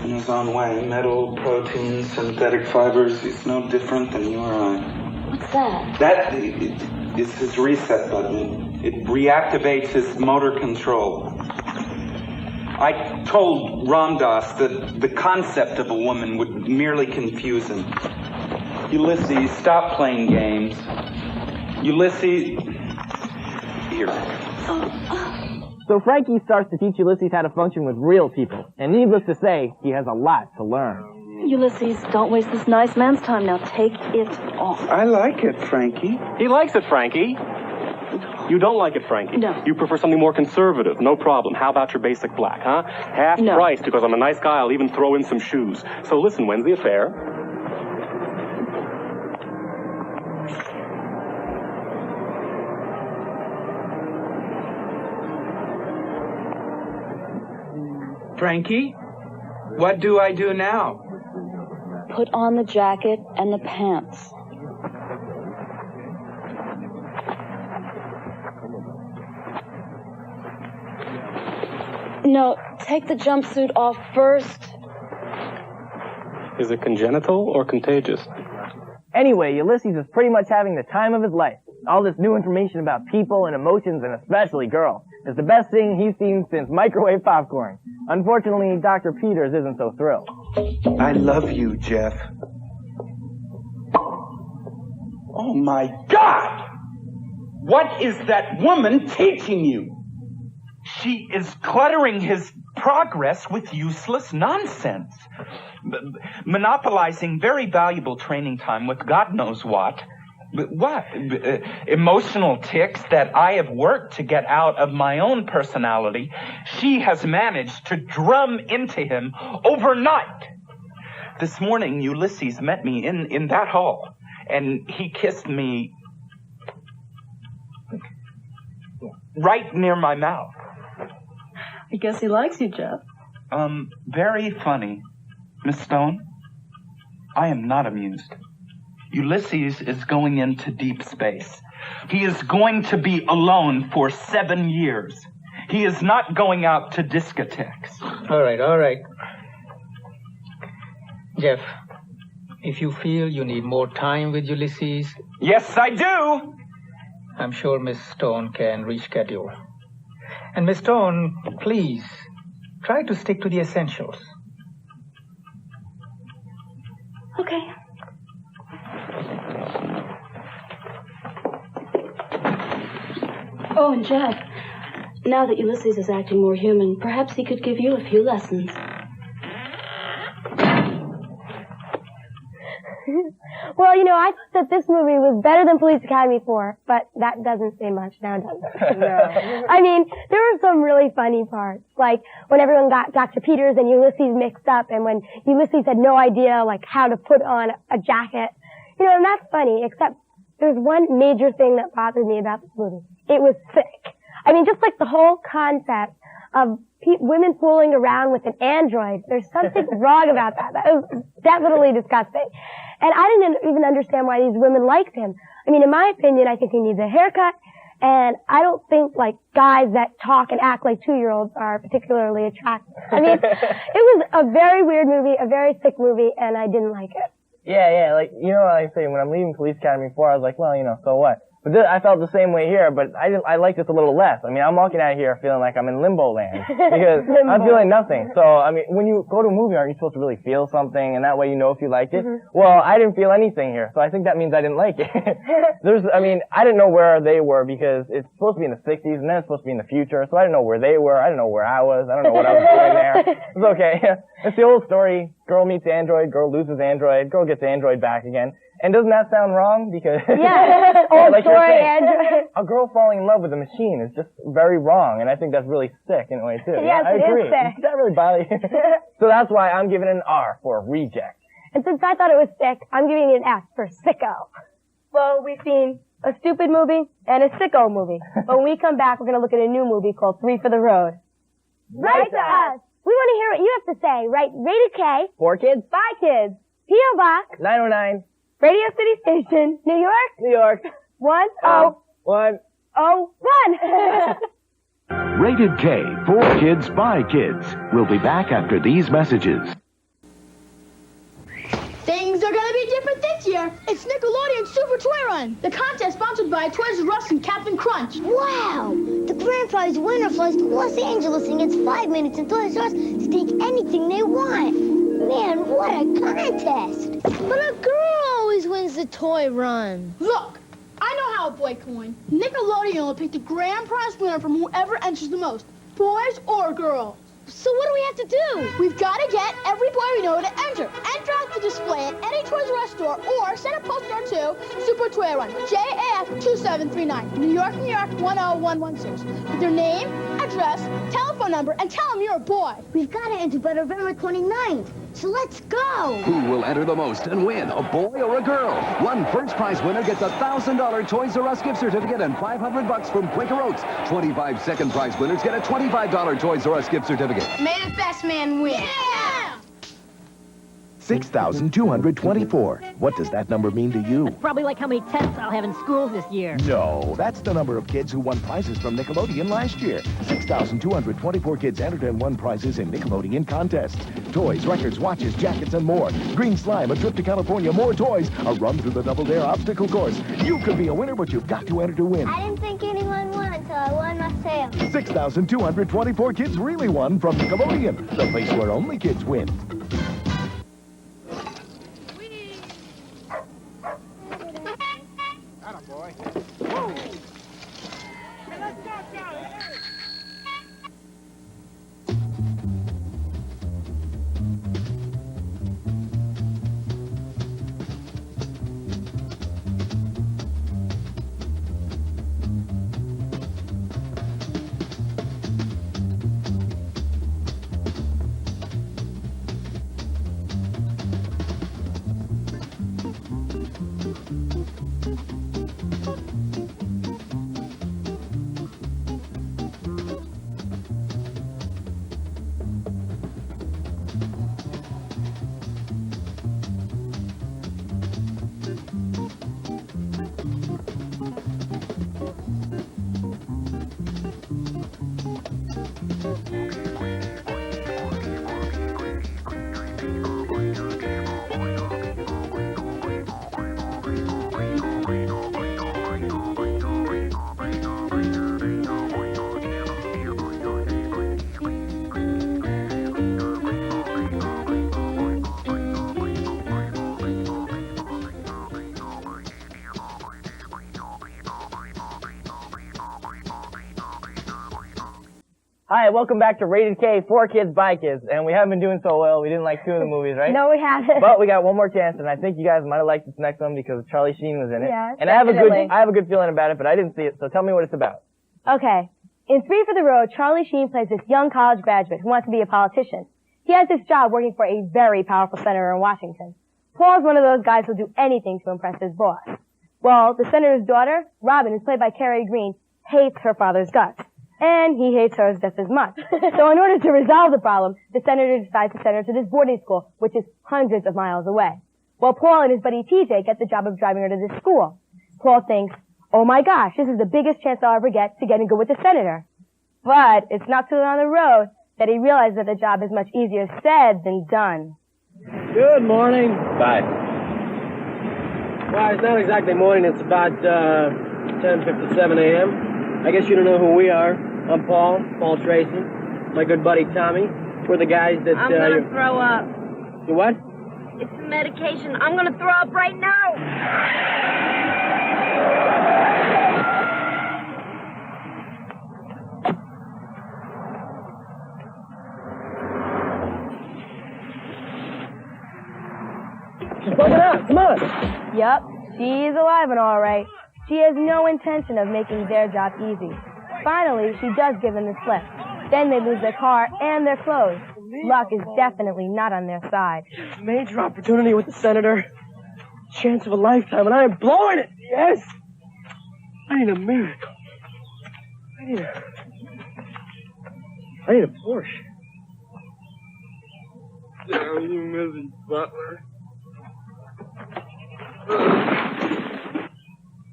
In his own way. Metal, proteins, synthetic fibers. He's no different than you or I. What's that? That is his reset button. It reactivates his motor control. I told Ramdas that the concept of a woman would merely confuse him. Ulysses, stop playing games. Ulysses... Here. So Frankie starts to teach Ulysses how to function with real people. And needless to say, he has a lot to learn. Ulysses, don't waste this nice man's time. Now take it off. I like it, Frankie. He likes it, Frankie. You don't like it, Frankie. No. You prefer something more conservative. No problem. How about your basic black, huh? Half price, because I'm a nice guy. I'll even throw in some shoes. So listen, when's the affair? Frankie, what do I do now? Put on the jacket and the pants. No, take the jumpsuit off first. Is it congenital or contagious? Anyway, Ulysses is pretty much having the time of his life. All this new information about people and emotions, and especially girls, is the best thing he's seen since microwave popcorn. Unfortunately, Dr. Peters isn't so thrilled. I love you, Jeff. Oh, my God! What is that woman teaching you? She is cluttering his progress with useless nonsense. Monopolizing very valuable training time with God knows what. What? Emotional tics that I have worked to get out of my own personality, she has managed to drum into him overnight. This morning, Ulysses met me in that hall, and he kissed me right near my mouth. I guess he likes you, Jeff. Very funny. Miss Stone, I am not amused. Ulysses is going into deep space. He is going to be alone for 7 years. He is not going out to discotheques. All right. Jeff, If you feel you need more time with Ulysses... Yes, I do! I'm sure Miss Stone can reschedule. And Miss Stone, please, try to stick to the essentials. Okay. Oh, and Jack, now that Ulysses is acting more human, perhaps he could give you a few lessons. Well, you know, I thought that this movie was better than Police Academy 4, but that doesn't say much now, does it? No. I mean, there were some really funny parts, like when everyone got Dr. Peters and Ulysses mixed up, and when Ulysses had no idea, like, how to put on a jacket. You know, and that's funny, except there's one major thing that bothered me about this movie. It was sick. I mean, just like the whole concept of women fooling around with an android. There's something wrong about that. That was definitely disgusting. And I didn't even understand why these women liked him. I mean, in my opinion, I think he needs a haircut, and I don't think, like, guys that talk and act like 2-year-olds are particularly attractive. I mean, it was a very weird movie, a very sick movie, and I didn't like it. Yeah, like, you know what I say, when I'm leaving Police Academy 4, I was like, well, you know, so what? But I felt the same way here, but I liked this a little less. I mean, I'm walking out of here feeling like I'm in limbo land. Because I'm feeling nothing. So, I mean, when you go to a movie, aren't you supposed to really feel something, and that way you know if you liked it? Mm-hmm. Well, I didn't feel anything here, so I think that means I didn't like it. I didn't know where they were, because it's supposed to be in the 60s, and then it's supposed to be in the future, so I didn't know where they were, I didn't know where I was, I don't know what I was doing there. It's okay. It's the old story, girl meets android, girl loses android, girl gets android back again. And doesn't that sound wrong? Because yeah, old like story, Android. A girl falling in love with a machine is just very wrong, and I think that's really sick in a way too. Yes, I agree. It is sick. Does that really bother you? So that's why I'm giving it an R for reject. And since I thought it was sick, I'm giving it an S for sicko. Well, we've seen a stupid movie and a sicko movie. But when we come back, we're going to look at a new movie called 3 for the Road. Write to us. We want to hear what you have to say. Write Rated K. 4 kids. 5 kids. P.O. Box. 909. Radio City Station, New York. New York. 101. Rated K, 4 kids, 5 kids. We'll be back after these messages. Things are gonna be different this year. It's Nickelodeon Super Toy Run, the contest sponsored by Toys R Us and Captain Crunch. Wow! The grand prize winner flies to Los Angeles and gets 5 minutes in Toys R Us to take anything they want. Man, what a contest! But a girl always wins the toy run. Look, I know how a boy can win. Nickelodeon will pick the grand prize winner from whoever enters the most, boys or girls. So what do we have to do? We've got to get every boy we know to enter. Enter out the display at any Toys R Us store or send a postcard to Super Toy Run, JAF 2739, New York, New York 10116. With their name, address, telephone number, and tell them you're a boy. We've got to enter by November 29th. So let's go. Who will enter the most and win, a boy or a girl? One first prize winner gets a $1,000 Toys R Us gift certificate and $500 from Quaker Oats. 25 second prize winners get a $25 Toys R Us gift certificate. May the best man win. Yeah! 6,224. What does that number mean to you? Probably like how many tests I'll have in school this year. No, that's the number of kids who won prizes from Nickelodeon last year. 6,224 kids entered and won prizes in Nickelodeon contests. Toys, records, watches, jackets, and more. Green slime, a trip to California, more toys, a run through the Double Dare obstacle course. You could be a winner, but you've got to enter to win. I didn't think anyone won until I won myself. 6,224 kids really won from Nickelodeon, the place where only kids win. Hi, welcome back to Rated K, for kids, by kids. And we haven't been doing so well. We didn't like 2 of the movies, right? No, we haven't. But we got one more chance, and I think you guys might have liked this next one because Charlie Sheen was in it. Yeah, and definitely. I have a good feeling about it, but I didn't see it, so tell me what it's about. Okay. In Three for the Road, Charlie Sheen plays this young college graduate who wants to be a politician. He has this job working for a very powerful senator in Washington. Paul's one of those guys who'll do anything to impress his boss. Well, the senator's daughter, Robin, who's played by Carrie Green, hates her father's guts. And he hates hers just as much. So in order to resolve the problem, the senator decides to send her to this boarding school, which is hundreds of miles away. Well, Paul and his buddy TJ get the job of driving her to this school. Paul thinks, oh my gosh, this is the biggest chance I'll ever get to getting good with the senator. But it's not till on the road that he realizes that the job is much easier said than done. Good morning. Bye. Well, it's not exactly morning. It's about 10:57 a.m. I guess you don't know who we are. I'm Paul Tracy. My good buddy Tommy. We're the guys that... I'm gonna throw up. You what? It's the medication. I'm gonna throw up right now. She's bugging out. Come on. Yup, she's alive and all right. She has no intention of making their job easy. Finally, she does give them the slip. Then they lose their car and their clothes. Luck is definitely not on their side. Major opportunity with the senator. Chance of a lifetime, and I am blowing it. Yes. I need a miracle. I need a Porsche. Oh, you Mrs. Butler.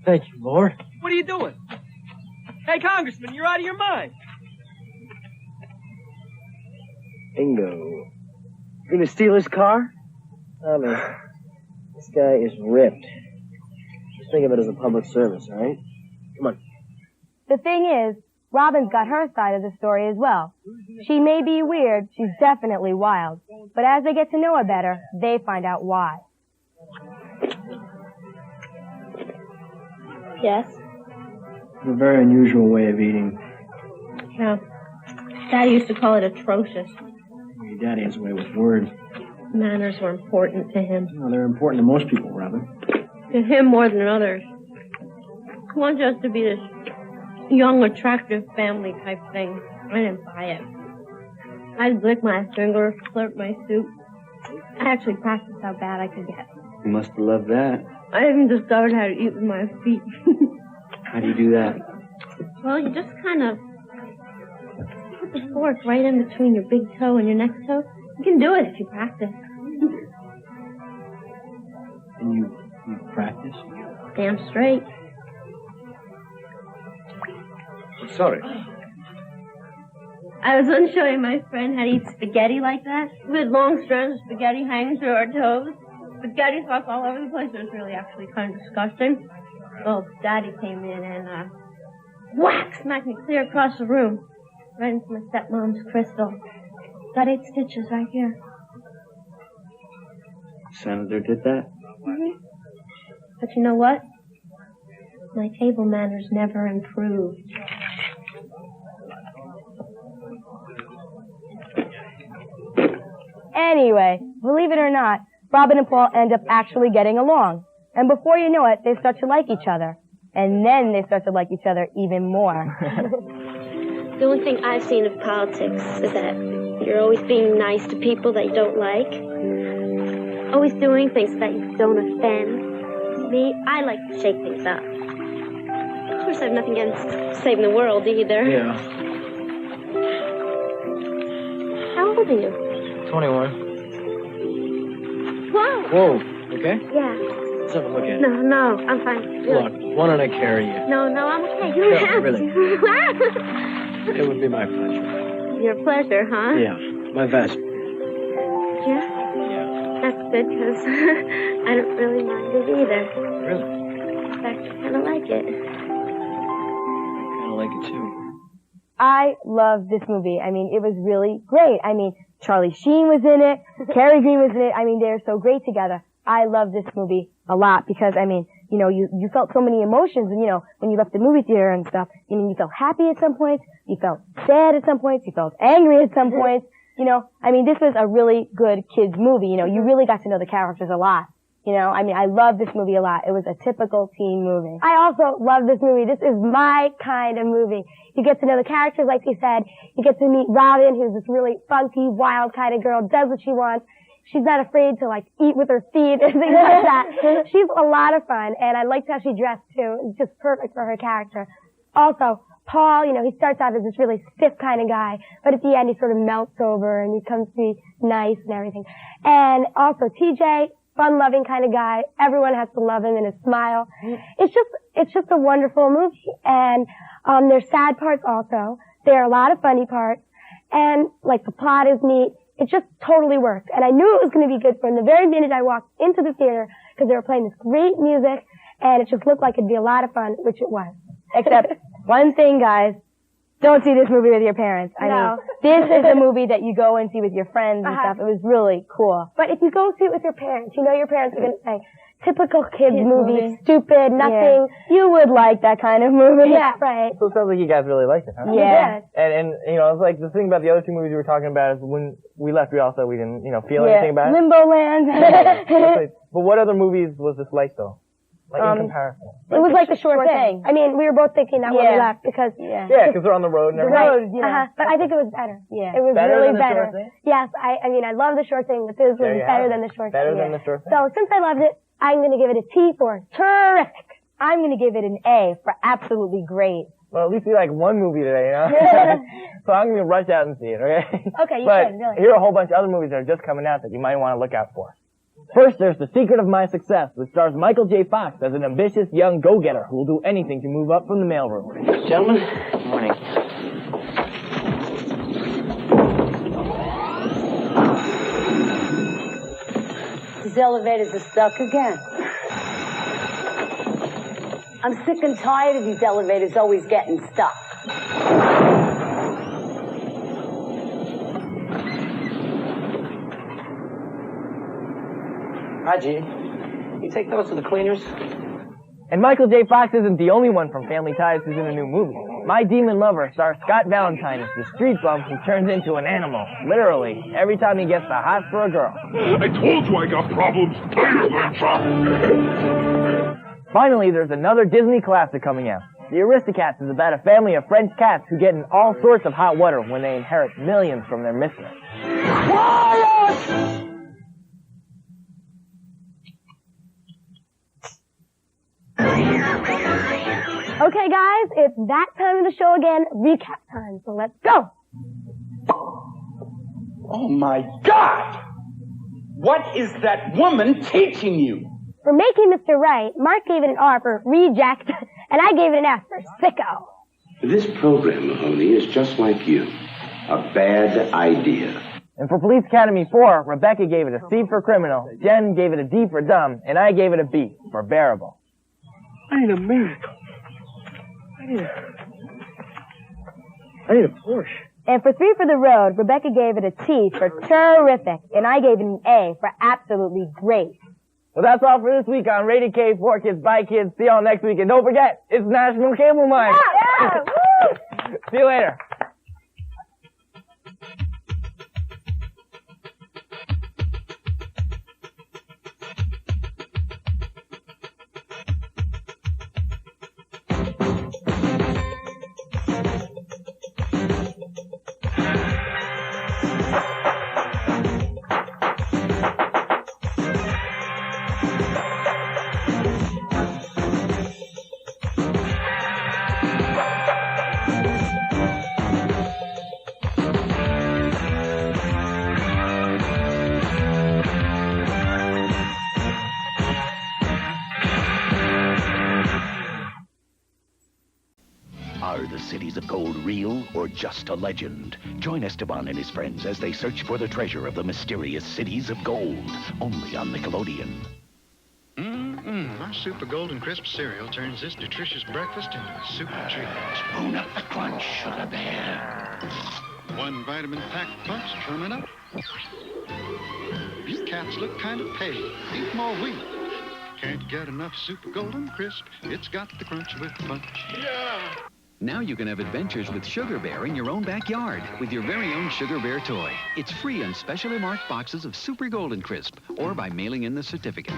Thank you, Lord. What are you doing? Hey, Congressman, you're out of your mind. Bingo. You gonna steal his car? Tommy, this guy is ripped. Just think of it as a public service, all right? Come on. The thing is, Robin's got her side of the story as well. She may be weird, she's definitely wild. But as they get to know her better, they find out why. Yes? It's a very unusual way of eating. Yeah. Daddy used to call it atrocious. Your daddy has a way with words. Manners were important to him. No, they're important to most people, Robin. To him more than others. He wanted us to be this young, attractive family type thing. I didn't buy it. I'd lick my fingers, slurp my soup. I actually practiced how bad I could get. You must have loved that. I even discovered how to eat with my feet. How do you do that? Well, you just kind of put the fork right in between your big toe and your next toe. You can do it if you practice. And you practice? Damn straight. Sorry. I was once showing my friend how to eat spaghetti like that. We had long strands of spaghetti hanging through our toes. Spaghetti sauce all over the place. It was really actually kind of disgusting. Well, Daddy came in and, whack! Smacked me clear across the room. Right into my stepmom's crystal. Got 8 stitches right here. Senator did that? Mm-hmm. But you know what? My table manners never improved. Anyway, believe it or not, Robin and Paul end up actually getting along. And before you know it, they start to like each other. And then they start to like each other even more. The only thing I've seen of politics is that you're always being nice to people that you don't like. Always doing things that you don't offend. Me, I like to shake things up. Of course, I have nothing against saving the world either. Yeah. How old are you? 21. Whoa! Whoa, okay? Yeah. Let's have a look at it. No, I'm fine. Look, why don't I carry you? No, I'm okay. You don't have really. to. It would be my pleasure. Your pleasure, huh? Yeah, my vest. Yeah? That's good, because I don't really mind it either. Really? In fact, I kind of like it. I like it too. I love this movie. I mean, it was really great. I mean, Charlie Sheen was in it. Carrie Green was in it. I mean, they're so great together. I love this movie a lot because, I mean, you know, you felt so many emotions, and, you know, when you left the movie theater and stuff, you know, you felt happy at some points, you felt sad at some points, you felt angry at some points, you know. I mean, this was a really good kids movie, you know, you really got to know the characters a lot. You know, I mean, I love this movie a lot. It was a typical teen movie. I also love this movie. This is my kind of movie. You get to know the characters, like you said. You get to meet Robin, who's this really funky, wild kind of girl, does what she wants. She's not afraid to, like, eat with her feet and things like that. She's a lot of fun, and I liked how she dressed, too. It's just perfect for her character. Also, Paul, you know, he starts out as this really stiff kind of guy, but at the end he sort of melts over and he comes to be nice and everything. And also TJ, fun-loving kind of guy. Everyone has to love him and his smile. It's just a wonderful movie. And, there's sad parts also. There are a lot of funny parts. And, like, the plot is neat. It just totally worked. And I knew it was going to be good from the very minute I walked into the theater, because they were playing this great music, and it just looked like it'd be a lot of fun, which it was. Except one thing, guys. Don't see this movie with your parents. I mean, this is a movie that you go and see with your friends and stuff. It was really cool. But if you go see it with your parents, you know your parents are going to say, typical kids movie, stupid, nothing. Yeah. You would like that kind of movie. Yeah, right. So it sounds like you guys really liked it, huh? Yeah. And you know, it's like the thing about the other two movies we were talking about is when we left, we didn't, you know, feel anything about it. Limbo Land. But what other movies was this like, though? Like, in comparison. It was like the Sure Thing. I mean, we were both thinking that when we left because... Yeah, because they're on the road and everything. Right. But I think it was better. Yeah. It was really better. Yes, I mean, I love the Sure Thing, but this was better than the Sure Thing. Better than the Sure Thing. So, since I loved it, I'm going to give it a T for terrific. I'm going to give it an A for absolutely great. Well, at least we like one movie today, you know? So I'm going to rush out and see it, okay? Okay, you but should, really. Here are a whole bunch of other movies that are just coming out that you might want to look out for. First, there's The Secret of My Success, which stars Michael J. Fox as an ambitious young go-getter who will do anything to move up from the mailroom. Gentlemen, good morning. These elevators are stuck again. I'm sick and tired of these elevators always getting stuck. Raji, you take those to the cleaners? And Michael J. Fox isn't the only one from Family Ties who's in a new movie. My Demon Lover stars Scott Valentine as the street bum who turns into an animal, literally, every time he gets the hots for a girl. I told you I got problems. Finally, there's another Disney classic coming out. The Aristocats is about a family of French cats who get in all sorts of hot water when they inherit millions from their mistress. Quiet! Okay, guys, it's that time of the show again, recap time, so let's go. Oh, my God! What is that woman teaching you? For making Mr. Right, Mark gave it an R for reject, and I gave it an F for sicko. This program, Mahoney, is just like you. A bad idea. And for Police Academy 4, Rebecca gave it a C for criminal, Jen gave it a D for dumb, and I gave it a B for bearable. I need a miracle. I need a Porsche. And for 3 for the road, Rebecca gave it a T for terrific, and I gave it an A for absolutely great. Well, that's all for this week on Rated K, 4 Kids by Kids. See y'all next week, and don't forget, it's National Cable Month. Yeah! Woo! See you later. Are the cities of gold real or just a legend? Join Esteban and his friends as they search for the treasure of the mysterious cities of gold. Only on Nickelodeon. My Super Golden Crisp cereal turns this nutritious breakfast into a super treat. Spoon up the crunch, Sugar Bear. One vitamin-packed punch coming up. These cats look kind of pale. Eat more wheat. can't get enough Super Golden Crisp. It's got the crunch with punch. Yeah! Now you can have adventures with Sugar Bear in your own backyard with your very own Sugar Bear toy. It's free on specially marked boxes of Super Golden Crisp or by mailing in the certificate.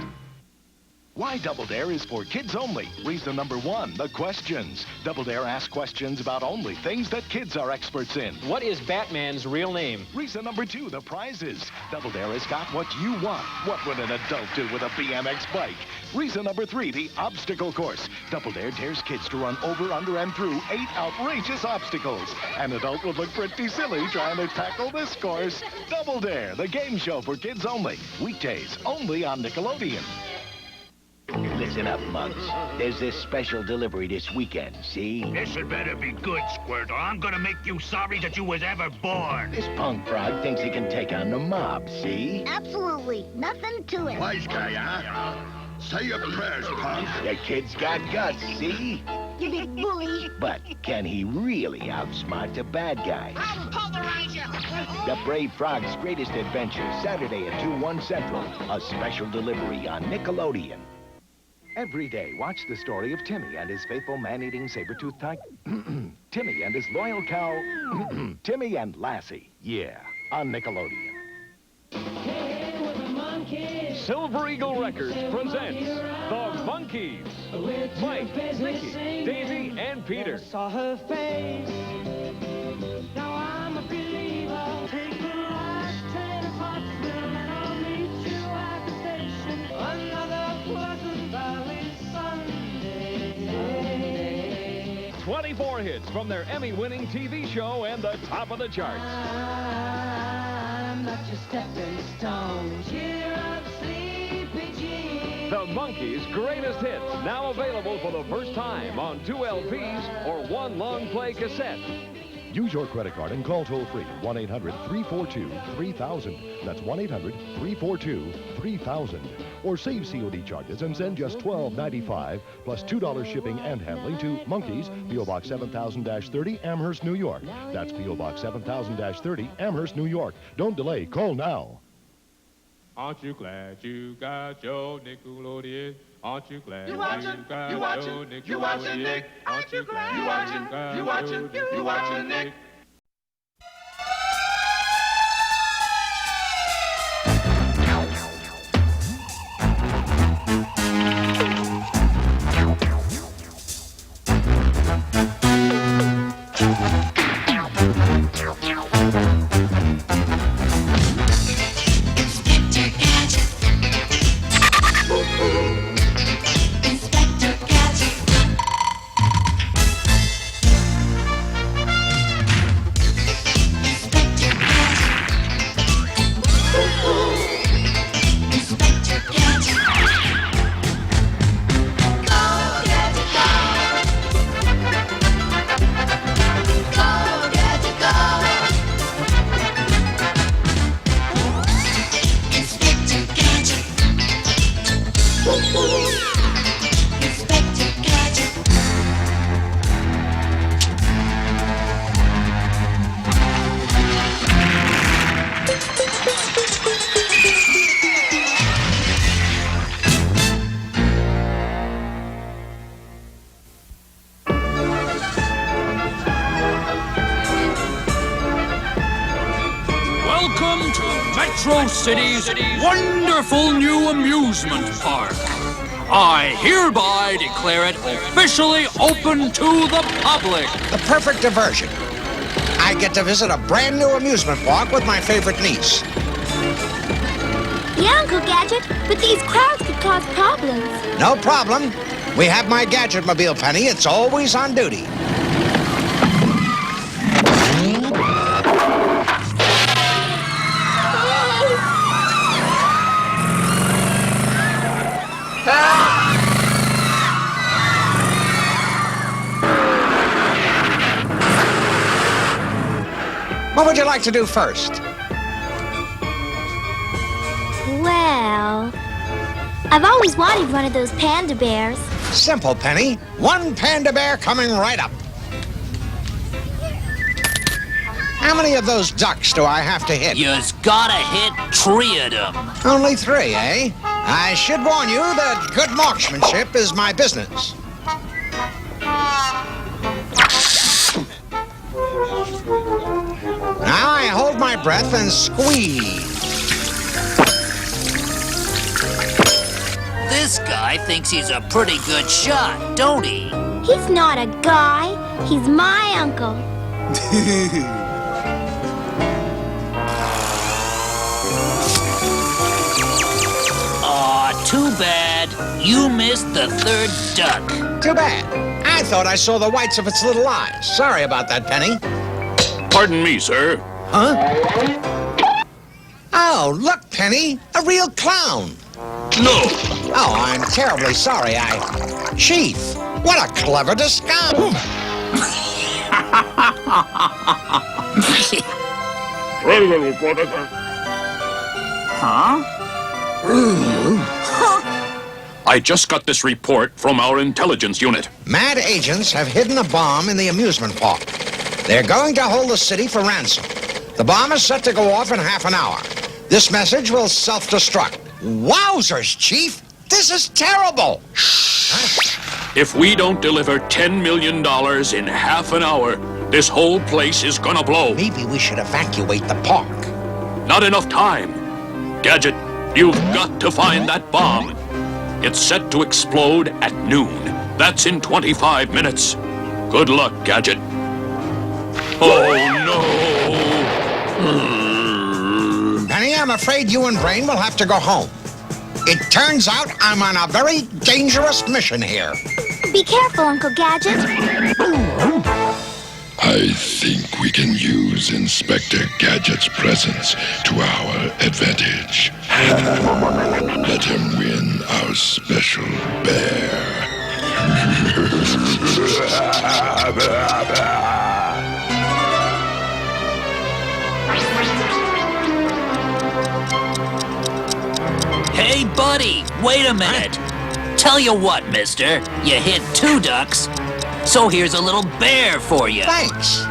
Why Double Dare is for kids only. Reason number 1, the questions. Double Dare asks questions about only things that kids are experts in. What is Batman's real name? Reason number 2, the prizes. Double Dare has got what you want. What would an adult do with a BMX bike? Reason number 3, the obstacle course. Double Dare dares kids to run over, under, and through 8 outrageous obstacles. An adult would look pretty silly trying to tackle this course. Double Dare, the game show for kids only. Weekdays, only on Nickelodeon. Listen up, Mugs. There's this special delivery this weekend, see? This had better be good, Squirt, or I'm gonna make you sorry that you was ever born. This punk frog thinks he can take on the mob, see? Absolutely. Nothing to it. Wise guy, huh? Say your prayers, punk. The kid's got guts, see? You big bully. But can he really outsmart the bad guy? I'll pulverize you. The Brave Frog's Greatest Adventure, Saturday at 2/1 Central. A special delivery on Nickelodeon. Every day, watch the story of Timmy and his faithful man-eating saber-toothed tiger. Timmy and his loyal cow. Timmy and Lassie. Yeah, on Nickelodeon. Silver Eagle Records presents The Monkees. Mike, Nicky, Daisy, and Peter. Saw her face. Now I'm a believer. Take the last train to Pottsville, and I'll meet you at the station. Another Pleasant Valley Sunday. 24 hits from their Emmy-winning TV show and the top of the charts. I'm not your stepping stone. Cheer up, sleepy Jean. The Monkees' greatest hits, now available for the first time on 2 LPs or 1 long-play cassette. Use your credit card and call toll-free 1-800-342-3000. That's 1-800-342-3000. Or save COD charges and send just $12.95 plus $2 shipping and handling to Monkees, P.O. Box 7000-30, Amherst, New York. That's P.O. Box 7000-30, Amherst, New York. Don't delay. Call now. Aren't you glad you got your Nickelodeon? Aren't you glad You watching, you got you watching, your you watching, Nickelodeon? Nick? Aren't you glad You watching, got you watching, you watching, Nick? Welcome to Metro City's wonderful new amusement park. I hereby declare it officially open to the public. The perfect diversion. I get to visit a brand new amusement park with my favorite niece. Yeah, Uncle Gadget, but these crowds could cause problems. No problem. We have my Gadget-mobile, Penny. It's always on duty. What would you like to do first? Well, I've always wanted one of those panda bears. Simple, Penny. One panda bear coming right up. How many of those ducks do I have to hit? You's gotta hit 3 of them. Only 3, eh? I should warn you that good marksmanship is my business. Now I hold my breath and squeeze. This guy thinks he's a pretty good shot, don't he? He's not a guy. He's my uncle. Aw, too bad. You missed the third duck. Too bad. I thought I saw the whites of its little eyes. Sorry about that, Penny. Pardon me, sir. Huh? Oh, look, Penny. A real clown. No. Oh, I'm terribly sorry. Chief, what a clever disguise. Huh? I just got this report from our intelligence unit. Mad agents have hidden a bomb in the amusement park. They're going to hold the city for ransom. The bomb is set to go off in half an hour. This message will self-destruct. Wowzers, Chief! This is terrible! If we don't deliver $10 million in half an hour, this whole place is gonna blow. Maybe we should evacuate the park. Not enough time. Gadget, you've got to find that bomb. It's set to explode at noon. That's in 25 minutes. Good luck, Gadget. Oh, no! Penny, I'm afraid you and Brain will have to go home. It turns out I'm on a very dangerous mission here. Be careful, Uncle Gadget. I think we can use Inspector Gadget's presence to our advantage. Let him win our special bear. Hey, buddy, wait a minute. Tell you what, mister, you hit 2 ducks, so here's a little bear for you. Thanks.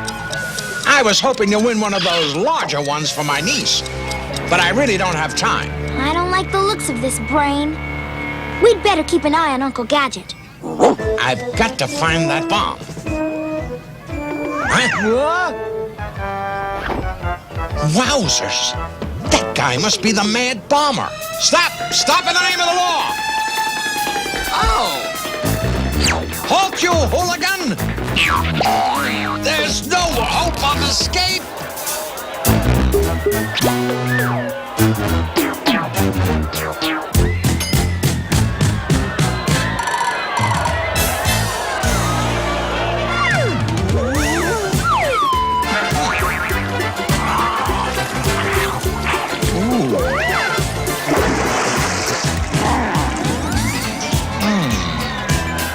I was hoping to win one of those larger ones for my niece, but I really don't have time. I don't like the looks of this, Brain. We'd better keep an eye on Uncle Gadget. I've got to find that bomb. Huh? Wowzers! That guy must be the mad bomber. Stop! Stop in the name of the law! Oh! Halt, you hooligan! There's no hope of escape!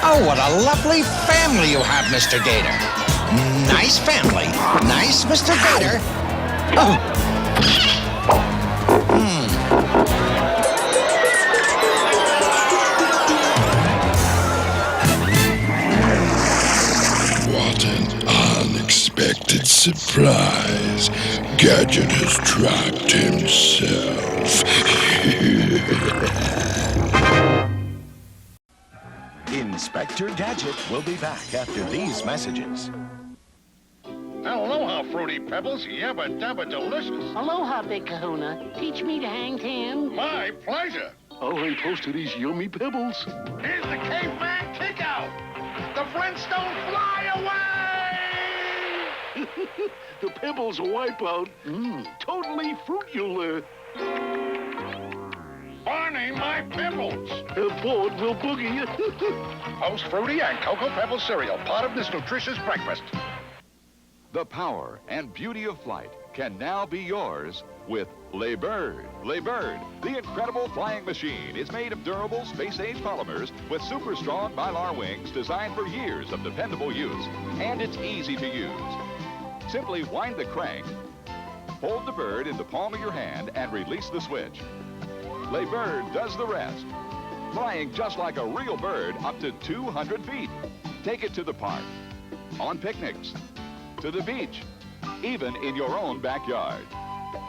Oh, what a lovely family you have, Mr. Gator. Nice family. Nice, Mr. Gator. Oh. What an unexpected surprise. Gadget has trapped himself. Inspector Gadget will be back after these messages. Aloha, Fruity Pebbles. Yabba dabba delicious. Aloha, Big Kahuna. Teach me to hang ten. My pleasure. I'll hang close to these yummy pebbles. Here's the caveman kickout. The Flintstone fly away! The pebbles wipe out. Totally fruitular. Barney, my pebbles. Aboard will boogie. Post Fruity and Cocoa Pebbles cereal, part of this nutritious breakfast. The power and beauty of flight can now be yours with Les Bird. Les Bird, the incredible flying machine, is made of durable space-age polymers with super strong mylar wings designed for years of dependable use. And it's easy to use. Simply wind the crank, hold the bird in the palm of your hand, and release the switch. Les Bird does the rest, flying just like a real bird up to 200 feet. Take it to the park, on picnics, to the beach, even in your own backyard.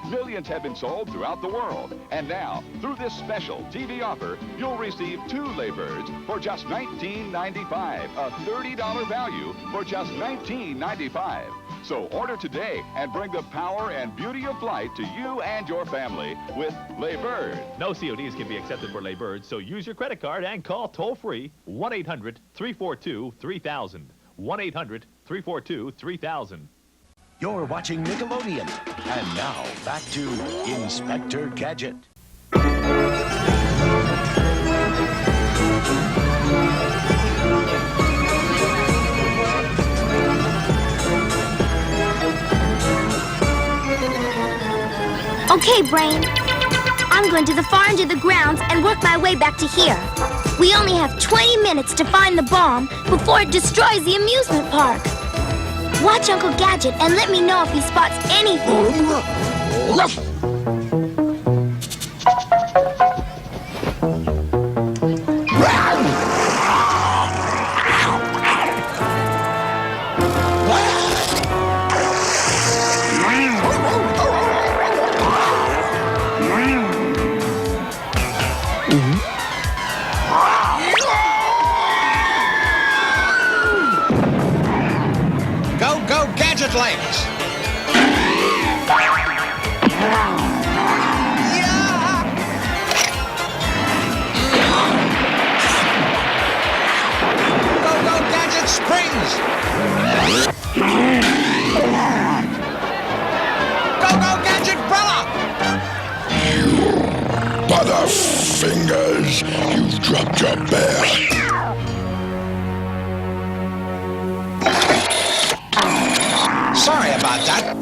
Millions have been sold throughout the world. And now, through this special TV offer, you'll receive 2 Laybirds for just $19.95. A $30 value for just $19.95. So order today and bring the power and beauty of flight to you and your family with Laybird. No CODs can be accepted for Laybird, so use your credit card and call toll-free 1-800-342-3000. 1-800-342-3000. You're watching Nickelodeon. And now, back to Inspector Gadget. Okay, Brain. I'm going to the far end of the grounds and work my way back to here. We only have 20 minutes to find the bomb before it destroys the amusement park. Watch Uncle Gadget and let me know if he spots anything. Go, Gadget legs! Go, Gadget springs! Go, Gadget Bella! Butterfingers, you've dropped your bear. Sorry about that,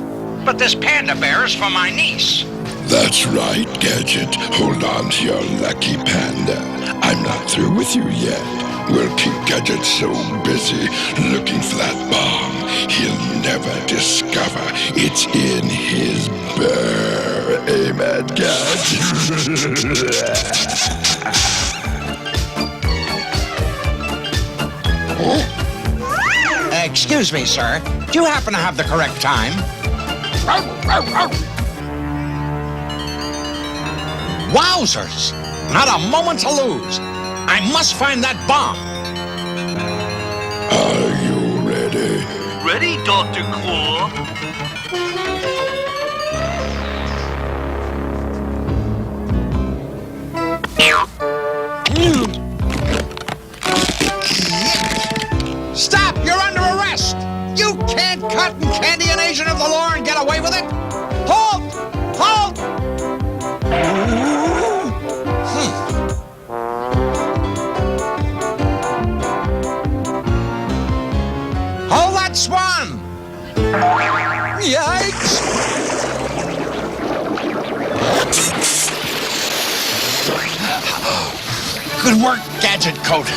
but this panda bear is for my niece. That's right, Gadget. Hold on to your lucky panda. I'm not through with you yet. We'll keep Gadget so busy looking for that bomb, he'll never discover it's in his bear. Amen, Gadget. Excuse me, sir. Do you happen to have the correct time? Wowzers! Not a moment to lose. I must find that bomb. Are you ready? Ready, Dr. Claw? Stop! You're under arrest! You can't cotton candy an agent of the law and get away with it! Halt! Halt! Hold that swan! Yikes! Good work, Gadget Coat.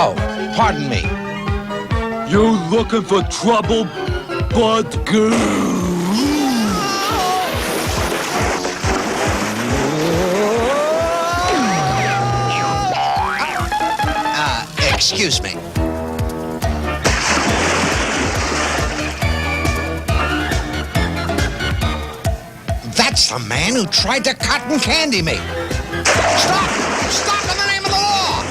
Oh, pardon me. You looking for trouble, Bud Girl? Excuse me. That's the man who tried to cotton candy me. Stop! Stop in the name of the law!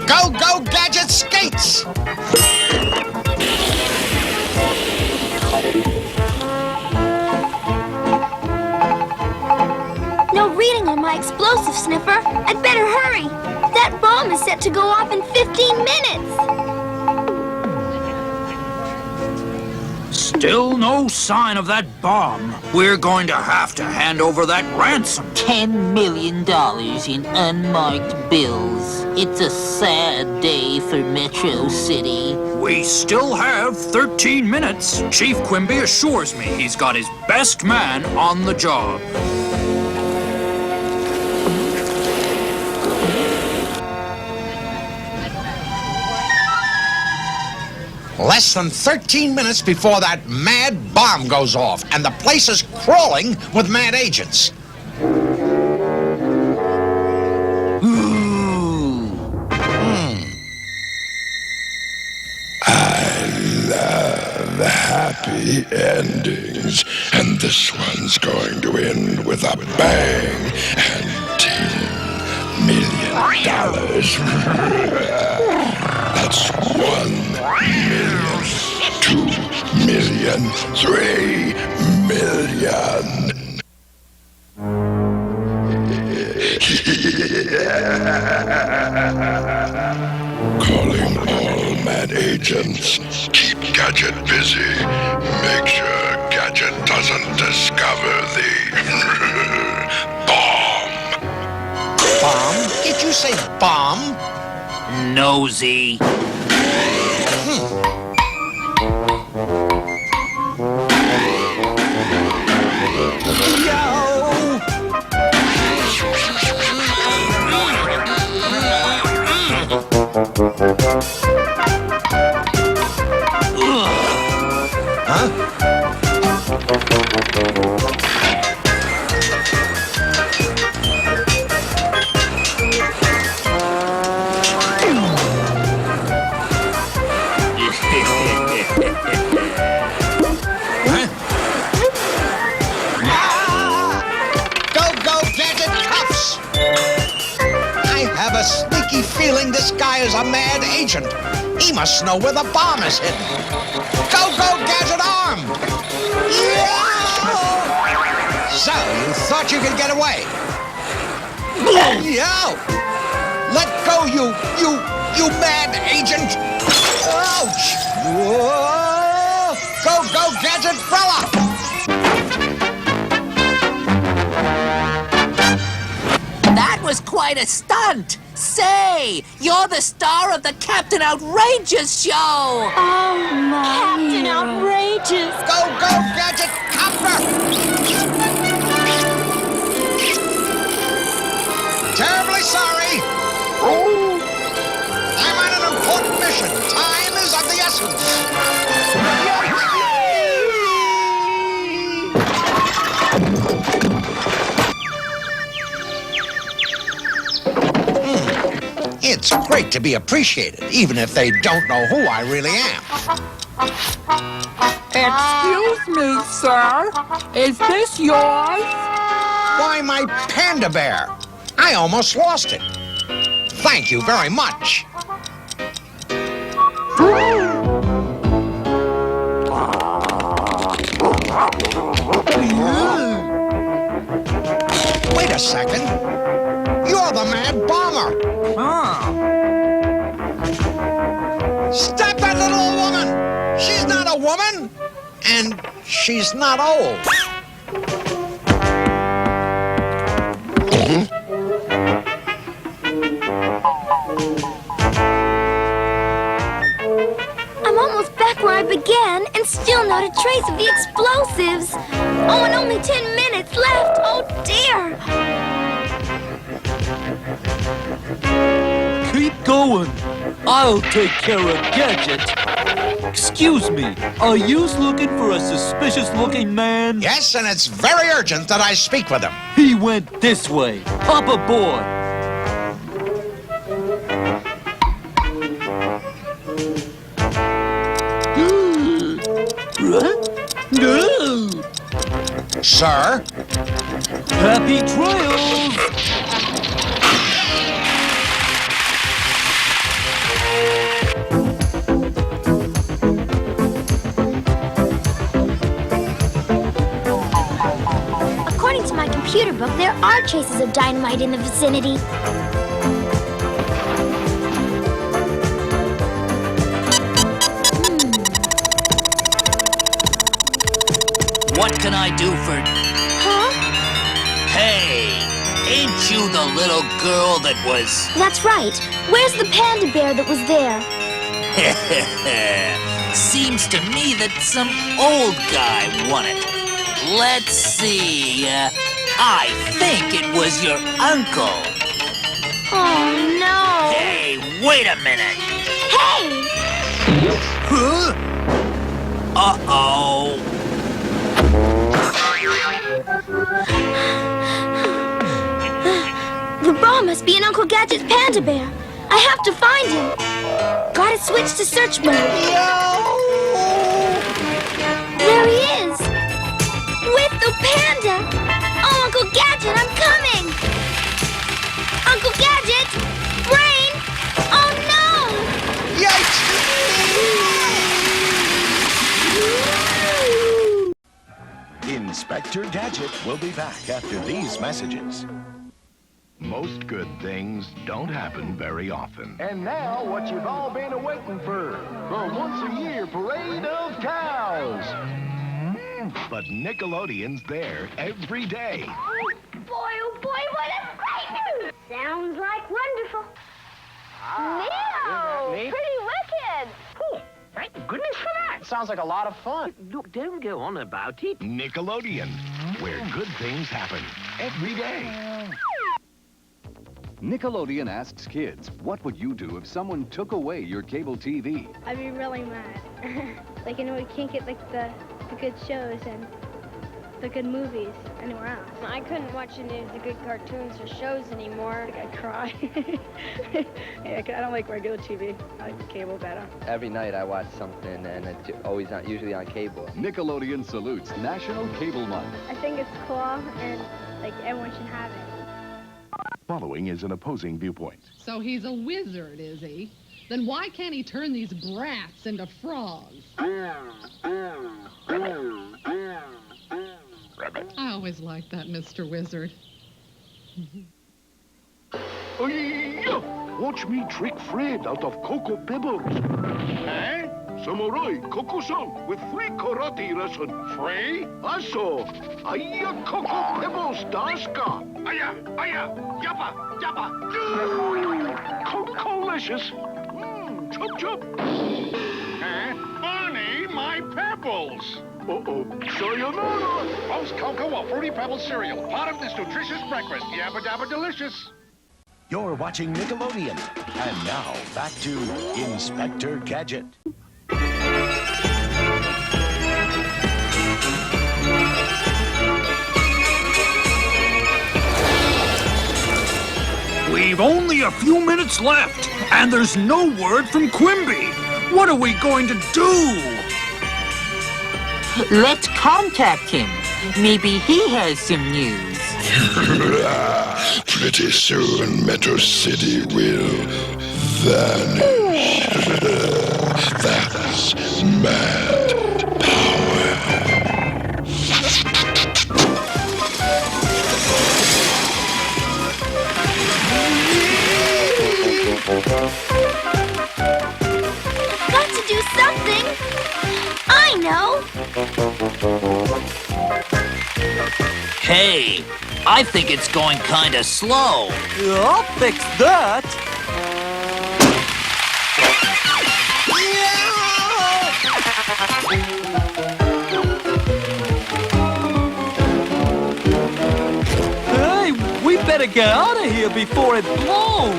Go, Gadget skates! No reading on my explosive sniffer. I'd better hurry. That bomb is set to go off in 15 minutes. Still no sign of that bomb. We're going to have to hand over that ransom. $10 million in unmarked bills. It's a sad day for Metro City. We still have 13 minutes. Chief Quimby assures me he's got his best man on the job. Less than 13 minutes before that mad bomb goes off, and the place is crawling with mad agents. Happy endings, and this one's going to end with a bang and $10 million. That's 1 million, 2 million, 3 million. Calling all mad agents. Keep Gadget busy. Make sure Gadget doesn't discover the bomb. Bomb? Did you say bomb? Nosy. A sneaky feeling this guy is a mad agent. He must know where the bomb is hidden. Go, Gadget, arm! Yeah! So, you thought you could get away? Yo! Let go, you mad agent! Ouch! Whoa! Go, Gadget, fella! That was quite a stunt! Say, you're the star of the Captain Outrageous show! Oh, my. Captain Outrageous! Go, Gadget, copter! Terribly sorry! I'm on an important mission. Time is of the essence. It's great to be appreciated, even if they don't know who I really am. Excuse me, sir. Is this yours? Why, my panda bear. I almost lost it. Thank you very much. Wait a second. You're the mad bomber. Stop that little old woman! She's not a woman, and she's not old. I'm almost back where I began, and still not a trace of the explosives. Oh, and only 10 minutes left. Oh, dear. Keep going. I'll take care of Gadget. Excuse me, are you looking for a suspicious-looking man? Yes, and it's very urgent that I speak with him. He went this way. Hop aboard. Sir? Happy trails! According to my computer book, there are traces of dynamite in the vicinity. What can I do for... Huh? Hey, ain't you the little girl that was... That's right. Where's the panda bear that was there? Seems to me that some old guy won it. Let's see, I think it was your uncle. Oh, no. Hey, wait a minute. Hey! Huh? Uh-oh. The bomb must be in Uncle Gadget's panda bear. I have to find him. Gotta switch to search mode. There he is. With the panda. Oh, Uncle Gadget, I'm coming. Uncle Gadget! Brain! Oh, no! Yikes! Inspector Gadget will be back after these messages. Most good things don't happen very often. And now, what you've all been waiting for, the once-a-year parade of cows. But Nickelodeon's there every day. Oh, boy, what a great news! Sounds like wonderful. Neo! Pretty wicked. Oh, thank goodness for that. Sounds like a lot of fun. Look, don't go on about it. Nickelodeon, where good things happen every day. Nickelodeon asks kids, what would you do if someone took away your cable TV? I'd be really mad. Like, you know, we can't get, like, the good shows and the good movies anywhere else. I couldn't watch any of the good cartoons or shows anymore. I'd cry. Yeah, I don't like regular TV. I like cable better. Every night I watch something, and it's always usually on cable. Nickelodeon salutes National Cable Month. I think it's cool, and, like, everyone should have it. Following is an opposing viewpoint. So he's a wizard, is he? Then why can't he turn these brats into frogs? Rabbit. I always liked that Mr. Wizard. Watch me trick Fred out of Cocoa Pebbles. Eh? Samurai Coco-san with free karate lesson. Free? Also, Aya Cocoa Pebbles Daska. Aya, yappa, yappa. Coco-licious. Chop, chop. Huh? Bonnie, my pebbles. Uh-oh. Sayonara. Roast cocoa or fruity pebble cereal. Part of this nutritious breakfast. Yabba dabba delicious. You're watching Nickelodeon. And now, back to Inspector Gadget. We've only a few minutes left, and there's no word from Quimby. What are we going to do? Let's contact him. Maybe he has some news. Pretty soon, Metro City will vanish. That's mad power. Got to do something. I know. Hey, I think it's going kinda slow. I'll fix that. Hey, we better get out of here before it blows.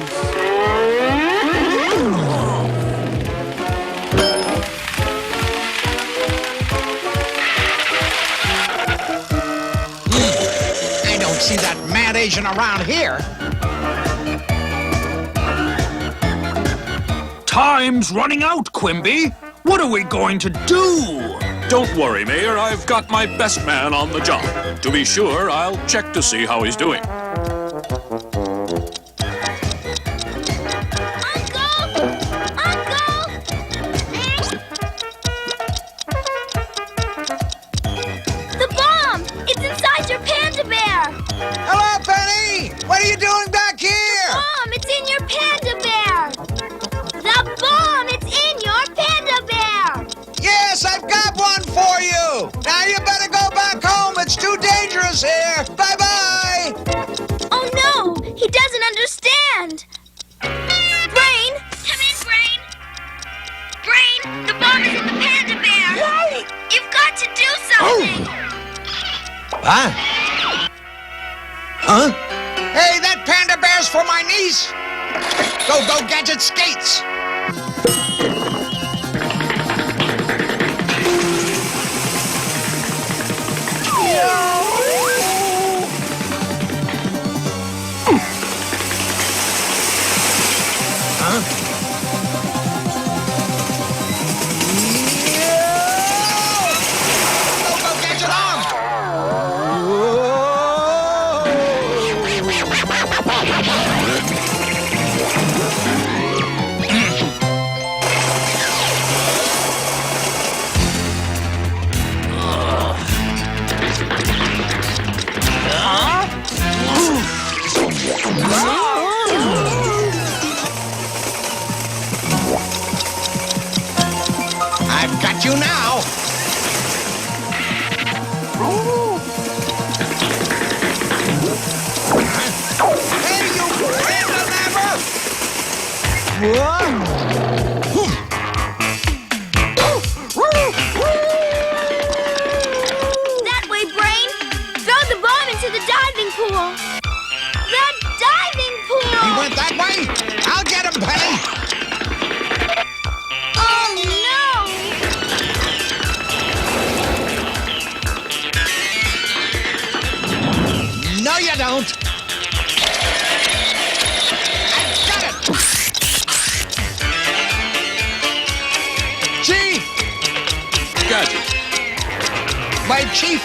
I don't see that mad Asian around here. Time's running out, Quimby. What are we going to do? Don't worry, Mayor. I've got my best man on the job. To be sure, I'll check to see how he's doing. Hello, Penny! What are you doing back here? Bomb, it's in your panda bear! The bomb, it's in your panda bear! Yes, I've got one for you! Now you better go back home. It's too dangerous here. Bye-bye! Oh, no! He doesn't understand! Brain! Come in, Brain! Brain, the bomb is in the panda bear! Wait! You've got to do something! Huh? Huh? Hey, that panda bear's for my niece! Go, Gadget, skates! That way, Brain! Throw the bomb into the diving pool! The diving pool! He went that way? I'll get him, Penny! Oh, no! No, you don't. I got it! Chief! Gadget. My chief,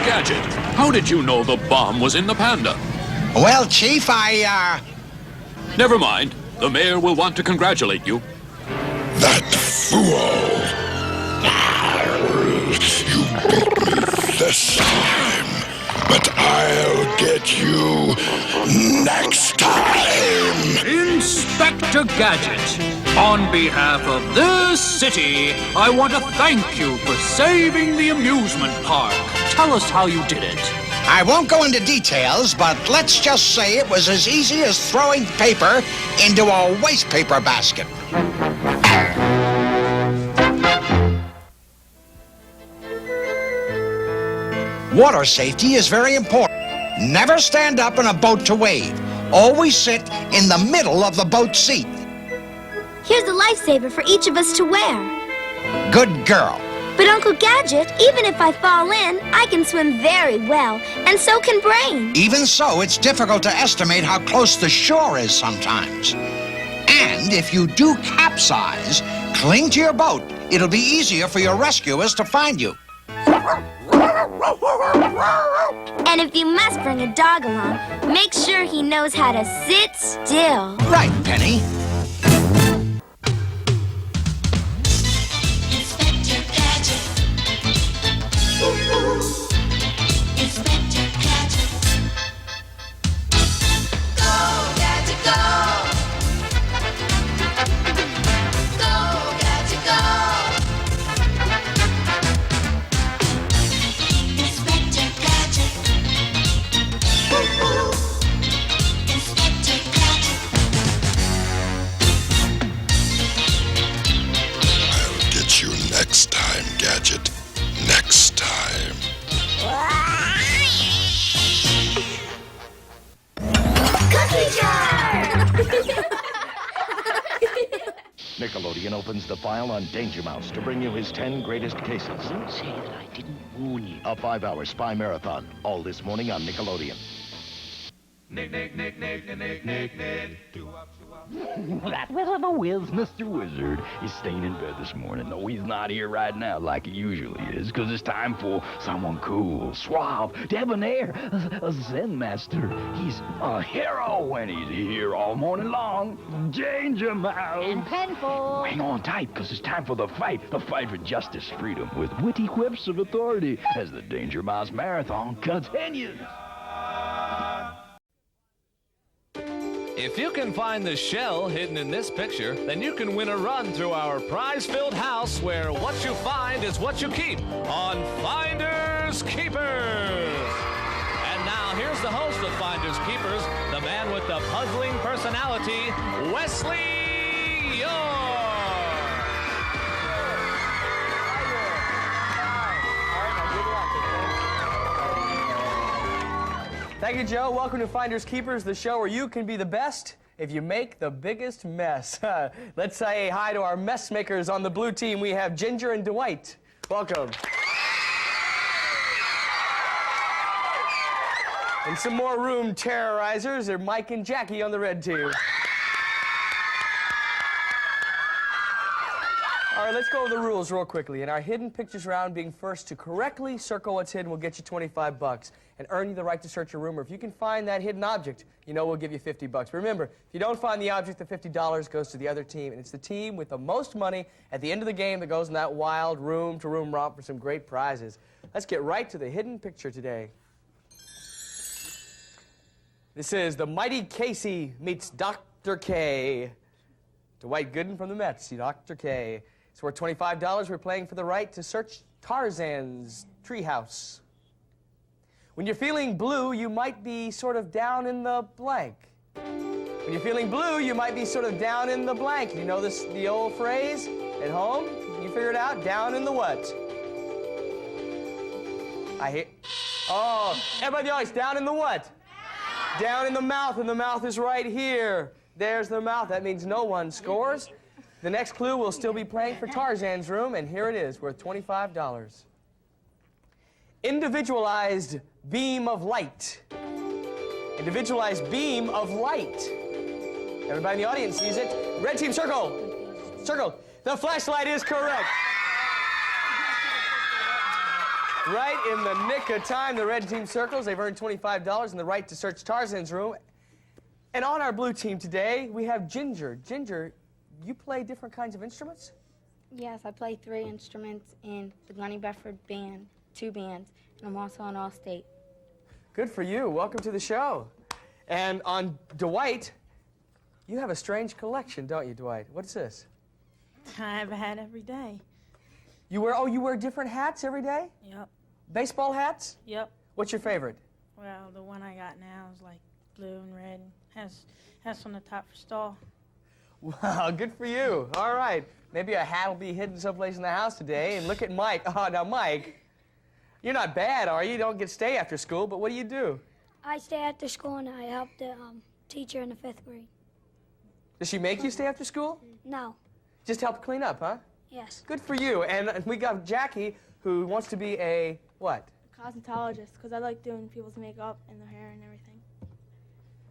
Gadget, how did you know the bomb was in the Panda? Well, Chief, Never mind. The mayor will want to congratulate you. That fool! You beat me this time, but I'll get you next time! Inspector Gadget, on behalf of this city, I want to thank you for saving the amusement park. Tell us how you did it. I won't go into details, but let's just say it was as easy as throwing paper into a waste paper basket. Water safety is very important. Never stand up in a boat to wade. Always sit in the middle of the boat seat. Here's a lifesaver for each of us to wear. Good girl. But Uncle Gadget, even if I fall in, I can swim very well, and so can Brain. Even so, it's difficult to estimate how close the shore is sometimes. And if you do capsize, cling to your boat. It'll be easier for your rescuers to find you. And if you must bring a dog along, make sure he knows how to sit still. Right, Penny. Inspector Gadget. Inspector Gadget. Go, Gadget, go. Go, Gadget, go. Inspector Gadget. Inspector Gadget. I'll get you next time, Gadget. Next time. Cookie jar! Nickelodeon opens the file on Danger Mouse to bring you his 10 greatest cases. Don't say that I didn't warn you. A 5-hour spy marathon, all this morning on Nickelodeon. That will-o-the-whiz, Mr. Wizard, is staying in bed this morning. No, he's not here right now like he usually is, because it's time for someone cool, suave, debonair, a Zen master. He's a hero, and he's here all morning long. Danger Mouse. And Penfold. Hang on tight, because it's time for the fight for justice, freedom, with witty whips of authority as the Danger Mouse Marathon continues. If you can find the shell hidden in this picture, then you can win a run through our prize-filled house where what you find is what you keep on Finders Keepers. And now here's the host of Finders Keepers, the man with the puzzling personality, Wesley York. Thank you, Joe. Welcome to Finders Keepers, the show where you can be the best if you make the biggest mess. Let's say hi to our mess makers on the blue team. We have Ginger and Dwight. Welcome. And some more room terrorizers are Mike and Jackie on the red team. All right, let's go over the rules real quickly. In our hidden pictures round, being first to correctly circle what's hidden will get you 25 bucks and earn you the right to search your room. Or if you can find that hidden object, you know we'll give you 50 bucks. Remember, if you don't find the object, the $50 goes to the other team, and it's the team with the most money at the end of the game that goes in that wild room-to-room romp for some great prizes. Let's get right to the hidden picture today. This is the mighty Casey meets Dr. K. Dwight Gooden from the Mets, Dr. K. It's worth $25. We're playing for the right to search Tarzan's treehouse. When you're feeling blue, you might be sort of down in the blank. When you're feeling blue, you might be sort of down in the blank. You know the old phrase at home? You figure it out? Down in the what? I hear. Oh, everybody in the audience, down in the what? Down in the mouth, and the mouth is right here. There's the mouth. That means no one scores. The next clue will still be playing for Tarzan's room, and here it is, worth $25. Individualized beam of light. Individualized beam of light. Everybody in the audience sees it. Red team, circle. Circle. The flashlight is correct. Right in the nick of time, the red team circles. They've earned $25 and the right to search Tarzan's room. And on our blue team today, we have Ginger. Ginger, you play different kinds of instruments? Yes, I play 3 instruments in the Glennie Bedford Band, 2 bands, and I'm also on All-State. Good for you. Welcome to the show. And on Dwight, you have a strange collection, don't you, Dwight? What's this? I have a hat every day. You wear different hats every day? Yep. Baseball hats? Yep. What's your favorite? Well, the one I got now is like blue and red. Has on the top for stall. Wow, good for you. All right. Maybe a hat will be hidden someplace in the house today. And look at Mike. Oh, now, Mike, you're not bad, are you? You don't get to stay after school, but what do you do? I stay after school and I help the teacher in the 5th grade. Does she make you stay after school? No. Just help clean up, huh? Yes. Good for you. And we got Jackie, who wants to be a what? Cosmetologist, because I like doing people's makeup and their hair and everything.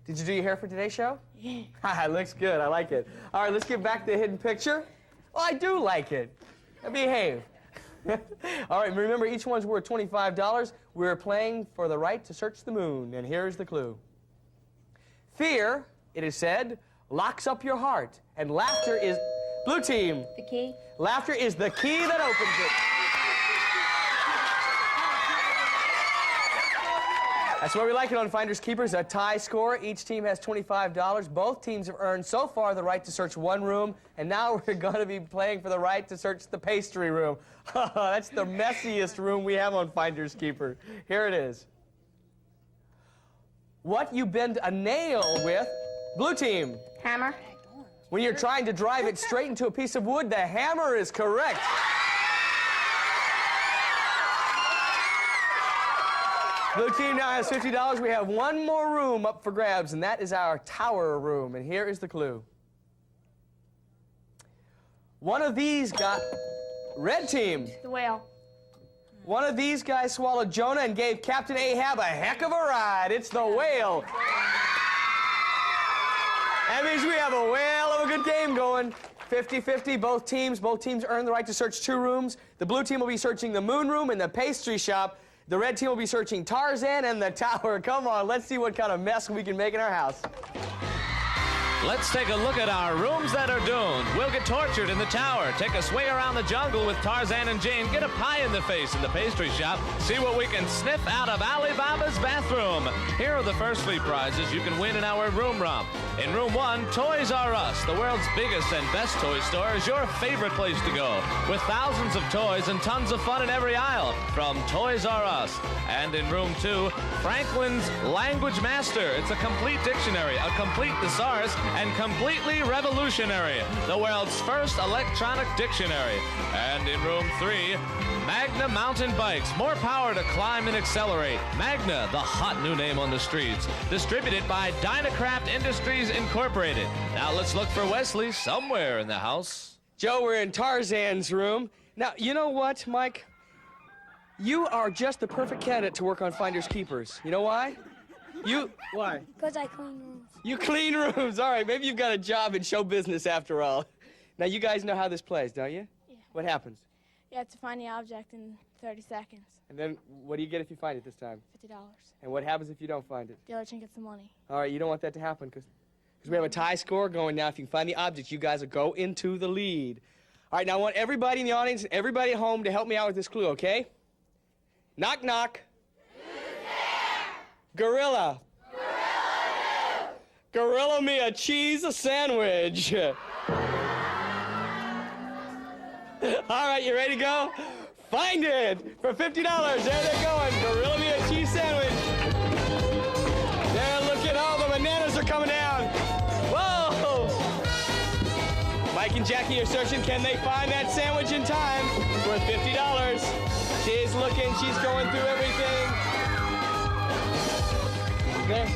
Did you do your hair for today's show? Yeah. Looks good. I like it. All right, let's get back to the hidden picture. Well, I do like it. Behave. All right, remember, each one's worth $25. We're playing for the right to search the moon, and here's the clue. Fear, it is said, locks up your heart, and laughter is... Blue team. The key? Laughter is the key that opens it. That's why we like it on Finders Keepers, a tie score. Each team has $25. Both teams have earned so far the right to search one room, and now we're going to be playing for the right to search the pastry room. That's the messiest room we have on Finders Keeper. Here it is. What you bend a nail with, blue team. Hammer. When you're trying to drive it straight into a piece of wood, the hammer is correct. Blue team now has $50. We have one more room up for grabs, and that is our tower room. And here is the clue. One of these got... Red team. The whale. One of these guys swallowed Jonah and gave Captain Ahab a heck of a ride. It's the whale. That means we have a whale of a good game going. 50-50, both teams earn the right to search 2 rooms. The blue team will be searching the moon room and the pastry shop. The red team will be searching Tarzan and the tower. Come on, let's see what kind of mess we can make in our house. Let's take a look at our rooms that are doomed. We'll get tortured in the tower, take a sway around the jungle with Tarzan and Jane, get a pie in the face in the pastry shop, see what we can sniff out of Alibaba's bathroom. Here are the first 3 prizes you can win in our room romp. In room 1, Toys R Us, the world's biggest and best toy store, is your favorite place to go, with thousands of toys and tons of fun in every aisle from Toys R Us. And in room 2, Franklin's Language Master. It's a complete dictionary, a complete thesaurus, and completely revolutionary. The world's first electronic dictionary. And in room 3, Magna Mountain Bikes. More power to climb and accelerate. Magna, the hot new name on the streets. Distributed by Dynacraft Industries Incorporated. Now let's look for Wesley somewhere in the house. Joe, we're in Tarzan's room. Now, you know what, Mike? You are just the perfect candidate to work on Finders Keepers. You know why? Why? Because I clean rooms. You clean rooms. All right, maybe you've got a job in show business after all. Now, you guys know how this plays, don't you? Yeah. What happens? You have to find the object in 30 seconds. And then what do you get if you find it this time? $50. And what happens if you don't find it? The other team gets the money. All right, you don't want that to happen because we have a tie score going now. If you can find the object, you guys will go into the lead. All right, now I want everybody in the audience and everybody at home to help me out with this clue, okay? Knock, knock. Gorilla. Gorilla me a cheese sandwich. All right, you ready to go? Find it for $50. There they're going. Gorilla me a cheese sandwich. They're looking. Oh, the bananas are coming down. Whoa! Mike and Jackie are searching. Can they find that sandwich in time? Worth $50. She's looking. She's going through everything. There.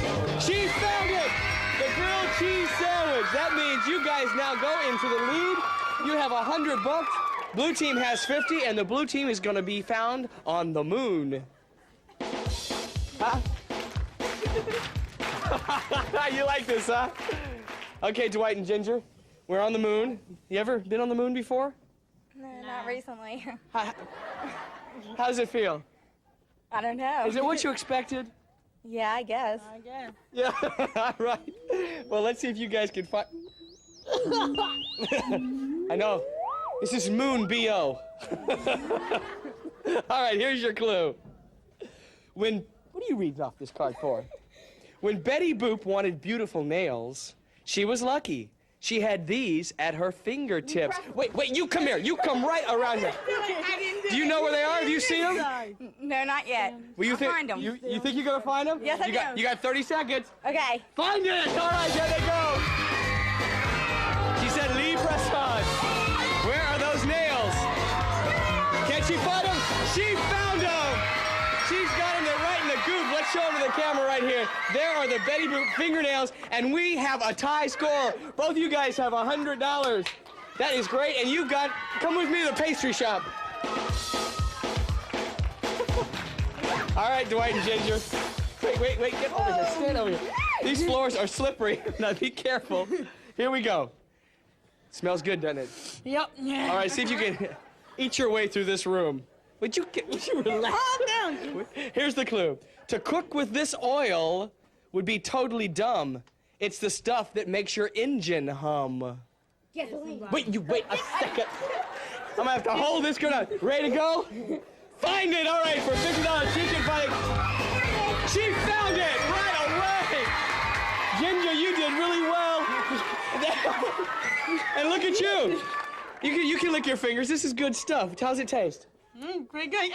She found it! The grilled cheese sandwich. That means you guys now go into the lead. You have $100. Blue team has 50, and the blue team is going to be found on the moon. Huh? You like this, huh? Okay, Dwight and Ginger, we're on the moon. You ever been on the moon before? No, not recently. How does it feel? I don't know. Is it what you expected? Yeah, I guess. Yeah, all right. Well, let's see if you guys can find... I know. This is Moon B.O. All right, here's your clue. What are you reading off this card for? When Betty Boop wanted beautiful nails, she was lucky. She had these at her fingertips. Wait, you come here. You come right around here. Do you know where they are? Have you seen them? No, not yet. Well, I'll find them. You think you're gonna find them? Yes, I do. You got 30 seconds. Okay. Find it! All right, there they go. She said, Lee Prescott. Where are those nails? Can she find them? She found them! She's got them. They're right in the goop. Let's show them to the camera right here. There are the Betty Boop fingernails, and we have a tie score. Both of you guys have $100. That is great, and you've got, come with me to the pastry shop. All right, Dwight and Ginger. Wait, get over here. Stand over here. These floors are slippery. Now be careful. Here we go. Smells good, doesn't it? Yep. All right, see if you can eat your way through this room. Would you relax? Calm down. Here's the clue. To cook with this oil would be totally dumb. It's the stuff that makes your engine hum. Gasoline. Wait a second. I'm gonna have to hold this girl. Ready to go? Find it, all right, for $50. She can find it. She found it right away. Ginger, you did really well. And look at you. You can lick your fingers. This is good stuff. How's it taste? Pretty good.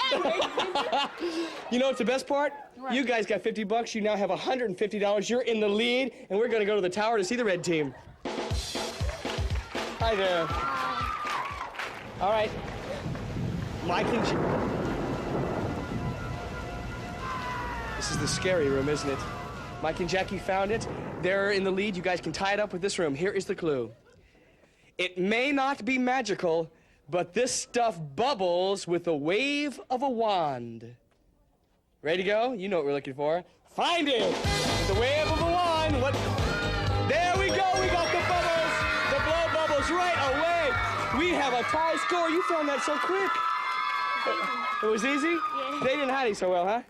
You know what's the best part? What? You guys got $50. You now have $150. You're in the lead, and we're gonna go to the tower to see the red team. Hi there. All right. Mike and This is the scary room, isn't it? Mike and Jackie found it. They're in the lead. You guys can tie it up with this room. Here is the clue. It may not be magical, but this stuff bubbles with the wave of a wand. Ready to go? You know what we're looking for. Find it! The wave of a wand. What? There we go. We got the bubbles. The blow bubbles right away. We have a tie score. You found that so quick. It was easy? Yeah. They didn't hide it so well, huh?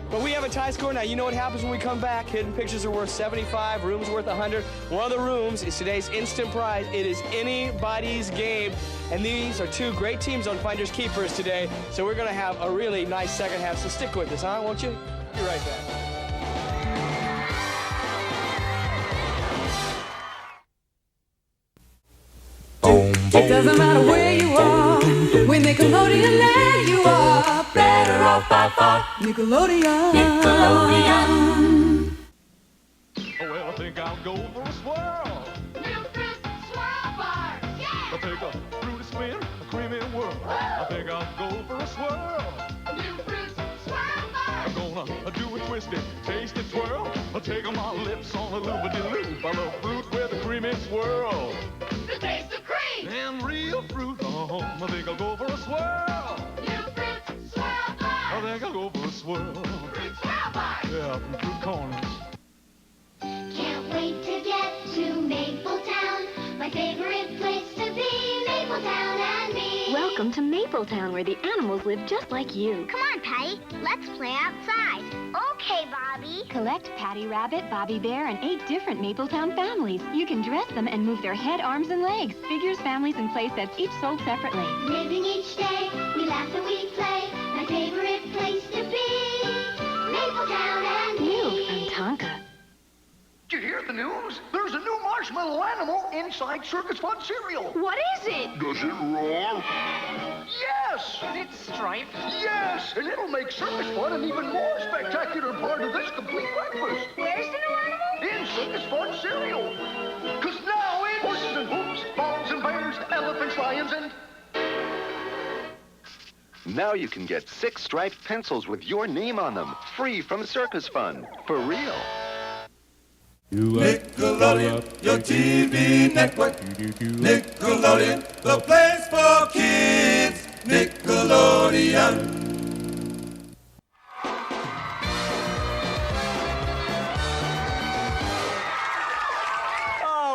But we have a tie score now. You know what happens when we come back. Hidden pictures are worth 75, rooms worth 100. One of the rooms is today's instant prize. It is anybody's game. And these are two great teams on Finders Keepers today. So we're going to have a really nice second half. So stick with us, huh? Won't you? Be right back. It doesn't matter where you are, when Nickelodeon land you are better off by far. Nickelodeon. Oh, well, I think I'll go for a swirl. New fruit swirl bar, yeah! I'll take a fruity spin, a creamy whirl. I think I'll go for a swirl. New fruit swirl bar. I'm gonna do a twisty, tasty twirl. I'll take on my lips on a loop-a-de-loop. I love fruit with a creamy swirl. The taste of cream. And real fruit, I think I'll go for a swirl. New fruit swirl bar. I think I'll go for a swirl. Fruit swirl bar. Yeah, from Fruit Corners. Can't wait to get to Mapletown. My favorite place to be, Mapletown and me. Welcome to Mapletown, where the animals live just like you. Come on, Patty. Let's play outside. Okay, Bobby. Collect Patty Rabbit, Bobby Bear, and 8 different Mapletown families. You can dress them and move their head, arms, and legs. Figures, families, and play sets, each sold separately. Living each day, we laugh and we play. My favorite place to be, Mapletown and me. New from Tonka. Did you hear the news? There's a new marshmallow animal inside Circus Fun cereal. What is it? Does it roar? Yes! It's striped. Yes! And it'll make Circus Fun an even more spectacular part of this complete breakfast. Where's the new animal? In Circus Fun cereal. Because now it's horses and hoops, balls and bears, elephants, lions, and... Now you can get 6 striped pencils with your name on them, free from Circus Fun. For real. Nickelodeon, your TV network. Nickelodeon, the place for kids. Nickelodeon.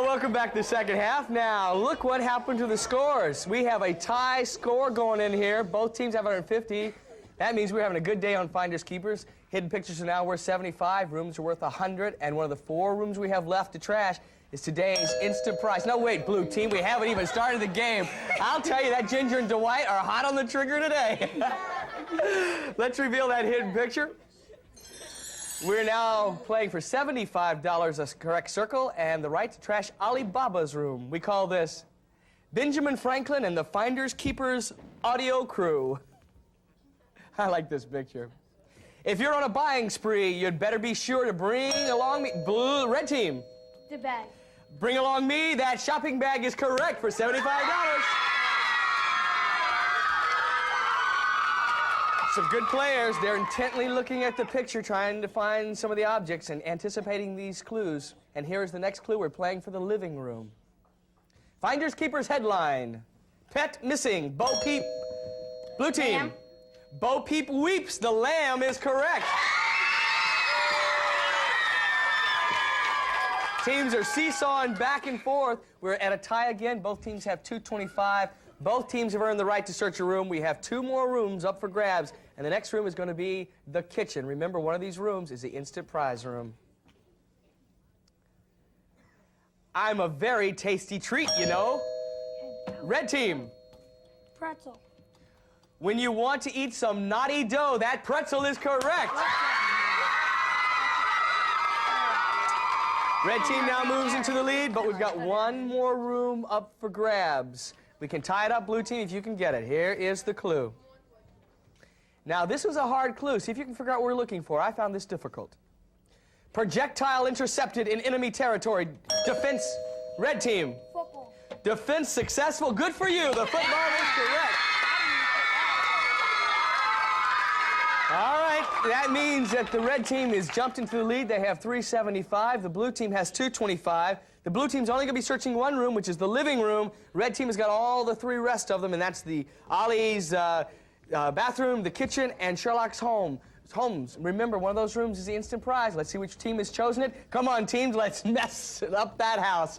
Welcome back to the second half. Now, look what happened to the scores. We have a tie score going in here. Both teams have 150. That means we're having a good day on Finders Keepers. Hidden pictures are now worth 75. Rooms are worth 100. And one of the 4 rooms we have left to trash is today's instant prize. No, wait, blue team, we haven't even started the game. I'll tell you, that Ginger and Dwight are hot on the trigger today. Let's reveal that hidden picture. We're now playing for $75 a correct circle and the right to trash Alibaba's room. We call this Benjamin Franklin and the Finders Keepers audio crew. I like this picture. If you're on a buying spree, you'd better be sure to bring along me, red team. The bag. Bring along me, that shopping bag is correct for $75. Some good players. They're intently looking at the picture, trying to find some of the objects and anticipating these clues. And here's the next clue. We're playing for the living room. Finders Keepers headline. Pet missing. Bo Peep. Blue team. Lamb. Bo Peep weeps. The lamb is correct. Teams are seesawing back and forth. We're at a tie again. Both teams have 225. Both teams have earned the right to search a room. We have 2 more rooms up for grabs, and the next room is going to be the kitchen. Remember, one of these rooms is the instant prize room. I'm a very tasty treat, you know. Red team. Pretzel. When you want to eat some naughty dough, that pretzel is correct. Red team now moves into the lead, but we've got 1 more room up for grabs. We can tie it up, blue team, if you can get it. Here is the clue. Now, this was a hard clue. See if you can figure out what we're looking for. I found this difficult. Projectile intercepted in enemy territory. Defense, red team. Football. Defense successful. Good for you. The football is correct. All right, that means that the red team has jumped into the lead. They have 375. The blue team has 225. The blue team's only going to be searching 1 room, which is the living room. Red team has got all the 3 rest of them, and that's the Ollie's bathroom, the kitchen, and Sherlock's homes. Remember, one of those rooms is the instant prize. Let's see which team has chosen it. Come on, teams, let's mess up that house.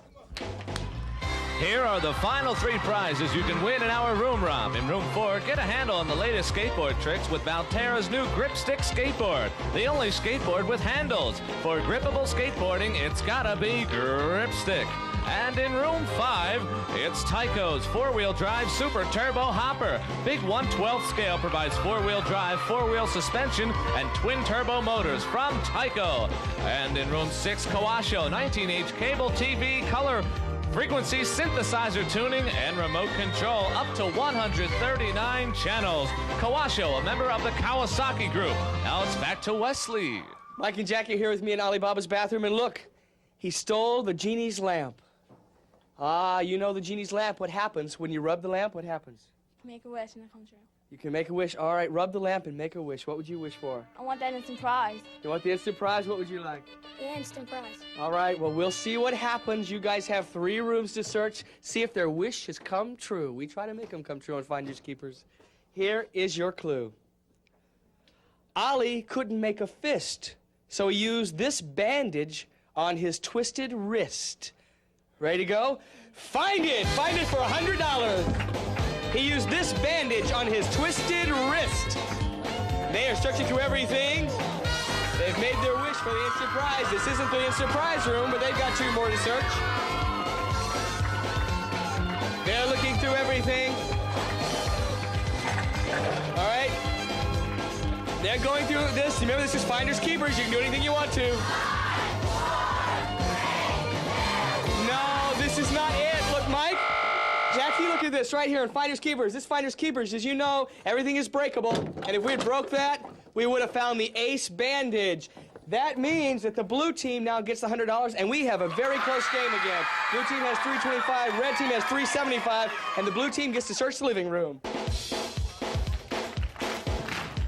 Here are the final 3 prizes you can win in our room romp. In room 4, get a handle on the latest skateboard tricks with Valterra's new Grip Stick skateboard. The only skateboard with handles. For grippable skateboarding, it's gotta be Grip Stick. And in room 5, it's Tyco's 4-wheel drive Super Turbo Hopper. Big 1/12 scale provides 4-wheel drive, 4-wheel suspension, and twin turbo motors from Tyco. And in room 6, Kawasho 19-inch cable TV color frequency synthesizer tuning and remote control up to 139 channels. Kawasho, a member of the Kawasaki Group. Now it's back to Wesley. Mike and Jackie are here with me in Alibaba's bathroom, and look, he stole the genie's lamp. Ah, you know the genie's lamp. What happens when you rub the lamp? What happens? Make a wish and it comes true. You can make a wish. All right, rub the lamp and make a wish. What would you wish for? I want that instant prize. You want the instant prize? What would you like? The instant prize. All right, well, we'll see what happens. You guys have 3 rooms to search. See if their wish has come true. We try to make them come true on Finders Keepers. Here is your clue. Ollie couldn't make a fist, so he used this bandage on his twisted wrist. Ready to go? Find it! Find it for $100. He used this bandage on his twisted wrist. They are searching through everything. They've made their wish for the instant prize. This isn't the instant prize room, but they've got 2 more to search. They're looking through everything. All right. They're going through this. Remember, this is Finders Keepers. You can do anything you want to. No. Jackie, look at this right here in Finders Keepers. This Finders Keepers, as you know, everything is breakable. And if we had broke that, we would have found the ace bandage. That means that the blue team now gets the $100, and we have a very close game again. Blue team has $325, red team has $375, and the blue team gets to search the living room.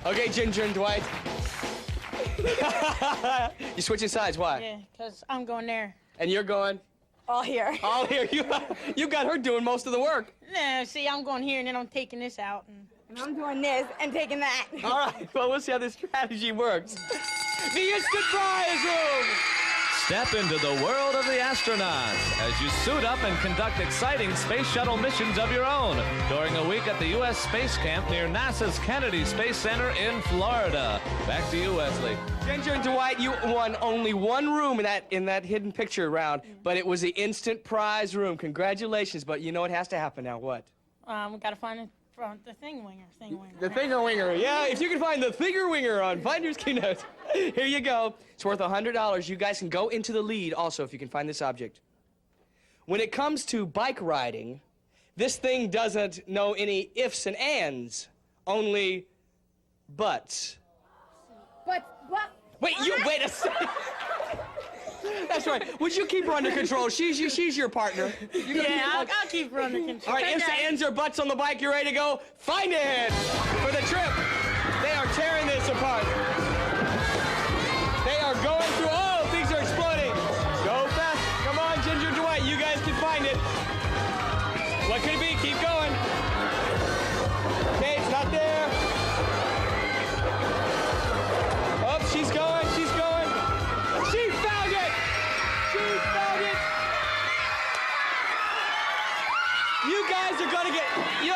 Okay, Ginger and Dwight. You're switching sides, why? Yeah, because I'm going there. And you're going? All here. All here. You got her doing most of the work. No, see, I'm going here, and then I'm taking this out. And I'm doing this and taking that. All right, well, we'll see how this strategy works. The instant prize room! Step into the world of the astronauts as you suit up and conduct exciting space shuttle missions of your own during a week at the U.S. Space Camp near NASA's Kennedy Space Center in Florida. Back to you, Wesley. Ginger and Dwight, you won only one room in that hidden picture round, but it was the instant prize room. Congratulations, but you know what has to happen now. What? We got to find the thing-winger. The thinger-winger. Yeah, if you can find the thinger-winger on Finders Keepers. Here you go. It's worth $100. You guys can go into the lead also if you can find this object. When it comes to bike riding, this thing doesn't know any ifs and ands, only buts. But. Wait, wait a second. That's right. Would you keep her under control? She's your partner. I'll keep her under control. All right, ifs, ands, or butts on the bike. You ready to go? Find it for the trip. They are tearing this apart. They are going through. Oh, things are exploding. Go fast. Come on, Ginger Dwight. You guys can find it. What could it be? Keep going. Okay, it's not there. Oh, she's going. She's going. She found it. She found it. You guys are going to get... Yo!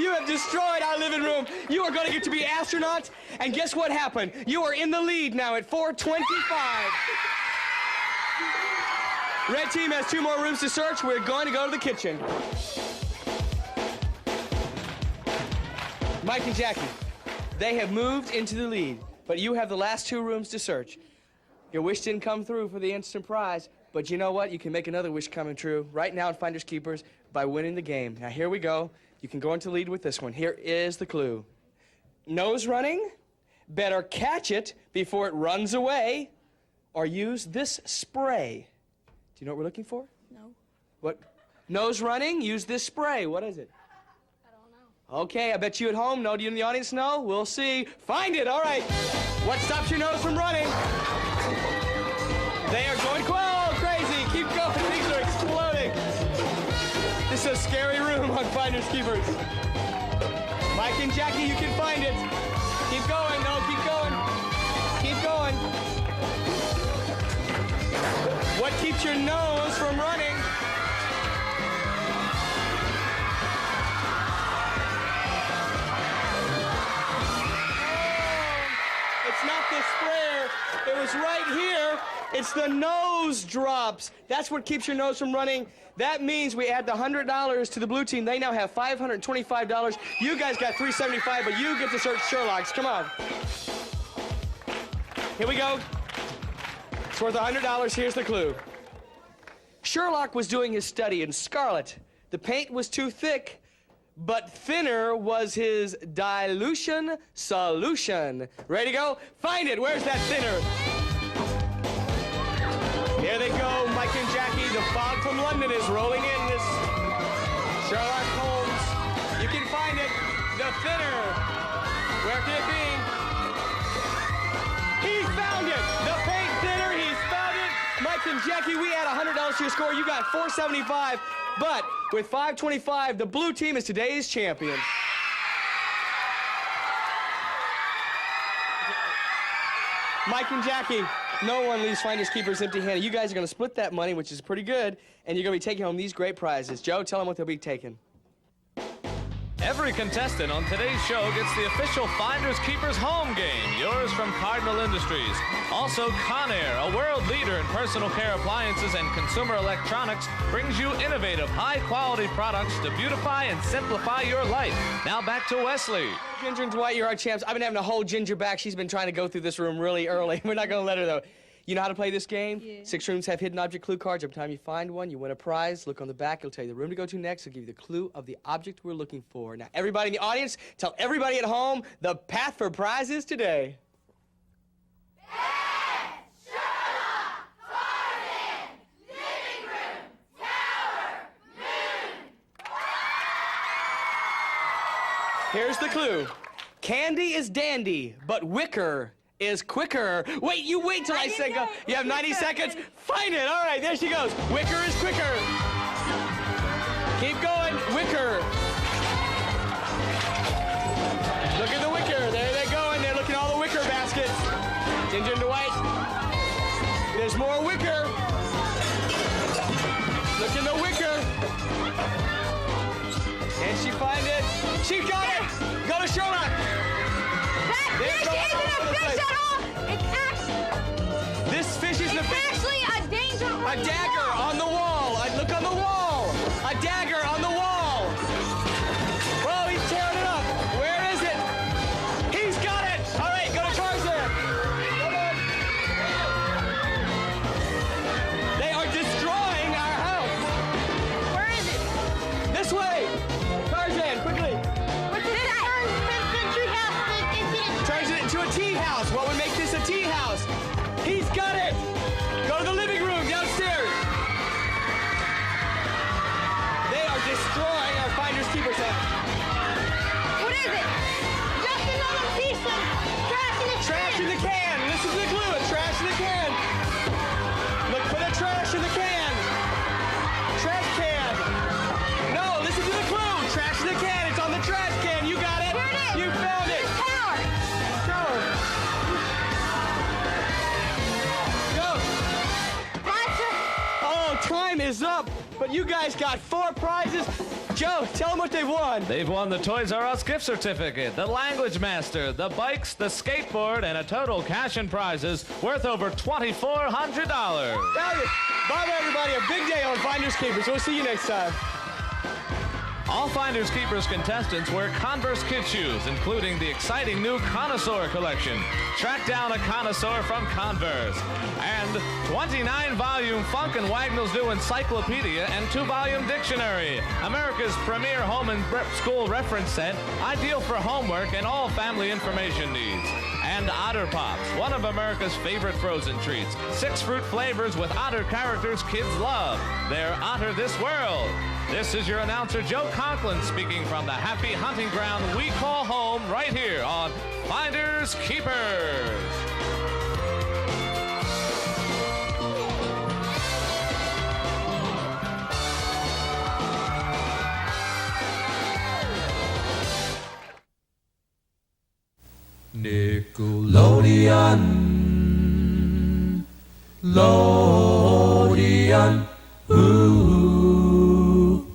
You have destroyed our living room. You are going to get to be astronauts. And guess what happened? You are in the lead now at 425. Red team has 2 more rooms to search. We're going to go to the kitchen. Mike and Jackie, they have moved into the lead, but you have the last 2 rooms to search. Your wish didn't come through for the instant prize, but you know what? You can make another wish come true right now in Finders Keepers by winning the game. Now, here we go. You can go into the lead with this one. Here is the clue. Nose running, better catch it before it runs away, or use this spray. Do you know what we're looking for? No. What? Nose running, use this spray. What is it? I don't know. Okay, I bet you at home know. Do you in the audience know? We'll see. Find it, all right. What stops your nose from running? They are going crazy. Keep going, things are exploding. This is a scary room on Finders Keepers. Mike and Jackie, you can find it. Keep going, no, keep going. Keep going. What keeps your nose from running? It's not the sprayer. It was right here. It's the nose drops. That's what keeps your nose from running. That means we add the $100 to the blue team. They now have $525. You guys got $375, but you get to search Sherlock's. Come on. Here we go. It's worth $100. Here's the clue. Sherlock was doing his study in scarlet. The paint was too thick, but thinner was his dilution solution. Ready to go? Find it. Where's that thinner? Here they go, Mike and Jackie. The fog from London is rolling in. This Sherlock Holmes. You can find it. The thinner. Where can it be? He found it. The paint thinner. He's found it. Mike and Jackie, we add $100 to your score. You got $475. But with $525, the blue team is today's champion. Mike and Jackie, no one leaves Finders Keepers empty-handed. You guys are going to split that money, which is pretty good, and you're going to be taking home these great prizes. Joe, tell them what they'll be taking. Every contestant on today's show gets the official Finders Keepers home game, yours from Cardinal Industries. Also, Conair, a world leader in personal care appliances and consumer electronics, brings you innovative, high-quality products to beautify and simplify your life. Now back to Wesley. Ginger and Dwight, you're our champs. I've been having to hold Ginger back. She's been trying to go through this room really early. We're not going to let her, though. You know how to play this game? Yeah. 6 rooms have hidden object clue cards. Every time you find one, you win a prize. Look on the back. It'll tell you the room to go to next. It'll give you the clue of the object we're looking for. Now, everybody in the audience, tell everybody at home the path for prizes today. Here's the clue. Candy is dandy, but wicker is quicker. Wait, you wait till I say go. You have 90 seconds. Find it. All right, there she goes. Wicker is quicker. Keep going. Wicker. Look at the wicker. There they go, and they're looking at all the wicker baskets. Ginger and white. There's more wicker. Look in the wicker. Can she find it? She got it! Go to Sherlock! That fish isn't a fish at all! It's actually... This fish isn't a fish. It's actually a danger on a dagger on the wall! Look on the wall! A dagger on the wall! Whoa, he's tearing it up! Where is it? He's got it! All right, go to Tarzan! Come on! They are destroying our house! Where is it? This way! Tarzan, quickly! Turns it into a tea house. What would make this a tea house? He's got it! Go to the living room downstairs. They are destroying our Finders Keepers house. What is it? Just another piece of trash in the can. Trash in the can. Listen to the clue. A trash in the can. Look, put a trash in the can. Trash can. No, listen to the clue. Trash in the can. It's on the trash can. You got it. Here it is. You found it. Time is up, but you guys got 4 prizes. Joe, tell them what they've won. They've won the Toys R Us gift certificate, the Language Master, the bikes, the skateboard, and a total cash and prizes worth over $2,400. Bye, everybody. A big day on Finders Keepers. We'll see you next time. All Finders Keepers contestants wear Converse kid shoes, including the exciting new Connoisseur collection. Track down a connoisseur from Converse. And 29-volume Funk and Wagnall's new encyclopedia and 2-volume dictionary. America's premier home and school reference set, ideal for homework and all family information needs. And Otter Pops, one of America's favorite frozen treats. 6 fruit flavors with otter characters kids love. They're Otter This World. This is your announcer, Joe Conklin, speaking from the happy hunting ground we call home right here on Finders Keepers. Nickelodeon, Lodeon, ooh.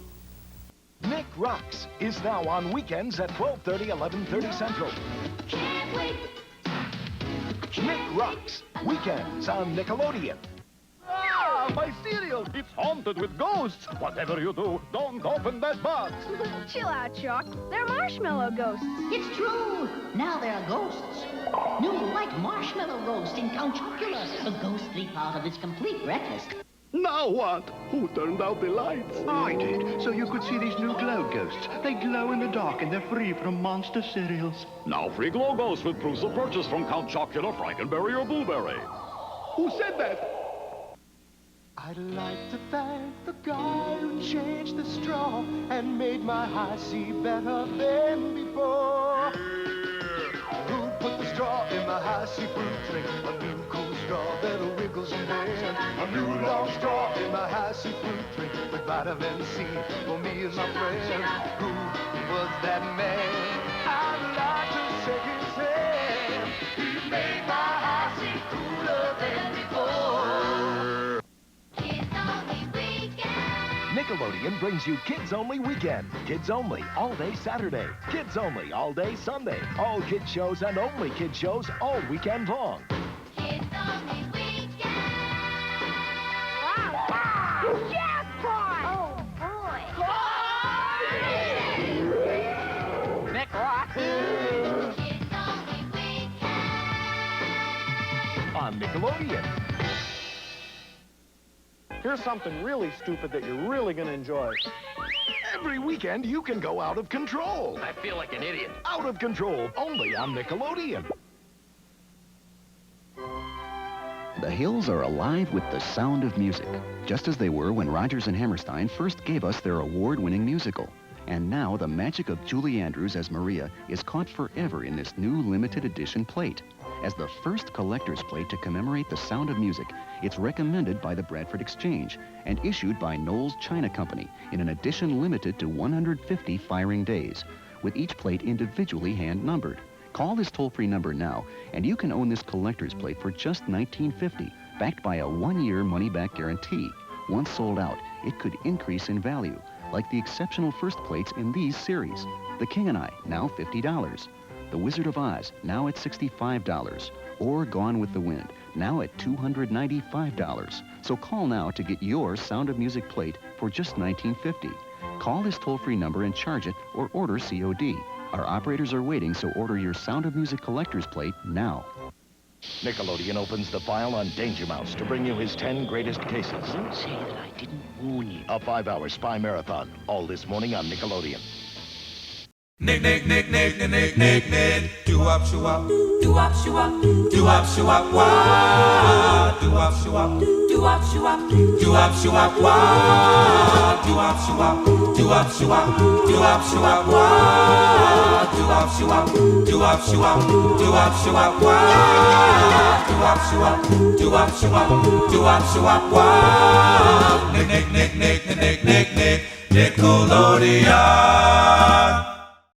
Nick Rocks is now on weekends at 12:30, 11:30 Central. Can't wait. Nick Rocks, weekends on Nickelodeon. Ah, my cereal! It's haunted with ghosts! Whatever you do, don't open that box! Chill out, Chuck. They're marshmallow ghosts. It's true. Now there are ghosts. New white marshmallow ghost in Count Chocula, a ghostly part of its complete breakfast. Now what? Who turned out the lights? I did, so you could see these new glow ghosts. They glow in the dark and they're free from monster cereals. Now free glow ghosts with proofs of purchase from Count Chocula, Frankenberry, or Blueberry. Who said that? I'd like to thank the guy who changed the straw and made my high C better than before. Who put the straw in my high C fruit drink? A new cool straw that wiggles and bends. A new long straw in my high C fruit drink with vitamin C for me and my friend. Who was that man? I'd like to shake his hand. He made my high C cooler than before. Nickelodeon brings you Kids Only Weekend. Kids Only all day Saturday. Kids Only all day Sunday. All kids shows and only kids shows all weekend long. Kids Only Weekend. Wow! Jackpot! Oh, boy. Nick Rocks. Kids Only Weekend. On Nickelodeon. Here's something really stupid that you're really gonna enjoy. Every weekend, you can go out of control. I feel like an idiot. Out of control, only on Nickelodeon. The hills are alive with the sound of music, just as they were when Rodgers and Hammerstein first gave us their award-winning musical. And now the magic of Julie Andrews as Maria is caught forever in this new limited edition plate. As the first collector's plate to commemorate the sound of music, it's recommended by the Bradford Exchange and issued by Knowles China Company in an edition limited to 150 firing days, with each plate individually hand-numbered. Call this toll-free number now, and you can own this collector's plate for just $19.50, backed by a one-year money-back guarantee. Once sold out, it could increase in value, like the exceptional first plates in these series. The King and I, now $50. The Wizard of Oz, now at $65. Or Gone with the Wind, now at $295. So call now to get your Sound of Music plate for just $19.50. Call this toll-free number and charge it, or order COD. Our operators are waiting, so order your Sound of Music collector's plate now. Nickelodeon opens the file on Danger Mouse to bring you his 10 greatest cases. Don't say that I didn't warn you. A 5-hour spy marathon, all this morning on Nickelodeon. Nick, Nick, Nick, Nick, Nick, Nick, Nick, Nick. Do-wop, shoo-wop. Do-wop, shoo-wop. Do-wop, shoo-wop, wah. Do-wop, shoo-wop. Do-wop, shoo-wop. Do-wop, shoo-wop, wah. Do-wop, shoo-wop. Do-wop, shoo-wop. Do-wop, shoo-wop, wah. Do-wop, shoo-wop. Do-wop, shoo-wop. Do-wop, shoo-wop, wah. Do-wop, shoo-wop. Do-wop, shoo-wop. Do-wop, shoo-wop, wah. Nick, Nick, Nick, Nick, Nick, Nick, Nick, Nickelodeon.